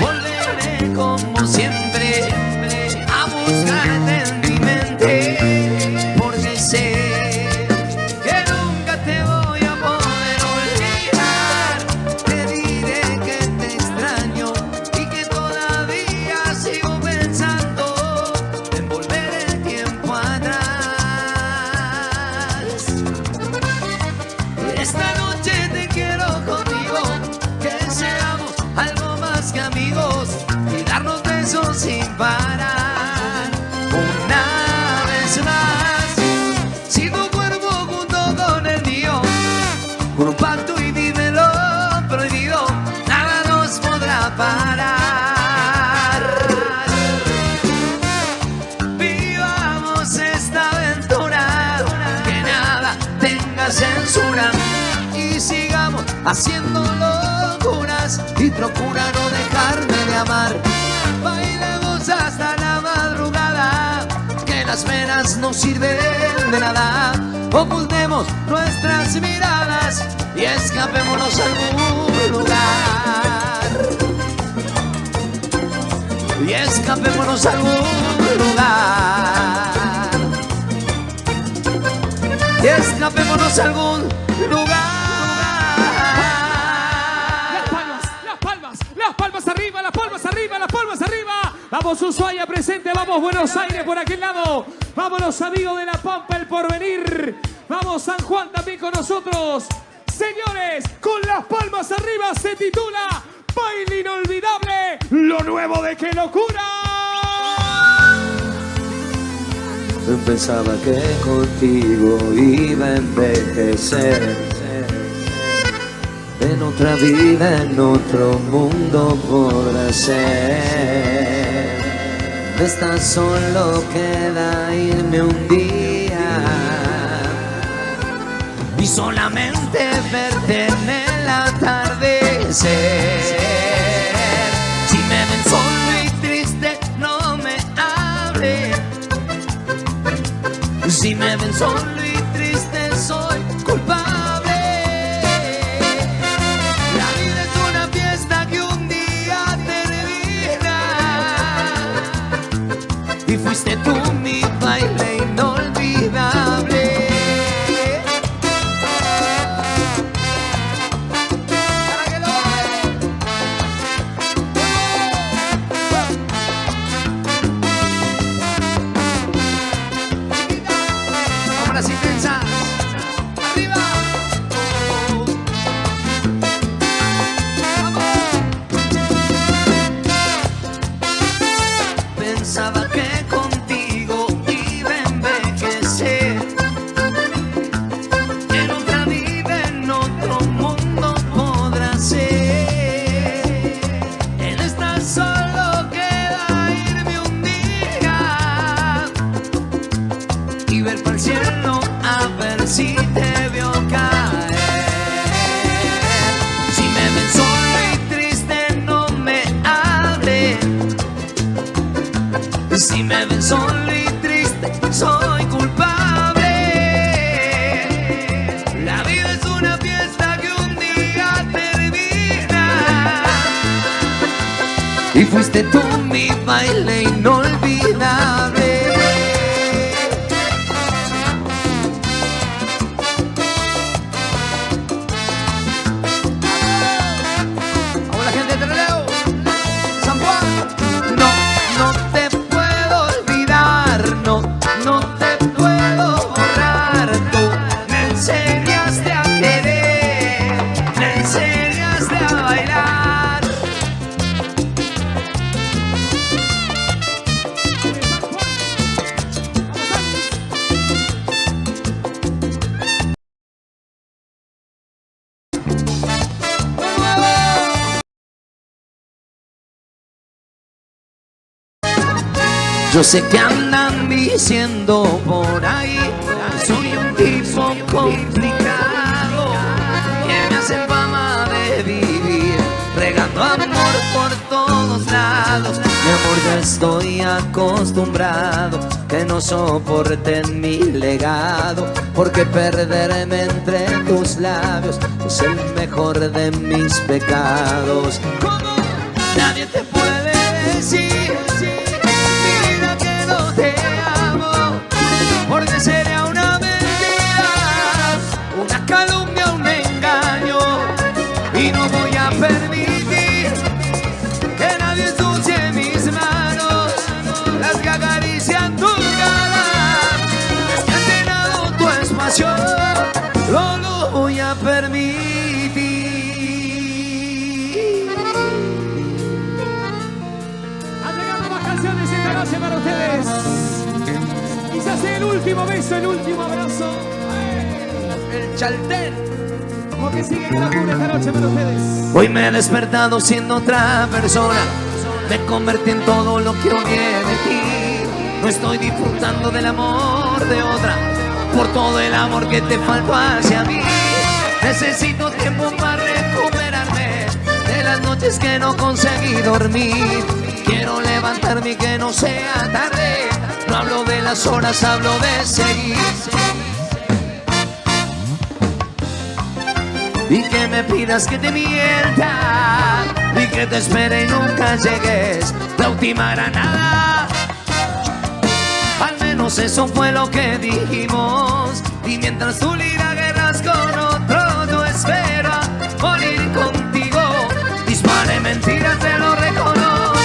[SPEAKER 7] Volveré como siempre a buscarte en mi mente, porque sé que nunca te voy a poder olvidar. Te diré que te extraño y que todavía sigo pensando en volver el tiempo atrás. Esta noche te quiero contigo, que seamos algo más que amigos y darnos besos sin parar. Una vez más, si tu cuerpo junto con el mío, con un pacto y dime lo prohibido, nada nos podrá parar. Vivamos esta aventura, que nada tenga censura, y sigamos haciendo locuras y procura no dejarme de amar. Bailemos hasta la madrugada, que las penas no sirven de nada. Ocultemos nuestras miradas y escapémonos a algún lugar. Y escapémonos a algún lugar. Y escapémonos a algún lugar.
[SPEAKER 6] Las palmas arriba, las palmas arriba, las palmas arriba. Vamos Ushuaia presente, vamos Buenos Aires por aquel lado. Vámonos amigos de La Pampa, El Porvenir. Vamos San Juan también con nosotros. Señores, con las palmas arriba se titula Baile Inolvidable, lo nuevo de Qué Locura.
[SPEAKER 7] Pensaba que contigo iba a envejecer, en otra vida, en otro mundo por hacer. Esta solo queda irme un día y solamente verte en el atardecer. Si me ven solo y triste, no me hablen. Si me ven solo y triste, soy culpable. Y fuiste tú mi baile inolvidable. me ven solo y triste, soy culpable. La vida es una fiesta que un día termina. Y fuiste tú mi baile inolvidable. Yo sé que andan diciendo por ahí que soy un tipo complicado, que me hacen fama de vivir regando amor por todos lados. Mi amor, ya estoy acostumbrado que no soporten mi legado, porque perderme entre tus labios es el mejor de mis pecados. ¿Cómo? Nadie te puede decir porque sería una mentira, una calumnia, un engaño. Y no voy a permitir que nadie ensucie mis manos, las que acarician tu cara, las que han llenado tu espacio. No lo voy a permitir.
[SPEAKER 6] Han llegado más canciones esta noche para ustedes. Quizás el último beso, el último abrazo.
[SPEAKER 7] El Chaltén.
[SPEAKER 6] Como que sigue la locura esta noche para ustedes.
[SPEAKER 7] Hoy me he despertado siendo otra persona. Me convertí en todo lo que odié de ti. No estoy disfrutando del amor de otra, por todo el amor que te faltó hacia mí. Necesito tiempo para recuperarme de las noches que no conseguí dormir. Quiero levantarme y que no sea tarde. No hablo de las horas, hablo de seguir. Y que me pidas que te mienta, y que te espere y nunca llegues. La última granada, al menos eso fue lo que dijimos. Y mientras tú libras guerras con otro, yo espero a morir contigo. Disparé mentiras, te lo reconozco.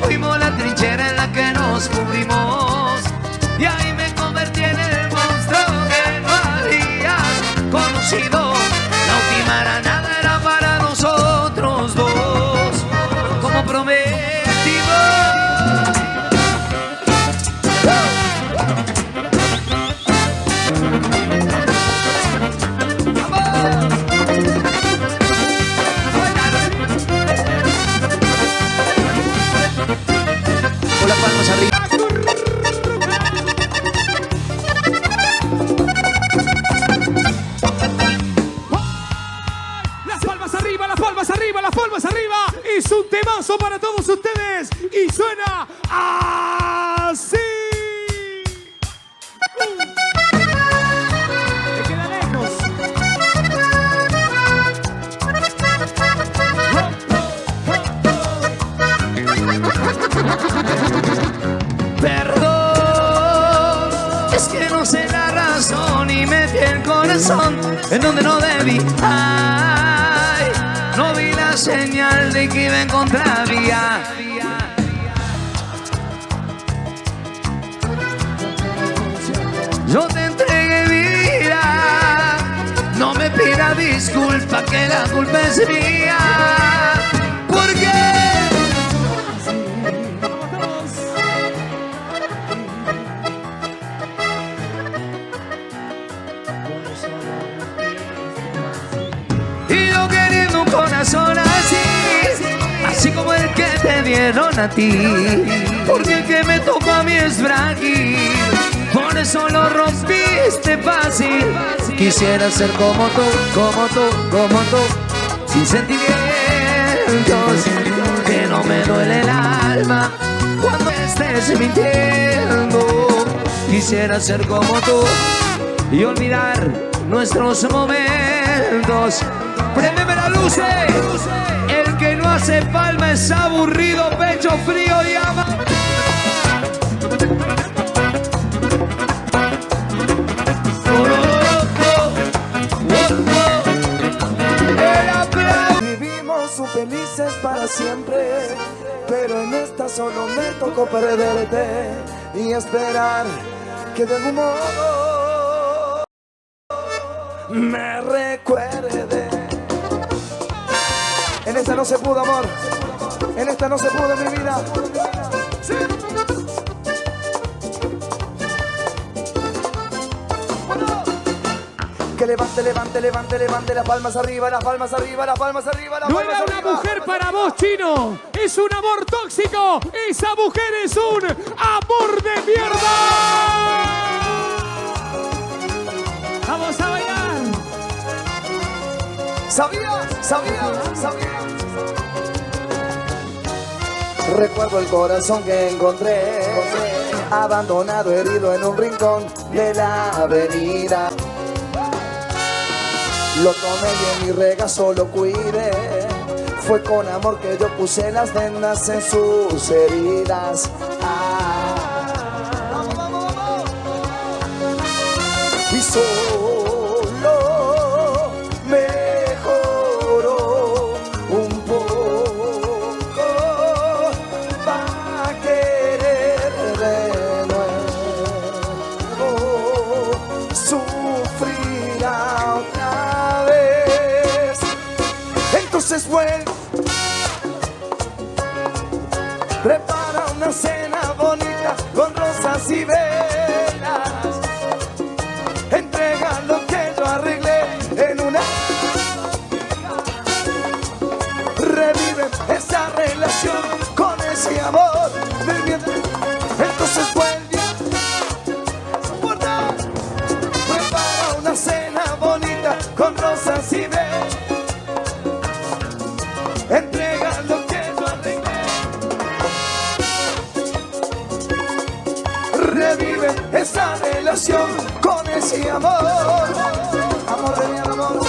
[SPEAKER 7] Fuimos la trinchera en la que nos cubrimos, y ahí me convertí en el monstruo que no habías conocido. La última granada era para nosotros dos, como prometimos. Con las palmas arriba.
[SPEAKER 6] Las palmas arriba, las palmas arriba, las palmas arriba. Es un temazo para todos ustedes y suena así. Me queda lejos.
[SPEAKER 7] Perdón, es que no sé la razón y metí el corazón en donde no debí. Ay, no vi la señal de que iba en contravía. Yo te entregué vida, no me pida disculpa, que la culpa es mía. ¿Por qué? Y yo queriendo un corazón así como el que te dieron a ti, porque el que me tocó a mí es frágil, por eso lo rompiste fácil. Quisiera ser como tú, sin sentimientos, que
[SPEAKER 16] no me duele el alma cuando estés mintiendo. Quisiera ser como tú y olvidar nuestros momentos. Préndeme las luces. El que no hace palma es aburrido, pecho frío y ama.
[SPEAKER 17] Vivimos felices para siempre, pero en esta solo me tocó perderte y esperar que de algún modo me recuerde. En esta no se pudo, amor. En esta no se pudo, mi vida. Sí. Que levante, levante, levante, levante las palmas arriba, las palmas arriba, las palmas arriba, las
[SPEAKER 6] No
[SPEAKER 17] palmas
[SPEAKER 6] era
[SPEAKER 17] arriba.
[SPEAKER 6] una mujer para vos, Chino. Es un amor tóxico. Esa mujer es un amor de mierda. Vamos a bailar.
[SPEAKER 17] Sabía. Recuerdo el corazón que encontré, abandonado, herido en un rincón de la avenida. Lo tomé y en mi regazo lo cuidé. Fue con amor que yo puse las vendas en sus heridas. Y solo mejoró un poco para querer de nuevo. Sufrirá otra vez. Entonces vuelve. Prepara una cena bonita con rosas y velas. Entrega lo que yo arreglé en una. Revive esa relación con ese amor. Entonces vuelve. Prepara una cena bonita con rosas y velas. Entrega lo que yo arreglé. Revive esa relación con ese amor. Amor de mi amor.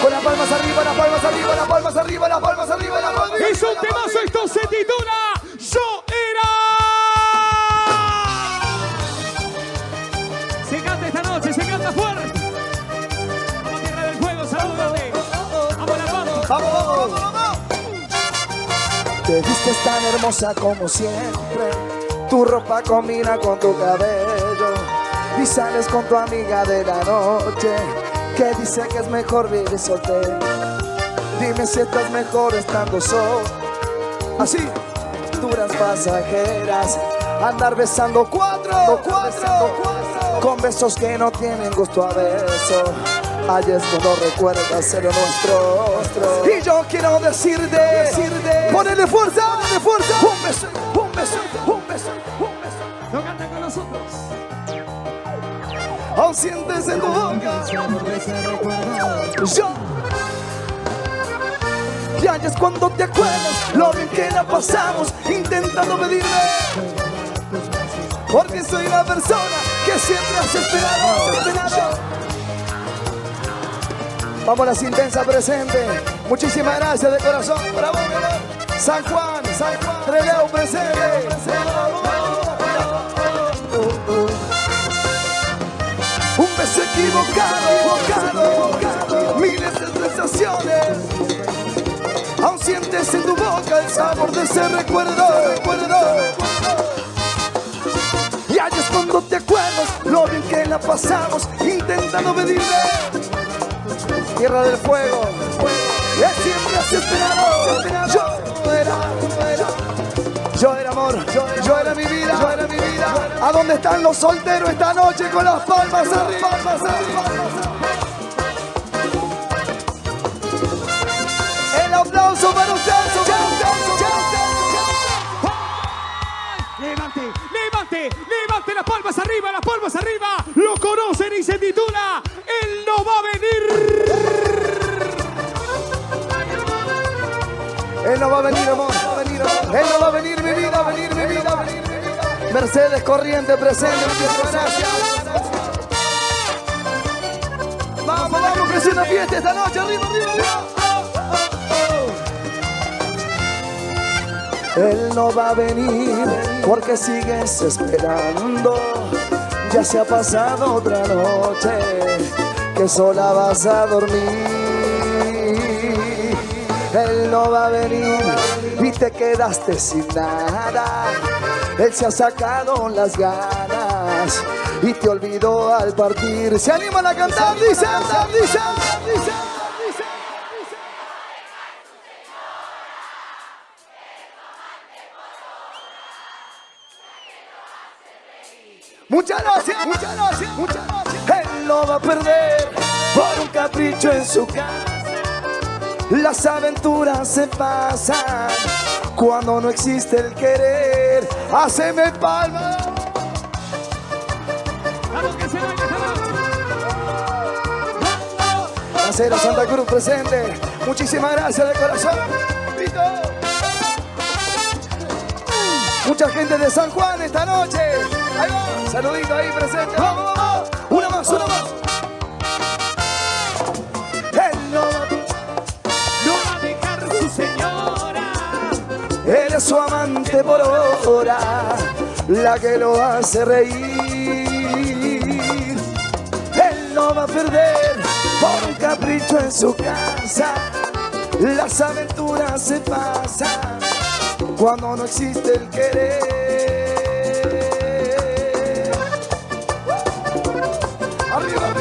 [SPEAKER 17] Con las palmas arriba, las palmas arriba, las palmas arriba, las palmas arriba, las palmas arriba.
[SPEAKER 6] Es un temazo, esto se titula Yo Era. Se canta esta noche, se canta fuerte. Vamos, Tierra del Fuego, saludos grande. Vamos, la vamos.
[SPEAKER 17] Vamos. Te vistes tan hermosa como siempre. Tu ropa combina con tu cabello. Y sales con tu amiga de la noche, que dice que es mejor vivir soltero. Dime si estás mejor estando solo. Así, duras pasajeras. Andar besando cuatro, con besos que no tienen gusto a beso. Ay, esto no recuerda ser lo nuestro. Y yo quiero decirte, ponele fuerza, un beso, un beso, un beso, un beso.
[SPEAKER 6] No cantan con nosotros.
[SPEAKER 17] Aún sientes en tu boca. Yo. Y ahí es cuando te acuerdas lo bien que la pasamos intentando pedirme. Porque soy la persona que siempre has esperado. Vamos a las intensas presentes. Muchísimas gracias de corazón. Bravo, San Juan, Trelew presente. Un beso equivocado, miles de sensaciones. Aún sientes en tu boca el sabor de ese recuerdo. Y ahí es cuando te acuerdas lo bien que la pasamos intentando pedirle. Tierra del Fuego, que siempre has esperado. Yo era amor, yo era mi vida. ¿A dónde están los solteros esta noche con las palmas arriba? El aplauso para ustedes.
[SPEAKER 6] Levante.
[SPEAKER 18] Vamos arriba, lo conocen y se titula Él no va a venir.
[SPEAKER 17] Él no va a venir, amor. Él no va a venir, mi vida, venir, mi vida. Mercedes Corriente presente, muchas gracias. Vamos, vamos, que es una fiesta esta noche. Arriba, arriba, arriba. Él no va a venir porque sigues esperando. Ya se ha pasado otra noche que sola vas a dormir. Él no va a venir y te quedaste sin nada. Él se ha sacado las ganas y te olvidó al partir. Se animan a cantar, dice. Muchas gracias. Él lo va a perder por un capricho en su casa. Las aventuras se pasan cuando no existe el querer. Haceme palmas. Acera Santa Cruz presente. Muchísimas gracias de corazón. Listo. Mucha gente de San Juan esta noche. Ahí va. Saludito ahí presente. Vamos, vamos. Una más. Él no va a dejar su señora. Él es su amante por hora, la que lo hace reír. Él no va a perder por un capricho en su casa. Las aventuras se pasan cuando no existe el querer. Arriba.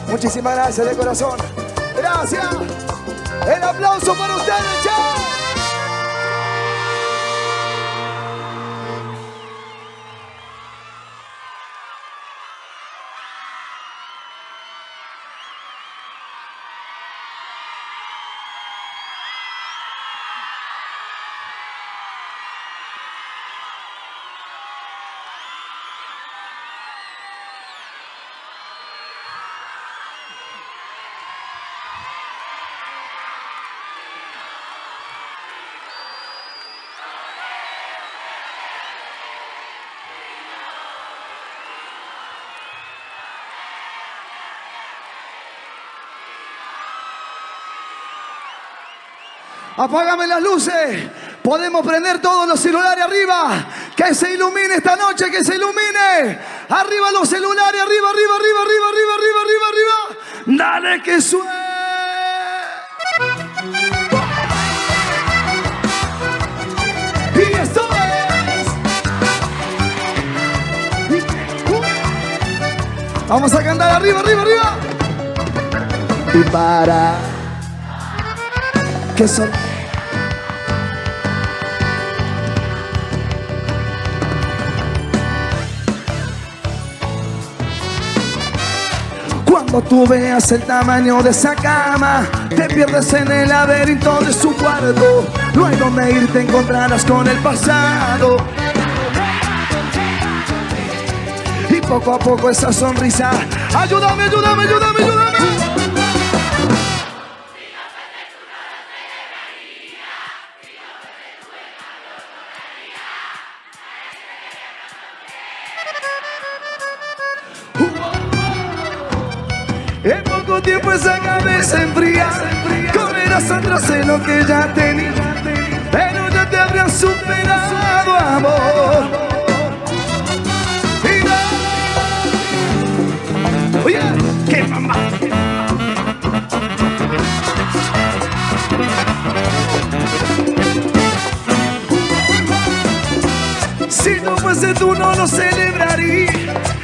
[SPEAKER 17] Muchísimas gracias de corazón. Gracias. El aplauso para ustedes, chao. Apágame las luces. Podemos prender todos los celulares arriba. Que se ilumine esta noche, que se ilumine. Arriba los celulares, arriba. Dale que suene. Y esto es. Vamos a cantar arriba. Y para que son. Cuando tú veas el tamaño de esa cama, te pierdes en el laberinto de su cuarto. No hay donde ir, te encontrarás con el pasado. Y poco a poco esa sonrisa. Ayúdame. En poco tiempo esa cabeza enfría. Correrás atrás de lo que ya tenías, pero ya te habrían superado, amor. Y no. Oye, qué mamá. Si no fuese tú no lo celebraría.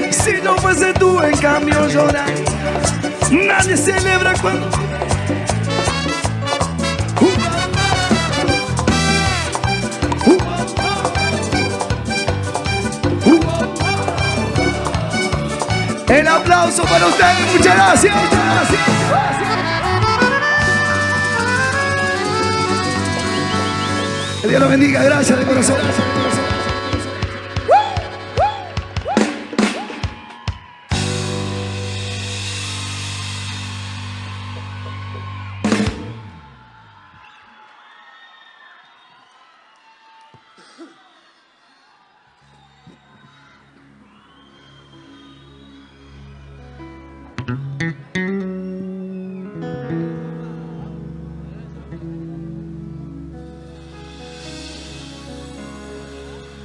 [SPEAKER 17] Si no fuese tú en cambio lloraría. Nadie celebra cuando. El aplauso para ustedes, muchas gracias. Que Dios los bendiga, gracias de corazón.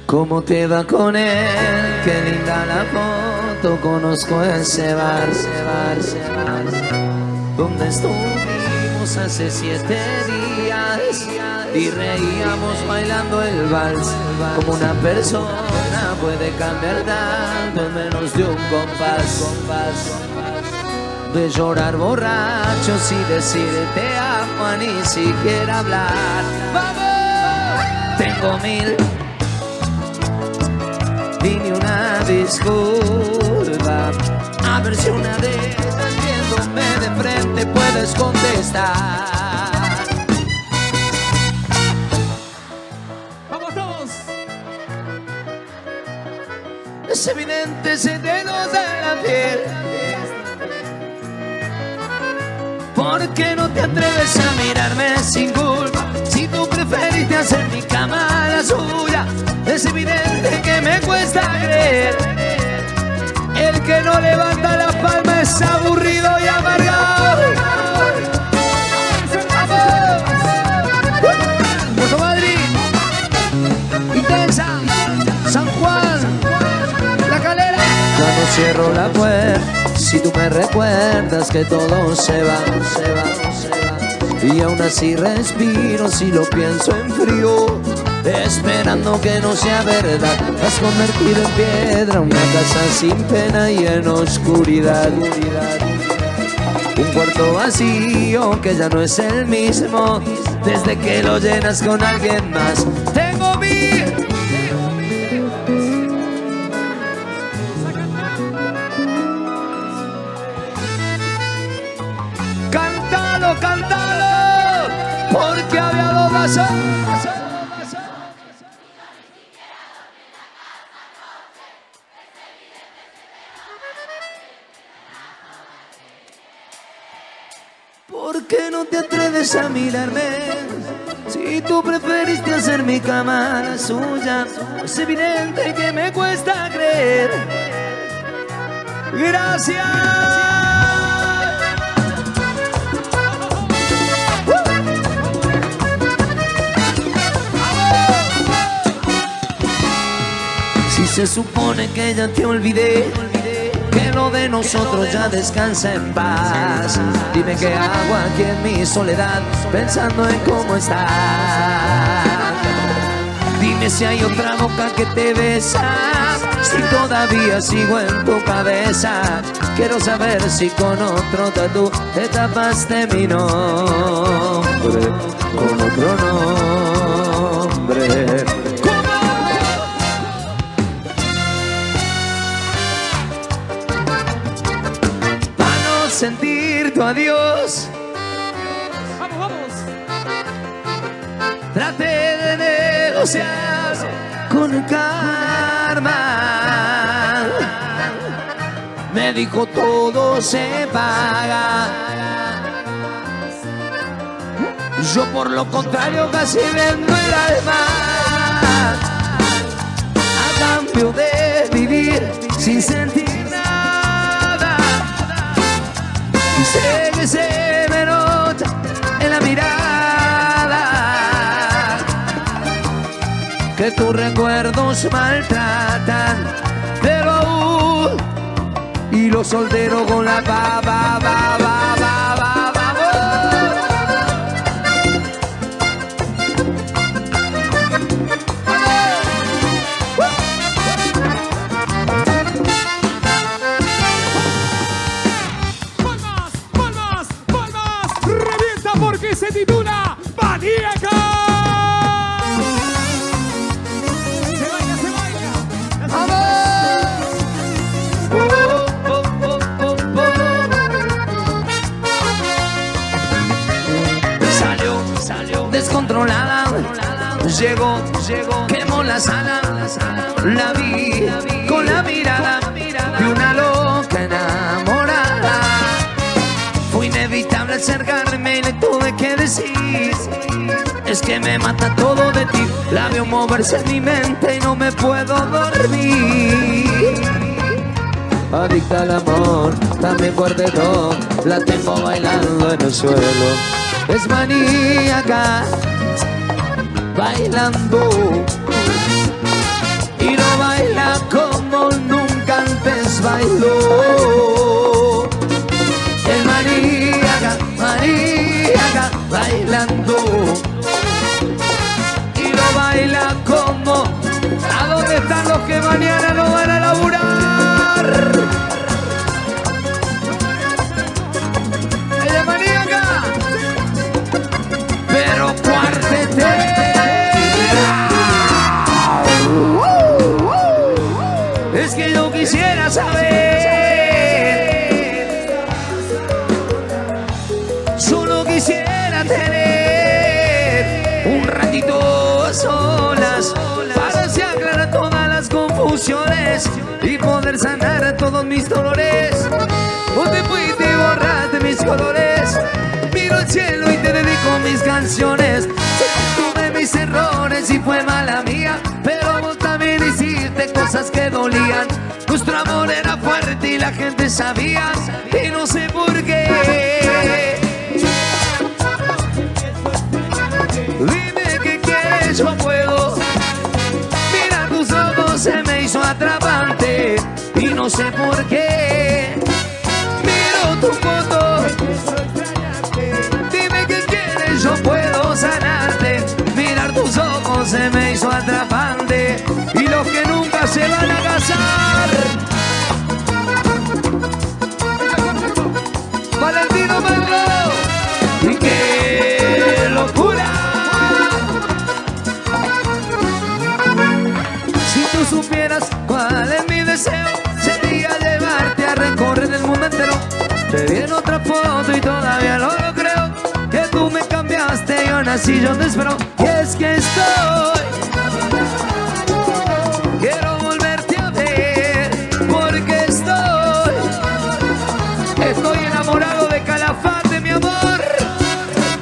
[SPEAKER 7] ¿Cómo te va con él? Qué linda la foto, conozco ese bar, donde estuvimos hace 7 días y reíamos bailando el vals. Como una persona puede cambiar tanto en menos de un compás. De llorar borrachos y decir te amo, ni siquiera hablar. ¡Vamos! Tengo 1000 y ni una disculpa. A ver si una de estas viéndome de frente puedes contestar.
[SPEAKER 18] ¡Vamos todos!
[SPEAKER 7] Es evidente, se te nota en la piel. ¿Por qué no te atreves a mirarme sin culpa? Si tú preferiste hacer mi cama la suya. Es evidente que me cuesta creer. El que no levanta la palma es aburrido y amargado. Puerto Madrid, Intensa, San Juan, La Calera. Ya no cierro la puerta si tú me recuerdas que todo se va. Y aún así respiro si lo pienso en frío, esperando que no sea verdad. Has convertido en piedra una casa sin pena y en oscuridad. Un cuarto vacío que ya no es el mismo desde que lo llenas con alguien más. Tengo cántalo, porque había 2 vasos. ¿Por qué no te atreves a mirarme? Si tú preferiste hacer mi cama la suya, es evidente que me cuesta creer. Gracias. Si se supone que ya te olvidé, que lo de nosotros ya descansa en paz, dime qué hago aquí en mi soledad, pensando en cómo estás. Dime si hay otra boca que te besa, si todavía sigo en tu cabeza. Quiero saber si con otro tatú te tapaste mi nombre con otro nombre. Sentir tu adiós.
[SPEAKER 18] Vamos.
[SPEAKER 7] Traté de negociar con el karma. Me dijo todo se paga. Yo por lo contrario casi vendo el alma a cambio de vivir sin sentir. Sé que se me nota en la mirada que tus recuerdos maltratan, pero aún y los solteros con la
[SPEAKER 18] porque se titula Maníaca. Se baila.
[SPEAKER 7] Salió descontrolada, llegó, quemó la sala, la vi con la mirada de una loca enamorada. Fue inevitable acercarme y le tuve que decir, es que me mata todo de ti. La veo moverse en mi mente y no me puedo dormir. Adicta al amor, también cuarteto, la tengo bailando en el suelo. Es maníaca, bailando, y no baila como nunca antes bailó. Es maníaca, maníaca, bailando, y no baila como... ¿A dónde están los que mañana no van a laburar? Ella es maníaca, pero cuartetera. Es que yo quisiera saber, solo quisiera tener un ratito a solas para así aclarar todas las confusiones y poder sanar todos mis dolores. Vos te fuiste y borraste mis colores, miro el cielo y te dedico mis canciones. Tuve mis errores y fue mala mía, pero vos también hiciste cosas que dolían. Nuestro amor era fuerte y la gente sabía, y no sé por qué. Dime qué quieres, yo puedo. Mira tus ojos, se me hizo atrapante y no sé por qué. Miro tu foto, dime qué quieres, yo puedo sanarte. Mirar tus ojos se me hizo atrapante, y los que nunca se van a casar. Valentino Mango, y qué locura. Si tú supieras cuál es mi deseo, sería llevarte a recorrer el mundo entero. Te vi en otra foto y todavía no lo creo, que tú me cambiaste y aún así yo te espero. Y es que quiero volverte a ver, porque estoy enamorado de Calafate, mi amor.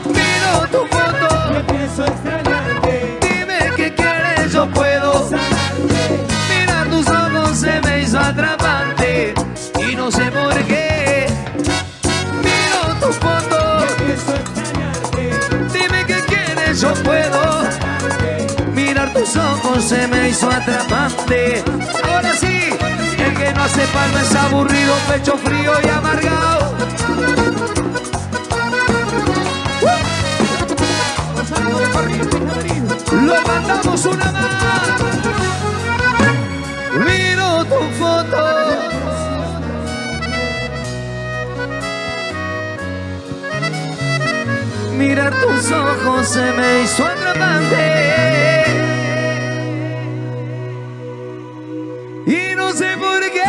[SPEAKER 7] Miro tu foto, empiezo a extrañarte. Dime qué quieres, yo puedo. Mira tus ojos, se me hizo atrapante y no sé por qué. Miro tu foto, empiezo a extrañarte. Dime qué quieres, yo puedo. Mirar tus ojos se me hizo atrapante. Ahora sí, el que no hace palma es aburrido, pecho frío y amargado. Lo mandamos una más. Miro tu foto, mirar tus ojos se me hizo atrapante y no sé por qué.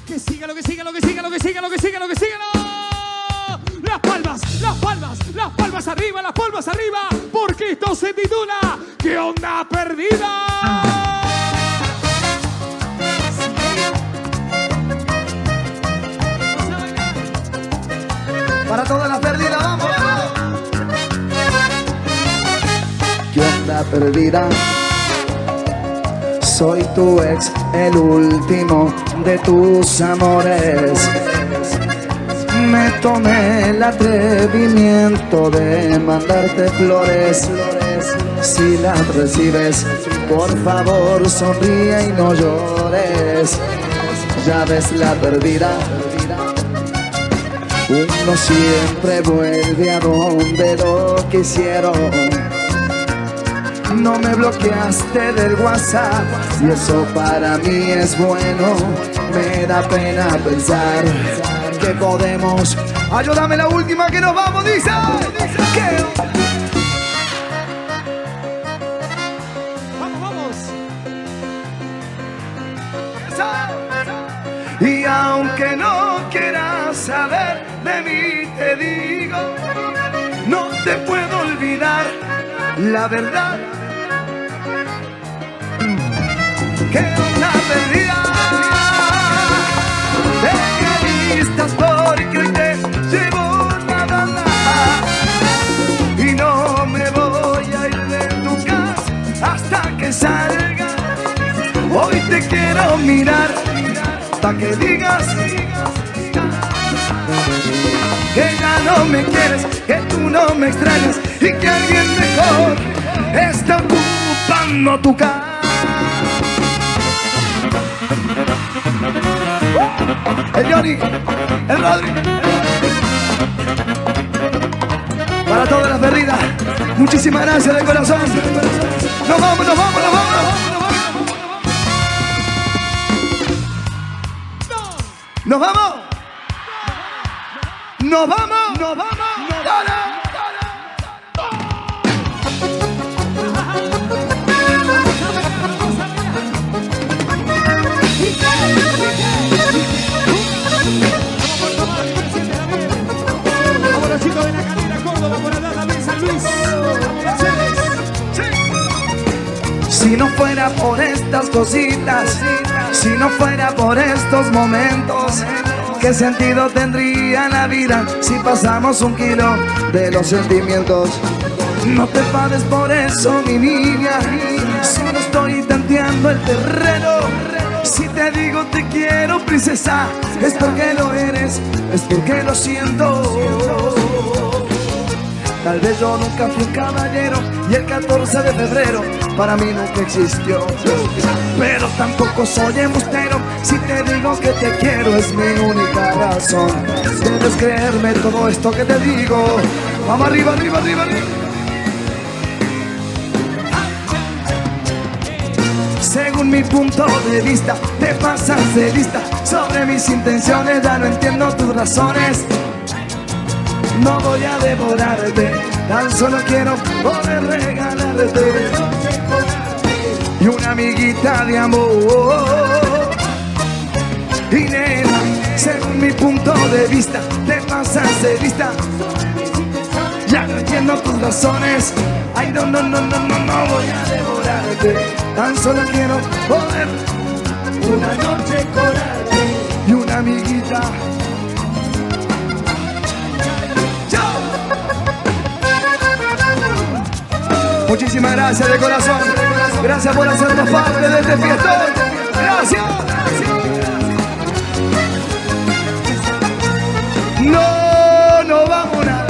[SPEAKER 18] Que siga lo que siga, lo que siga, lo que siga, lo que siga, lo que siga. Las palmas, las palmas, las palmas arriba, las palmas arriba, porque esto se titula ¿Qué onda perdida?
[SPEAKER 17] Para todas las perdidas, vamos. ¿Qué onda perdida? Soy tu ex, el último de tus amores. Me tomé el atrevimiento de mandarte flores. Si las recibes, por favor sonríe y no llores. Ya ves la perdida. Uno siempre vuelve a donde lo quisieron. No me bloqueaste del WhatsApp y eso para mí es bueno. Me da pena pensar que podemos. Ayúdame la última que nos vamos, dice.
[SPEAKER 18] Vamos.
[SPEAKER 17] Y aunque no quieras saber de mí, te digo, no te puedo olvidar la verdad.
[SPEAKER 16] que onda perdida. Deja listas porque hoy te llevo la banda y no me voy a ir de tu casa hasta que salga. Hoy te quiero mirar pa' que digas que ya no me quieres, que tú no me extrañas y que alguien mejor está ocupando tu casa. El Johnny, el Rodri, para todas las perdidas, muchísimas gracias de corazón. Nos vamos, nos vamos, nos vamos. Nos vamos. Nos vamos, nos vamos, dale.
[SPEAKER 18] Vámonos chicos de la Calera, Córdoba, por allá también San Luis.
[SPEAKER 16] Si no fuera por estas cositas, si no fuera por estos momentos, ¿qué sentido tendría la vida si pasamos un kilo de los sentimientos? No te enfades por eso, mi niña, solo estoy tanteando el terreno. Si te digo te quiero, princesa, es porque lo eres, es porque lo siento. Tal vez yo nunca fui un caballero y el 14 de febrero para mí nunca existió. Pero tampoco soy embustero, si te digo que te quiero es mi única razón. Debes creerme todo esto que te digo. Vamos arriba, arriba, arriba, arriba. Según mi punto de vista, te pasas de lista sobre mis intenciones, ya no entiendo tus razones. No voy a devorarte, tan solo quiero poder regalarte y una amiguita de amor. Y nena, según mi punto de vista, te pasas de vista, ya no entiendo tus razones. Ay, no, no, no, no, no, no voy a devorarte, tan solo quiero poder una noche corarte y una amiguita. Muchísimas gracias de corazón. Gracias por hacernos parte de este fiestón. Gracias. No, no vamos nada.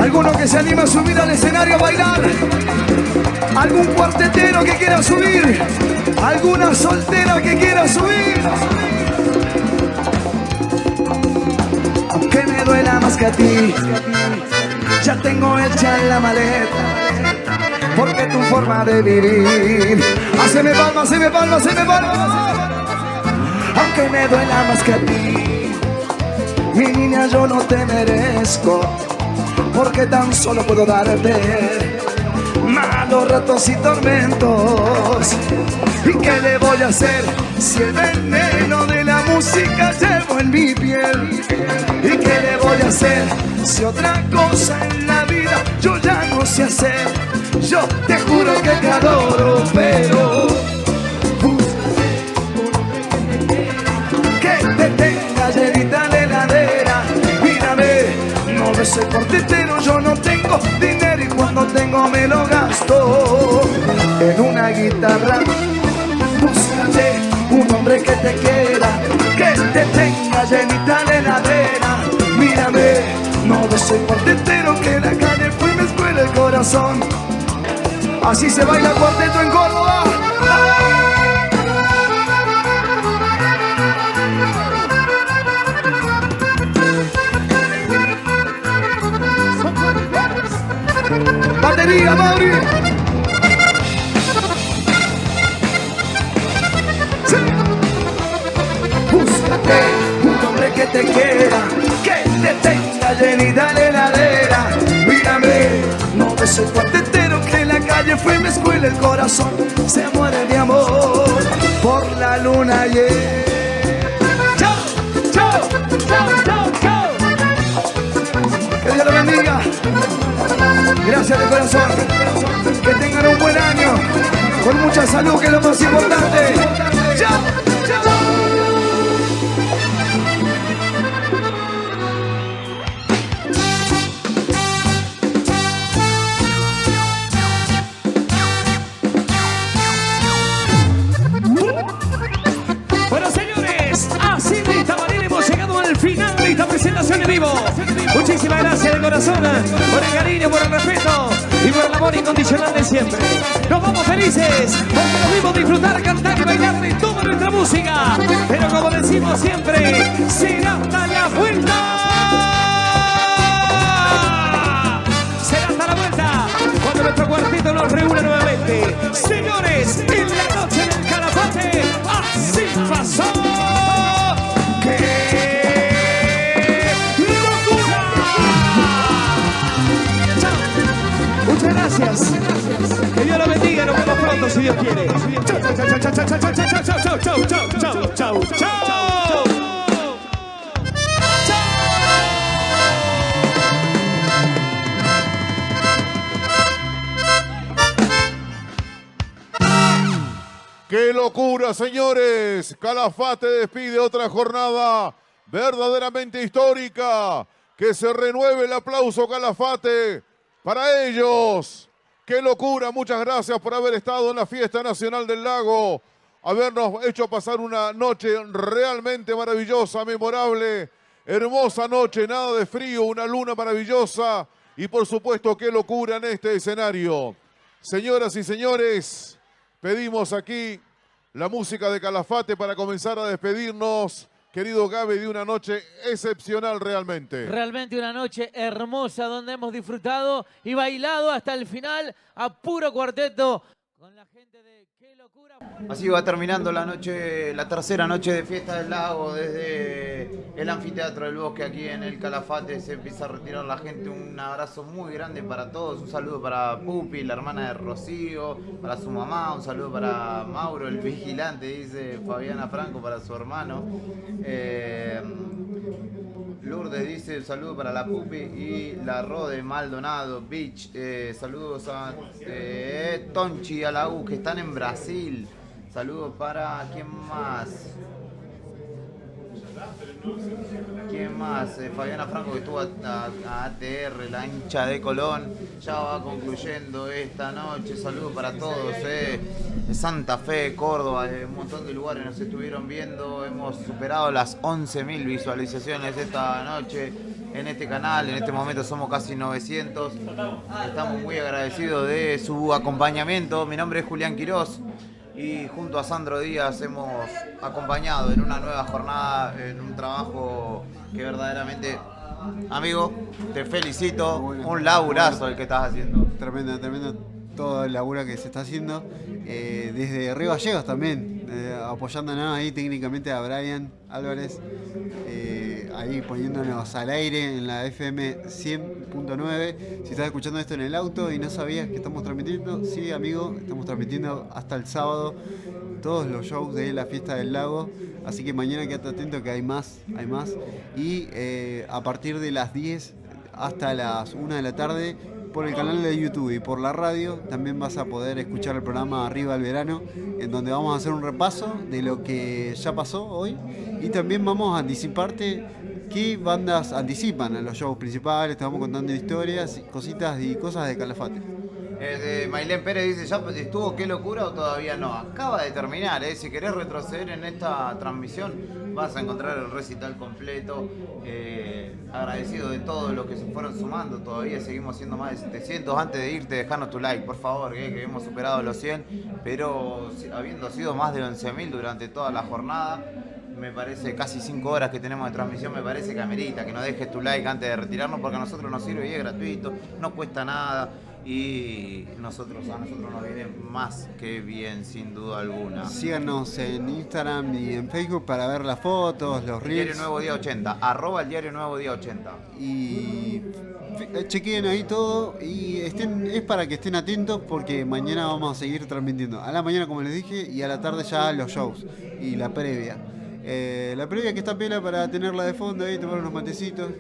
[SPEAKER 16] ¿Alguno que se anima a subir al escenario a bailar? ¿Algún cuartetero que quiera subir? ¿Alguna soltera que quiera subir? Aunque me duela más que a ti, ya tengo hecha la maleta, porque tu forma de vivir. Haceme palmas, haceme palmas, haceme palmas. Aunque me duela más que a ti, mi niña, yo no te merezco, porque tan solo puedo darte malos ratos y tormentos. ¿Y qué le voy a hacer si el veneno de la música llevo en mi piel? ¿Y qué le voy a hacer si otra cosa en la vida yo ya no sé hacer? Yo te juro que te adoro, pero que te tenga llenita la heladera. Mírame, no me soy portetero, yo no tengo dinero y cuando tengo me lo gasto en una guitarra. Búscate un hombre que te quiera, que te tenga llenita la heladera. Mírame, no me soy portetero, que la calle fue mi escuela, el corazón. Así se baila cuarteto en Córdoba. batería, Mauri. Sí. Búscate un hombre que te quiera, que te tenga llenita la heladera. Mírame, no ves el cuartetero que en la calle fue mi escuela, el corazón se muere de amor por la luna ayer. Chao, chao, chao, chao, chao. Que Dios lo bendiga. Gracias de corazón. Que tengan un buen año, con mucha salud, que es lo más importante. Chao, chao.
[SPEAKER 18] Bueno, señores, así de esta manera hemos llegado al final de esta presentación en vivo. Muchísimas gracias de corazón por el cariño, por el respeto y por el amor incondicional de siempre. Nos vamos felices porque nos vimos disfrutar, cantar y bailar de toda nuestra música. Pero como decimos siempre, será hasta la vuelta. Será hasta la vuelta cuando nuestro cuarteto nos reúna nuevamente. Señores, en la noche del Calafate, así pasó. Muchas gracias. Que Dios lo bendiga. Nos vemos pronto si Dios quiere. Chau, chau, chau, chau, chau, chau, chau, chau, chau, chau, chau, chau.
[SPEAKER 2] ¡Qué locura, señores! Calafate despide otra jornada verdaderamente histórica. Que se renueve el aplauso, Calafate, para ellos. ¡Qué locura! Muchas gracias por haber estado en la Fiesta Nacional del Lago, habernos hecho pasar una noche realmente maravillosa, memorable, hermosa noche, nada de frío, una luna maravillosa y por supuesto qué locura en este escenario. Señoras y señores, pedimos aquí la música de Calafate para comenzar a despedirnos. Querido Gaby, de una noche excepcional realmente.
[SPEAKER 6] Realmente una noche hermosa donde hemos disfrutado y bailado hasta el final a puro cuarteto con la gente de Qué Locura.
[SPEAKER 4] Así va terminando la noche, la tercera noche de Fiesta del Lago. Desde el Anfiteatro del Bosque aquí en el Calafate se empieza a retirar la gente. Un abrazo muy grande para todos. Un saludo para Pupi, la hermana de Rocío, para su mamá. Un saludo para Mauro, el vigilante, dice Fabiana Franco, para su hermano. Lourdes dice un saludo para la Pupi y la Rode Maldonado Beach. Saludos a Tonchi y a la U que están en Brasil. Saludos para ¿quién más? ¿Quién más? Fabiana Franco que estuvo a ATR, la hincha de Colón. Ya va concluyendo esta noche. Saludos para todos. Santa Fe, Córdoba, un montón de lugares nos estuvieron viendo. Hemos superado las 11.000 visualizaciones esta noche en este canal. En este momento somos casi 900. Estamos muy agradecidos de su acompañamiento. Mi nombre es Julián Quirós y junto a Sandro Díaz hemos acompañado en una nueva jornada, en un trabajo que verdaderamente, amigo, te felicito. Un laburazo el que estás haciendo.
[SPEAKER 5] Tremendo, tremendo todo el laburo que se está haciendo. Desde Río Gallegos también, apoyándonos ahí técnicamente a Brian Álvarez, ahí poniéndonos al aire en la FM 100.9. Si estás escuchando esto en el auto y no sabías que estamos transmitiendo, sí, amigo, estamos transmitiendo hasta el sábado todos los shows de la Fiesta del Lago, así que mañana quédate atento que hay más. Y a partir de las 10 hasta las 1 de la tarde, por el canal de YouTube y por la radio, también vas a poder escuchar el programa Arriba al Verano, en donde vamos a hacer un repaso de lo que ya pasó hoy y también vamos a anticiparte qué bandas anticipan a los shows principales. Te vamos contando historias, cositas y cosas de Calafate.
[SPEAKER 4] Mailén Pérez dice, ¿ya estuvo Qué Locura o todavía no? Acaba de terminar, si querés retroceder en esta transmisión vas a encontrar el recital completo. Agradecido de todos los que se fueron sumando, todavía seguimos siendo más de 700. Antes de irte, dejanos tu like, por favor, que hemos superado los 100, pero habiendo sido más de 11.000 durante toda la jornada, me parece casi 5 horas que tenemos de transmisión, me parece que amerita que nos dejes tu like antes de retirarnos, porque a nosotros nos sirve y es gratuito, no cuesta nada. y a nosotros nos viene más que bien, sin duda alguna.
[SPEAKER 5] Síganos en Instagram y en Facebook para ver las fotos, los reels.
[SPEAKER 4] Diario Nuevo Día 80, @ el Diario Nuevo Día 80.
[SPEAKER 5] Y chequeen ahí todo y es para que estén atentos porque mañana vamos a seguir transmitiendo. A la mañana, como les dije, y a la tarde ya los shows y la previa. La previa que está pela para tenerla de fondo ahí, tomar unos matecitos.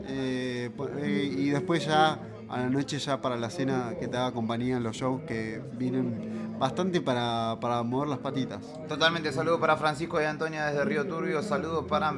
[SPEAKER 5] Y después ya a la noche ya para la cena que te haga compañía en los shows que vienen bastante para mover las patitas.
[SPEAKER 4] Totalmente, saludos para Francisco y Antonia desde Río Turbio, saludos para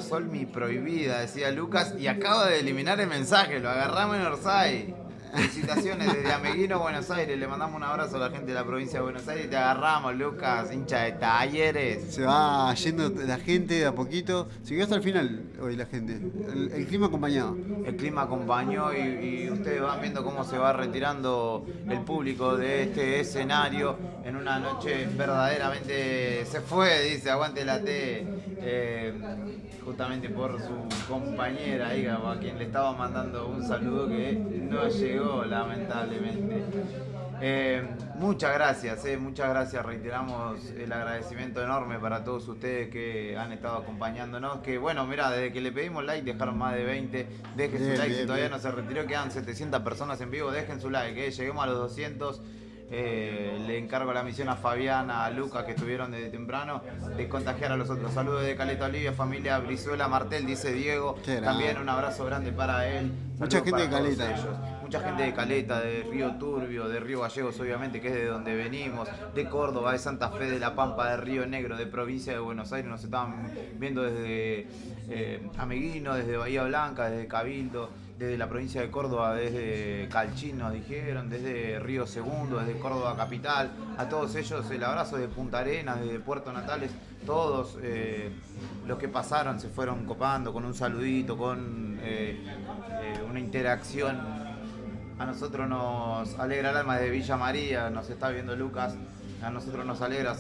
[SPEAKER 4] Sol mi prohibida, decía Lucas, y acaba de eliminar el mensaje, lo agarramos en Orsay. Felicitaciones desde Ameguino, Buenos Aires. Le mandamos un abrazo a la gente de la provincia de Buenos Aires. Te agarramos, Lucas, hincha de Talleres.
[SPEAKER 5] Se va yendo la gente de a poquito. Siguió hasta el final hoy la gente. El clima acompañado.
[SPEAKER 4] El clima acompañó y ustedes van viendo cómo se va retirando el público de este escenario en una noche verdaderamente se fue, dice, aguante la T. Justamente por su compañera, digamos, a quien le estaba mandando un saludo que no llegó, lamentablemente. Muchas gracias, reiteramos el agradecimiento enorme para todos ustedes que han estado acompañándonos, que bueno, mirá, desde que le pedimos like dejaron más de 20, dejen su like, si todavía no se retiró, quedan 700 personas en vivo, dejen su like, lleguemos a los 200. Le encargo la misión a Fabiana, a Lucas, que estuvieron desde temprano, de contagiar a los otros. Saludos de Caleta Olivia, familia Brizuela Martel, dice Diego. También un abrazo grande para él.
[SPEAKER 5] Mucha gente de Caleta.
[SPEAKER 4] Mucha gente de Caleta, de Río Turbio, de Río Gallegos, obviamente, que es de donde venimos, de Córdoba, de Santa Fe, de La Pampa, de Río Negro, de provincia de Buenos Aires. Nos estaban viendo desde Ameguino, desde Bahía Blanca, desde Cabildo, desde la provincia de Córdoba, desde Calchín nos dijeron, desde Río Segundo, desde Córdoba Capital. A todos ellos el abrazo de Punta Arenas, desde Puerto Natales. Todos los que pasaron se fueron copando con un saludito, con una interacción. A nosotros nos alegra el alma de Villa María, nos está viendo Lucas. A nosotros nos alegra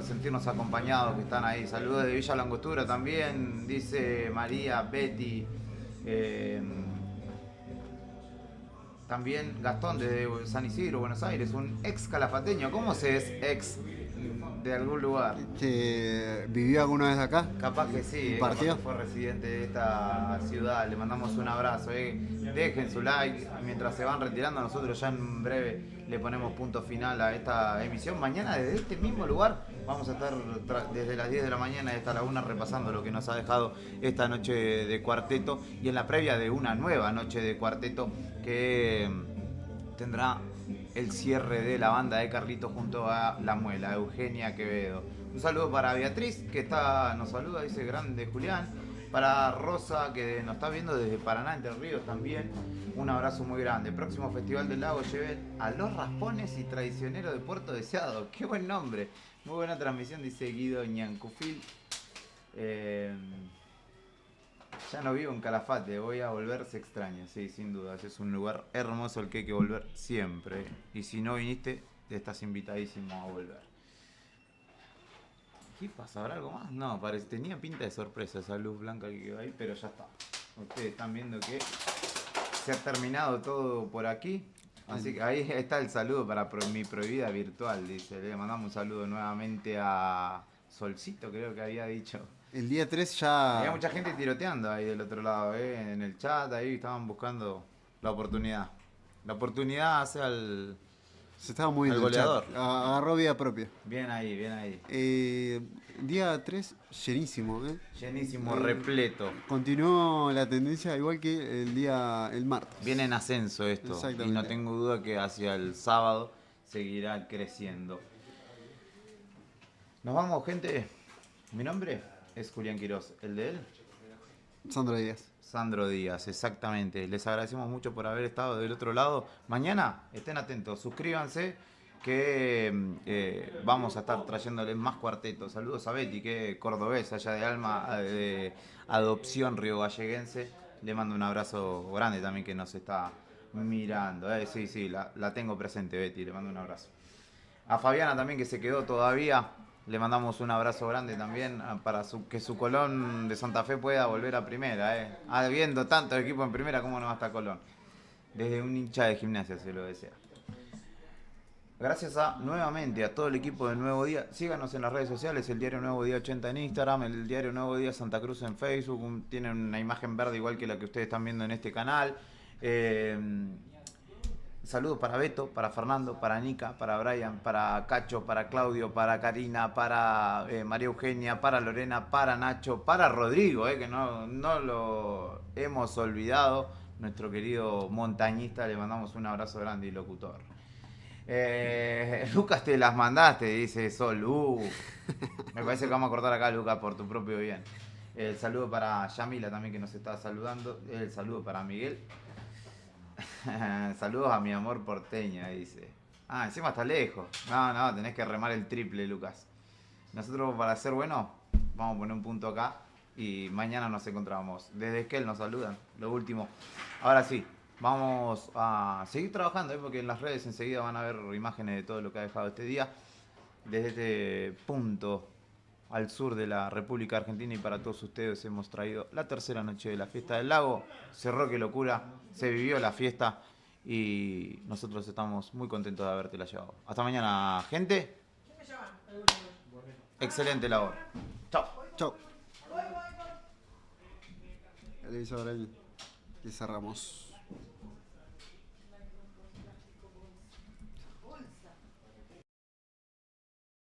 [SPEAKER 4] sentirnos acompañados, que están ahí. Saludos de Villa Langostura también, dice María, Betty. También Gastón desde San Isidro, Buenos Aires, un ex calafateño. ¿Cómo se es ex de algún lugar?
[SPEAKER 5] ¿Vivió alguna vez acá?
[SPEAKER 4] Capaz que sí, capaz que fue residente de esta ciudad. Le mandamos un abrazo. Dejen su like. Mientras se van retirando, nosotros ya en breve le ponemos punto final a esta emisión. Mañana desde este mismo lugar vamos a estar desde las 10 de la mañana hasta la 1 repasando lo que nos ha dejado esta noche de cuarteto y en la previa de una nueva noche de cuarteto que tendrá el cierre de la banda de Carlitos junto a La Muela, Eugenia Quevedo. Un saludo para Beatriz, que nos saluda, dice grande Julián. Para Rosa, que nos está viendo desde Paraná, Entre Ríos también. Un abrazo muy grande. Próximo Festival del Lago, lleven a Los Raspones y Traicionero de Puerto Deseado. Qué buen nombre. Muy buena transmisión, dice Guido Ñancufil. Ya no vivo en Calafate, voy a volver, se extraña, sí, sin duda. Es un lugar hermoso al que hay que volver siempre. Y si no viniste, estás invitadísimo a volver. ¿Qué pasa? ¿Habrá algo más? No, tenía pinta de sorpresa esa luz blanca que quedó ahí, pero ya está. Ustedes están viendo que se ha terminado todo por aquí. Así que ahí está el saludo para mi prohibida virtual, dice. Le mandamos un saludo nuevamente a Solcito, creo que había dicho.
[SPEAKER 5] El día 3 ya...
[SPEAKER 4] Había mucha gente tiroteando ahí del otro lado, en el chat, ahí estaban buscando la oportunidad. La oportunidad hace al...
[SPEAKER 5] Se estaba muy
[SPEAKER 4] al goleador.
[SPEAKER 5] Agarró vida propia.
[SPEAKER 4] Bien ahí, bien ahí.
[SPEAKER 5] Día 3, llenísimo,
[SPEAKER 4] Llenísimo, repleto.
[SPEAKER 5] Continuó la tendencia igual que el martes.
[SPEAKER 4] Viene en ascenso esto. Y no tengo duda que hacia el sábado seguirá creciendo. Nos vamos, gente. Mi nombre es Julián Quirós. ¿El de él?
[SPEAKER 5] Sandro Díaz.
[SPEAKER 4] Sandro Díaz, exactamente. Les agradecemos mucho por haber estado del otro lado. Mañana estén atentos, suscríbanse que vamos a estar trayéndoles más cuartetos. Saludos a Betty, que es cordobés, allá de alma, de adopción riogalleguense. Le mando un abrazo grande también que nos está mirando. Sí, la tengo presente, Betty, le mando un abrazo. A Fabiana también, que se quedó todavía. Le mandamos un abrazo grande también para que su Colón de Santa Fe pueda volver a primera. Habiendo tantos equipos en primera, ¿cómo no va a estar Colón? Desde un hincha de Gimnasia se lo desea. Gracias nuevamente a todo el equipo de Nuevo Día. Síganos en las redes sociales, el Diario Nuevo Día 80 en Instagram, el Diario Nuevo Día Santa Cruz en Facebook. Tienen una imagen verde igual que la que ustedes están viendo en este canal. Saludos para Beto, para Fernando, para Nica, para Brian, para Cacho, para Claudio, para Karina, para María Eugenia, para Lorena, para Nacho, para Rodrigo, que no lo hemos olvidado. Nuestro querido montañista, le mandamos un abrazo grande y locutor. Lucas, te las mandaste, dice Sol. Me parece que vamos a cortar acá, Lucas, por tu propio bien. El saludo para Yamila también, que nos está saludando. El saludo para Miguel. Saludos a mi amor porteña, dice. Encima está lejos. No, tenés que remar el triple, Lucas. Nosotros, para ser buenos, vamos a poner un punto acá. Y mañana nos encontramos. Desde Esquel nos saludan. Lo último. Ahora sí. Vamos a seguir trabajando, porque en las redes enseguida van a ver imágenes de todo lo que ha dejado este día. Desde este punto al sur de la República Argentina y para todos ustedes hemos traído la tercera noche de la Fiesta del Lago. Cerró, qué locura, se vivió la fiesta y nosotros estamos muy contentos de habértela llevado. Hasta mañana, gente. Excelente labor. Chao.
[SPEAKER 5] Chao. Le hizo ahora y cerramos.